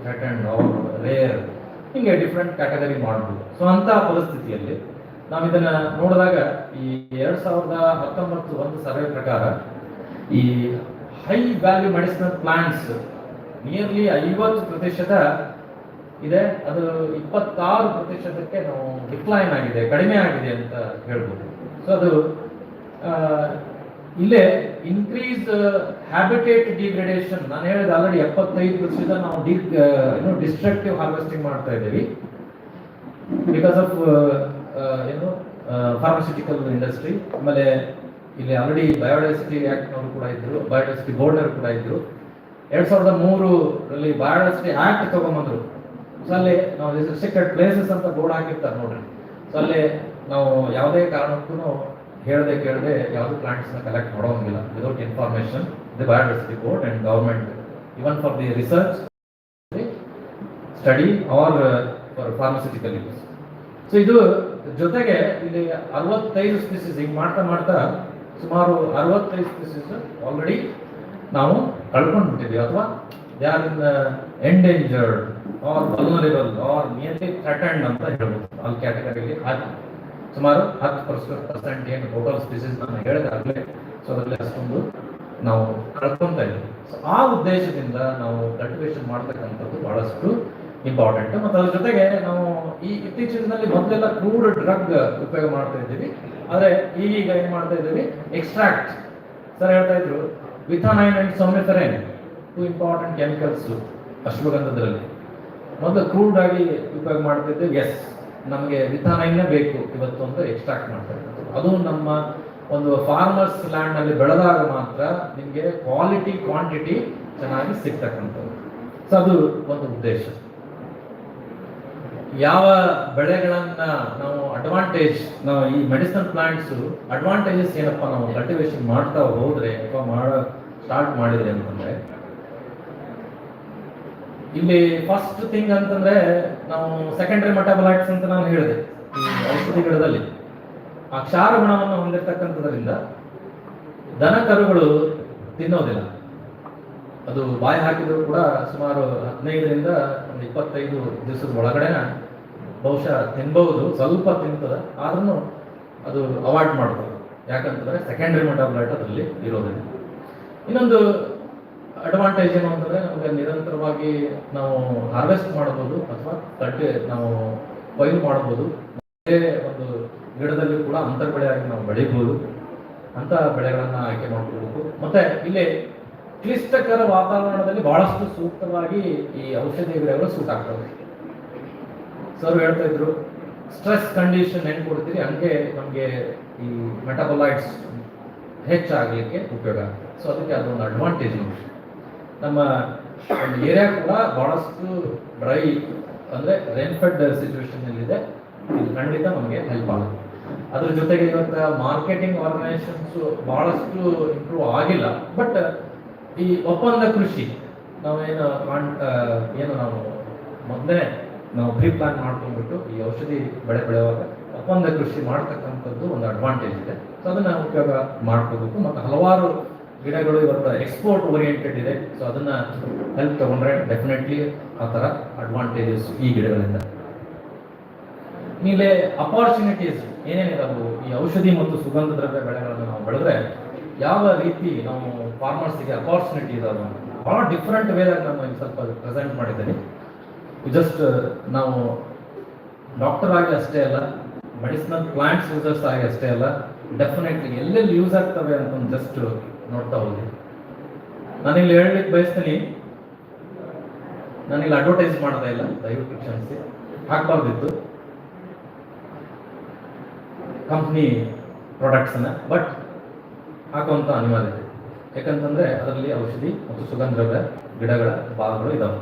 Speaker 20: ಥ್ರೆಟನ್ಡ್ ಆರ್ ರೇರ್, ಹಿಂಗೆ ಡಿಫ್ರೆಂಟ್ ಕ್ಯಾಟಗರಿ ಮಾಡ್ಬೋದು. ಸೊ ಅಂತ ಪರಿಸ್ಥಿತಿಯಲ್ಲಿ ನಾವು ಇದನ್ನ ನೋಡಿದಾಗ ಈ 2019 ಒಂದು ಸರ್ವೆ ಪ್ರಕಾರ ಈ high value medicinal plants nearly 50% ಇದೆ. ಅದು 26%ಕ್ಕೆ ನಾವು ಡಿಕ್ಲೈನ್ ಆಗಿದೆ, ಕಡಿಮೆ ಆಗಿದೆ ಅಂತ ಹೇಳ್ಬೋದು. ಸೊ ಅದು ಇಲ್ಲೇ ಇನ್ಕ್ರೀಸ್ ಹ್ಯಾಬಿಟೇಟ್ ಡಿಗ್ರೇಡೇಷನ್. ನಾನು ಹೇಳಿದ ಆಲ್ರೆಡಿ 75% ನಾವು ಡಿಸ್ಟ್ರಕ್ಟಿವ್ ಹಾರ್ವೆಸ್ಟಿಂಗ್ ಮಾಡ್ತಾ ಇದ್ದೀವಿ ಬಿಕಾಸ್ ಆಫ್ ಏನು ಫಾರ್ಮಾಸ್ಯೂಟಿಕಲ್ ಇಂಡಸ್ಟ್ರಿ. ಆಮೇಲೆ ಇಲ್ಲಿ ಆಲ್ರೆಡಿ ಬಯೋಡೈವರ್ಸಿಟಿ ಆಕ್ಟ್ನವರು ಕೂಡ ಇದ್ರು, ಬಯೋಡೈವರ್ಸಿಟಿ ಬೋರ್ಡ್ನವರು ಕೂಡ ಇದ್ರು. 2003 ಬಯೋಡೈವರ್ಸಿಟಿ ಆಕ್ಟ್ ತಗೊಂಡ್ಬಂದ್ರು. ಸೊ ಅಲ್ಲಿ ನಾವು ರೆಸ್ಟ್ರಿಕ್ಟೆಡ್ ಪ್ಲೇಸಸ್ ಅಂತ ಬೋರ್ಡ್ ಹಾಕಿರ್ತಾರೆ ನೋಡ್ರಿ. ಸೊ ಅಲ್ಲಿ ನಾವು ಯಾವುದೇ ಕಾರಣಕ್ಕೂ ಹೇಳದೆ ಕೇಳದೆ ಯಾವುದು ಪ್ಲಾಂಟ್ಸ್ ನ ಕಲೆಕ್ಟ್ ಮಾಡೋಂಗಿಲ್ಲ without information. The biodiversity board and government even for the research study or for pharmaceutical use. So ಇದು ಜೊತೆಗೆ ಇಲ್ಲಿ 65 ಸ್ಪೀಸೀಸ್ ಹಿಂಗೆ ಮಾಡ್ತಾ ಸುಮಾರು 65 ಸ್ಪೀಸೀಸ್ ಆಲ್ರೆಡಿ ನಾವು ಕಳ್ಕೊಂಡ್ಬಿಟ್ಟಿದ್ವಿ, ಅಥವಾ they are in endangered or vulnerable or nearly threatened ಅಂತ ಹೇಳ್ಬೋದು. ಅಲ್ಲಿ ಕ್ಯಾಟಗರಿಲಿ ಸುಮಾರು 10% ಏನು ಟೋಟಲ್ ಸ್ಪೀಸೀಸ್ ನಾನು ಹೇಳಿದಾಗಲೇ, ಸೊ ಅದರಲ್ಲಿ ಅಷ್ಟೊಂದು ನಾವು ಕಳ್ಕೊತಾ ಇದ್ದೀವಿ. ಸೊ ಆ ಉದ್ದೇಶದಿಂದ ನಾವು ಕಲ್ಟಿವೇಶನ್ ಮಾಡ್ತಕ್ಕಂಥದ್ದು ಬಹಳಷ್ಟು ಇಂಪಾರ್ಟೆಂಟ್. ಮತ್ತು ಅದ್ರ ಜೊತೆಗೆ ನಾವು ಈ ಇತ್ತೀಚಿನಲ್ಲಿ ಮೊದಲೆಲ್ಲ ಕ್ರೂಡ್ ಡ್ರಗ್ ಉಪಯೋಗ ಮಾಡ್ತಾ ಇದ್ದೀವಿ, ಆದರೆ ಈಗೀಗ ಏನು ಮಾಡ್ತಾ ಇದ್ದೀವಿ, ಎಕ್ಸ್ಟ್ರಾಕ್ಟ್. ಸರ್ ಹೇಳ್ತಾ ಇದ್ರು ವಿಥಾನೈನ್ ಅಂಡ್ ಸೊಮೆಫೆರೈನ್, 2 ಇಂಪಾರ್ಟೆಂಟ್ ಕೆಮಿಕಲ್ಸ್ ಅಶ್ವಗಂಧದಲ್ಲಿ. ಮೊದಲು ಕ್ರೂಡ್ ಆಗಿ ಉಪಯೋಗ ಮಾಡ್ತಿದ್ದೇವೆ, ಎಸ್ ನಮಗೆ ವಿಥಾನೈನ್ನೇ ಬೇಕು ಇವತ್ತು ಅಂತ ಎಕ್ಸ್ಟ್ರಾಕ್ಟ್ ಮಾಡ್ತಾ ಇದ್ದೀವಿ. ಅದು ನಮ್ಮ ಒಂದು ಫಾರ್ಮರ್ಸ್ ಲ್ಯಾಂಡ್ ನಲ್ಲಿ ಬೆಳೆದಾಗ ಮಾತ್ರ ನಿಮಗೆ ಕ್ವಾಲಿಟಿ ಕ್ವಾಂಟಿಟಿ ಚೆನ್ನಾಗಿ ಸಿಗ್ತಕ್ಕಂಥದ್ದು. ಸೊ ಅದು ಒಂದು ಉದ್ದೇಶ. ಯಾವ ಬೆಳೆಗಳನ್ನ ನಾವು ಅಡ್ವಾಂಟೇಜ್, ನಾವು ಈ ಮೆಡಿಸಿನಲ್ ಪ್ಲಾಂಟ್ಸ್ ಅಡ್ವಾಂಟೇಜಸ್ ಏನಪ್ಪ ನಾವು ಕಲ್ಟಿವೇಶನ್ ಮಾಡ್ತಾ ಹೋದ್ರೆ ಅಥವಾ ಸ್ಟಾರ್ಟ್ ಮಾಡಿದ್ರೆ ಅಂತಂದ್ರೆ, ಇಲ್ಲಿ ಫಸ್ಟ್ ಥಿಂಗ್ ಅಂತಂದ್ರೆ ನಾವು ಸೆಕೆಂಡರಿ ಮೆಟಾಬಲೈಟ್ಸ್ ಅಂತ ನಾನು ಹೇಳಿದೆ. ಈ ಔಷಧಿ ಗಿಡದಲ್ಲಿ ಆ ಕ್ಷಾರ ಗುಣವನ್ನು ಹೊಂದಿರತಕ್ಕಂಥದ್ರಿಂದ ದನ ಕರುಗಳು ತಿನ್ನೋದಿಲ್ಲ. ಅದು ಬಾಯಿ ಹಾಕಿದ್ರು ಕೂಡ ಸುಮಾರು 15ರಿಂದ 25 ದಿವಸದ ಒಳಗಡೆನ ಬಹುಶಃ ತಿನ್ಬಹುದು, ಸ್ವಲ್ಪ ತಿಂತದೆ, ಆದ್ರೂ ಅದು ಅವಾಯ್ಡ್ ಮಾಡ್ತದೆ. ಯಾಕಂತಂದ್ರೆ ಸೆಕೆಂಡರಿ ಮೆಟಾಬಲೈಟ್ ಅದರಲ್ಲಿ ಇರೋದಿಲ್ಲ. ಇನ್ನೊಂದು ಅಡ್ವಾಂಟೇಜ್ ಏನು ಅಂತಂದ್ರೆ ನಮಗೆ ನಿರಂತರವಾಗಿ ನಾವು ಹಾರ್ವೆಸ್ಟ್ ಮಾಡಬಹುದು ಅಥವಾ ನಾವು ಕೊಯ್ಲು ಮಾಡಬಹುದು. ಒಂದು ಗಿಡದಲ್ಲಿ ಕೂಡ ಅಂತರ್ ಬೆಳೆಯಾಗಿ ನಾವು ಬೆಳಿಬಹುದು. ಅಂತ ಬೆಳೆಗಳನ್ನ ಆಯ್ಕೆ ಮಾಡ್ಕೋಬೇಕು. ಮತ್ತೆ ಇಲ್ಲಿ ಕ್ಲಿಷ್ಟಕರ ವಾತಾವರಣದಲ್ಲಿ ಬಹಳಷ್ಟು ಸೂಕ್ತವಾಗಿ ಈ ಔಷಧಿ ಗಿಡಗಳು ಸೂಟ್ ಆಗ್ತವೆ. ಸರ್ ಹೇಳ್ತಾ ಇದ್ರು ಸ್ಟ್ರೆಸ್ ಕಂಡೀಷನ್ ಹೆಂಗ್ ಕೊಡ್ತೀರಿ ಹಂಗೆ ನಮಗೆ ಈ ಮೆಟಾಬಲೈಟ್ಸ್ ಹೆಚ್ಚಾಗಲಿಕ್ಕೆ ಉಪಯೋಗ ಆಗ್ತದೆ. ಸೊ ಅದಕ್ಕೆ ಅದೊಂದು ಅಡ್ವಾಂಟೇಜ್. ನಮ್ಮ ಒಂದು ಏರಿಯಾ ಕೂಡ ಬಹಳಷ್ಟು ಡ್ರೈ ಅಂದ್ರೆ ರೇನ್ಫೆಡ್ ಸಿಚುವೇಶನ್ ಇದೆ, ಇದು ಖಂಡಿತ ನಮಗೆ ಹೆಲ್ಪ್ ಆಗುತ್ತೆ. ಅದ್ರ ಜೊತೆಗೆ ಇವತ್ತು ಮಾರ್ಕೆಟಿಂಗ್ ಆರ್ಗನೈಸೇಷನ್ಸ್ ಬಹಳಷ್ಟು ಇಂಪ್ರೂವ್ ಆಗಿಲ್ಲ. ಬಟ್ ಈ ಒಪ್ಪಂದ ಕೃಷಿ ನಾವೇನು ನಾವು ಮೊದಲೇ ನಾವು ಪ್ರೀ ಪ್ಲಾನ್ ಮಾಡ್ಕೊಂಡ್ಬಿಟ್ಟು ಈ ಔಷಧಿ ಬೆಳೆಯುವಾಗ ಒಪ್ಪಂದ ಕೃಷಿ ಮಾಡ್ತಕ್ಕಂಥದ್ದು ಒಂದು ಅಡ್ವಾಂಟೇಜ್ ಇದೆ. ಸೊ ಅದನ್ನ ಉಪಯೋಗ ಮಾಡ್ಕೋಬೇಕು. ಮತ್ತು ಹಲವಾರು ಗಿಡಗಳು ಇವತ್ತು ಎಕ್ಸ್ಪೋರ್ಟ್ ಓರಿಯೆಂಟೆಡ್ ಇದೆ. ಸೊ ಅದನ್ನ ಹೆಲ್ಪ್ ತಗೊಂಡ್ರೆ ಡೆಫಿನೆಟ್ಲಿ ಆ ಥರ ಅಡ್ವಾಂಟೇಜಸ್ ಈ ಗಿಡಗಳಿಂದ. ಮೇಲೆ ಅಪಾರ್ಚುನಿಟೀಸ್ ಏನೇನಿದಾವು ಈ ಔಷಧಿ ಮತ್ತು ಸುಗಂಧ ದ್ರವ್ಯ ಬೆಳೆಗಳನ್ನು ನಾವು ಬೆಳೆದ್ರೆ ಯಾವ ರೀತಿ ನಾವು ಫಾರ್ಮರ್ಸ್ಗೆ ಅಪಾರ್ಚುನಿಟಿ ಇದಾವೆ ಬಹಳ ಡಿಫ್ರೆಂಟ್ ವೇದಾಗ ನಾನು ಇಲ್ಲಿ ಸ್ವಲ್ಪ ಪ್ರೆಸೆಂಟ್ ಮಾಡಿದ್ದೀನಿ. ಜಸ್ಟ್ ನಾವು ಡಾಕ್ಟರ್ ಆಗಿ ಅಷ್ಟೇ ಅಲ್ಲ, ಮೆಡಿಸಿನಲ್ ಪ್ಲಾಂಟ್ಸ್ ಯೂಸರ್ಸ್ ಆಗಿ ಅಷ್ಟೇ ಅಲ್ಲ, ಡೆಫಿನೆಟ್ಲಿ ಎಲ್ಲೆಲ್ಲಿ ಯೂಸ್ ಆಗ್ತವೆ ಅಂತ ಜಸ್ಟ್ ನೋಡ್ತಾ ಹೋಗಿ. ನಾನಿಲ್ಲಿ ಹೇಳಲಿಕ್ಕೆ ಬಯಸ್ತೀನಿ, ನಾನಿಲ್ಲಿ ಅಡ್ವರ್ಟೈಸ್ ಮಾಡ್ತಾ ಇಲ್ಲ, ದಯವಿಟ್ಟು ಕ್ಷಮಿಸಿ. ಹಾಕ್ಬಾರ್ದಿತ್ತು ಕಂಪ್ನಿ ಪ್ರಾಡಕ್ಟ್ಸನ್ನ, ಬಟ್ ಹಾಕುವಂಥ ಅನಿವಾರ್ಯತೆ. ಯಾಕಂತಂದ್ರೆ ಅದರಲ್ಲಿ ಔಷಧಿ ಮತ್ತು ಸುಗಂಧ ದ್ರವ್ಯ ಗಿಡಗಳ ಭಾಗಗಳು ಇದಾವೆ.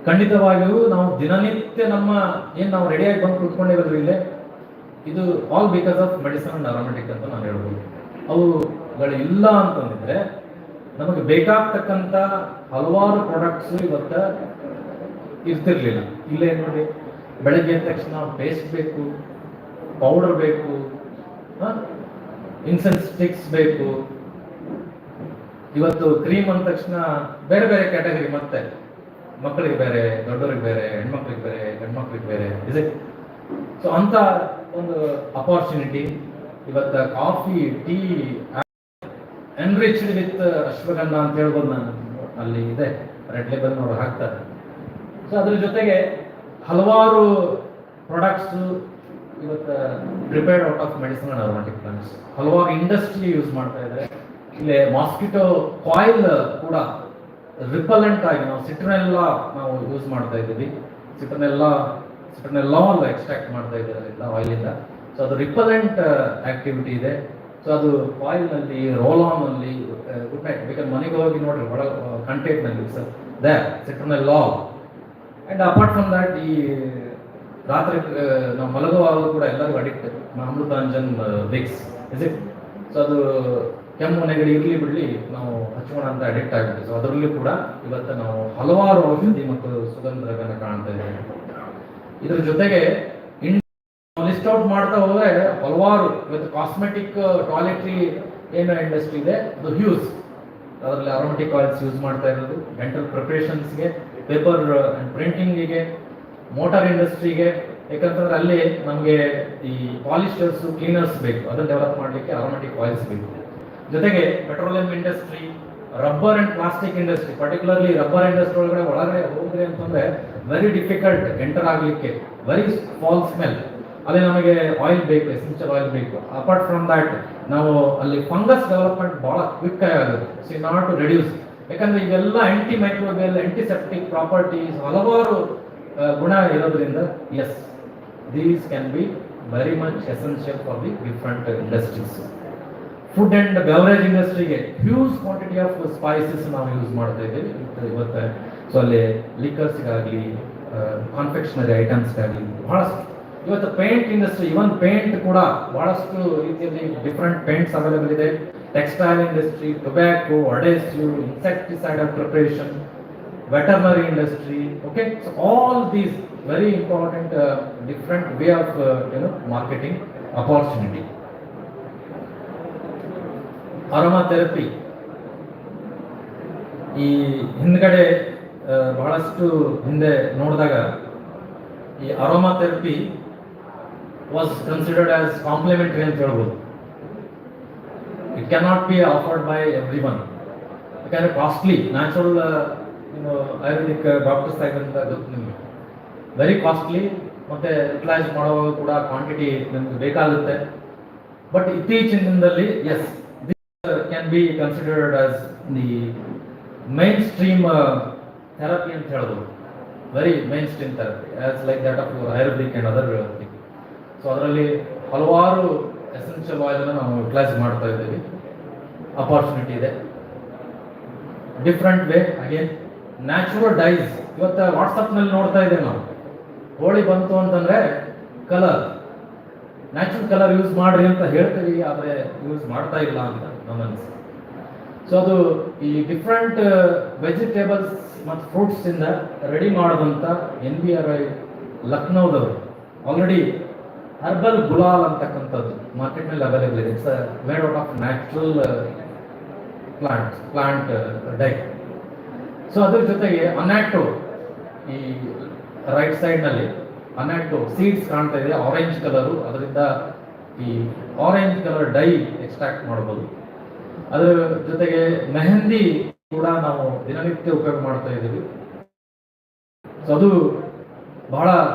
Speaker 20: ಖಂಡಿತವಾಗಿಯೂ ನಾವು ದಿನನಿತ್ಯ ನಮ್ಮ ಏನು ನಾವು ರೆಡಿಯಾಗಿ ಬಂದು ಕೂತ್ಕೊಂಡಿರೋದು ಇಲ್ಲೇ, ಇದು all because of medicine and aromatic ಅಂತ ನಾನು ಹೇಳ್ಬೋದು. ಅವುಗಳು ಇಲ್ಲ ಅಂತಂದಿದ್ರೆ ನಮಗೆ ಬೇಕಾಗ್ತಕ್ಕಂಥ ಹಲವಾರು ಪ್ರಾಡಕ್ಟ್ಸ್ ಇವತ್ತು ಇರ್ತಿರ್ಲಿಲ್ಲ. ಇಲ್ಲೇ ನೋಡಿ, ಬೆಳಗ್ಗೆ ಎದ್ದ ತಕ್ಷಣ ಪೇಸ್ಟ್ ಬೇಕು, ಪೌಡರ್ ಬೇಕು, ಇನ್ಸೆನ್ಸ್ ಸ್ಟಿಕ್ಸ್ ಬೇಕು, ಇವತ್ತು ಕ್ರೀಮ್ ಅಂದ ತಕ್ಷಣ ಬೇರೆ ಬೇರೆ ಕ್ಯಾಟಗರಿ, ಮತ್ತೆ ಮಕ್ಕಳಿಗೆ ಬೇರೆ, ದೊಡ್ಡವರಿಗೆ ಬೇರೆ, ಹೆಣ್ಮಕ್ಳಿಗೆ ಬೇರೆ, ಗಂಡ್ಮಕ್ಳಿಗೆ ಬೇರೆ ಇದೆ. ಸೊ ಅಂತ ಒಂದು ಅಪಾರ್ಚುನಿಟಿ ಇವತ್ತು coffee, tea enriched with ashwagandha ಅಂತ ಹೇಳ್ಬೋದು. ನಾನು ಅಲ್ಲಿ ಇದೆ, ರೆಡ್ ಲೇಬಲ್ ಅವರು ಹಾಕ್ತಾರೆ. ಸೊ ಅದ್ರ ಜೊತೆಗೆ ಹಲವಾರು ಪ್ರಾಡಕ್ಟ್ಸ್ ಇವತ್ತು prepared out of medicine and aromatic plants ಹಲವಾರು ಇಂಡಸ್ಟ್ರಿ ಯೂಸ್ ಮಾಡ್ತಾ ಇದ್ದಾರೆ. ಇಲ್ಲಿ ಮಾಸ್ಕಿಟೋ ಕಾಯಿಲ್ ಕೂಡ ರಿಪಲೆಂಟ್ ಆಗಿ ನಾವು ಸಿಟ್ರನೆಲ್ಲಾ ನಾವು ಯೂಸ್ ಮಾಡ್ತಾ ಇದ್ದೀವಿ. ಸಿಟ್ರನೆಲ್ಲಾ ಎಕ್ಸ್ಟ್ರಾಕ್ಟ್ ಮಾಡ್ತಾ ಇದ್ದಾರೆ ಅದರಿಂದ, ಆಯಿಲಿಂದ. ಸೊ ಅದು ರಿಪಲೆಂಟ್ ಆಕ್ಟಿವಿಟಿ ಇದೆ. ಸೊ ಅದು ಆಯಿಲ್ನಲ್ಲಿ, ರೋಲ್ ಆನ್ನಲ್ಲಿ, ಗುಡ್ ನೈಟ್ ಬೇಕಾದ್ರೆ ಮನೆಗೆ ಹೋಗಿ ನೋಡ್ರಿ ಒಳ ಕಂಟೆಂಟ್ನಲ್ಲಿ sir they citronellal. And apart from that ಈ ರಾತ್ರಿ ನಾವು ಮಲಗುವಾಗಲೂ ಕೂಡ ಎಲ್ಲರಿಗೂ addict Amrutanjan Vicks is it. So ಅದು ಕೆಮ್ಮು ನೆಗಡಿ ಇರಲಿ ಬಿಡಲಿ ನಾವು ಹಚ್ಚೋಣ ಅಂತ ಅಡಿಕ್ಟ್ ಆಗಿಬಿಟ್ಟು. ಸೊ ಅದರಲ್ಲೂ ಕೂಡ ಇವತ್ತು ನಾವು ಹಲವಾರು ಔಷಧಿ ಮತ್ತು ಸುಗಂಧ ದ್ರವ್ಯನ ಕಾಣ್ತಾ ಇದ್ದೇವೆ. ಇದ್ರ ಜೊತೆಗೆ
Speaker 7: ಲಿಸ್ಟ್ ಔಟ್ ಮಾಡ್ತಾ ಹೋದ್ರೆ ಹಲವಾರು ಇವತ್ತು ಕಾಸ್ಮೆಟಿಕ್ ಟಾಯ್ಲೆಟ್ರಿ ಏನು ಇಂಡಸ್ಟ್ರಿ ಇದೆ ಅದು ಹ್ಯೂಸ್, ಅದರಲ್ಲಿ ಅರೋಮೆಟಿಕ್ ಆಯಿಲ್ಸ್ ಯೂಸ್ ಮಾಡ್ತಾ ಇರೋದು, ಡೆಂಟಲ್ ಪ್ರಿಪರೇಷನ್ಸ್ಗೆ, ಪೇಪರ್ ಅಂಡ್ ಪ್ರಿಂಟಿಂಗಿಗೆ, ಮೋಟಾರ್ ಇಂಡಸ್ಟ್ರಿಗೆ, ಯಾಕಂತಂದ್ರೆ ಅಲ್ಲಿ ನಮಗೆ ಈ ಪಾಲಿಸ್ಟರ್ಸ್ ಕ್ಲೀನರ್ಸ್ ಬೇಕು, ಅದನ್ನು ಡೆವಲಪ್ ಮಾಡಲಿಕ್ಕೆ ಅರೋಮೆಟಿಕ್ ಆಯಿಲ್ಸ್ ಬೇಕು. ಜೊತೆಗೆ petroleum industry, rubber and plastic industry, particularly rubber industry ಒಳಗಡೆ ಹೋದ್ರೆ ಅಂತಂದ್ರೆ ವೆರಿ ಡಿಫಿಕಲ್ಟ್ ಎಂಟರ್ ಆಗಲಿಕ್ಕೆ, ವೆರಿ ಫಾಲ್ ಸ್ಮೆಲ್, ಅಲ್ಲಿ ನಮಗೆ ಆಯಿಲ್ ಬೇಕು, ಎಸೆನ್ಷಿಯಲ್ ಆಯಿಲ್ ಬೇಕು. ಅಪಾರ್ಟ್ ಫ್ರಮ್ ದಟ್ ನಾವು ಅಲ್ಲಿ ಫಂಗಸ್ ಡೆವಲಪ್ಮೆಂಟ್ ಬಹಳ ಕ್ವಿಕ್ ಆಗಿ ಆಗುತ್ತೆ, ಸಿ ನಾಟ್ ಟು ರೆಡ್ಯೂಸ್, ಯಾಕಂದ್ರೆ ಇವೆಲ್ಲ ಆಂಟಿ ಮೈಕ್ರೋಬಿಯಲ್, ಆಂಟಿಸೆಪ್ಟಿಕ್ ಪ್ರಾಪರ್ಟೀಸ್ ಹಲವಾರು ಗುಣ ಇರೋದ್ರಿಂದ yes these can be very much essential for the different industries. Food and beverage ಇಂಡಸ್ಟ್ರಿಗೆ ಹ್ಯೂಜ್ ಕ್ವಾಂಟಿಟಿ ಆಫ್ ಸ್ಪೈಸಸ್ ನಾವು ಯೂಸ್ ಮಾಡ್ತಾ ಇದ್ದೀವಿ ಇವತ್ತು. ಸೊ ಅಲ್ಲಿ ಲಿಕರ್ಸ್ಗಾಗಲಿ, ಕಾನ್ಫೆಕ್ಷನರಿ ಐಟಮ್ಸ್ಗಾಗಲಿ ಬಹಳಷ್ಟು. ಇವತ್ತು ಪೇಂಟ್ ಇಂಡಸ್ಟ್ರಿ, ಇವನ್ ಪೇಂಟ್ ಕೂಡ ಬಹಳಷ್ಟು ರೀತಿಯಲ್ಲಿ ಡಿಫ್ರೆಂಟ್ ಪೇಂಟ್ಸ್ ಅವೈಲೇಬಲ್ ಇದೆ. Textile industry, tobacco, adhesive, insecticidal preparation, veterinary industry, okay, so all these very important different way of marketing opportunity. Aromatherapy, ಈ ಹಿಂದ್ಗಡೆ ಬಹಳಷ್ಟು ಹಿಂದೆ ನೋಡಿದಾಗ ಈ ಅರೋಮಾಥೆರಪಿ ವಾಸ್ ಕನ್ಸಿಡರ್ಡ್ ಆಸ್ ಕಾಂಪ್ಲಿಮೆಂಟರಿ ಅಂತ ಹೇಳ್ಬೋದು. It cannot be offered by every one, ಯಾಕಂದ್ರೆ costly. Natural Ayurvedic doctors ಆಗಿರೋದ್ರಿಂದ ಗೊತ್ತು ನಿಮಗೆ, ವೆರಿ ಕಾಸ್ಟ್ಲಿ, ಮತ್ತೆ ಯುಟಿಲೈಸ್ ಮಾಡುವಾಗ ಕೂಡ ಕ್ವಾಂಟಿಟಿ ನಮ್ಗೆ ಬೇಕಾಗುತ್ತೆ. ಬಟ್ ಇತ್ತೀಚಿನ ದಿನದಲ್ಲಿ yes this can be considered as the mainstream therapy ಅಂತ ಹೇಳ್ಬೋದು, very mainstream therapy as like that of Ayurvedic and other thing. So ಅದರಲ್ಲಿ ಹಲವಾರು ಎಸೆನ್ಷಿಯಲ್ ಆಯಿಲ್ ನಾವು ಯುಟಿಲೈಸ್ ಮಾಡ್ತಾ ಇದ್ದೀವಿ, ಅಪಾರ್ಚುನಿಟಿ ಇದೆ. Different way again natural dyes. ಇವತ್ತು ವಾಟ್ಸಪ್ನಲ್ಲಿ ನೋಡ್ತಾ ಇದ್ದೇವೆ ನಾವು, ಹೋಳಿ ಬಂತು ಅಂತಂದ್ರೆ ಕಲರ್, ನ್ಯಾಚುರಲ್ ಕಲರ್ ಯೂಸ್ ಮಾಡ್ರಿ ಅಂತ ಹೇಳ್ತೀವಿ, ಆದರೆ ಯೂಸ್ ಮಾಡ್ತಾ ಇಲ್ಲ ಅಂತ ನನ್ನ ಅನಿಸಿಕೆ. ಸೊ ಅದು ಈ ಡಿಫ್ರೆಂಟ್ ವೆಜಿಟೇಬಲ್ಸ್ ಮತ್ತು ಫ್ರೂಟ್ಸ್ ಇಂದ ರೆಡಿ ಮಾಡಿದಂಥ NBRI ಲಕ್ನೋದವರು ಆಲ್ರೆಡಿ ಹರ್ಬಲ್ ಗುಲಾಲ್ ಅಂತಕ್ಕಂಥದ್ದು ಮಾರ್ಕೆಟ್ನಲ್ಲಿ ಅವೈಲೇಬಲ್ ಇದೆ. It's made out of natural plant dye. So ಅದ್ರ ಜೊತೆಗೆ ಅನಾಟೋ, ಈ ರೈಟ್ ಸೈಡ್ನಲ್ಲಿ ಅನಾಟೋ ಸೀಡ್ಸ್ ಕಾಣ್ತಾ ಇದೆ, ಆರೆಂಜ್ ಕಲರು, ಅದರಿಂದ ಈ ಆರೆಂಜ್ ಕಲರ್ ಡೈ ಎಕ್ಸ್ಟ್ರಾಕ್ಟ್ ಮಾಡ್ಬೋದು. ಅದರ ಜೊತೆಗೆ ಮೆಹಂದಿ ಕೂಡ ನಾವು ದಿನನಿತ್ಯ ಉಪಯೋಗ ಮಾಡ್ತಾ ಇದ್ದೀವಿ. ಸೊ ಅದು ಬಹಳ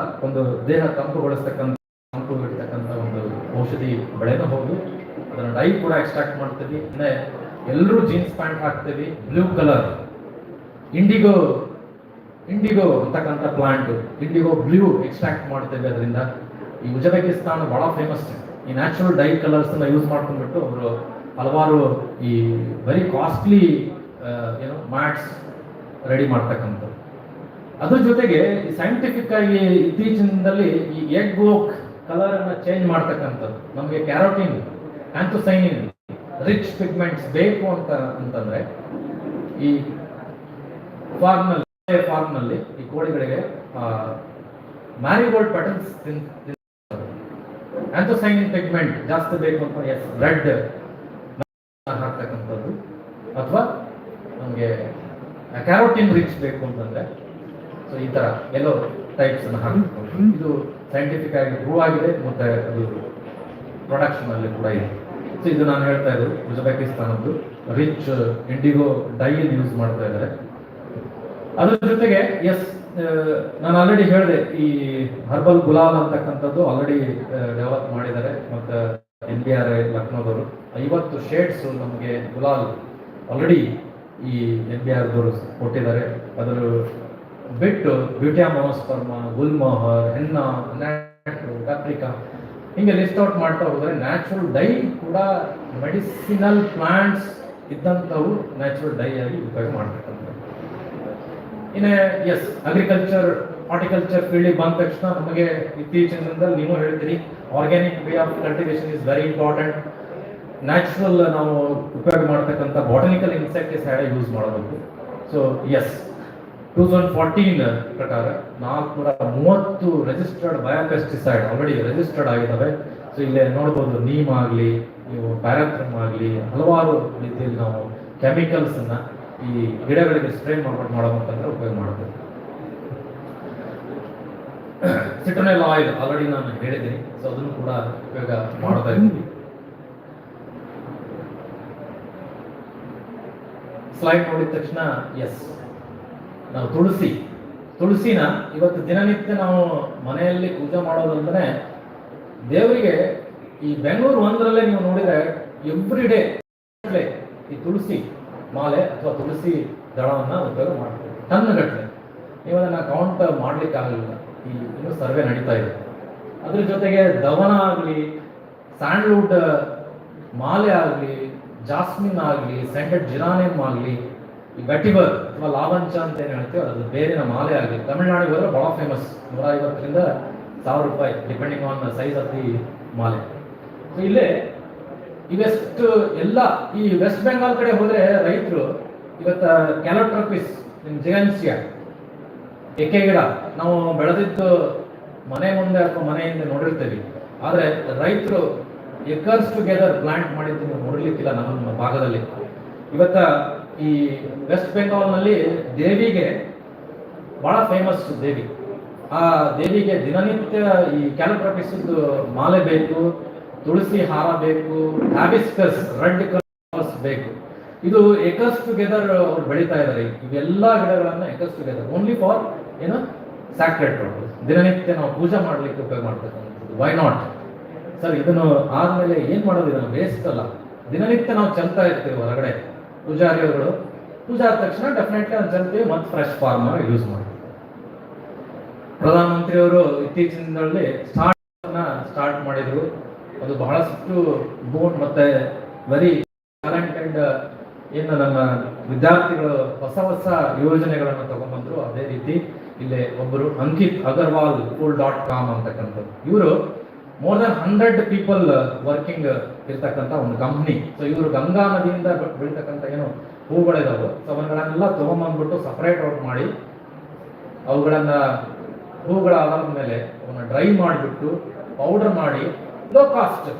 Speaker 7: ಒಂದು ದೇಹ ತಂಪು ಇಡ್ತಕ್ಕಂಥ ಒಂದು ಔಷಧಿ ಬೆಳೆನೂ ಹೌದು. ಅದರ ಡೈ ಕೂಡ ಎಕ್ಸ್ಟ್ರಾಕ್ಟ್ ಮಾಡ್ತೀವಿ. ಎಲ್ಲರೂ ಜೀನ್ಸ್ ಪ್ಯಾಂಟ್ ಹಾಕ್ತೀವಿ, ಬ್ಲೂ ಕಲರ್, ಇಂಡಿಗೋ ಅಂತಕ್ಕಂಥ ಪ್ಲಾಂಟ್, ಇಂಡಿಗೋ ಬ್ಲೂ ಎಕ್ಸ್ಟ್ರಾಕ್ಟ್ ಮಾಡ್ತೇವೆ. ಅದರಿಂದ ಈ ಉಜ್ಬೇಕಿಸ್ತಾನ ಬಹಳ ಫೇಮಸ್ ಈ ನ್ಯಾಚುರಲ್ ಡೈ ಕಲರ್ಸ್ ಯೂಸ್ ಮಾಡ್ಕೊಂಡ್ಬಿಟ್ಟು ಅವರು ಹಲವಾರು ಈ ವೆರಿ ಕಾಸ್ಟ್ಲಿ ಮ್ಯಾಟ್ಸ್ ರೆಡಿ ಮಾಡ್ತಕ್ಕಂಥದ್ದು. ಅದ್ರ ಜೊತೆಗೆ ಈ ಸೈಂಟಿಫಿಕ್ ಆಗಿ ಇತ್ತೀಚಿನದಲ್ಲಿ ಈ ಎಗ್ ವೋಕ್ ಕಲರ್ ಅನ್ನ ಚೇಂಜ್ ಮಾಡ್ತಕ್ಕಂಥದ್ದು. ನಮಗೆ ಕ್ಯಾರೋಟಿನ್, ಆಂಥೋಸೈನಿನ್, ರಿಚ್ ಪಿಗ್ಮೆಂಟ್ಸ್ ಬೇಕು ಅಂತಂದ್ರೆ ಈ ಫಾರ್ಮ್ನಲ್ಲಿ ಈ ಕೋಳಿಗಳಿಗೆ ಮ್ಯಾರಿಗೋಲ್ಡ್ ಪಟನ್ಸ್ ಆಂಥೋಸೈನಿನ್ ಪಿಗ್ಮೆಂಟ್ ಜಾಸ್ತಿ ಬೇಕು ಅಂತ ಎಸ್ ರೆಡ್ ಹಾಕ್ತಕ್ಕಂಥದ್ದು, ಅಥವಾ ನಮಗೆ ಕ್ಯಾರೋಟಿನ್ ರಿಚ್ ಬೇಕು ಅಂತಂದ್ರೆ ಸೊ ಈ ತರ ಎಲ್ಲೋ ಟೈಪ್ಸ್ ಅನ್ನು ಹಾಕಬೇಕು. ಇದು ಸೈಂಟಿಫಿಕ್ ಆಗಿ ಪ್ರೂವ್ ಆಗಿದೆ, ಮತ್ತೆ ಅದು ಪ್ರೊಡಕ್ಷನ್ ಅಲ್ಲಿ ಕೂಡ ಇದೆ. ಸೊ ಇದು ನಾನು ಹೇಳ್ತಾ ಇರೋದು ಉಜ್ಬೇಕಿಸ್ತಾನದ್ದು ರಿಚ್ ಇಂಡಿಗೋ ಡೈ ಯೂಸ್ ಮಾಡ್ತಾ ಇದ್ದಾರೆ. ಅದ್ರ ಜೊತೆಗೆ ಎಸ್ ನಾನು ಆಲ್ರೆಡಿ ಹೇಳಿದೆ, ಈ ಹರ್ಬಲ್ ಗುಲಾಲ್ ಅಂತಕ್ಕಂಥದ್ದು ಆಲ್ರೆಡಿ ಡೆವಲಪ್ ಮಾಡಿದ್ದಾರೆ. ಮತ್ತು NBRI ಲಕ್ನೋದವರು 50 ಶೇಡ್ಸ್ ನಮಗೆ ಗುಲಾಲ್ ಆಲ್ರೆಡಿ ಈ NBRದವರು ಕೊಟ್ಟಿದ್ದಾರೆ. ಅದರ ಬಿಟ್ಟು ಬ್ಯೂಟಿಯಾ ಮೊನೋಸ್ಪರ್ಮ, ಗುಲ್ಮೋಹರ್, ಹೆನ್ನಾ, ಪ್ಯಾಪ್ರಿಕಾ ಹಿಂಗೆ ಲಿಸ್ಟ್ ಔಟ್ ಮಾಡ್ತಾ ಹೋದರೆ ನ್ಯಾಚುರಲ್ ಡೈ ಕೂಡ ಮೆಡಿಸಿನಲ್ ಪ್ಲಾಂಟ್ಸ್ ಇದ್ದಂಥವು ನ್ಯಾಚುರಲ್ ಡೈ ಆಗಿ ಉಪಯೋಗ ಮಾಡ್ತಕ್ಕಂಥದ್ದು. ಇನ್ನು ಎಸ್ ಅಗ್ರಿಕಲ್ಚರ್, ಹಾರ್ಟಿಕಲ್ಚರ್ ಫೀಲ್ಡಿಗೆ ಬಂದ ತಕ್ಷಣ ನಮಗೆ ಇತ್ತೀಚಿನ ದಿನದಲ್ಲಿ ನೀವು ಹೇಳ್ತೀರಿ organic way of cultivation is very important. Natural ನಾವು ಉಪಯೋಗ ಮಾಡ್ತಕ್ಕಂಥ ಬಾಟನಿಕಲ್ ಇನ್ಸೆಕ್ಟಿಸೈಡ್ ಯೂಸ್ ಮಾಡಬೇಕು. ಸೊ ಎಸ್
Speaker 20: 2014 ಪ್ರಕಾರ 430 ರಿಜಿಸ್ಟರ್ಡ್ ಬಯೋಪೆಸ್ಟಿಸೈಡ್ ಆಲ್ರೆಡಿ ರಿಜಿಸ್ಟರ್ಡ್ ಆಗಿದ್ದಾವೆ. ಸೊ ಇಲ್ಲೇ ನೋಡ್ಬೋದು, ನೀಮ್ ಆಗಲಿ, ನೀವು ಪ್ಯಾರಾಥ್ರಮ್ ಆಗಲಿ, ಹಲವಾರು ರೀತಿಯಲ್ಲಿ ನಾವು ಕೆಮಿಕಲ್ಸನ್ನು ಈ ಗಿಡಗಳಿಗೆ ಸ್ಪ್ರೇ ಮಾಡೋದಂತಂದ್ರೆ ಉಪಯೋಗ ಮಾಡಬೇಕು. ಸಿಟ್ರನಲ್ ಆಯಿಲ್ ಆಲ್ರೆಡಿ ನಾನು ಹೇಳಿದ್ದೀನಿ, ಸೊ ಅದನ್ನು ಕೂಡ ಉಪಯೋಗ ಮಾಡ್ತಾ ಇದ್ದೀವಿ. ಸ್ಲೈಡ್ ನೋಡಿದ ತಕ್ಷಣ ಎಸ್, ನಾವು ತುಳಸಿನ ಇವತ್ತು ದಿನನಿತ್ಯ ನಾವು ಮನೆಯಲ್ಲಿ ಪೂಜೆ ಮಾಡೋದಂದ್ರೆ ದೇವರಿಗೆ ಈ ಬೆಂಗಳೂರು ಒಂದರಲ್ಲೇ ನೀವು ನೋಡಿದ್ರೆ ಎವ್ರಿ ಡೇ ಈ ತುಳಸಿ ಮಾಲೆ ಅಥವಾ ತುಳಸಿ ದಳವನ್ನು ಉಪಯೋಗ ಮಾಡ್ತೀವಿ ಟನ್ಗಟ್ಟಲೆ. ನೀವು ಅದನ್ನು ಕೌಂಟ್ ಮಾಡ್ಲಿಕ್ಕೆ ಆಗಲಿಲ್ಲ, ಈ ಇನ್ನೂ ಸರ್ವೆ ನಡೀತಾ ಇದೆ. ಅದ್ರ ಜೊತೆಗೆ ದವನ ಆಗಲಿ, ಸ್ಯಾಂಡ್ಲ್ವುಡ್ ಮಾಲೆ ಆಗಲಿ, ಜಾಸ್ಮಿನ್ ಆಗಲಿ, ಸೆಂಟೆಡ್ ಜಿರಾನಿಯಂ ಆಗಲಿ, ಈ ವೆಟಿವರ್ ಅಥವಾ ಲಾವಂಚ ಅಂತ ಏನು ಹೇಳ್ತೀವಿ ಅದು ಬೇರಿನ ಮಾಲೆ ಆಗಲಿ, ತಮಿಳುನಾಡಿಗೆ ಹೋದ್ರೆ ಬಹಳ ಫೇಮಸ್, 150ರಿಂದ 1000 ರೂಪಾಯಿ depending on size of the ಮಾಲೆ. ಸೊ ಇಲ್ಲೇ ಇವೆಷ್ಟು ಎಲ್ಲ ಈ ವೆಸ್ಟ್ ಬೆಂಗಾಲ್ ಕಡೆ ಹೋದ್ರೆ ರೈತರು ಇವತ್ತ ಕ್ಯಾಲೋಟ್ರಪಿಸ್, ಜಿಗನ್ಸಿಯಾ ಎಕೆ ಗಿಡ ನಾವು ಬೆಳೆದಿದ್ದು ಮನೆ ಮುಂದೆ ಅಥವಾ ಮನೆಯಿಂದ ನೋಡಿರ್ತೀವಿ. ಆದರೆ ರೈತರು ಎಕರ್ಸ್ ಟುಗೆದರ್ ಪ್ಲಾಂಟ್ ಮಾಡಿದ್ದು ನೀವು ನೋಡಲಿಕ್ಕಿಲ್ಲ ನಮ್ಮ ಭಾಗದಲ್ಲಿ. ಇವತ್ತ ಈ ವೆಸ್ಟ್ ಬೆಂಗಾಲ್ನಲ್ಲಿ ದೇವಿಗೆ ಬಹಳ ಫೇಮಸ್ ದೇವಿ. ಆ ದೇವಿಗೆ ದಿನನಿತ್ಯ ಈ ಕ್ಯಾಲೋಟ್ರಪಿಸ್ದು ಮಾಲೆ ಬೇಕು, ತುಳಸಿ ಹಾರ ಬೇಕು, ಹ್ಯಾಬಿಸ್ಕಸ್ ರೆಡ್ ಕಲರ್ಸ್ ಬೇಕು. ಇದು ಎಕರ್ಸ್ ಟುಗೆದರ್ ಅವ್ರು ಬೆಳೀತಾ ಇದ್ದಾರೆ. ಇವೆಲ್ಲ ಗಿಡಗಳನ್ನ ಎಕರ್ಸ್ ಟುಗೆದರ್ ಓನ್ಲಿ ಫಾರ್ ಏನು ಸ್ಯಾಕ್ರೆಡ್ ಪರ್ಪಸ್, ದಿನನಿತ್ಯ ನಾವು ಪೂಜೆ ಮಾಡ್ಲಿಕ್ಕೆ ಉಪಯೋಗ ಮಾಡ್ತಕ್ಕಂಥದ್ದು. Why not sir? ಇದನ್ನು ಆದ್ಮೇಲೆ ಏನ್ ಮಾಡೋದು? ಇದನ್ನು ವೇಸ್ಟ್ ಅಲ್ಲ, ದಿನನಿತ್ಯ ನಾವು ಚೆಲ್ತಾ ಇರ್ತೀವಿ ಹೊರಗಡೆ. ಪೂಜಾರಿಯವರು ಪೂಜೆ ಆದ ತಕ್ಷಣ ಡೆಫಿನೆಟ್ಲಿ ಅದನ್ನು ಚೆಲ್ತೀವಿ, ಮತ್ತೆ ಫ್ರೆಶ್ ಫಾರ್ಮ್ ಯೂಸ್ ಮಾಡ್ತೀವಿ. ಪ್ರಧಾನಮಂತ್ರಿಯವರು ಇತ್ತೀಚಿನ ದಿನಗಳಲ್ಲಿ ಸ್ಟಾರ್ಟ್ ಮಾಡಿದ್ರು. ಅದು ಬಹಳಷ್ಟು ಬೋನ್ ಮತ್ತೆ ವೆರಿ ಟ್ಯಾಲೆಂಟೆಡ್ ಏನು ನಮ್ಮ ವಿದ್ಯಾರ್ಥಿಗಳು ಹೊಸ ಯೋಜನೆಗಳನ್ನು ತಗೊಂಡ್ಬಂದ್ರು. ಅದೇ ರೀತಿ ಇಲ್ಲಿ ಒಬ್ಬರು ಅಂಕಿತ್ ಅಗರ್ವಾಲ್ cool.com ಅಂತಕ್ಕಂಥದ್ದು, ಇವರು ಮೋರ್ ದನ್ 100 ಪೀಪಲ್ ವರ್ಕಿಂಗ್ ಇರ್ತಕ್ಕಂಥ ಒಂದು ಕಂಪ್ನಿ. ಸೊ ಇವರು ಗಂಗಾ ನದಿಯಿಂದ ಬೆಳೀತಕ್ಕಂಥ ಏನು ಹೂಗಳಿದಾವೆ, ಸೊ ಅವುಗಳನ್ನೆಲ್ಲ ತಗೊಂಡ್ಬಂದ್ಬಿಟ್ಟು ಸಪರೇಟ್ ಔಟ್ ಮಾಡಿ ಅವುಗಳನ್ನ ಹೂಗಳ ಆಧಾರದ ಮೇಲೆ ಅವನ್ನ ಡ್ರೈ ಮಾಡಿಬಿಟ್ಟು ಪೌಡರ್ ಮಾಡಿ low cost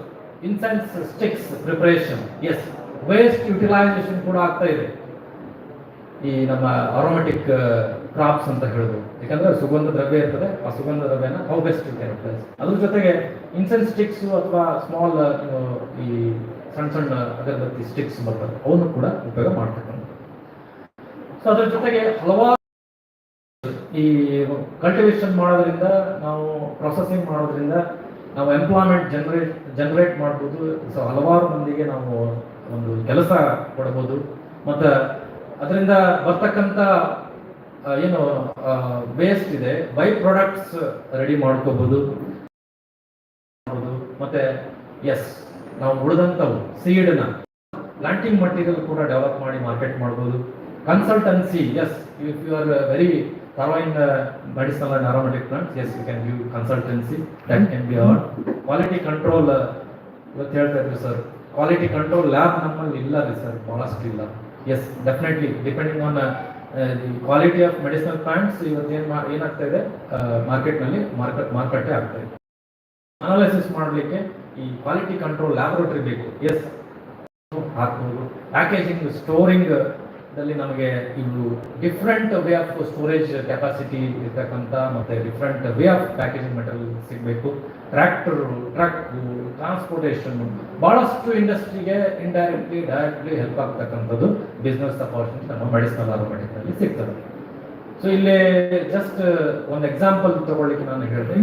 Speaker 20: incense sticks preparation, yes waste utilisation ಕೂಡ ಆಗ್ತಾ ಇದೆ. ಈ ನಮ್ಮ ಅರೋಮೆಟಿಕ್ ಕ್ರಾಪ್ಸ್ ಅಂತ ಹೇಳ್ಬೋದು, ಯಾಕಂದ್ರೆ ಸುಗಂಧ ದ್ರವ್ಯ ಇರ್ತದೆ, ಆ ಸುಗಂಧ ದ್ರವ್ಯನ how best you can utilise. ಅದ್ರ ಜೊತೆಗೆ ಇನ್ಸೆನ್ಸ್ ಸ್ಟಿಕ್ಸ್ ಅಥವಾ ಸ್ಮಾಲ್ ಈ ಸಣ್ಣ ಅಗರಬತ್ತಿ ಸ್ಟಿಕ್ಸ್ ಬರ್ತದೆ, ಅವನ್ನು ಕೂಡ ಉಪಯೋಗ ಮಾಡ್ತಕ್ಕಂಥ. ಸೊ ಅದ್ರ ಜೊತೆಗೆ ಹಲವಾರು ಈ ಕಲ್ಟಿವೇಶನ್ ಮಾಡೋದ್ರಿಂದ, ನಾವು ಪ್ರೊಸೆಸಿಂಗ್ ಮಾಡೋದ್ರಿಂದ ನಾವು ಎಂಪ್ಲಾಯ್ಮೆಂಟ್ ಜನರೇಟ್ ಮಾಡ್ಬೋದು. ಸೊ ಹಲವಾರು ಮಂದಿಗೆ ನಾವು ಒಂದು ಕೆಲಸ ಕೊಡ್ಬೋದು. ಮತ್ತು ಅದರಿಂದ ಬರ್ತಕ್ಕಂಥ ಏನು ವೇಸ್ಟ್ ಇದೆ, ಬೈ ಪ್ರಾಡಕ್ಟ್ಸ್ ರೆಡಿ ಮಾಡ್ಕೋಬಹುದು. ಮತ್ತೆ ಎಸ್, ನಾವು ಉಳಿದಂಥವು ಸೀಡ್ನ ಪ್ಲಾಂಟಿಂಗ್ ಮಟೀರಿಯಲ್ ಕೂಡ ಡೆವಲಪ್ ಮಾಡಿ ಮಾರ್ಕೆಟ್ ಮಾಡ್ಬೋದು. Consultancy, yes, if you are very thorough in medicinal and aromatic plants, yes, you can give consultancy, that can be our quality control. ಇವತ್ತು ಹೇಳ್ತಾ ಇದ್ವಿ ಸರ್, ಕ್ವಾಲಿಟಿ ಕಂಟ್ರೋಲ್ ಲ್ಯಾಬ್ ನಮ್ಮಲ್ಲಿ ಇಲ್ಲ ರೀ sir, ಬಹಳಷ್ಟು ಇಲ್ಲ. Yes, definitely depending on the quality of medicinal plants ಇವತ್ತು ಏನಾಗ್ತಾ ಇದೆ ಮಾರ್ಕೆಟ್ನಲ್ಲಿ ಮಾರುಕಟ್ಟೆ ಆಗ್ತಾ ಇದೆ. ಅನಾಲಿಸಿಸ್ ಮಾಡಲಿಕ್ಕೆ ಈ ಕ್ವಾಲಿಟಿ ಕಂಟ್ರೋಲ್ ಲ್ಯಾಬೊರೇಟರಿ ಬೇಕು. ಎಸ್, ಹಾಕ್ಬೋದು. ಪ್ಯಾಕೇಜಿಂಗ್, ಸ್ಟೋರಿಂಗ್ ದಲ್ಲಿ ನಮಗೆ ಇವು different way of storage capacity ಇರ್ತಕ್ಕಂಥ ಮತ್ತೆ different way of packaging material ಸಿಗಬೇಕು. ಟ್ರಕ್, ಟ್ರಾನ್ಸ್ಪೋರ್ಟೇಷನ್, ಬಹಳಷ್ಟು ಇಂಡಸ್ಟ್ರಿಗೆ ಇಂಡೈರೆಕ್ಟ್ಲಿ ಡೈರೆಕ್ಟ್ಲಿ ಹೆಲ್ಪ್ ಆಗ್ತಕ್ಕಂಥದ್ದು ಬಿಸ್ನೆಸ್ ಅಪಾರ್ಚುನಿಟಿ ನಮ್ಮ ಮೆಡಿಸಿನಲ್ ಆರೋಮೆಟಿಕ್ನಲ್ಲಿ ಸಿಗ್ತದೆ. ಸೊ ಇಲ್ಲಿ ಜಸ್ಟ್ ಒಂದು ಎಕ್ಸಾಂಪಲ್ ತಗೊಳ್ಳಿಕ್ಕೆ ನಾನು ಹೇಳಿದೆ,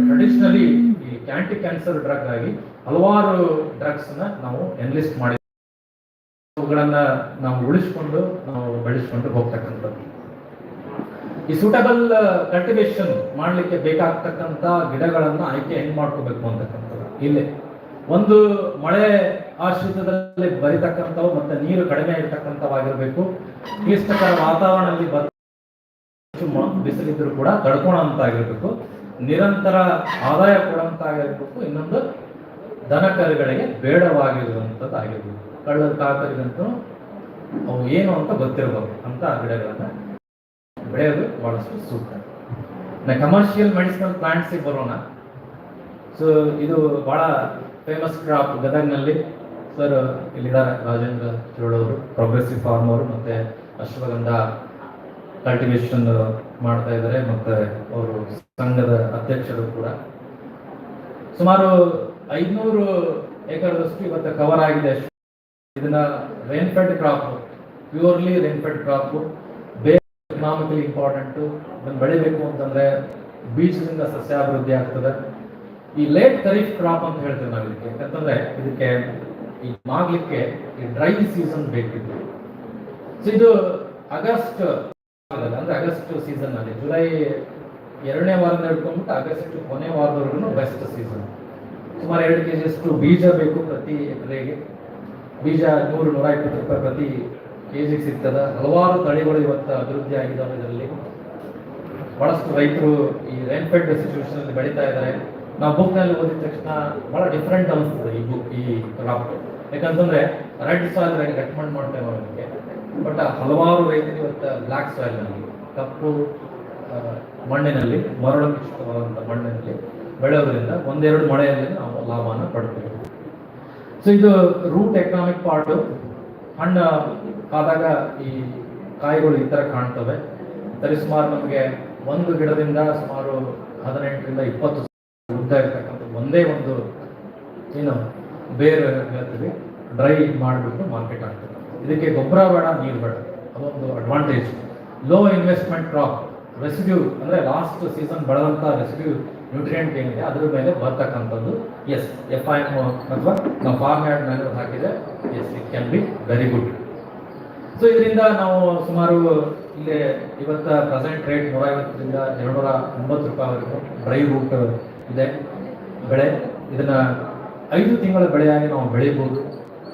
Speaker 20: ಟ್ರೆಡಿಷನಲಿ ಈ ಆಂಟಿ ಕ್ಯಾನ್ಸರ್ ಡ್ರಗ್ ಆಗಿ ಹಲವಾರು ಡ್ರಗ್ಸ್ನ ನಾವು ಎನ್ಲಿಸ್ಟ್ ಮಾಡಿ ಅವುಗಳನ್ನ ನಾವು ಉಳಿಸ್ಕೊಂಡು ನಾವು ಬೆಳೆಸ್ಕೊಂಡು ಹೋಗ್ತಕ್ಕಂಥದ್ದು. ಈ ಸೂಟಬಲ್ ಕಲ್ಟಿವೇಶನ್ ಮಾಡಲಿಕ್ಕೆ ಬೇಕಾಗ್ತಕ್ಕಂಥ ಗಿಡಗಳನ್ನ ಆಯ್ಕೆ ಹೆಂಗ್ ಮಾಡ್ಕೋಬೇಕು ಅಂತಕ್ಕಂಥದ್ದು. ಇಲ್ಲಿ ಒಂದು ಮಳೆ ಆಶ್ರಿತದಲ್ಲಿ ಬರಿತಕ್ಕಂಥವು ಮತ್ತೆ ನೀರು ಕಡಿಮೆ ಇರ್ತಕ್ಕಂಥವಾಗಿರ್ಬೇಕು. ಕ್ಲಿಷ್ಟಕರ ವಾತಾವರಣದಲ್ಲಿ ಬಿಸಿಲಿದ್ರು ಕೂಡ ತಡ್ಕೊಳಂತ ಆಗಿರ್ಬೇಕು. ನಿರಂತರ ಆದಾಯ ಕೊಡಂತಾಗಿರ್ಬೇಕು. ಇನ್ನೊಂದು ದನಕರುಗಳಿಗೆ ಬೇಡವಾಗಿರುವಂಥದ್ದು ಆಗಿರ್ಬೇಕು. ಕಳ್ಳರ ಕಾಕರಿಗಂತೂ ಅವು ಏನು ಅಂತ ಗೊತ್ತಿರಬೇಕು ಅಂತ ಗಿಡಗಳನ್ನ ಬೆಳೆಯೋದು ಬಹಳಷ್ಟು ಸೂಕ್ತ. ಕಮರ್ಷಿಯಲ್ ಮೆಡಿಸಿನಲ್ ಪ್ಲಾಂಟ್ಸಿಗೆ ಬರೋಣ. ಸೊ ಇದು ಬಹಳ ಫೇಮಸ್ ಕ್ರಾಪ್ ಗದಗ್ನಲ್ಲಿ. ಸರ್ ಇಲ್ಲಿದ್ದಾರೆ ರಾಜೇಂದ್ರ ಚೋಳವರು, ಪ್ರೋಗ್ರೆಸಿವ್ ಫಾರ್ಮರ್ ಮತ್ತು ಅಶ್ವಗಂಧ ಕಲ್ಟಿವೇಶನ್ ಮಾಡ್ತಾ ಇದ್ದಾರೆ, ಮತ್ತು ಅವರು ಸಂಘದ ಅಧ್ಯಕ್ಷರು ಕೂಡ. ಸುಮಾರು 500 ಎಕರೆದಷ್ಟು ಇವತ್ತು ಕವರ್ ಆಗಿದೆ. ಇದನ್ನ rainfed crop, purely rainfed crop, ಬೇರೆ ಎಕನಾಮಿಕಲಿ ಇಂಪಾರ್ಟೆಂಟು. ಇದನ್ನು ಬೆಳಿಬೇಕು ಅಂತಂದ್ರೆ ಬೀಜದಿಂದ ಸಸ್ಯಾಭಿವೃದ್ಧಿ ಆಗ್ತದೆ. ಈ ಲೇಟ್ ಖರೀಫ್ ಕ್ರಾಪ್ ಅಂತ ಹೇಳ್ತೇವೆ ನಾವು ಇದಕ್ಕೆ, ಯಾಕಂತಂದ್ರೆ ಇದಕ್ಕೆ ಈ ಮಾಗ್ಲಿಕ್ಕೆ ಈ ಡ್ರೈ ಸೀಸನ್ ಬೇಕಿತ್ತು. ಸೊ ಇದು ಆಗಸ್ಟ್ ಅಂದ್ರೆ ಆಗಸ್ಟ್ ಸೀಸನ್ ಅಲ್ಲಿ, ಜುಲೈ 2ನೇ ವಾರದಿಂದ ಹಿಡ್ಕೊಂಡ್ಬಿಟ್ಟು ಆಗಸ್ಟ್ ಕೊನೆ ವಾರದವರೆಗೂ ಬೆಸ್ಟ್ ಸೀಸನ್. ಸುಮಾರು 2 kg ಬೀಜ ಬೇಕು ಪ್ರತಿ ಎಕರೆಗೆ. ಬೀಜ 100-120 ರೂಪಾಯಿ ಪ್ರತಿ ಕೆಜಿಗೆ ಸಿಗ್ತದೆ. ಹಲವಾರು ತಳಿಗಳು ಇವತ್ತು ಅಭಿವೃದ್ಧಿ ಆಗಿದ್ದಾವೆ. ಇದರಲ್ಲಿ ಬಹಳಷ್ಟು ರೈತರು ಈ ರೇನ್ಫೆಡ್ ಸಿಚುವೇಶನ್ ಅಲ್ಲಿ ಬೆಳೀತಾ ಇದ್ದಾರೆ. ನಾವು ಬುಕ್ನಲ್ಲಿ ಓದಿದ ತಕ್ಷಣ ಬಹಳ ಡಿಫ್ರೆಂಟ್ ಅನಿಸ್ತದೆ ಈ ಕ್ರಾಪ್. ಯಾಕಂತಂದ್ರೆ ರೆಡ್ ಸಾಯಿಲ್ ರೆಕಮೆಂಡ್ ಮಾಡ್ತೇವೆ ಅವರಿಗೆ, ಬಟ್ ಹಲವಾರು ರೈತರು ಇವತ್ತು ಬ್ಲ್ಯಾಕ್ ಸಾಯಿಲ್ನಲ್ಲಿ, ಕಪ್ಪು ಮಣ್ಣಿನಲ್ಲಿ, ಮರಳು ಮಿಶ್ರಿತವಾದಂಥ ಮಣ್ಣಿನಲ್ಲಿ ಬೆಳೆಯೋದ್ರಿಂದ 1-2 ಮಳೆಯಲ್ಲಿ ನಾವು ಲಾಭನ ಪಡ್ತೀವಿ. ಸೊ ಇದು ರೂಟ್ ಎಕನಾಮಿಕ್ ಪಾರ್ಟು. ಹಣ್ಣು ಆದಾಗ ಈ ಕಾಯಿಗಳು ಈ ಥರ ಕಾಣ್ತವೆ. ಸರಿಸುಮಾರು ನಮಗೆ ಒಂದು ಗಿಡದಿಂದ ಸುಮಾರು 18-20 ಉದ್ದ ಇರ್ತಕ್ಕಂಥ ಒಂದೇ ಒಂದು ಬೇರೆ ಹೇಳ್ತೀವಿ, ಡ್ರೈ ಮಾಡಿಬಿಟ್ಟು ಮಾರ್ಕೆಟ್ ಆಗ್ತದೆ. ಇದಕ್ಕೆ ಗೊಬ್ಬರ ಬೇಡ, ನೀರು ಬೇಡ, ಅದೊಂದು advantage. Low investment crop. Residue ಅಂದರೆ ಲಾಸ್ಟ್ ಸೀಸನ್ ಬೆಳೆದಂಥ ರೆಸಿಡ್ಯೂ ನ್ಯೂಟ್ರಿಯೆಂಟ್ ಏನಿದೆ ಅದ್ರ ಮೇಲೆ ಬರ್ತಕ್ಕಂಥದ್ದು. ಎಸ್, FIM ಅಥವಾ ನಾವು ಫಾರ್ಮ್ ಯಾರ್ಡ್ ಮೇಲೆ ಹಾಕಿದೆ, yes, it can be very good. So ಇದರಿಂದ ನಾವು ಸುಮಾರು ಇಲ್ಲಿ ಇವತ್ತು ಪ್ರೆಸೆಂಟ್ ರೇಟ್ 150ರಿಂದ 290 ರೂಪಾಯಿವರೆಗೂ ಡ್ರೈ ರೂಟ್ ಇದೆ ಬೆಳೆ. ಇದನ್ನ 5 ತಿಂಗಳ ಬೆಳೆಯಾಗಿ ನಾವು ಬೆಳೀಬೋದು.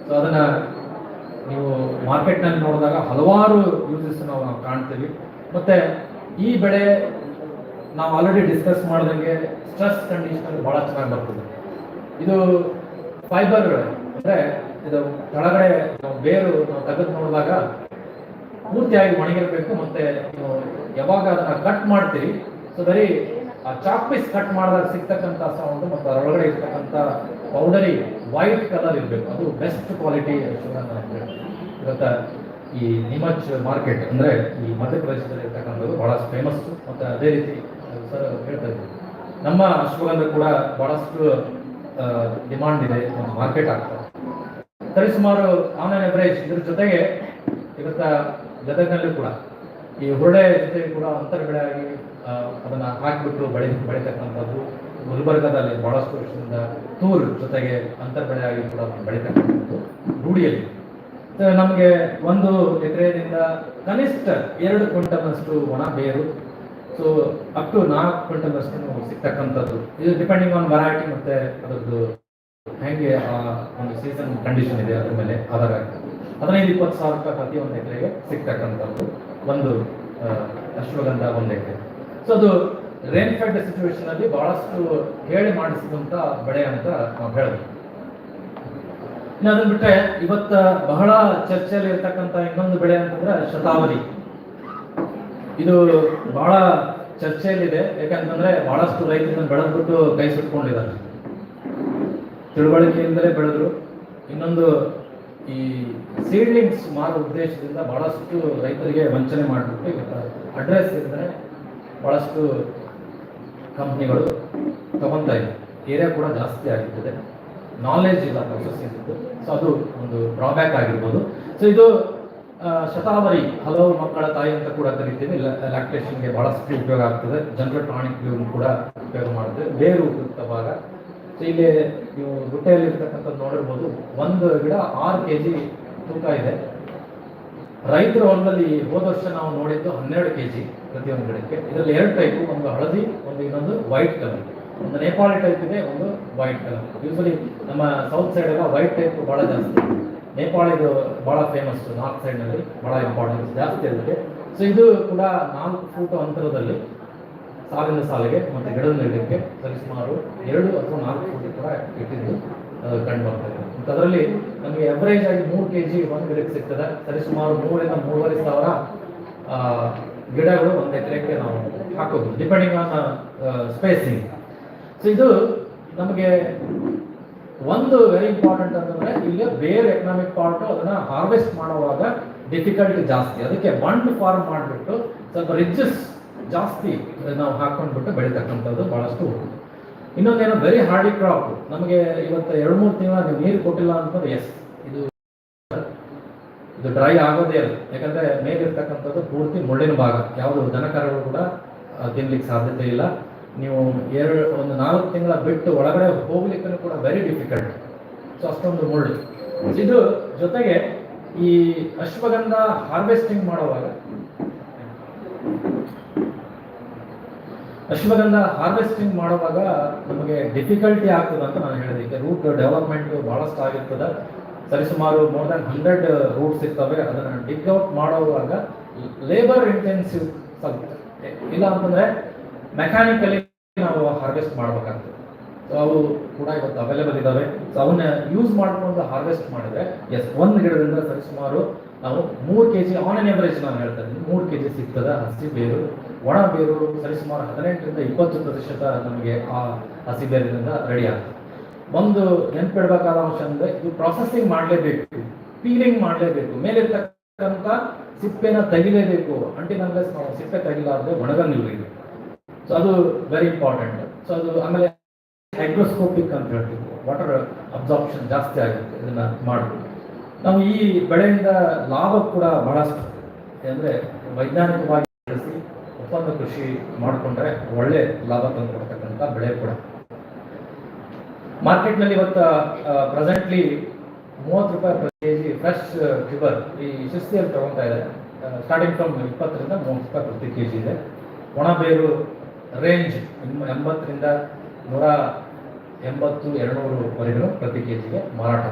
Speaker 20: ಸೊ ಅದನ್ನ ನೀವು ಮಾರ್ಕೆಟ್ನಲ್ಲಿ ನೋಡಿದಾಗ ಹಲವಾರು ಯೂಸಸ್ ನಾವು ಕಾಣ್ತೀವಿ. ಮತ್ತೆ ಈ ಬೆಳೆ ನಾವು ಆಲ್ರೆಡಿ ಡಿಸ್ಕಸ್ ಮಾಡ್ದಂಗೆ ಸ್ಟ್ರೆಸ್ ಕಂಡೀಷನ್ ಬಹಳ ಚೆನ್ನಾಗಿ ಬರ್ತದೆ. ಇದು ಫೈಬರ್ ಅಂದ್ರೆ ಇದು ಕೆಳಗಡೆ ನಾವು ಬೇರು ನಾವು ತೆಗೆದು ನೋಡಿದಾಗ ಪೂರ್ತಿಯಾಗಿ ಒಣಗಿರಬೇಕು. ಮತ್ತೆ ನೀವು ಯಾವಾಗ ಅದನ್ನ ಕಟ್ ಮಾಡ್ತೀರಿ, ಸೊ ಬರೀ ಆ ಚಾಕ್ ಪೀಸ್ ಕಟ್ ಮಾಡಿದಾಗ ಸಿಗ್ತಕ್ಕಂಥ ಸೌಂಡ್ ಮತ್ತು ಅದರೊಳಗಡೆ ಇರ್ತಕ್ಕಂಥ ಪೌಡರಿ ವೈಟ್ ಕಲರ್ ಇರಬೇಕು. ಅದು ಬೆಸ್ಟ್ ಕ್ವಾಲಿಟಿ ಇವತ್ತ ಈ ನಿಮಚ್ ಮಾರ್ಕೆಟ್ ಅಂದ್ರೆ ಈ ಮಧ್ಯಪ್ರದೇಶದಲ್ಲಿ ಇರ್ತಕ್ಕಂಥದ್ದು ಬಹಳ ಫೇಮಸ್. ಮತ್ತು ಅದೇ ರೀತಿ ಸರ್ ಹೇಳ್ತಾ ಇದ್ದೀವಿ, ನಮ್ಮ ಅಶ್ವಗಂಧ ಕೂಡ ಬಹಳಷ್ಟು ಡಿಮಾಂಡ್ ಇದೆ, ಒಂದು ಮಾರ್ಕೆಟ್ ಆಗ್ತದೆ. ಸರಿಸುಮಾರು ಆನ್ ಆನ್ ಎವರೇಜ್ ಇದ್ರ ಜೊತೆಗೆ ಇವತ್ತ ಗದಗ್ನಲ್ಲಿ ಕೂಡ ಈ ಹುರುಳೆ ಜೊತೆಗೆ ಕೂಡ ಅಂತರ್ ಬೆಳೆಯಾಗಿ ಅದನ್ನ ಹಾಕಿಬಿಟ್ಟು ಬೆಳೀತಕ್ಕಂಥದ್ದು. ಗುಲ್ಬರ್ಗದಲ್ಲಿ ಬಹಳಷ್ಟು ವರ್ಷದಿಂದ ತೂರ್ ಜೊತೆಗೆ ಅಂತರ್ ಬೆಳೆಯಾಗಿ ಕೂಡ ಬೆಳೀತಕ್ಕಂಥದ್ದು ರೂಢಿಯಲ್ಲಿ. ನಮಗೆ 1 ಎಕರೆಯಿಂದ ಕನಿಷ್ಠ 2 ಕ್ವಿಂಟಲ್ನಷ್ಟು ಒಣ ಬೇರು, ಸೊ ಅಪ್ ಟು 4 ಕ್ವಿಂಟಲ್ನಷ್ಟು ಸಿಗ್ತಕ್ಕಂಥದ್ದು. ಇದು ಡಿಪೆಂಡಿಂಗ್ ಆನ್ ವೆರೈಟಿ ಮತ್ತೆ ಅದರದ್ದು ಹೇಗೆ ಒಂದು ಸೀಸನ್ ಕಂಡೀಷನ್ ಇದೆ ಅದ್ರ ಮೇಲೆ ಆಧಾರ ಆಗ್ತದೆ. 15-20 ಸಾವಿರ ರೂಪಾಯಿ ಪ್ರತಿ 1 ಎಕರೆಗೆ ಸಿಗ್ತಕ್ಕಂಥದ್ದು ಒಂದು ಅಶ್ವಗಂಧ 1 ಎಕರೆ. ಸೊ ಅದು ರೇನ್ಫೆಡ್ ಸಿಚುವೇಶನ್ ಅಲ್ಲಿ ಬಹಳಷ್ಟು ಹೇಳಿ ಮಾಡಿಸಿದಂತ ಬೆಳೆ ಅಂತ ನಾವು ಹೇಳ್ಬೋದು. ಇನ್ನು ಅದನ್ನ ಬಿಟ್ಟರೆ ಇವತ್ತ ಬಹಳ ಚರ್ಚೆಯಲ್ಲಿ ಇರ್ತಕ್ಕಂಥ ಇನ್ನೊಂದು ಬೆಳೆ ಅಂತಂದ್ರೆ ಶತಾವರಿ. ಇದು ಬಹಳ ಚರ್ಚೆಯಲ್ಲಿದೆ, ಯಾಕಂತಂದ್ರೆ ಬಹಳಷ್ಟು ರೈತರನ್ನ ಬೆಳೆದ್ಬಿಟ್ಟು ಕೈ ಸುಟ್ಕೊಂಡಿದ್ದಾರೆ. ತಿಳುವಳಿಕೆಯಿಂದಲೇ ಬೆಳೆದ್ರು. ಇನ್ನೊಂದು ಈ ಸೀಡ್ಲಿಂಗ್ಸ್ ಮಾರೋ ಉದ್ದೇಶದಿಂದ ಬಹಳಷ್ಟು ರೈತರಿಗೆ ವಂಚನೆ ಮಾಡಿಬಿಟ್ಟು ಇವತ್ತು ಅಡ್ರೆಸ್ ಇದ್ದರೆ ಬಹಳಷ್ಟು ಕಂಪ್ನಿಗಳು ತಗೊಂತಾ ಇದೆ. ಏರಿಯಾ ಕೂಡ ಜಾಸ್ತಿ ಆಗಿರ್ತದೆ, ನಾಲೆಜ್ ಇಲ್ಲ ಪ್ರೊಸೆಸಿಂಗ್. ಸೊ ಅದು ಒಂದು ಡ್ರಾಬ್ಯಾಕ್ ಆಗಿರ್ಬೋದು. ಸೊ ಇದು ಶತಾವರಿ ಹಲವು ಮಕ್ಕಳ ತಾಯಿ ಅಂತ ಕೂಡ ಕರಿತೀವಿ. ಲ್ಯಾಕ್ಟೇಷನ್ಗೆ ಬಹಳಷ್ಟು ಉಪಯೋಗ ಆಗ್ತದೆ. ಜನರಲ್ ಟಾನಿಕ್ ಕೂಡ ಉಪಯೋಗ ಮಾಡುತ್ತೆ. ಬೇರು ಉಪಯುಕ್ತ ಭಾಗ. ಸೊ ಇಲ್ಲಿ ನೀವು ಗುಟ್ಟೆಯಲ್ಲಿ ಇರ್ತಕ್ಕಂಥದ್ದು ನೋಡಿರ್ಬೋದು, 1 ಗಿಡ 6 kg ತೂಕ ಇದೆ. ರೈತರ ಹೊಲದಲ್ಲಿ ಹೋದ ವರ್ಷ ನಾವು ನೋಡಿದ್ದು 12 kg ಪ್ರತಿಯೊಂದು ಗಿಡಕ್ಕೆ. ಇದರಲ್ಲಿ 2 ಟೈಪ್, ಒಂದು ಹಳದಿ, ಒಂದು ಇನ್ನೊಂದು ವೈಟ್ ಕಲರ್. ಒಂದು ನೇಪಾಳಿ ಟೈಪ್ ಇದೆ, ಒಂದು ವೈಟ್ ಕಲರ್. ಯೂಸಲಿ ನಮ್ಮ ಸೌತ್ ಸೈಡ್ ಎಲ್ಲ ವೈಟ್ ಟೈಪ್ ಬಹಳ ಜಾಸ್ತಿ. ನೇಪಾಳಿದು ಬಹಳ ಫೇಮಸ್, ನಾರ್ತ್ ಸೈಡ್ನಲ್ಲಿ ಬಹಳ ಇಂಪಾರ್ಟೆನ್ಸ್ ಜಾಸ್ತಿ ಇರುತ್ತೆ. ಸೊ ಇದು ಕೂಡ 4 ಫೂಟ್ ಅಂತರದಲ್ಲಿ ಸಾಲಿನ ಸಾಲಿಗೆ ಮತ್ತು ಗಿಡದ ಗಿಡಕ್ಕೆ ಸರಿಸುಮಾರು 2 ಅಥವಾ 4 ಫೂಟ್ ಕೂಡ ಇಟ್ಟಿದ್ದು ಕಂಡು ಬರ್ತದೆ. ಮತ್ತು ಅದರಲ್ಲಿ ನಮಗೆ ಎವರೇಜ್ ಆಗಿ 3 kg 1 ಗಿಡಕ್ಕೆ ಸಿಗ್ತದೆ. ಸರಿಸುಮಾರು 3 ರಿಂದ 3.5 ಸಾವಿರ ಗಿಡಗಳು 1 ಎಕರೆಗೆ ನಾವು ಹಾಕೋದು ಡಿಪೆಂಡಿಂಗ್ ಆನ್ ಸ್ಪೇಸಿಂಗ್. ಸೊ ಇದು ನಮಗೆ ಒಂದು ವೆರಿ ಇಂಪಾರ್ಟೆಂಟ್ ಅಂತಂದ್ರೆ ಇಲ್ಲಿ ಬೇರೆ ಎಕನಾಮಿಕ್ ಪಾರ್ಟ್ ಅದನ್ನ ಹಾರ್ವೆಸ್ಟ್ ಮಾಡುವಾಗ ಡಿಫಿಕಲ್ಟಿ ಜಾಸ್ತಿ. ಅದಕ್ಕೆ ಬಂಡ್ ಫಾರ್ಮ್ ಮಾಡಿಬಿಟ್ಟು ಸ್ವಲ್ಪ ರಿಡ್ಜಸ್ ಜಾಸ್ತಿ ನಾವು ಹಾಕೊಂಡ್ಬಿಟ್ಟು ಬೆಳೀತಕ್ಕಂಥದ್ದು ಬಹಳಷ್ಟು. ಇನ್ನೊಂದೇನೋ ವೆರಿ ಹಾರ್ಡಿ ಕ್ರಾಪ್, ನಮಗೆ ಇವತ್ತು 2-3 ತಿಂಗಳ ನೀವು ನೀರು ಕೊಟ್ಟಿಲ್ಲ ಅಂತಂದ್ರೆ ಇದು ಡ್ರೈ ಆಗೋದೇ ಇಲ್ಲ. ಯಾಕಂದ್ರೆ ಮೇಲಿರ್ತಕ್ಕಂಥದ್ದು ಪೂರ್ತಿ ಮುಳ್ಳಿನ ಭಾಗ, ಯಾವುದು ದನಕರುಗಳು ಕೂಡ ತಿನ್ಲಿಕ್ಕೆ ಸಾಧ್ಯತೆ ಇಲ್ಲ. ನೀವು 4 ತಿಂಗಳ ಬಿಟ್ಟು ಒಳಗಡೆ ಹೋಗ್ಲಿಕ್ಕೂ ಕೂಡ ವೆರಿ ಡಿಫಿಕಲ್ಟ್. ಸೊ ಅಷ್ಟೊಂದು ಮುಳ್ಳು. ಇದು ಜೊತೆಗೆ ಈ ಅಶ್ವಗಂಧ ಹಾರ್ವೆಸ್ಟಿಂಗ್ ಮಾಡುವಾಗ ನಮಗೆ ಡಿಫಿಕಲ್ಟಿ ಆಗ್ತದೆ ಅಂತ ನಾನು ಹೇಳಿದೆ. ರೂಟ್ ಡೆವಲಪ್ಮೆಂಟ್ ಬಹಳಷ್ಟು ಆಗಿರ್ತದೆ. ಸರಿಸುಮಾರು ಮೋರ್ ದನ್ 100 ರೂಟ್ಸ್ ಇರ್ತವೆ. ಅದನ್ನು ಡಿಗ್ ಔಟ್ ಮಾಡುವಾಗ ಲೇಬರ್ ಇಂಟೆನ್ಸಿವ್ ಸ್ವಲ್ಪ, ಇಲ್ಲ ಅಂತಂದ್ರೆ ಮೆಕ್ಯಾನಿಕಲಿ ನಾವು ಹಾರ್ವೆಸ್ಟ್ ಮಾಡಬೇಕಾಗ್ತದೆ. ಸೊ ಅವು ಕೂಡ ಇವತ್ತು ಅವೈಲೇಬಲ್ ಇದ್ದಾವೆ. ಸೊ ಅವನ್ನ ಯೂಸ್ ಮಾಡ್ಕೊಂಡು ಹಾರ್ವೆಸ್ಟ್ ಮಾಡಿದ್ರೆ ಒಂದು ಗಿಡದಿಂದ ಸರಿಸುಮಾರು ನಾವು 3 kg ಆನ್ ಎನ್ ಎವರೇಜ್ ನಾನು ಹೇಳ್ತಾ ಇದ್ದೀನಿ 3 kg ಸಿಗ್ತದೆ. ಹಸಿ ಬೇರು, ಒಣ ಬೇರು ಸರಿಸುಮಾರು 18-20% ನಮಗೆ ಆ ಹಸಿ ಬೇರಿನಿಂದ ರೆಡಿ ಆಗ್ತದೆ. ಒಂದು ನೆನ್ಪಿಡ್ಬೇಕಾದ ಅಂಶ ಅಂದ್ರೆ ಇದು ಪ್ರಾಸೆಸಿಂಗ್ ಮಾಡಲೇಬೇಕು, ಪೀಲಿಂಗ್ ಮಾಡಲೇಬೇಕು, ಮೇಲಿರ್ತಕ್ಕಂಥ ಸಿಪ್ಪೆನ ತೆಗಿಲೇಬೇಕು. ಅಂಟಿಲ್ ಅನ್ಲೆಸ್ ನಾವು ಸಿಪ್ಪೆ ತೆಗಿಲಾರ್ದೆ ಒಣಗಂಗಿಲ್ಲ ಇದು. ಸೊ ಅದು ವೆರಿ ಇಂಪಾರ್ಟೆಂಟ್. ಸೊ ಅದು ಆಮೇಲೆ ಹೈಗ್ರೋಸ್ಕೋಪಿಕ್ ಅಂತ ಹೇಳ್ತೀವಿ, ವಾಟರ್ ಅಬ್ಸಾರ್ಪ್ಷನ್ ಜಾಸ್ತಿ ಆಗುತ್ತೆ ಇದನ್ನ ಮಾಡಿ. ನಾವು ಈ ಬೆಳೆಯಿಂದ ಲಾಭ ಕೂಡ ಬಹಳಷ್ಟು, ಅಂದರೆ ವೈಜ್ಞಾನಿಕವಾಗಿ ಬೆಳೆಸಿ ಒಪ್ಪಂದ ಕೃಷಿ ಮಾಡಿಕೊಂಡ್ರೆ ಒಳ್ಳೆ ಲಾಭ ತಂದು ಕೊಡ್ತಕ್ಕಂಥ ಬೆಳೆ ಕೂಡ. ಮಾರ್ಕೆಟ್ನಲ್ಲಿ ಇವತ್ತು ಪ್ರೆಸೆಂಟ್ಲಿ 30 ರೂಪಾಯಿ ಪ್ರತಿ kg ಫ್ರೆಶ್ ಫಿಬರ್ ಈ ಶಿಸ್ತಿಯಲ್ಲಿ ತಗೊತಾ ಇದೆ. ಸ್ಟಾರ್ಟಿಂಗ್ ಫ್ರಮ್ 20 ರಿಂದ 30 ರೂಪಾಯಿ ಪ್ರತಿ kg ಇದೆ. ಒಣ ಬೇರು ರೇಂಜ್ 80 ರಿಂದ 180-200 ವರೆಗೂ ಪ್ರತಿ kgಗೆ ಮಾರಾಟ.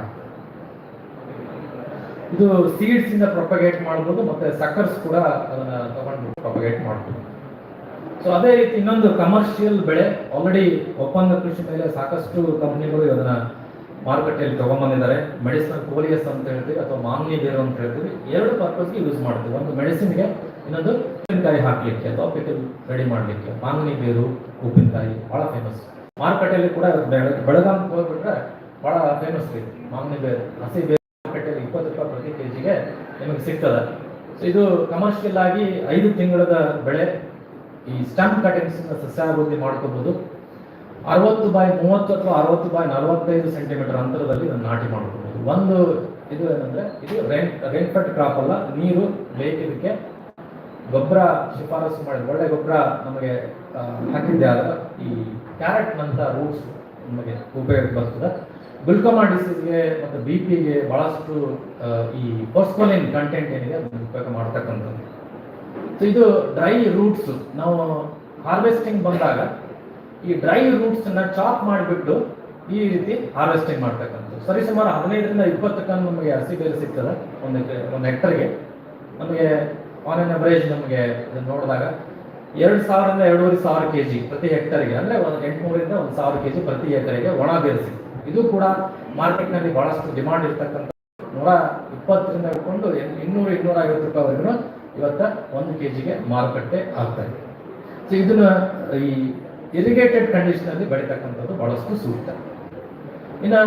Speaker 20: ಇದು ಸೀಡ್ಸ್ ಇಂದ ಪ್ರೊಪಗೇಟ್ ಮಾಡ್ಬೋದು, ಮತ್ತೆ ಸಕ್ಕರ್ಸ್ ಕೂಡ ಅದನ್ನ ತಗೊಂಡು ಪ್ರೊಪಗೇಟ್ ಮಾಡ್ಬೋದು. ಸೊ ಅದೇ ರೀತಿ ಇನ್ನೊಂದು ಕಮರ್ಷಿಯಲ್ ಬೆಳೆ, ಆಲ್ರೆಡಿ ಒಪ್ಪಂದ ಕೃಷಿ ಮೇಲೆ ಸಾಕಷ್ಟು ಕಂಪನಿಗಳು ಅದನ್ನ ಮಾರುಕಟ್ಟೆಯಲ್ಲಿ ತಗೊಂಡ್ಬಂದಿದ್ದಾರೆ. ಮೆಡಿಸಿನಲ್ ಕೋಲಿಯಸ್ ಅಂತ ಹೇಳ್ತೀವಿ ಅಥವಾ ಮಾಂಗನಿ ಬೇರು ಅಂತ ಹೇಳ್ತೀವಿ. 2 ಪರ್ಪಸ್ಗೆ ಯೂಸ್ ಮಾಡ್ತೀವಿ. ಒಂದು ಮೆಡಿಸಿನ್ಗೆ, ಇನ್ನೊಂದು ಉಪ್ಪಿನಕಾಯಿ ಹಾಕ್ಲಿಕ್ಕೆ ಅಥವಾ ಪಿಕಲ್ ರೆಡಿ ಮಾಡಲಿಕ್ಕೆ. ಮಾಂಗನಿ ಬೇರು, ಉಪ್ಪಿನಕಾಯಿ ಬಹಳ ಫೇಮಸ್. ಮಾರುಕಟ್ಟೆಯಲ್ಲಿ ಕೂಡ ಬೆಳಗಾಂ ಹೋಗ್ಬಿಟ್ರೆ ಬಹಳ ಫೇಮಸ್ ಇದೆ ಮಾಂಗನಿ ಬೇರು. ಹಸಿ ಬೇರು ಮಾರುಕಟ್ಟೆಯಲ್ಲಿ 20 ರೂಪಾಯಿ ಪ್ರತಿ kgಗೆ ನಿಮಗೆ ಸಿಗ್ತದೆ. ಸೊ ಇದು ಕಮರ್ಷಿಯಲ್ ಆಗಿ 5 ತಿಂಗಳದ ಬೆಳೆ. ಈ ಸ್ಟಂಪ್ ಕಟಿಂಗ್ಸ್ ಸಸ್ಯಾಭಿವೃದ್ಧಿ ಮಾಡ್ಕೋಬಹುದು. 60x30 ಅಥವಾ 60x45 ಸೆಂಟಿಮೀಟರ್ ಅಂತರದಲ್ಲಿ ಇದನ್ನು ನಾಟಿ ಮಾಡ್ಕೋಬಹುದು. ಒಂದು ಇದು ಏನಂದ್ರೆ ಇದು ರೇನ್ಫೆಡ್ ಕ್ರಾಪ್ ಅಲ್ಲ, ನೀರು ಬೇಕು. ಇದಕ್ಕೆ ಗೊಬ್ಬರ ಶಿಫಾರಸು ಮಾಡಿ ಒಳ್ಳೆ ಗೊಬ್ಬರ ನಮಗೆ ಹಾಕಿದ್ದೆ ಆದ್ರೆ ಈ ಕ್ಯಾರೆಟ್ ನಂತ ರೂಟ್ಸ್ ನಮಗೆ ಉಪಯೋಗ ಬರ್ತದೆ. ಗ್ಲುಕೋಮಾ ಡಿಸೀಸ್ಗೆ ಮತ್ತು BP-ಗೆ ಬಹಳಷ್ಟು ಈ ಫಾಸ್ಫೋಲಿನ್ ಕಂಟೆಂಟ್ ಏನಿದೆ ಅದನ್ನು ಉಪಯೋಗ ಮಾಡ್ತಕ್ಕಂಥದ್ದು. ಸೊ ಇದು ಡ್ರೈ ರೂಟ್ಸ್. ನಾವು ಹಾರ್ವೆಸ್ಟಿಂಗ್ ಬಂದಾಗ ಈ ಡ್ರೈ ರೂಟ್ಸ್ ಅನ್ನ ಚಾಪ್ ಮಾಡಿಬಿಟ್ಟು ಈ ರೀತಿ ಹಾರ್ವೆಸ್ಟಿಂಗ್ ಮಾಡ್ತಕ್ಕಂಥದ್ದು. ಸರಿಸುಮಾರು 15 ರಿಂದ 20 ಟನ್ ನಮಗೆ ಹಸಿ ಬೇರು ಸಿಗ್ತದೆ ಒಂದು ಹೆಕ್ಟರ್ಗೆ. ನಮಗೆ ಆನ್ ಎನ್ ಅವರೇಜ್ ನಮಗೆ ನೋಡಿದಾಗ 2000 ರಿಂದ 2500 kg ಪ್ರತಿ ಹೆಕ್ಟರ್ಗೆ, ಅಂದ್ರೆ 800 ರಿಂದ 1000 kg ಪ್ರತಿ ಎಕರೆಗೆ ಒಣ ಬೇರು ಸಿಗ್ತದೆ. ಇದು ಕೂಡ ಮಾರ್ಕೆಟ್ನಲ್ಲಿ ಬಹಳಷ್ಟು ಡಿಮಾಂಡ್ ಇರ್ತಕ್ಕಂಥ 120 ರಿಂದ ಹಿಡ್ಕೊಂಡು 200-250 ರೂಪಾಯಿವರೆಗೂ ಇವತ್ತ 1 kgಗೆ ಮಾರುಕಟ್ಟೆ ಆಗ್ತಾ ಇದೆ. ಸೊ ಇದನ್ನ ಈ ಇರಿಗೇಟೆಡ್ ಕಂಡೀಷನ್ ಅಲ್ಲಿ ಬೆಳೀತಕ್ಕಂಥದ್ದು ಬಹಳಷ್ಟು ಸೂಕ್ತ. ಇನ್ನು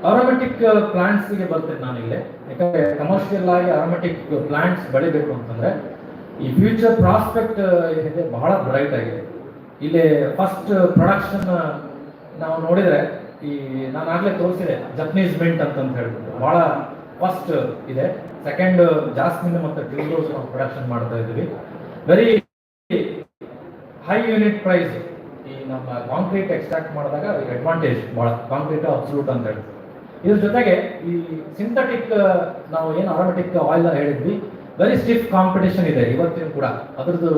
Speaker 20: ಅರೋಮೆಟಿಕ್ ಪ್ಲಾಂಟ್ಸ್ಗೆ ಬರ್ತೇನೆ ನಾನು ಇಲ್ಲಿ. ಯಾಕಂದ್ರೆ ಕಮರ್ಷಿಯಲ್ ಆಗಿ ಅರೋಮೆಟಿಕ್ ಪ್ಲಾಂಟ್ಸ್ ಬೆಳಿಬೇಕು ಅಂತಂದ್ರೆ ಈ ಫ್ಯೂಚರ್ ಪ್ರಾಸ್ಪೆಕ್ಟ್ ಏನಿದೆ ಬಹಳ ಬ್ರೈಟ್ ಆಗಿದೆ. ಇಲ್ಲಿ ಫಸ್ಟ್ ಪ್ರೊಡಕ್ಷನ್ ನಾವು ನೋಡಿದ್ರೆ ಈ ನಾನು ಆಗ್ಲೇ ತೋರಿಸಿದೆ ಜಪನೀಸ್ ಮಿಂಟ್ ಅಂತ ಹೇಳ್ಬಿಟ್ಟು ಬಹಳ ಫಸ್ಟ್ ಇದೆ. ಸೆಕೆಂಡ್ ಜಾಸ್ಮಿನ್ ಮತ್ತು ಟ್ಯೂಬ್ರೋಸ್ ನಾವು ಪ್ರೊಡಕ್ಷನ್ ಮಾಡ್ತಾ ಇದ್ದೀವಿ. Very high unit price. ಈ ನಮ್ಮ ಕಾಂಕ್ರೀಟ್ ಎಕ್ಸ್ಟ್ರಾಕ್ಟ್ ಮಾಡಿದಾಗ ಅಡ್ವಾಂಟೇಜ್ ಬಹಳ, ಕಾಂಕ್ರೀಟ್ ಅಬ್ಸಲ್ಯೂಟ್ ಅಂತ ಹೇಳ್ತೀವಿ. ಇದ್ರ ಜೊತೆಗೆ ಈ ಸಿಂಥೆಟಿಕ್ ನಾವು ಏನು ಅರೋಮೆಟಿಕ್ ಆಯಿಲ್ ಹೇಳಿದ್ವಿ, ವೆರಿ ಸ್ಟಿಫ್ ಕಾಂಪಿಟೇಷನ್ ಇದೆ ಇವತ್ತಿನ ಕೂಡ. ಅದ್ರದ್ದು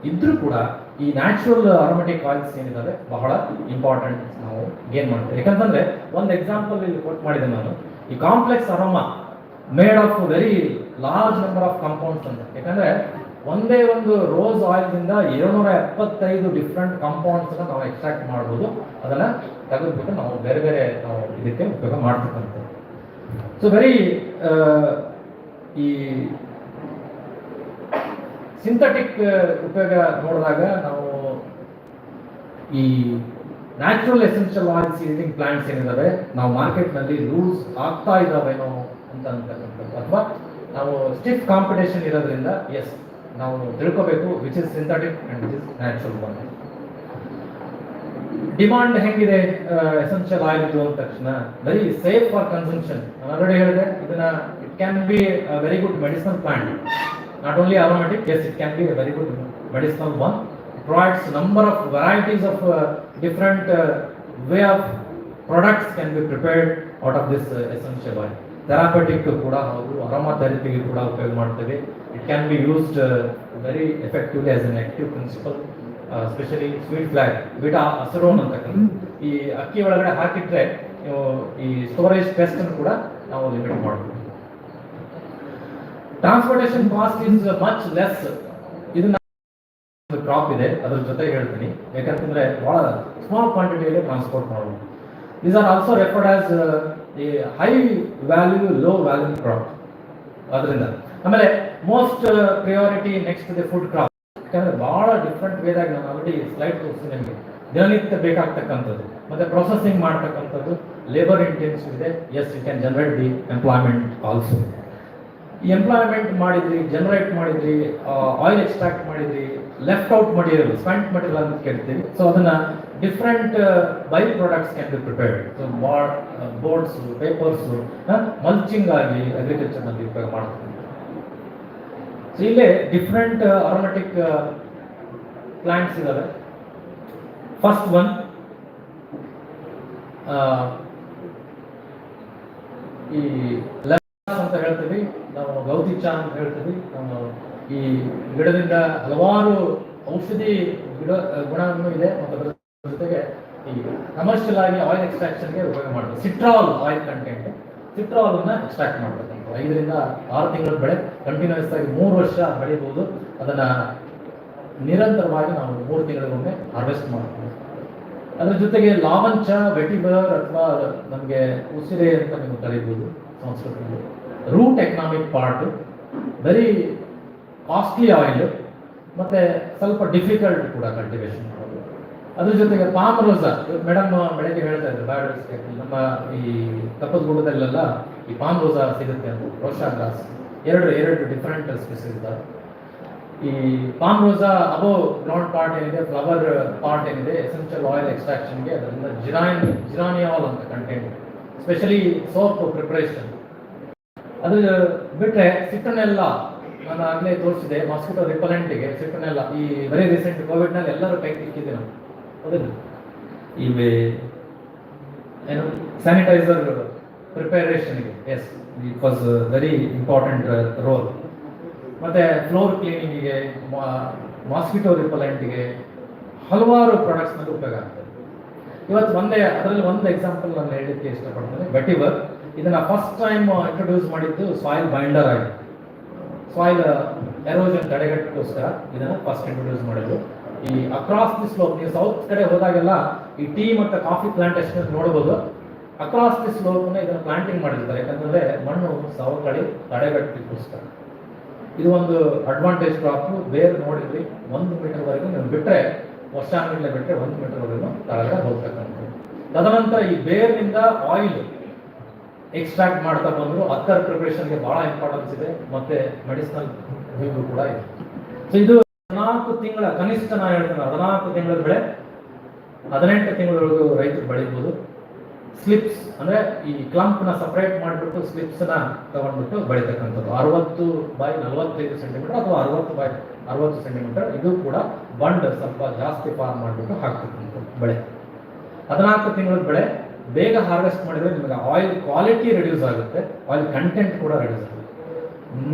Speaker 20: ಇದ್ರೂ ಕೂಡ ಈ ನ್ಯಾಚುರಲ್ ಅರೋಮೆಟಿಕ್ ಆಯಿಲ್ಸ್ ಏನಿದಾವೆ ಬಹಳ ಇಂಪಾರ್ಟೆಂಟ್ ನಾವು ಗೇನ್ ಮಾಡ್ತೀವಿ. ಯಾಕಂತಂದ್ರೆ ಒಂದು ಎಕ್ಸಾಂಪಲ್ ಇಲ್ಲಿ ಕೋಟ್ ಮಾಡಿದೆ ನಾನು. ಈ complex aroma made of very large number of compounds ಅಂತ. ಯಾಕಂದ್ರೆ ಒಂದೇ ಒಂದು ರೋಸ್ ಆಯಿಲ್ದಿಂದ 775 ಡಿಫ್ರೆಂಟ್ ಕಾಂಪೌಂಡ್ಸ್ ನಾವು ಎಕ್ಸ್ಟ್ರಾಕ್ಟ್ ಮಾಡ್ಬೋದು. ಅದನ್ನ ತೆಗೆದ್ಬಿಟ್ಟು ನಾವು ಬೇರೆ ಬೇರೆ ನಾವು ಇದಕ್ಕೆ ಉಪಯೋಗ ಮಾಡ್ತಕ್ಕಂಥದ್ದು. ಸೊ ವೆರಿ ಈ
Speaker 7: ಸಿಂಥೆಟಿಕ್ ಉಪಯೋಗ ನೋಡಿದಾಗ ನಾವು ಈ natural essential oils yielding plants ಏನಿದಾವೆ ನಾವು ಮಾರ್ಕೆಟ್ನಲ್ಲಿ ಲೂಸ್ ಆಗ್ತಾ ಇದಾವೇನೋ ಅಂತ ಅಂತಕ್ಕಂಥದ್ದು, ಅಥವಾ ನಾವು ಸ್ಟಿಫ್ ಕಾಂಪಿಟೇಷನ್ ಇರೋದ್ರಿಂದ ಎಸ್ ನಾವು ತಿಳ್ಕೋಬೇಕು which is synthetic and which is natural one. Demand ಹೆಂಗಿದೆ ಎಸೆನ್ಷಿಯಲ್ ಆಯಿಲ್ ಇದು ಅಂದ ತಕ್ಷಣ ವೆರಿ ಸೇಫ್ ಫಾರ್ ಕನ್ಸಂಪ್ಷನ್. ನಾನು ಆಲ್ರೆಡಿ ಹೇಳಿದೆ ಇದನ್ನ it can be very good medicinal plant, not only aromatic, yes it can be a very good medicinal one. It provides number of varieties of different way of products can be prepared out of this essential oil. Therapeutic ಕೂಡ ಹೌದು, aroma ಥೆರಪಿಗೆ ಕೂಡ ಉಪಯೋಗ ಮಾಡ್ತೇವೆ. It can be used very effectively as an active principle, especially sweet flag, veda acerone ಅಂತಕ್ಕಂಥ ಈ ಅಕ್ಕಿ ಒಳಗಡೆ ಹಾಕಿಟ್ರೆ ಈ ಸ್ಟೋರೇಜ್ ಪೆಸ್ಟ್ ಅನ್ನು ಕೂಡ ನಾವು ಲಿಮಿಟ್ ಮಾಡಬಹುದು. Transportation cost is much less. ಇದನ್ನ ಕ್ರಾಪ್ ಇದೆ ಅದ್ರ ಜೊತೆಗೆ ಹೇಳ್ತೀನಿ, ಯಾಕಂತಂದ್ರೆ ಬಹಳ ಸ್ಮಾಲ್ ಕ್ವಾಂಟಿಟಿಯಲ್ಲಿ ಟ್ರಾನ್ಸ್ಪೋರ್ಟ್ ಮಾಡಬಹುದು. These are also referred as ಈ high value low value crop. ಅದರಿಂದ ಆಮೇಲೆ most priority next the food crop, ಯಾಕಂದ್ರೆ ಬಹಳ ಡಿಫ್ರೆಂಟ್ ವೇದಾಗ ನಾನು ಆಲ್ರೆಡಿ ಸ್ಲೈಡ್ ತೋರಿಸ್ತೀನಿ ನಿಮಗೆ. ದಿನನಿತ್ಯ ಬೇಕಾಗ್ತಕ್ಕಂಥದ್ದು ಮತ್ತೆ ಪ್ರೊಸೆಸಿಂಗ್ ಮಾಡ್ತಕ್ಕಂಥದ್ದು ಲೇಬರ್ ಇಂಟೆನ್ಸಿವ್ ಇದೆ. Yes you can generate the employment also. ಈ ಎಂಪ್ಲಾಯ್ಮೆಂಟ್ ಮಾಡಿದ್ರಿ, ಜನರೇಟ್ ಮಾಡಿದ್ರಿ, ಆಯಿಲ್ ಎಕ್ಸ್ಟ್ರಾಕ್ಟ್ ಮಾಡಿದ್ರಿ, left out material spent material ಅಂತ ಕೇಳ್ತೀವಿ. ಸೊ ಅದನ್ನ different by products can be prepared. So boards, papers, mulching ಆಗಿ ಅಗ್ರಿಕಲ್ಚರ್ ನಲ್ಲಿ ಉಪಯೋಗ ಮಾಡ್ತಾರೆ. ಸೊ ಇಲ್ಲೇ ಡಿಫ್ರೆಂಟ್ ಅರೋಮ್ಯಾಟಿಕ್ ಪ್ಲಾಂಟ್ಸ್ ಇದಾವೆ. ಫಸ್ಟ್ ಒನ್ ಈ ಅಂತ ಹೇಳ್ತೀವಿ ನಾವು, ಗೌತಿಚ ಅಂತ ಹೇಳ್ತೀವಿ. ನಾವು ಈ ಗಿಡದಿಂದ ಹಲವಾರು ಔಷಧಿ ಗುಣನೂ ಇದೆ ಮತ್ತು ಅದರ ಜೊತೆಗೆ ಈ ಕಮರ್ಷಿಯಲ್ ಆಗಿ ಆಯಿಲ್ ಎಕ್ಸ್ಟ್ರಾಕ್ಷನ್ಗೆ ಉಪಯೋಗ ಮಾಡ್ತಾರೆ. ಸಿಟ್ರಾಲ್ ಆಯಿಲ್ ಕಂಟೆಂಟ್, ಸಿಟ್ರಾಲ್ ಅನ್ನ ಎಕ್ಸ್ಟ್ರಾಕ್ಟ್ ಮಾಡ್ತಕ್ಕಂಥ 5 ರಿಂದ 6 ತಿಂಗಳ ಬೆಳೆ ಕಂಟಿನ್ಯೂಸ್ ಆಗಿ 3 ವರ್ಷ ಬೆಳಿಬಹುದು. ಅದನ್ನ ನಿರಂತರವಾಗಿ ನಾವು 3 ತಿಂಗಳಿಗೊಮ್ಮೆ ಹಾರ್ವೆಸ್ಟ್ ಮಾಡ್ತೀವಿ. ಅದ್ರ ಜೊತೆಗೆ ಲಾವಂಚ, ವೆಟಿಬರ್ ಅಥವಾ ನಮಗೆ ಉಸಿರೆ ಅಂತ ನೀವು ಕರೀಬಹುದು ಸಂಸ್ಕೃತದಲ್ಲಿ. Root economic part, very costly oil ಮತ್ತೆ ಸ್ವಲ್ಪ ಡಿಫಿಕಲ್ಟ್ ಕೂಡ ಕಲ್ಟಿವೇಶನ್ ಮಾಡೋದು. ಅದ್ರ ಜೊತೆಗೆ ಪಾಮ್ ರೋಸಾ, ಮೇಡಮ್ ಬೆಳಗ್ಗೆ ಹೇಳ್ತಾ ಇದ್ರು ಬಯೋಡೈವರ್ಸಿಟಿ ನಮ್ಮ ಈ ಕಪ್ಪದಗುಡ್ಡದಲ್ಲೆಲ್ಲ ಈ ಪಾಮ್ ರೋಸಾ ಸಿಗುತ್ತೆ ಅಂತ. ರೋಷಾ ಗ್ರಾಸ್ ಎರಡು ಡಿಫರೆಂಟ್ ಸ್ಪೀಸೀಸ್ ಇದ್ದಾವೆ. ಈ ಪಾಮ್ ರೋಸಾ ಅಬೋ ಗ್ರೌಂಡ್ ಪಾರ್ಟ್ ಏನಿದೆ, ಫ್ಲವರ್ ಪಾರ್ಟ್ ಏನಿದೆ, ಎಸೆನ್ಷಿಯಲ್ ಆಯಿಲ್ ಎಕ್ಸ್ಟ್ರಾಕ್ಷನ್ಗೆ ಅದರಿಂದ ಜಿರಾನಿಯಾಲ್ ಅಂತ ಕಂಟೆಂಟ್, ಸ್ಪೆಷಲಿ ಸೋಪ್ ಪ್ರಿಪರೇಷನ್. ಅದು ಬಿಟ್ರೆ ಸಿಟ್ರನೆಲ್ಲ ನಾನು ಆಗಲೇ ತೋರಿಸಿದೆ, ಮಾಸ್ಕಿಟೋ ರಿಪಲೆಂಟ್ಗೆ ಸಿಟ್ರನೆಲ್ಲ ಈ ವೆರಿ ರೀಸೆಂಟ್ ಕೋವಿಡ್ನಲ್ಲಿ ಎಲ್ಲರೂ ಕೈ ತಿಕ್ಕಿದೆ ನಾವು, ಹೌದಿಲ್ಲ? ಈ ಏನು ಸ್ಯಾನಿಟೈಸರ್ ಪ್ರಿಪರೇಷನ್ಗೆ as it was very important role. ಮತ್ತೆ ಫ್ಲೋರ್ ಕ್ಲೀನಿಂಗಿಗೆ, ಮಾಸ್ಕಿಟೋ ರಿಪಲೆಂಟ್ಗೆ ಹಲವಾರು ಪ್ರಾಡಕ್ಟ್ಸ್ನಲ್ಲಿ ಉಪಯೋಗ ಆಗ್ತದೆ. ಇವತ್ತು ಅದರಲ್ಲಿ ಒಂದು ಎಕ್ಸಾಂಪಲ್ ನಾನು ಹೇಳಲಿಕ್ಕೆ ಇಷ್ಟಪಡ್ತೇನೆ. ವೆಟಿವರ್ ಇದನ್ನ ಫಸ್ಟ್ ಟೈಮ್ ಇಂಟ್ರೊಡ್ಯೂಸ್ ಮಾಡಿದ್ದು ಸಾಯಿಲ್ ಬೈಂಡರ್ ಆಗಿ, ಸಾಯಿಲ್ ಎರೋಷನ್ ತಡೆಗಟ್ಟೋಸ್ಕರ ಇದನ್ನ ಫಸ್ಟ್ ಇಂಟ್ರೊಡ್ಯೂಸ್ ಮಾಡಿದ್ರು. ಈ ಅಕ್ರಾಸ್ ದಿ ಸ್ಲೋಪ್, ನೀವು ಸೌತ್ ಕಡೆ ಹೋದಾಗೆಲ್ಲ ಈ ಟೀ ಮತ್ತು ಕಾಫಿ ಪ್ಲಾಂಟೇಶನ್ ನೋಡ್ಬೋದು. ಅಕ್ರಾಸ್ ದಿ ಸ್ಲೋಪ್ ಇದನ್ನ ಪ್ಲಾಂಟಿಂಗ್ ಮಾಡಿರ್ತಾರೆ, ಯಾಕಂತಂದ್ರೆ ಮಣ್ಣು ಸವಕಳಿ ತಡೆಗಟ್ಟಲಿಕ್ಕೋಸ್ಕರ. ಇದು ಒಂದು ಅಡ್ವಾಂಟೇಜ್ ಕ್ರಾಪ್. ಬೇರೆ ನೋಡಿದ್ರಿ 1 ಮೀಟರ್ವರೆಗೂ ನೀವು ಬಿಟ್ಟರೆ, ವರ್ಷಾನ್ಗಟ್ಟಲೆ ಬಿಟ್ಟರೆ 1 ಮೀಟರ್ವರೆಗೂ ತಳಗ ಹೋಗ್ತಕ್ಕಂಥದ್ದು. ತದನಂತರ ಈ ಬೇರ್ನಿಂದ ಆಯಿಲ್ ಎಕ್ಸ್ಟ್ರಾಕ್ಟ್ ಮಾಡ್ತಾ ಬಂದ್ರು. ಅದರ ಪ್ರಿಪರೇಷನ್ಗೆ ಬಹಳ ಇಂಪಾರ್ಟೆನ್ಸ್ ಇದೆ, ಮತ್ತೆ ಮೆಡಿಸಿನಲ್ ವ್ಯೂ ಕೂಡ ಇದೆ. ಸೊ ಇದು 14 ತಿಂಗಳ ಕನಿಷ್ಠ ನಾನು ಹೇಳ್ತೇನೆ, 14 ತಿಂಗಳ ಬೆಳೆ 18 ತಿಂಗಳವರೆಗೂ ರೈತರು ಬೆಳಿಬಹುದು. ಸ್ಲಿಪ್ಸ್ ಅಂದ್ರೆ ಈ ಕ್ಲಂಪ್ ನ ಸಪರೇಟ್ ಮಾಡಿಬಿಟ್ಟು ಸ್ಲಿಪ್ಸ್ ನ ತಗೊಂಡ್ಬಿಟ್ಟು ಬೆಳಿತಕ್ಕಂಥದ್ದು 60 by 45 ಸೆಂಟಿಮೀಟರ್ ಅಥವಾ 60 by 60 ಸೆಂಟಿಮೀಟರ್. ಇದು ಕೂಡ ಬಂಡ್ ಸ್ವಲ್ಪ ಜಾಸ್ತಿ ಫಾರ್ಮ್ ಮಾಡಿಬಿಟ್ಟು ಹಾಕ್ತಕ್ಕಂಥದ್ದು ಬೆಳೆ. 14 ತಿಂಗಳ ಬೆಳೆ ಬೇಗ ಹಾರ್ವೆಸ್ಟ್ ಮಾಡಿದ್ರೆ ನಿಮಗೆ ಆಯಿಲ್ ಕ್ವಾಲಿಟಿ ರಿಡ್ಯೂಸ್ ಆಗುತ್ತೆ, ಆಯಿಲ್ ಕಂಟೆಂಟ್ ಕೂಡ ರಿಡ್ಯೂಸ್ ಆಗುತ್ತೆ.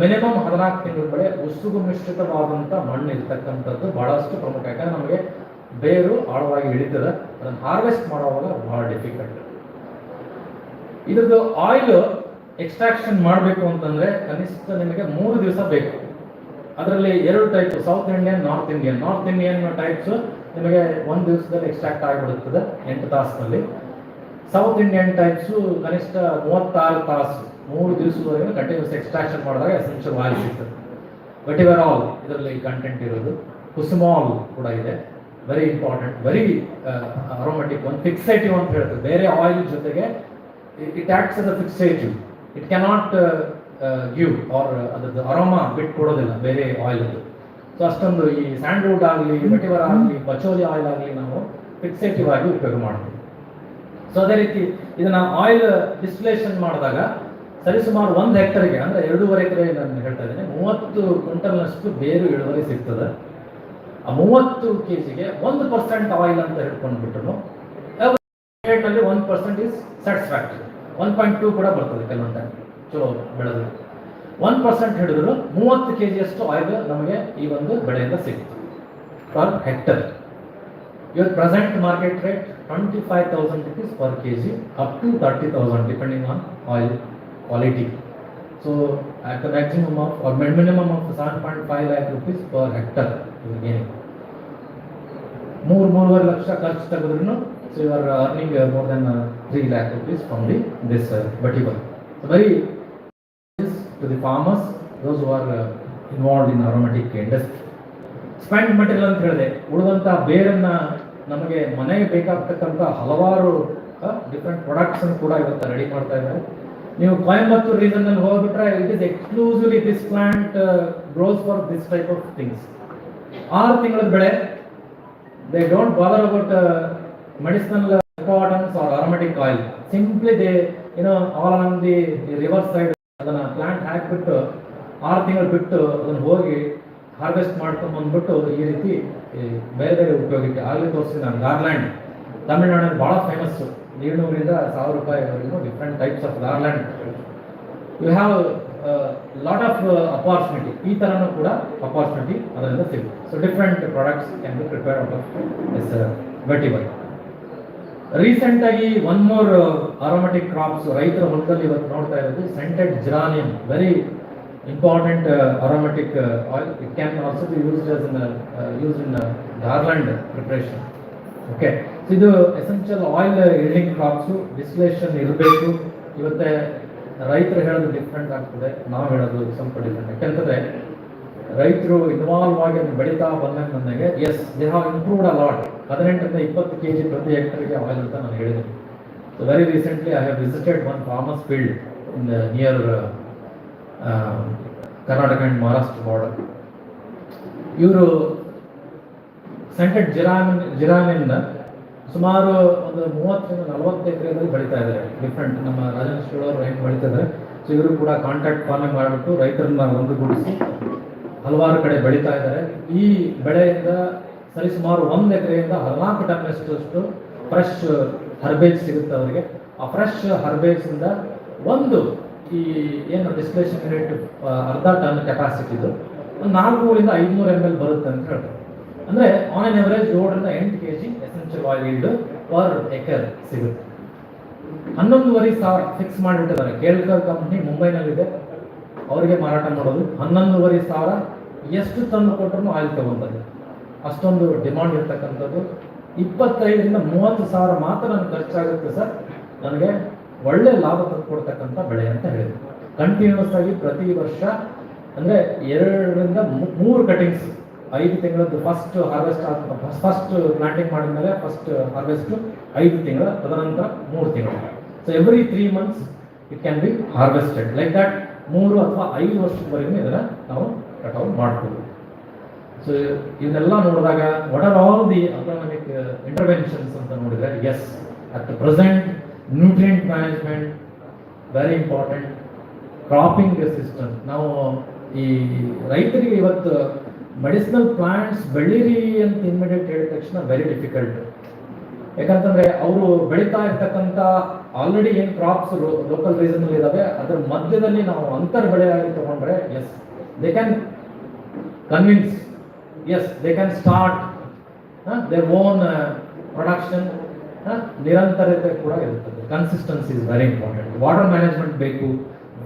Speaker 7: ಮಿನಿಮಮ್ 14 ತಿಂಗಳ ಬೆಳೆ ಉಸುಗು ಮಿಶ್ರಿತವಾದಂಥ ಮಣ್ಣು ಇರ್ತಕ್ಕಂಥದ್ದು ಬಹಳಷ್ಟು ಪ್ರಮುಖ. ಯಾಕಂದ್ರೆ ನಮಗೆ ಬೇರು ಆಳವಾಗಿ ಇಳಿತದೆ, ಅದನ್ನು ಹಾರ್ವೆಸ್ಟ್ ಮಾಡುವಾಗ ಬಹಳ ಡಿಫಿಕಲ್ಟ್. ಇದ್ರದ್ದು ಆಯಿಲ್ ಎಕ್ಸ್ಟ್ರಾಕ್ಷನ್ ಮಾಡಬೇಕು ಅಂತಂದ್ರೆ ಕನಿಷ್ಠ ನಿಮಗೆ 3 ದಿವಸ ಬೇಕು. ಅದರಲ್ಲಿ 2 type, south Indian, north Indian. North Indian types ನಿಮಗೆ 1 ದಿವಸದಲ್ಲಿ ಎಕ್ಸ್ಟ್ರಾಕ್ಟ್ ಆಗಿಬಿಡುತ್ತದೆ 8 ತಾಸಿನಲ್ಲಿ. ಸೌತ್ ಇಂಡಿಯನ್ ಟೈಪ್ಸು ಕನಿಷ್ಠ 36 ತಾಸು 3 ದಿವಸದವರೆಗೂ ಕಂಟಿನ್ಯೂಸ್ ಎಕ್ಸ್ಟ್ರಾಕ್ಷನ್ ಮಾಡಿದಾಗ ಎಸೆನ್ಷಿಯಲ್ ಆಯಿಲ್ ಸಿಗ್ತದೆ.
Speaker 20: ವೆಟಿವರಾಲ್ ಇದರಲ್ಲಿ ಕಂಟೆಂಟ್ ಇರೋದು, ಕುಸುಮಾಲ್ ಕೂಡ ಇದೆ, ವೆರಿ ಇಂಪಾರ್ಟೆಂಟ್, ವೆರಿ ಅರೋಮೆಟಿಕ್, ಒಂದು ಫಿಕ್ಸೇಟಿವ್ ಅಂತ ಹೇಳ್ತಾರೆ. ಬೇರೆ ಆಯಿಲ್ ಜೊತೆಗೆ it acts as a fixative, it cannot give or ಅದ್ರದ್ದು ಅರೋಮಾ ಬಿಟ್ಟು ಕೊಡೋದಿಲ್ಲ ಬೇರೆ ಆಯಿಲ್. ಸೊ ಅಷ್ಟೊಂದು ಈ ಸ್ಯಾಂಡ್ಲ್ವುಡ್ ಆಗಲಿ, ವೆಟಿವರ್ ಆಗಲಿ, ಬಚೋಲಿ ಆಯಿಲ್ ಆಗಲಿ ನಾವು ಫಿಕ್ಸೇಟಿವ್ ಆಗಿ ಉಪಯೋಗ ಮಾಡ್ತೀವಿ. ಸೊ ಅದೇ ರೀತಿ ಇದನ್ನ ಆಯಿಲ್ ಡಿಸ್ಟಿಲೇಷನ್ ಮಾಡಿದಾಗ ಸರಿಸುಮಾರು 1 ಹೆಕ್ಟರ್ಗೆ ಅಂದರೆ 2.5 ಎಕರೆ ನಾನು ಹೇಳ್ತಾ ಇದ್ದೇನೆ, 30 ಕ್ವಿಂಟಲ್ನಷ್ಟು ಬೇರು ಇಳುವರಿ ಸಿಗ್ತದೆ. ಆ 30 kgಗೆ 1% ಆಯಿಲ್ ಅಂತ ಹೇಳ್ಕೊಂಡ್ಬಿಟ್ರು ನಲ್ಲಿ 1% ಇಸ್ ಸ್ಯಾಟಿಸ್ಫ್ಯಾಕ್ಟರಿ. 1.2 ಕೂಡ ಬರ್ತದೆ ಕೆಲವೊಂದು ಟೈಮ್ ಚಲೋ ಬೆಳೆದು. 1% ಹಿಡಿದ್ರು 30 kg ಅಷ್ಟು ಆಯಿಲ್ ನಮಗೆ ಈ ಒಂದು ಬೆಳೆಯಿಂದ ಸಿಗುತ್ತೆ per hectare. Your present market rate 25,000 rupees per kg up to 30,000 depending on oil quality. So at the maximum of or minimum of 7.5 lakh rupees per hectare you are gaining. 3.5 lakh ಖರ್ಚು ತೆಗೆದ್ರೂ so you are earning more than 3 lakh rupees from this vertical. So very to the farmers, those who are involved in aromatic industry. Spend material ಅಂತ ಹೇಳಿದೆ, ಉಳಿದಂಥ ಬೇರನ್ನ ನಮಗೆ ಮನೆಗೆ ಬೇಕಾಗ್ತಕ್ಕಂಥ ಹಲವಾರು different products ಕೂಡ ಇವತ್ತು ರೆಡಿ ಮಾಡ್ತಾ ಇದ್ದಾರೆ. ನೀವು ಕೊಯಂಬತ್ತೂರು ರೀಸನ್ ಅಲ್ಲಿ ಹೋಗ್ಬಿಟ್ರೆ it is exclusively this plant grows for this type of things. 6 ತಿಂಗಳ ಬೆಳೆ, they don't bother about medicinal importance or aromatic oil. Simply they all on the river side ಅದನ್ನ ಪ್ಲಾಂಟ್ ಹಾಕಿಬಿಟ್ಟು 6 ತಿಂಗಳು ಬಿಟ್ಟು ಅದನ್ನ ಹೋಗಿ ಹಾರ್ವೆಸ್ಟ್ ಮಾಡ್ಕೊಂಡು ಬಂದ್ಬಿಟ್ಟು ಈ ರೀತಿ ಬೇರೆ ಬೇರೆ ಉಪಯೋಗಕ್ಕೆ ಆಗಲಿ ತೋರಿಸಿ. ನಾನು ಗಾರ್ಲ್ಯಾಂಡ್ ತಮಿಳ್ನಾಡಲ್ಲಿ ಭಾಳ ಫೇಮಸ್ಸು, 700ರಿಂದ 1000 ರೂಪಾಯಿವರೆಗೂ different types of garland. You have lot of opportunity, ಈ ಥರನೂ ಕೂಡ ಅಪಾರ್ಚುನಿಟಿ ಅದರಿಂದ ಸಿಗುತ್ತೆ. So different products can be prepare out of this vetiver. ರೀಸೆಂಟಾಗಿ 1 more ಅರೋಮೆಟಿಕ್ ಕ್ರಾಪ್ಸ್ ರೈತರ ಹೊಲದಲ್ಲಿ ಇವತ್ತು ನೋಡ್ತಾ ಇರೋದು scented geranium, very important aromatic oil. It can also be used as in garland preparation. Okay, so ಇದು essential oil yielding crops. Distillation ಇರಬೇಕು. ಇವತ್ತೆ ರೈತರು ಹೇಳೋದು ಡಿಫ್ರೆಂಟ್ ಆಗ್ತದೆ, ನಾವು ಹೇಳೋದು ಸ್ವಲ್ಪ ಡಿಫ್ರೆಂಟ್. ಯಾಕಂತಂದ್ರೆ ರೈತರು ಇನ್ವಾಲ್ವ್ ಆಗಿ ಅದನ್ನು ಬೆಳೀತಾ ಬಂದಂಗೆ as they have improved a lot. 18ರಿಂದ 20 kg ಪ್ರತಿ ಹೆಕ್ಟರ್ಗೆ ಆಯಿಲ್ ಅಂತ ನಾನು ಹೇಳಿದ್ದೀನಿ. So very recently I have visited one farmers field in near Karnataka and Maharashtra border. ಇವರು ಸೆಂಟೆಡ್ ಜಿರಾನಿಂದ ಸುಮಾರು ಒಂದು 30-40 ಎಕರೆದಲ್ಲಿ ಬೆಳೀತಾ ಇದ್ದಾರೆ. ಡಿಫ್ರೆಂಟ್ ನಮ್ಮ ರಾಜೇಶ್ವರವರು ಹೆಂಗೆ ಬೆಳೀತಾ ಇದ್ದಾರೆ. ಸೊ ಇವರು ಕೂಡ ಕಾಂಟ್ರಾಕ್ಟ್ ಫಾರ್ಮಿಂಗ್ ಮಾಡಿಬಿಟ್ಟು ರೈತರನ್ನ ಒಂದುಗೂಡಿಸಿ ಹಲವಾರು ಕಡೆ ಬೆಳೀತಾ ಇದ್ದಾರೆ. ಈ ಬೆಳೆಯಿಂದ ಸರಿಸುಮಾರು 1 ಎಕರೆಯಿಂದ 14 ಟನ್ನಷ್ಟು ಫ್ರೆಶ್ ಹರ್ಬೇಜ್ ಸಿಗುತ್ತೆ ಅವರಿಗೆ. ಆ ಫ್ರೆಶ್ ಹರ್ಬೇಜಿಂದ ಒಂದು ಈ ಏನು ಡಿಸ್ಟಿಲೇಷನ್ ಯೂನಿಟ್ ಅರ್ಧ ಟನ್ ಕೆಪಾಸಿಟಿದು ಒಂದು 400ರಿಂದ 500 ml ಬರುತ್ತೆ ಅಂತ ಹೇಳ್ತಾರೆ. ಅಂದರೆ ಆನ್ ಆನ್ ಎವರೇಜ್ 7ರಿಂದ 8 kg essential oil yield per acre ಸಿಗುತ್ತೆ. 11,500 ಫಿಕ್ಸ್ ಮಾಡಿಬಿಟ್ಟಿದ್ದಾರೆ. ಕೇಳ್ಕರ್ ಕಂಪ್ನಿ ಮುಂಬೈನಲ್ಲಿದೆ, ಅವರಿಗೆ ಮಾರಾಟ ಮಾಡೋದು. 11,500 ಎಷ್ಟು ತಂದು ಕೊಟ್ಟರು ಆಯಿಲ್ ತಗೊಂತಾರೆ. ಅಷ್ಟೊಂದು ಡಿಮಾಂಡ್ ಇರ್ತಕ್ಕಂಥದ್ದು. 25,000ರಿಂದ 30,000 ಮಾತ್ರ ನನಗೆ ಖರ್ಚಾಗುತ್ತೆ ಸರ್, ನನಗೆ ಒಳ್ಳೆ ಲಾಭ ತಂದು ಕೊಡ್ತಕ್ಕಂಥ ಬೆಳೆ ಅಂತ ಹೇಳಿದ್ರು. ಕಂಟಿನ್ಯೂಸ್ ಆಗಿ ಪ್ರತಿ ವರ್ಷ ಅಂದರೆ 2ರಿಂದ 3 ಕಟಿಂಗ್ಸ್, 5 ತಿಂಗಳದ್ದು ಫಸ್ಟ್ ಹಾರ್ವೆಸ್ಟ್ ಫಸ್ಟ್ ಪ್ಲಾಂಟಿಂಗ್ ಮಾಡಿದ್ಮೇಲೆ ಫಸ್ಟ್ ಹಾರ್ವೆಸ್ಟ್ 5 ತಿಂಗಳ, ತದನಂತರ 3 ತಿಂಗಳು. So every 3 months it can be harvested like that. 3 ಅಥವಾ 5 ವರ್ಷದವರೆಗೂ ಇದನ್ನು ನಾವು ಕಟಾವು ಮಾಡ್ಬೋದು. ಸೊ ಇದನ್ನೆಲ್ಲ ನೋಡಿದಾಗ what are all the agronomic interventions ಅಂತ ನೋಡಿದರೆ as at the present nutrient management very important. Cropping system, ನಾವು ಈ ರೈತರಿಗೆ ಇವತ್ತು ಮೆಡಿಸಿನಲ್ ಪ್ಲಾಂಟ್ಸ್ ಬೆಳೀರಿ ಅಂತ ಇಮಿಡಿಯೇಟ್ ಹೇಳಿದ ತಕ್ಷಣ ವೆರಿ ಡಿಫಿಕಲ್ಟ್. ಯಾಕಂತಂದ್ರೆ ಅವರು ಬೆಳೀತಾ ಇರ್ತಕ್ಕಂಥ ಆಲ್ರೆಡಿ ಏನು ಕ್ರಾಪ್ಸ್ ಲೋಕಲ್ ರೀಸನಲ್ಲಿ ಇದಾವೆ ಅದರ ಮಧ್ಯದಲ್ಲಿ ನಾವು ಅಂತರ್ ಬೆಳೆಯಾಗಿ ತಗೊಂಡ್ರೆ as they can convince, as they can start their own production. ನಿರಂತರತೆ ಕೂಡ ಇರುತ್ತದೆ. Consistency is very important. Water management ಬೇಕು.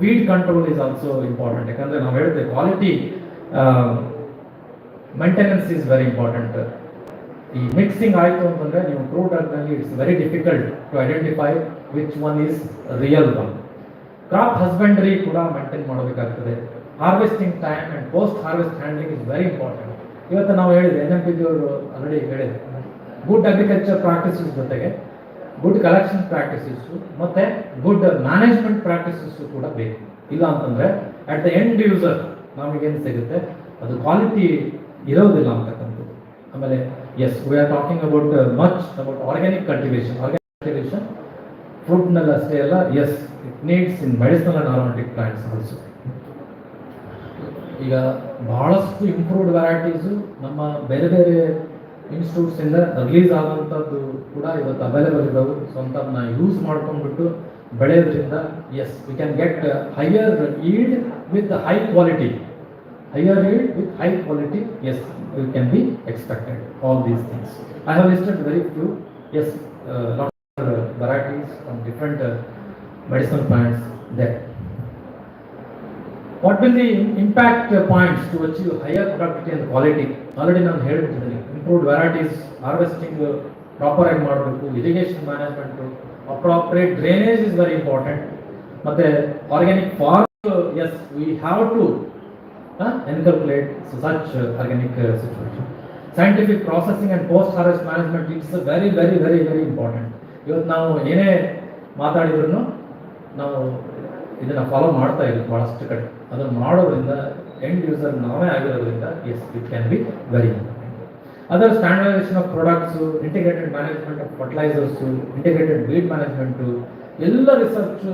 Speaker 20: Weed control is also important. ಯಾಕಂದರೆ ನಾವು ಹೇಳ್ತೇವೆ quality maintenance is very important. ಈ ಮಿಕ್ಸಿಂಗ್ ಆಯಿತು ಅಂತಂದರೆ ನೀವು ಪ್ರಾಡಕ್ಟ್ನಲ್ಲಿ it's very difficult to identify which one is real one. Crop husbandry ಕೂಡ ಮೇಂಟೈನ್ ಮಾಡಬೇಕಾಗ್ತದೆ. Harvesting time and post harvest handling is very important. ಇವತ್ತು ನಾವು ಹೇಳಿದೆ NMPB ಅವರು ಆಲ್ರೆಡಿ ಹೇಳಿದೆ, ಗುಡ್ ಅಗ್ರಿಕಲ್ಚರ್ ಪ್ರಾಕ್ಟೀಸಸ್ ಜೊತೆಗೆ ಗುಡ್ ಕಲೆಕ್ಷನ್ ಪ್ರಾಕ್ಟೀಸಸ್ ಮತ್ತೆ ಗುಡ್ ಮ್ಯಾನೇಜ್ಮೆಂಟ್ ಪ್ರಾಕ್ಟೀಸಸ್ ಕೂಡ ಬೇಕು. ಇಲ್ಲ ಅಂತಂದ್ರೆ ಅಟ್ ದ ಎಂಡ್ ಯೂಸರ್ ನಮಗೇನು ಸಿಗುತ್ತೆ ಅದು ಕ್ವಾಲಿಟಿ ಇರೋದಿಲ್ಲ ಅಂತಕ್ಕಂಥದ್ದು. ಆಮೇಲೆ as we are talking about much about organic cultivation. Organic cultivation ಫುಡ್ನಲ್ಲಿ ಅಷ್ಟೇ ಅಲ್ಲ, as it needs in medicinal and aromatic plants also. ಈಗ ಬಹಳಷ್ಟು ಇಂಪ್ರೂವ್ಡ್ ವೆರೈಟೀಸು ನಮ್ಮ ಬೇರೆ ಬೇರೆ ಇನ್ಸ್ಟಿಟ್ಯೂಟ್ಸ್ ಇಂದ ರಿಲೀಸ್ ಆಗುವಂಥದ್ದು ಕೂಡ ಇವತ್ತು ಅವೈಲೇಬಲ್ ಇದ್ದಾವೆ. ಸೊ ಅಂತನ್ನ ಯೂಸ್ ಮಾಡ್ಕೊಂಡ್ಬಿಟ್ಟು ಬೆಳೆಯೋದ್ರಿಂದ yes we can get higher yield with high quality. Higher yield with high quality, yes, it can be expected. All these things. I have listed very few, yes, lot of varieties from different medicinal plants there. What will the impact points to achieve higher productivity and quality? Already ನಾನು ಹೇಳಿದ್ದೀನಿ, improved varieties, harvesting proper ಆಗಿ ಮಾಡಬೇಕು, irrigation management, appropriate drainage is very important. ಮತ್ತೆ organic farm, yes, we have to inculcate such organic situation. Scientific processing and post harvest management is very very very very important. ಇವತ್ತು ನಾವು ಏನೇ ಮಾತಾಡಿದ್ರು ನಾವು ಇದನ್ನ follow ಮಾಡ್ತಾ ಇದ್ದೀವಿ ಬಹಳಷ್ಟು ಕಡೆ. ಅದನ್ನು ಮಾಡೋದ್ರಿಂದ ಎಂಡ್ ಯೂಸರ್ ನಾವೇ ಆಗಿರೋದ್ರಿಂದ yes it can be very important. Other standardisation of products, integrated management of fertilisers, integrated weed management, ಎಲ್ಲ ರಿಸರ್ಚ್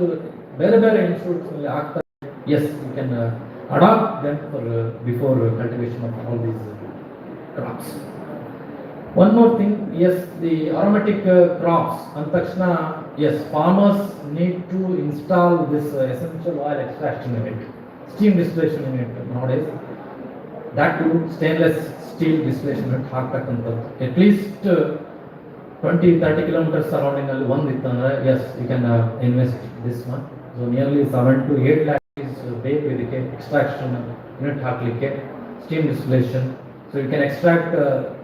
Speaker 20: ಬೇರೆ ಬೇರೆ ಇನ್ಸ್ಟಿಟ್ಯೂಟ್ಸ್ನಲ್ಲಿ ಆಗ್ತಾ yes you can adopt them for before cultivation of all these crops. One more thing, yes, the aromatic crops antakshna, yes, farmers need to install this essential oil extraction unit, steam distillation unit nowadays. That too stainless steel distillation unit ಹಾಕ್ತಕ್ಕಂಥದ್ದು at least 20-30 kilometers surrounding ಅಲ್ಲಿ ಒಂದು ಇತ್ತಂದ್ರೆ yes you can invest this one. So nearly 7 to 8 lakh ಬೇಕು ಇದಕ್ಕೆ extraction unit ಹಾಕಲಿಕ್ಕೆ, steam distillation. So you can extract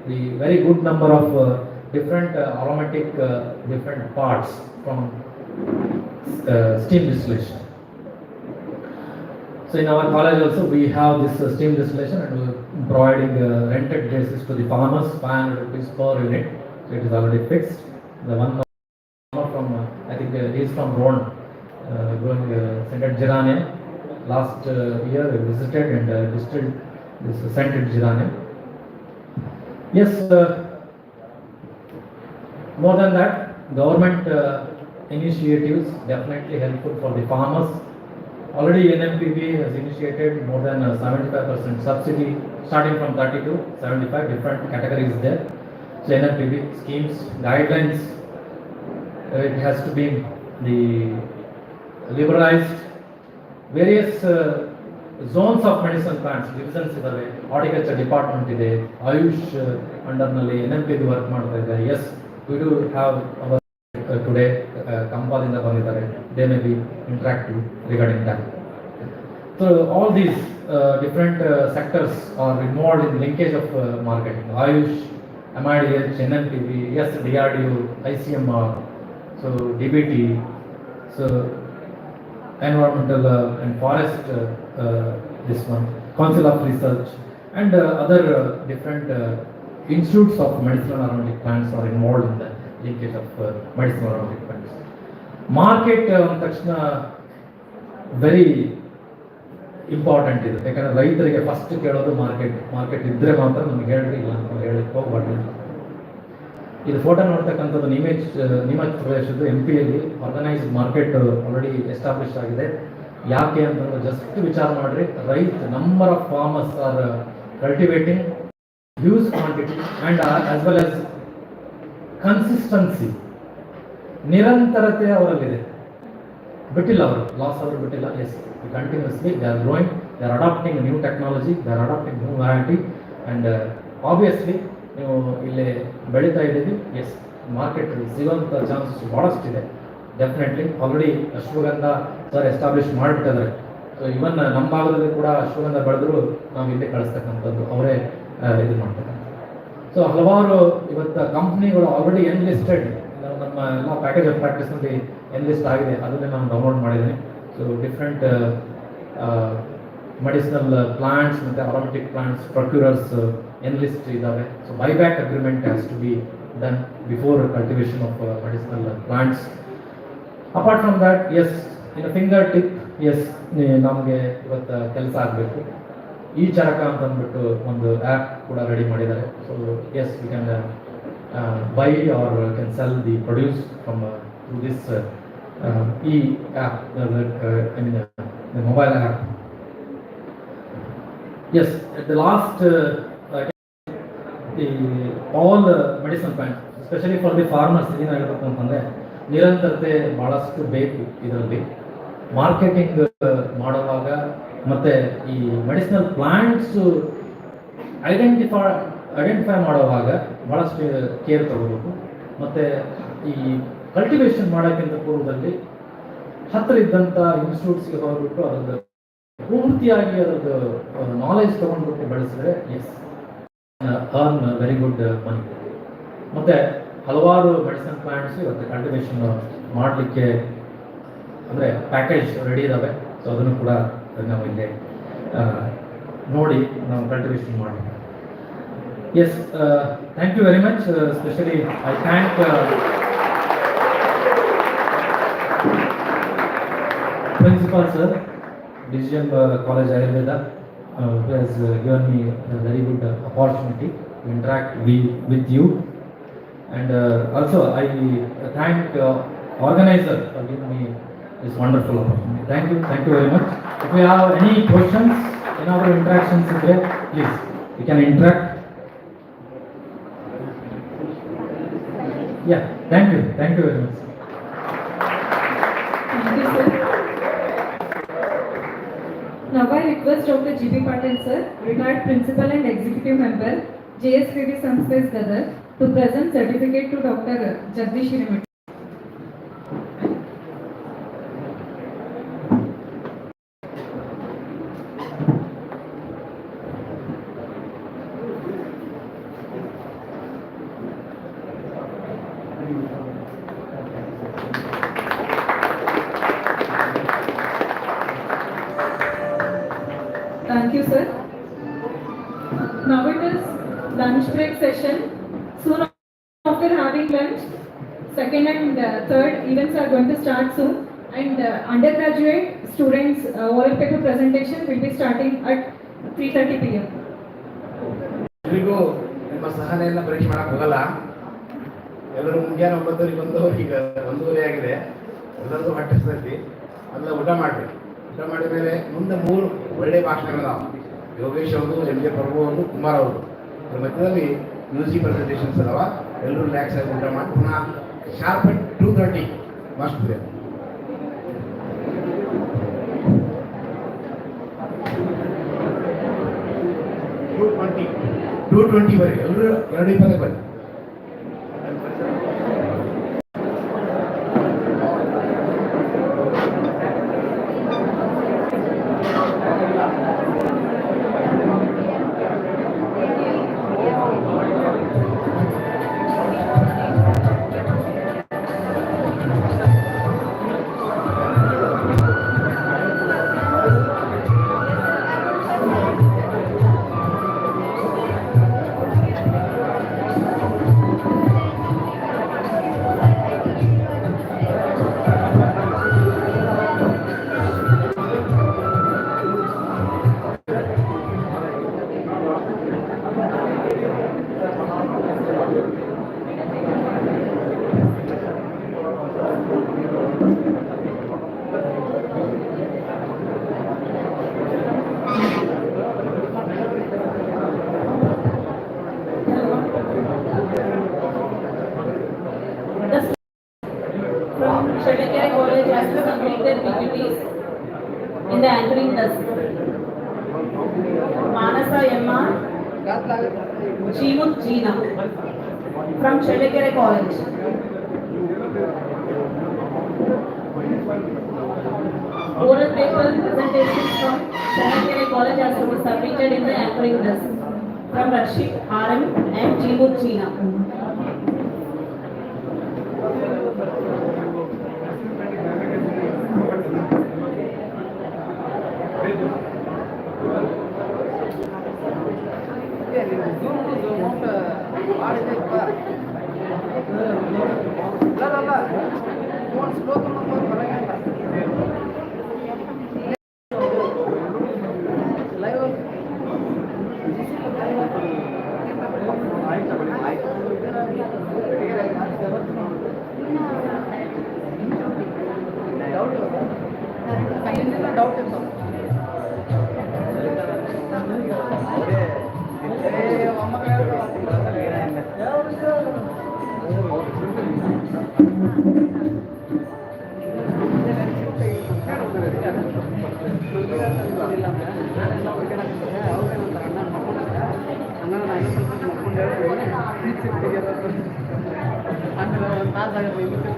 Speaker 20: the very good number of different aromatic different parts from steam distillation. So in our college also we have this steam distillation and we are providing rented basis to the farmers, 500 rupees per unit. So it is already fixed. The one from I think he is from Rhone, growing scented geranium. Last year we visited and distilled this scented geranium. Yes, more than that, government initiatives definitely helpful for the farmers. Already NMPB has initiated more than 75% subsidy, starting from 30 to 75 different categories there. So NMPB schemes, guidelines, it has to be the liberalized. Various zones of medicinal plants, divisions ಇದಾವೆ, horticulture department ಇದೆ, ಆಯುಷ್ ಅಂಡರ್ನಲ್ಲಿ NMPB work ಮಾಡ್ತಾ ಇದೆ. As we do have our today ಕಂಪಾದಿಂದ ಬಂದಿದ್ದಾರೆ, they may be interactive regarding that. So all these different sectors are involved in linkage of marketing. AYUSH, MIDH, NMPB, as DRDO, ICMR, so DBT, so environmental and forest, this one, Council of Research, and other different institutes of medicinal aromatic plants are involved in the linkage of medicinal aromatic plants. Market takshana very important ಇದೆ, ಯಾಕಂದ್ರೆ ರೈತರಿಗೆ first ಕೇಳೋದು market ಇದ್ರೆ ಮಾತ್ರ ನಮ್ಗೆ ಹೇಳ್ರಿ, ಇಲ್ಲ ಅಂತ ಹೇಳಲಿಕ್ಕೆ ಹೋಗ್ಬಾರ್ದು. ಇದು ಫೋಟೋ ನೋಡ್ತಕ್ಕಂಥದ್ದು ನೀಮಚ್ ಪ್ರದೇಶದ್ದು MP ಯಲ್ಲಿ ಆರ್ಗನೈಸ್ಡ್ ಮಾರ್ಕೆಟ್ ಆಲ್ರೆಡಿ ಎಸ್ಟಾಬ್ಲಿಷ್ ಆಗಿದೆ. ಯಾಕೆ ಅಂತಂದ್ರೆ ಜಸ್ಟ್ ವಿಚಾರ ಮಾಡ್ರಿ, number of farmers are cultivating huge quantity and as well as consistency, ನಿರಂತರತೆ ಅವರಲ್ಲಿದೆ. ಬಿಟ್ಟಿಲ್ಲ ಅವರು, ಲಾಸ್ ಅವರು ಬಿಟ್ಟಿಲ್ಲ. As continuously they are growing, they are adapting new technology, they are adapting new variety and obviously ನೀವು ಇಲ್ಲಿ ಬೆಳೀತಾ ಇದ್ದೀವಿ. ಎಸ್ ಮಾರ್ಕೆಟ್ ಸಿಗೋಂಥ ಚಾನ್ಸಸ್ ಭಾಳಷ್ಟಿದೆ. Definitely already ashwagandha sir establish ಮಾಡಿಬಿಟ್ಟಿದ್ದಾರೆ. ಸೊ ಇವನ್ ನಮ್ಮ ಭಾಗದಲ್ಲಿ ಕೂಡ ಅಶ್ವಗಂಧ ಬೆಳೆದ್ರು ನಾವು ಇಲ್ಲಿ ಕಳಿಸ್ತಕ್ಕಂಥದ್ದು ಅವರೇ ಇದು ಮಾಡ್ತಕ್ಕಂಥದ್ದು. ಸೊ ಹಲವಾರು ಇವತ್ತು ಕಂಪ್ನಿಗಳು ಆಲ್ರೆಡಿ ಎನ್ಲಿಸ್ಟೆಡ್, ನಮ್ಮ ಎಲ್ಲ ಪ್ಯಾಕೇಜ್ ಆಫ್ ಪ್ರಾಕ್ಟೀಸ್ನಲ್ಲಿ ಎನ್ಲಿಸ್ಟ್ ಆಗಿದೆ, ಅದನ್ನೇ ನಾನು ಡೌನ್ಲೋಡ್ ಮಾಡಿದ್ದೀನಿ. ಸೊ ಡಿಫ್ರೆಂಟ್ ಮೆಡಿಸಿನಲ್ ಪ್ಲಾಂಟ್ಸ್ ಮತ್ತು ಅರೋಮೆಟಿಕ್ ಪ್ಲಾಂಟ್ಸ್ ಪ್ರೊಕ್ಯೂರರ್ಸ್ ಎನ್ಲಿಸ್ಟ್ ಇದ್ದಾವೆ. So buyback agreement has to be done before cultivation of medicinal plants. Apart from that, yes in fingertip, yes ನಮಗೆ ಇವತ್ತು ಕೆಲಸ ಆಗಬೇಕು. ಈ ಚರಕ ಅಂತ ಅಂದ್ಬಿಟ್ಟು ಒಂದು ಆ್ಯಪ್ ಕೂಡ ರೆಡಿ ಮಾಡಿದ್ದಾರೆ. So as we can buy or can sell the produce from through this ಈ app, I mean the mobile app. As at the last all medicinal plants, especially for the farmers, ಏನಾಗಬೇಕು ಅಂತಂದರೆ ನಿರಂತರತೆ ಭಾಳಷ್ಟು ಬೇಕು. ಇದರಲ್ಲಿ marketing ಮಾಡುವಾಗ ಮತ್ತು ಈ ಮೆಡಿಸಿನಲ್ ಪ್ಲಾಂಟ್ಸ್ ಐಡೆಂಟಿಫೈ ಮಾಡುವಾಗ ಭಾಳಷ್ಟು ಕೇರ್ ತಗೋಬೇಕು. ಮತ್ತು ಈ ಕಲ್ಟಿವೇಷನ್ ಮಾಡೋಕ್ಕಿಂತ ಪೂರ್ವದಲ್ಲಿ ಹತ್ತಿರ ಇದ್ದಂಥ ಇನ್ಸ್ಟಿಟ್ಯೂಟ್ಸ್ಗೆ ಹೋಗ್ಬಿಟ್ಟು ಅದರದ್ದು ಪೂರ್ತಿಯಾಗಿ ಅದರದ್ದು ನಾಲೆಜ್ ತೊಗೊಂಡ್ಬಿಟ್ಟು ಬೆಳೆಸಿದ್ರೆ yes earn very good money. ಮತ್ತು ಹಲವಾರು ಮೆಡಿಸಿನ್ ಪ್ಲಾಂಟ್ಸ್ ಇವತ್ತು ಕಲ್ಟಿವೇಷನ್ ಮಾಡಲಿಕ್ಕೆ ಅಂದರೆ ಪ್ಯಾಕೇಜ್ ರೆಡಿ ಇದ್ದಾವೆ. ಸೊ ಅದನ್ನು ಕೂಡ ನಾವು ಇಲ್ಲಿ ನೋಡಿ ನಾವು ಕಲ್ಟಿವೇಷನ್ ಮಾಡಿ. Yes, thank you very much. Specially I thank principal sir, DGM College Ayurveda, who has given me a very good opportunity to interact with you. And also I thank organizer for giving me this wonderful opportunity. Thank you very much. If you have any questions in our interactions today, please, you can interact. Yeah, thank you very much.
Speaker 2: Thank you, sir. Now I request Dr. G.B. Patel, sir, retired principal and executive member, JSVD Samspace GADAG, to present certificate to Dr. Jagdish Hiramati. Thank you, sir. Now it is lunch break session. Soon after having lunch, second and third events are going to start soon. And undergraduate students oral paper presentation will be starting at 3:30 p.m.
Speaker 17: ಎಲ್ರಿಗೂ ನಿಮ್ಮ ಸಹನೆಯನ್ನು ಪರೀಕ್ಷೆ ಮಾಡಕ್ಕೆ ಹೋಗಲ್ಲ. ಎಲ್ಲರೂ ಮುಂಜಾನೆ 9:00 ಬಂದು ಈಗ 1:30 ಆಗಿದೆ. ಎಲ್ಲರೂ ಹೊಟ್ಟೆ ಹಸಿದೈತಿ. ಮೊದಲು ಊಟ ಮಾಡಿರಿ. ಊಟ ಮಾಡಿದ ಮೇಲೆ ಮುಂದೆ 3 ಒಳ್ಳೆಯ ಭಾಷಣಗಳಿದಾವೆ. ಯೋಗೇಶ್ ಅವರು, ಎಂ ಜೆ ಪ್ರಭು ಅವರು, ಕುಮಾರ್ ಅವರು. ಅದ್ರ ಮಧ್ಯದಲ್ಲಿ ಮ್ಯೂಸಿಕ್ ಪ್ರೆಸೆಂಟೇಷನ್ಸ್ ಅದಾವ. ಎಲ್ಲರೂ ರಿಲ್ಯಾಕ್ಸ್ ಆಗಿ ಊಟ ಮಾಡಿ ಪುನಃ ಶಾರ್ಪ್ ಅಟ್ 2:30 ಮಸ್ಟ್ ಇದೆ. 2:20 ಬರೀ. ಎಲ್ಲರೂ 2:20 ಬನ್ನಿ.
Speaker 19: Kalpataru College has completed PPTs in the anchoring desk. Manasa Emma, Chimut Gina from Kalpataru College. Oral paper presentations from Kalpataru College has been submitted in the anchoring desk from Rashid RM and Chimut Gina.
Speaker 6: Doubt ಇತ್ತು ಒಂದು ತಾಸಾಗುತ್ತೆ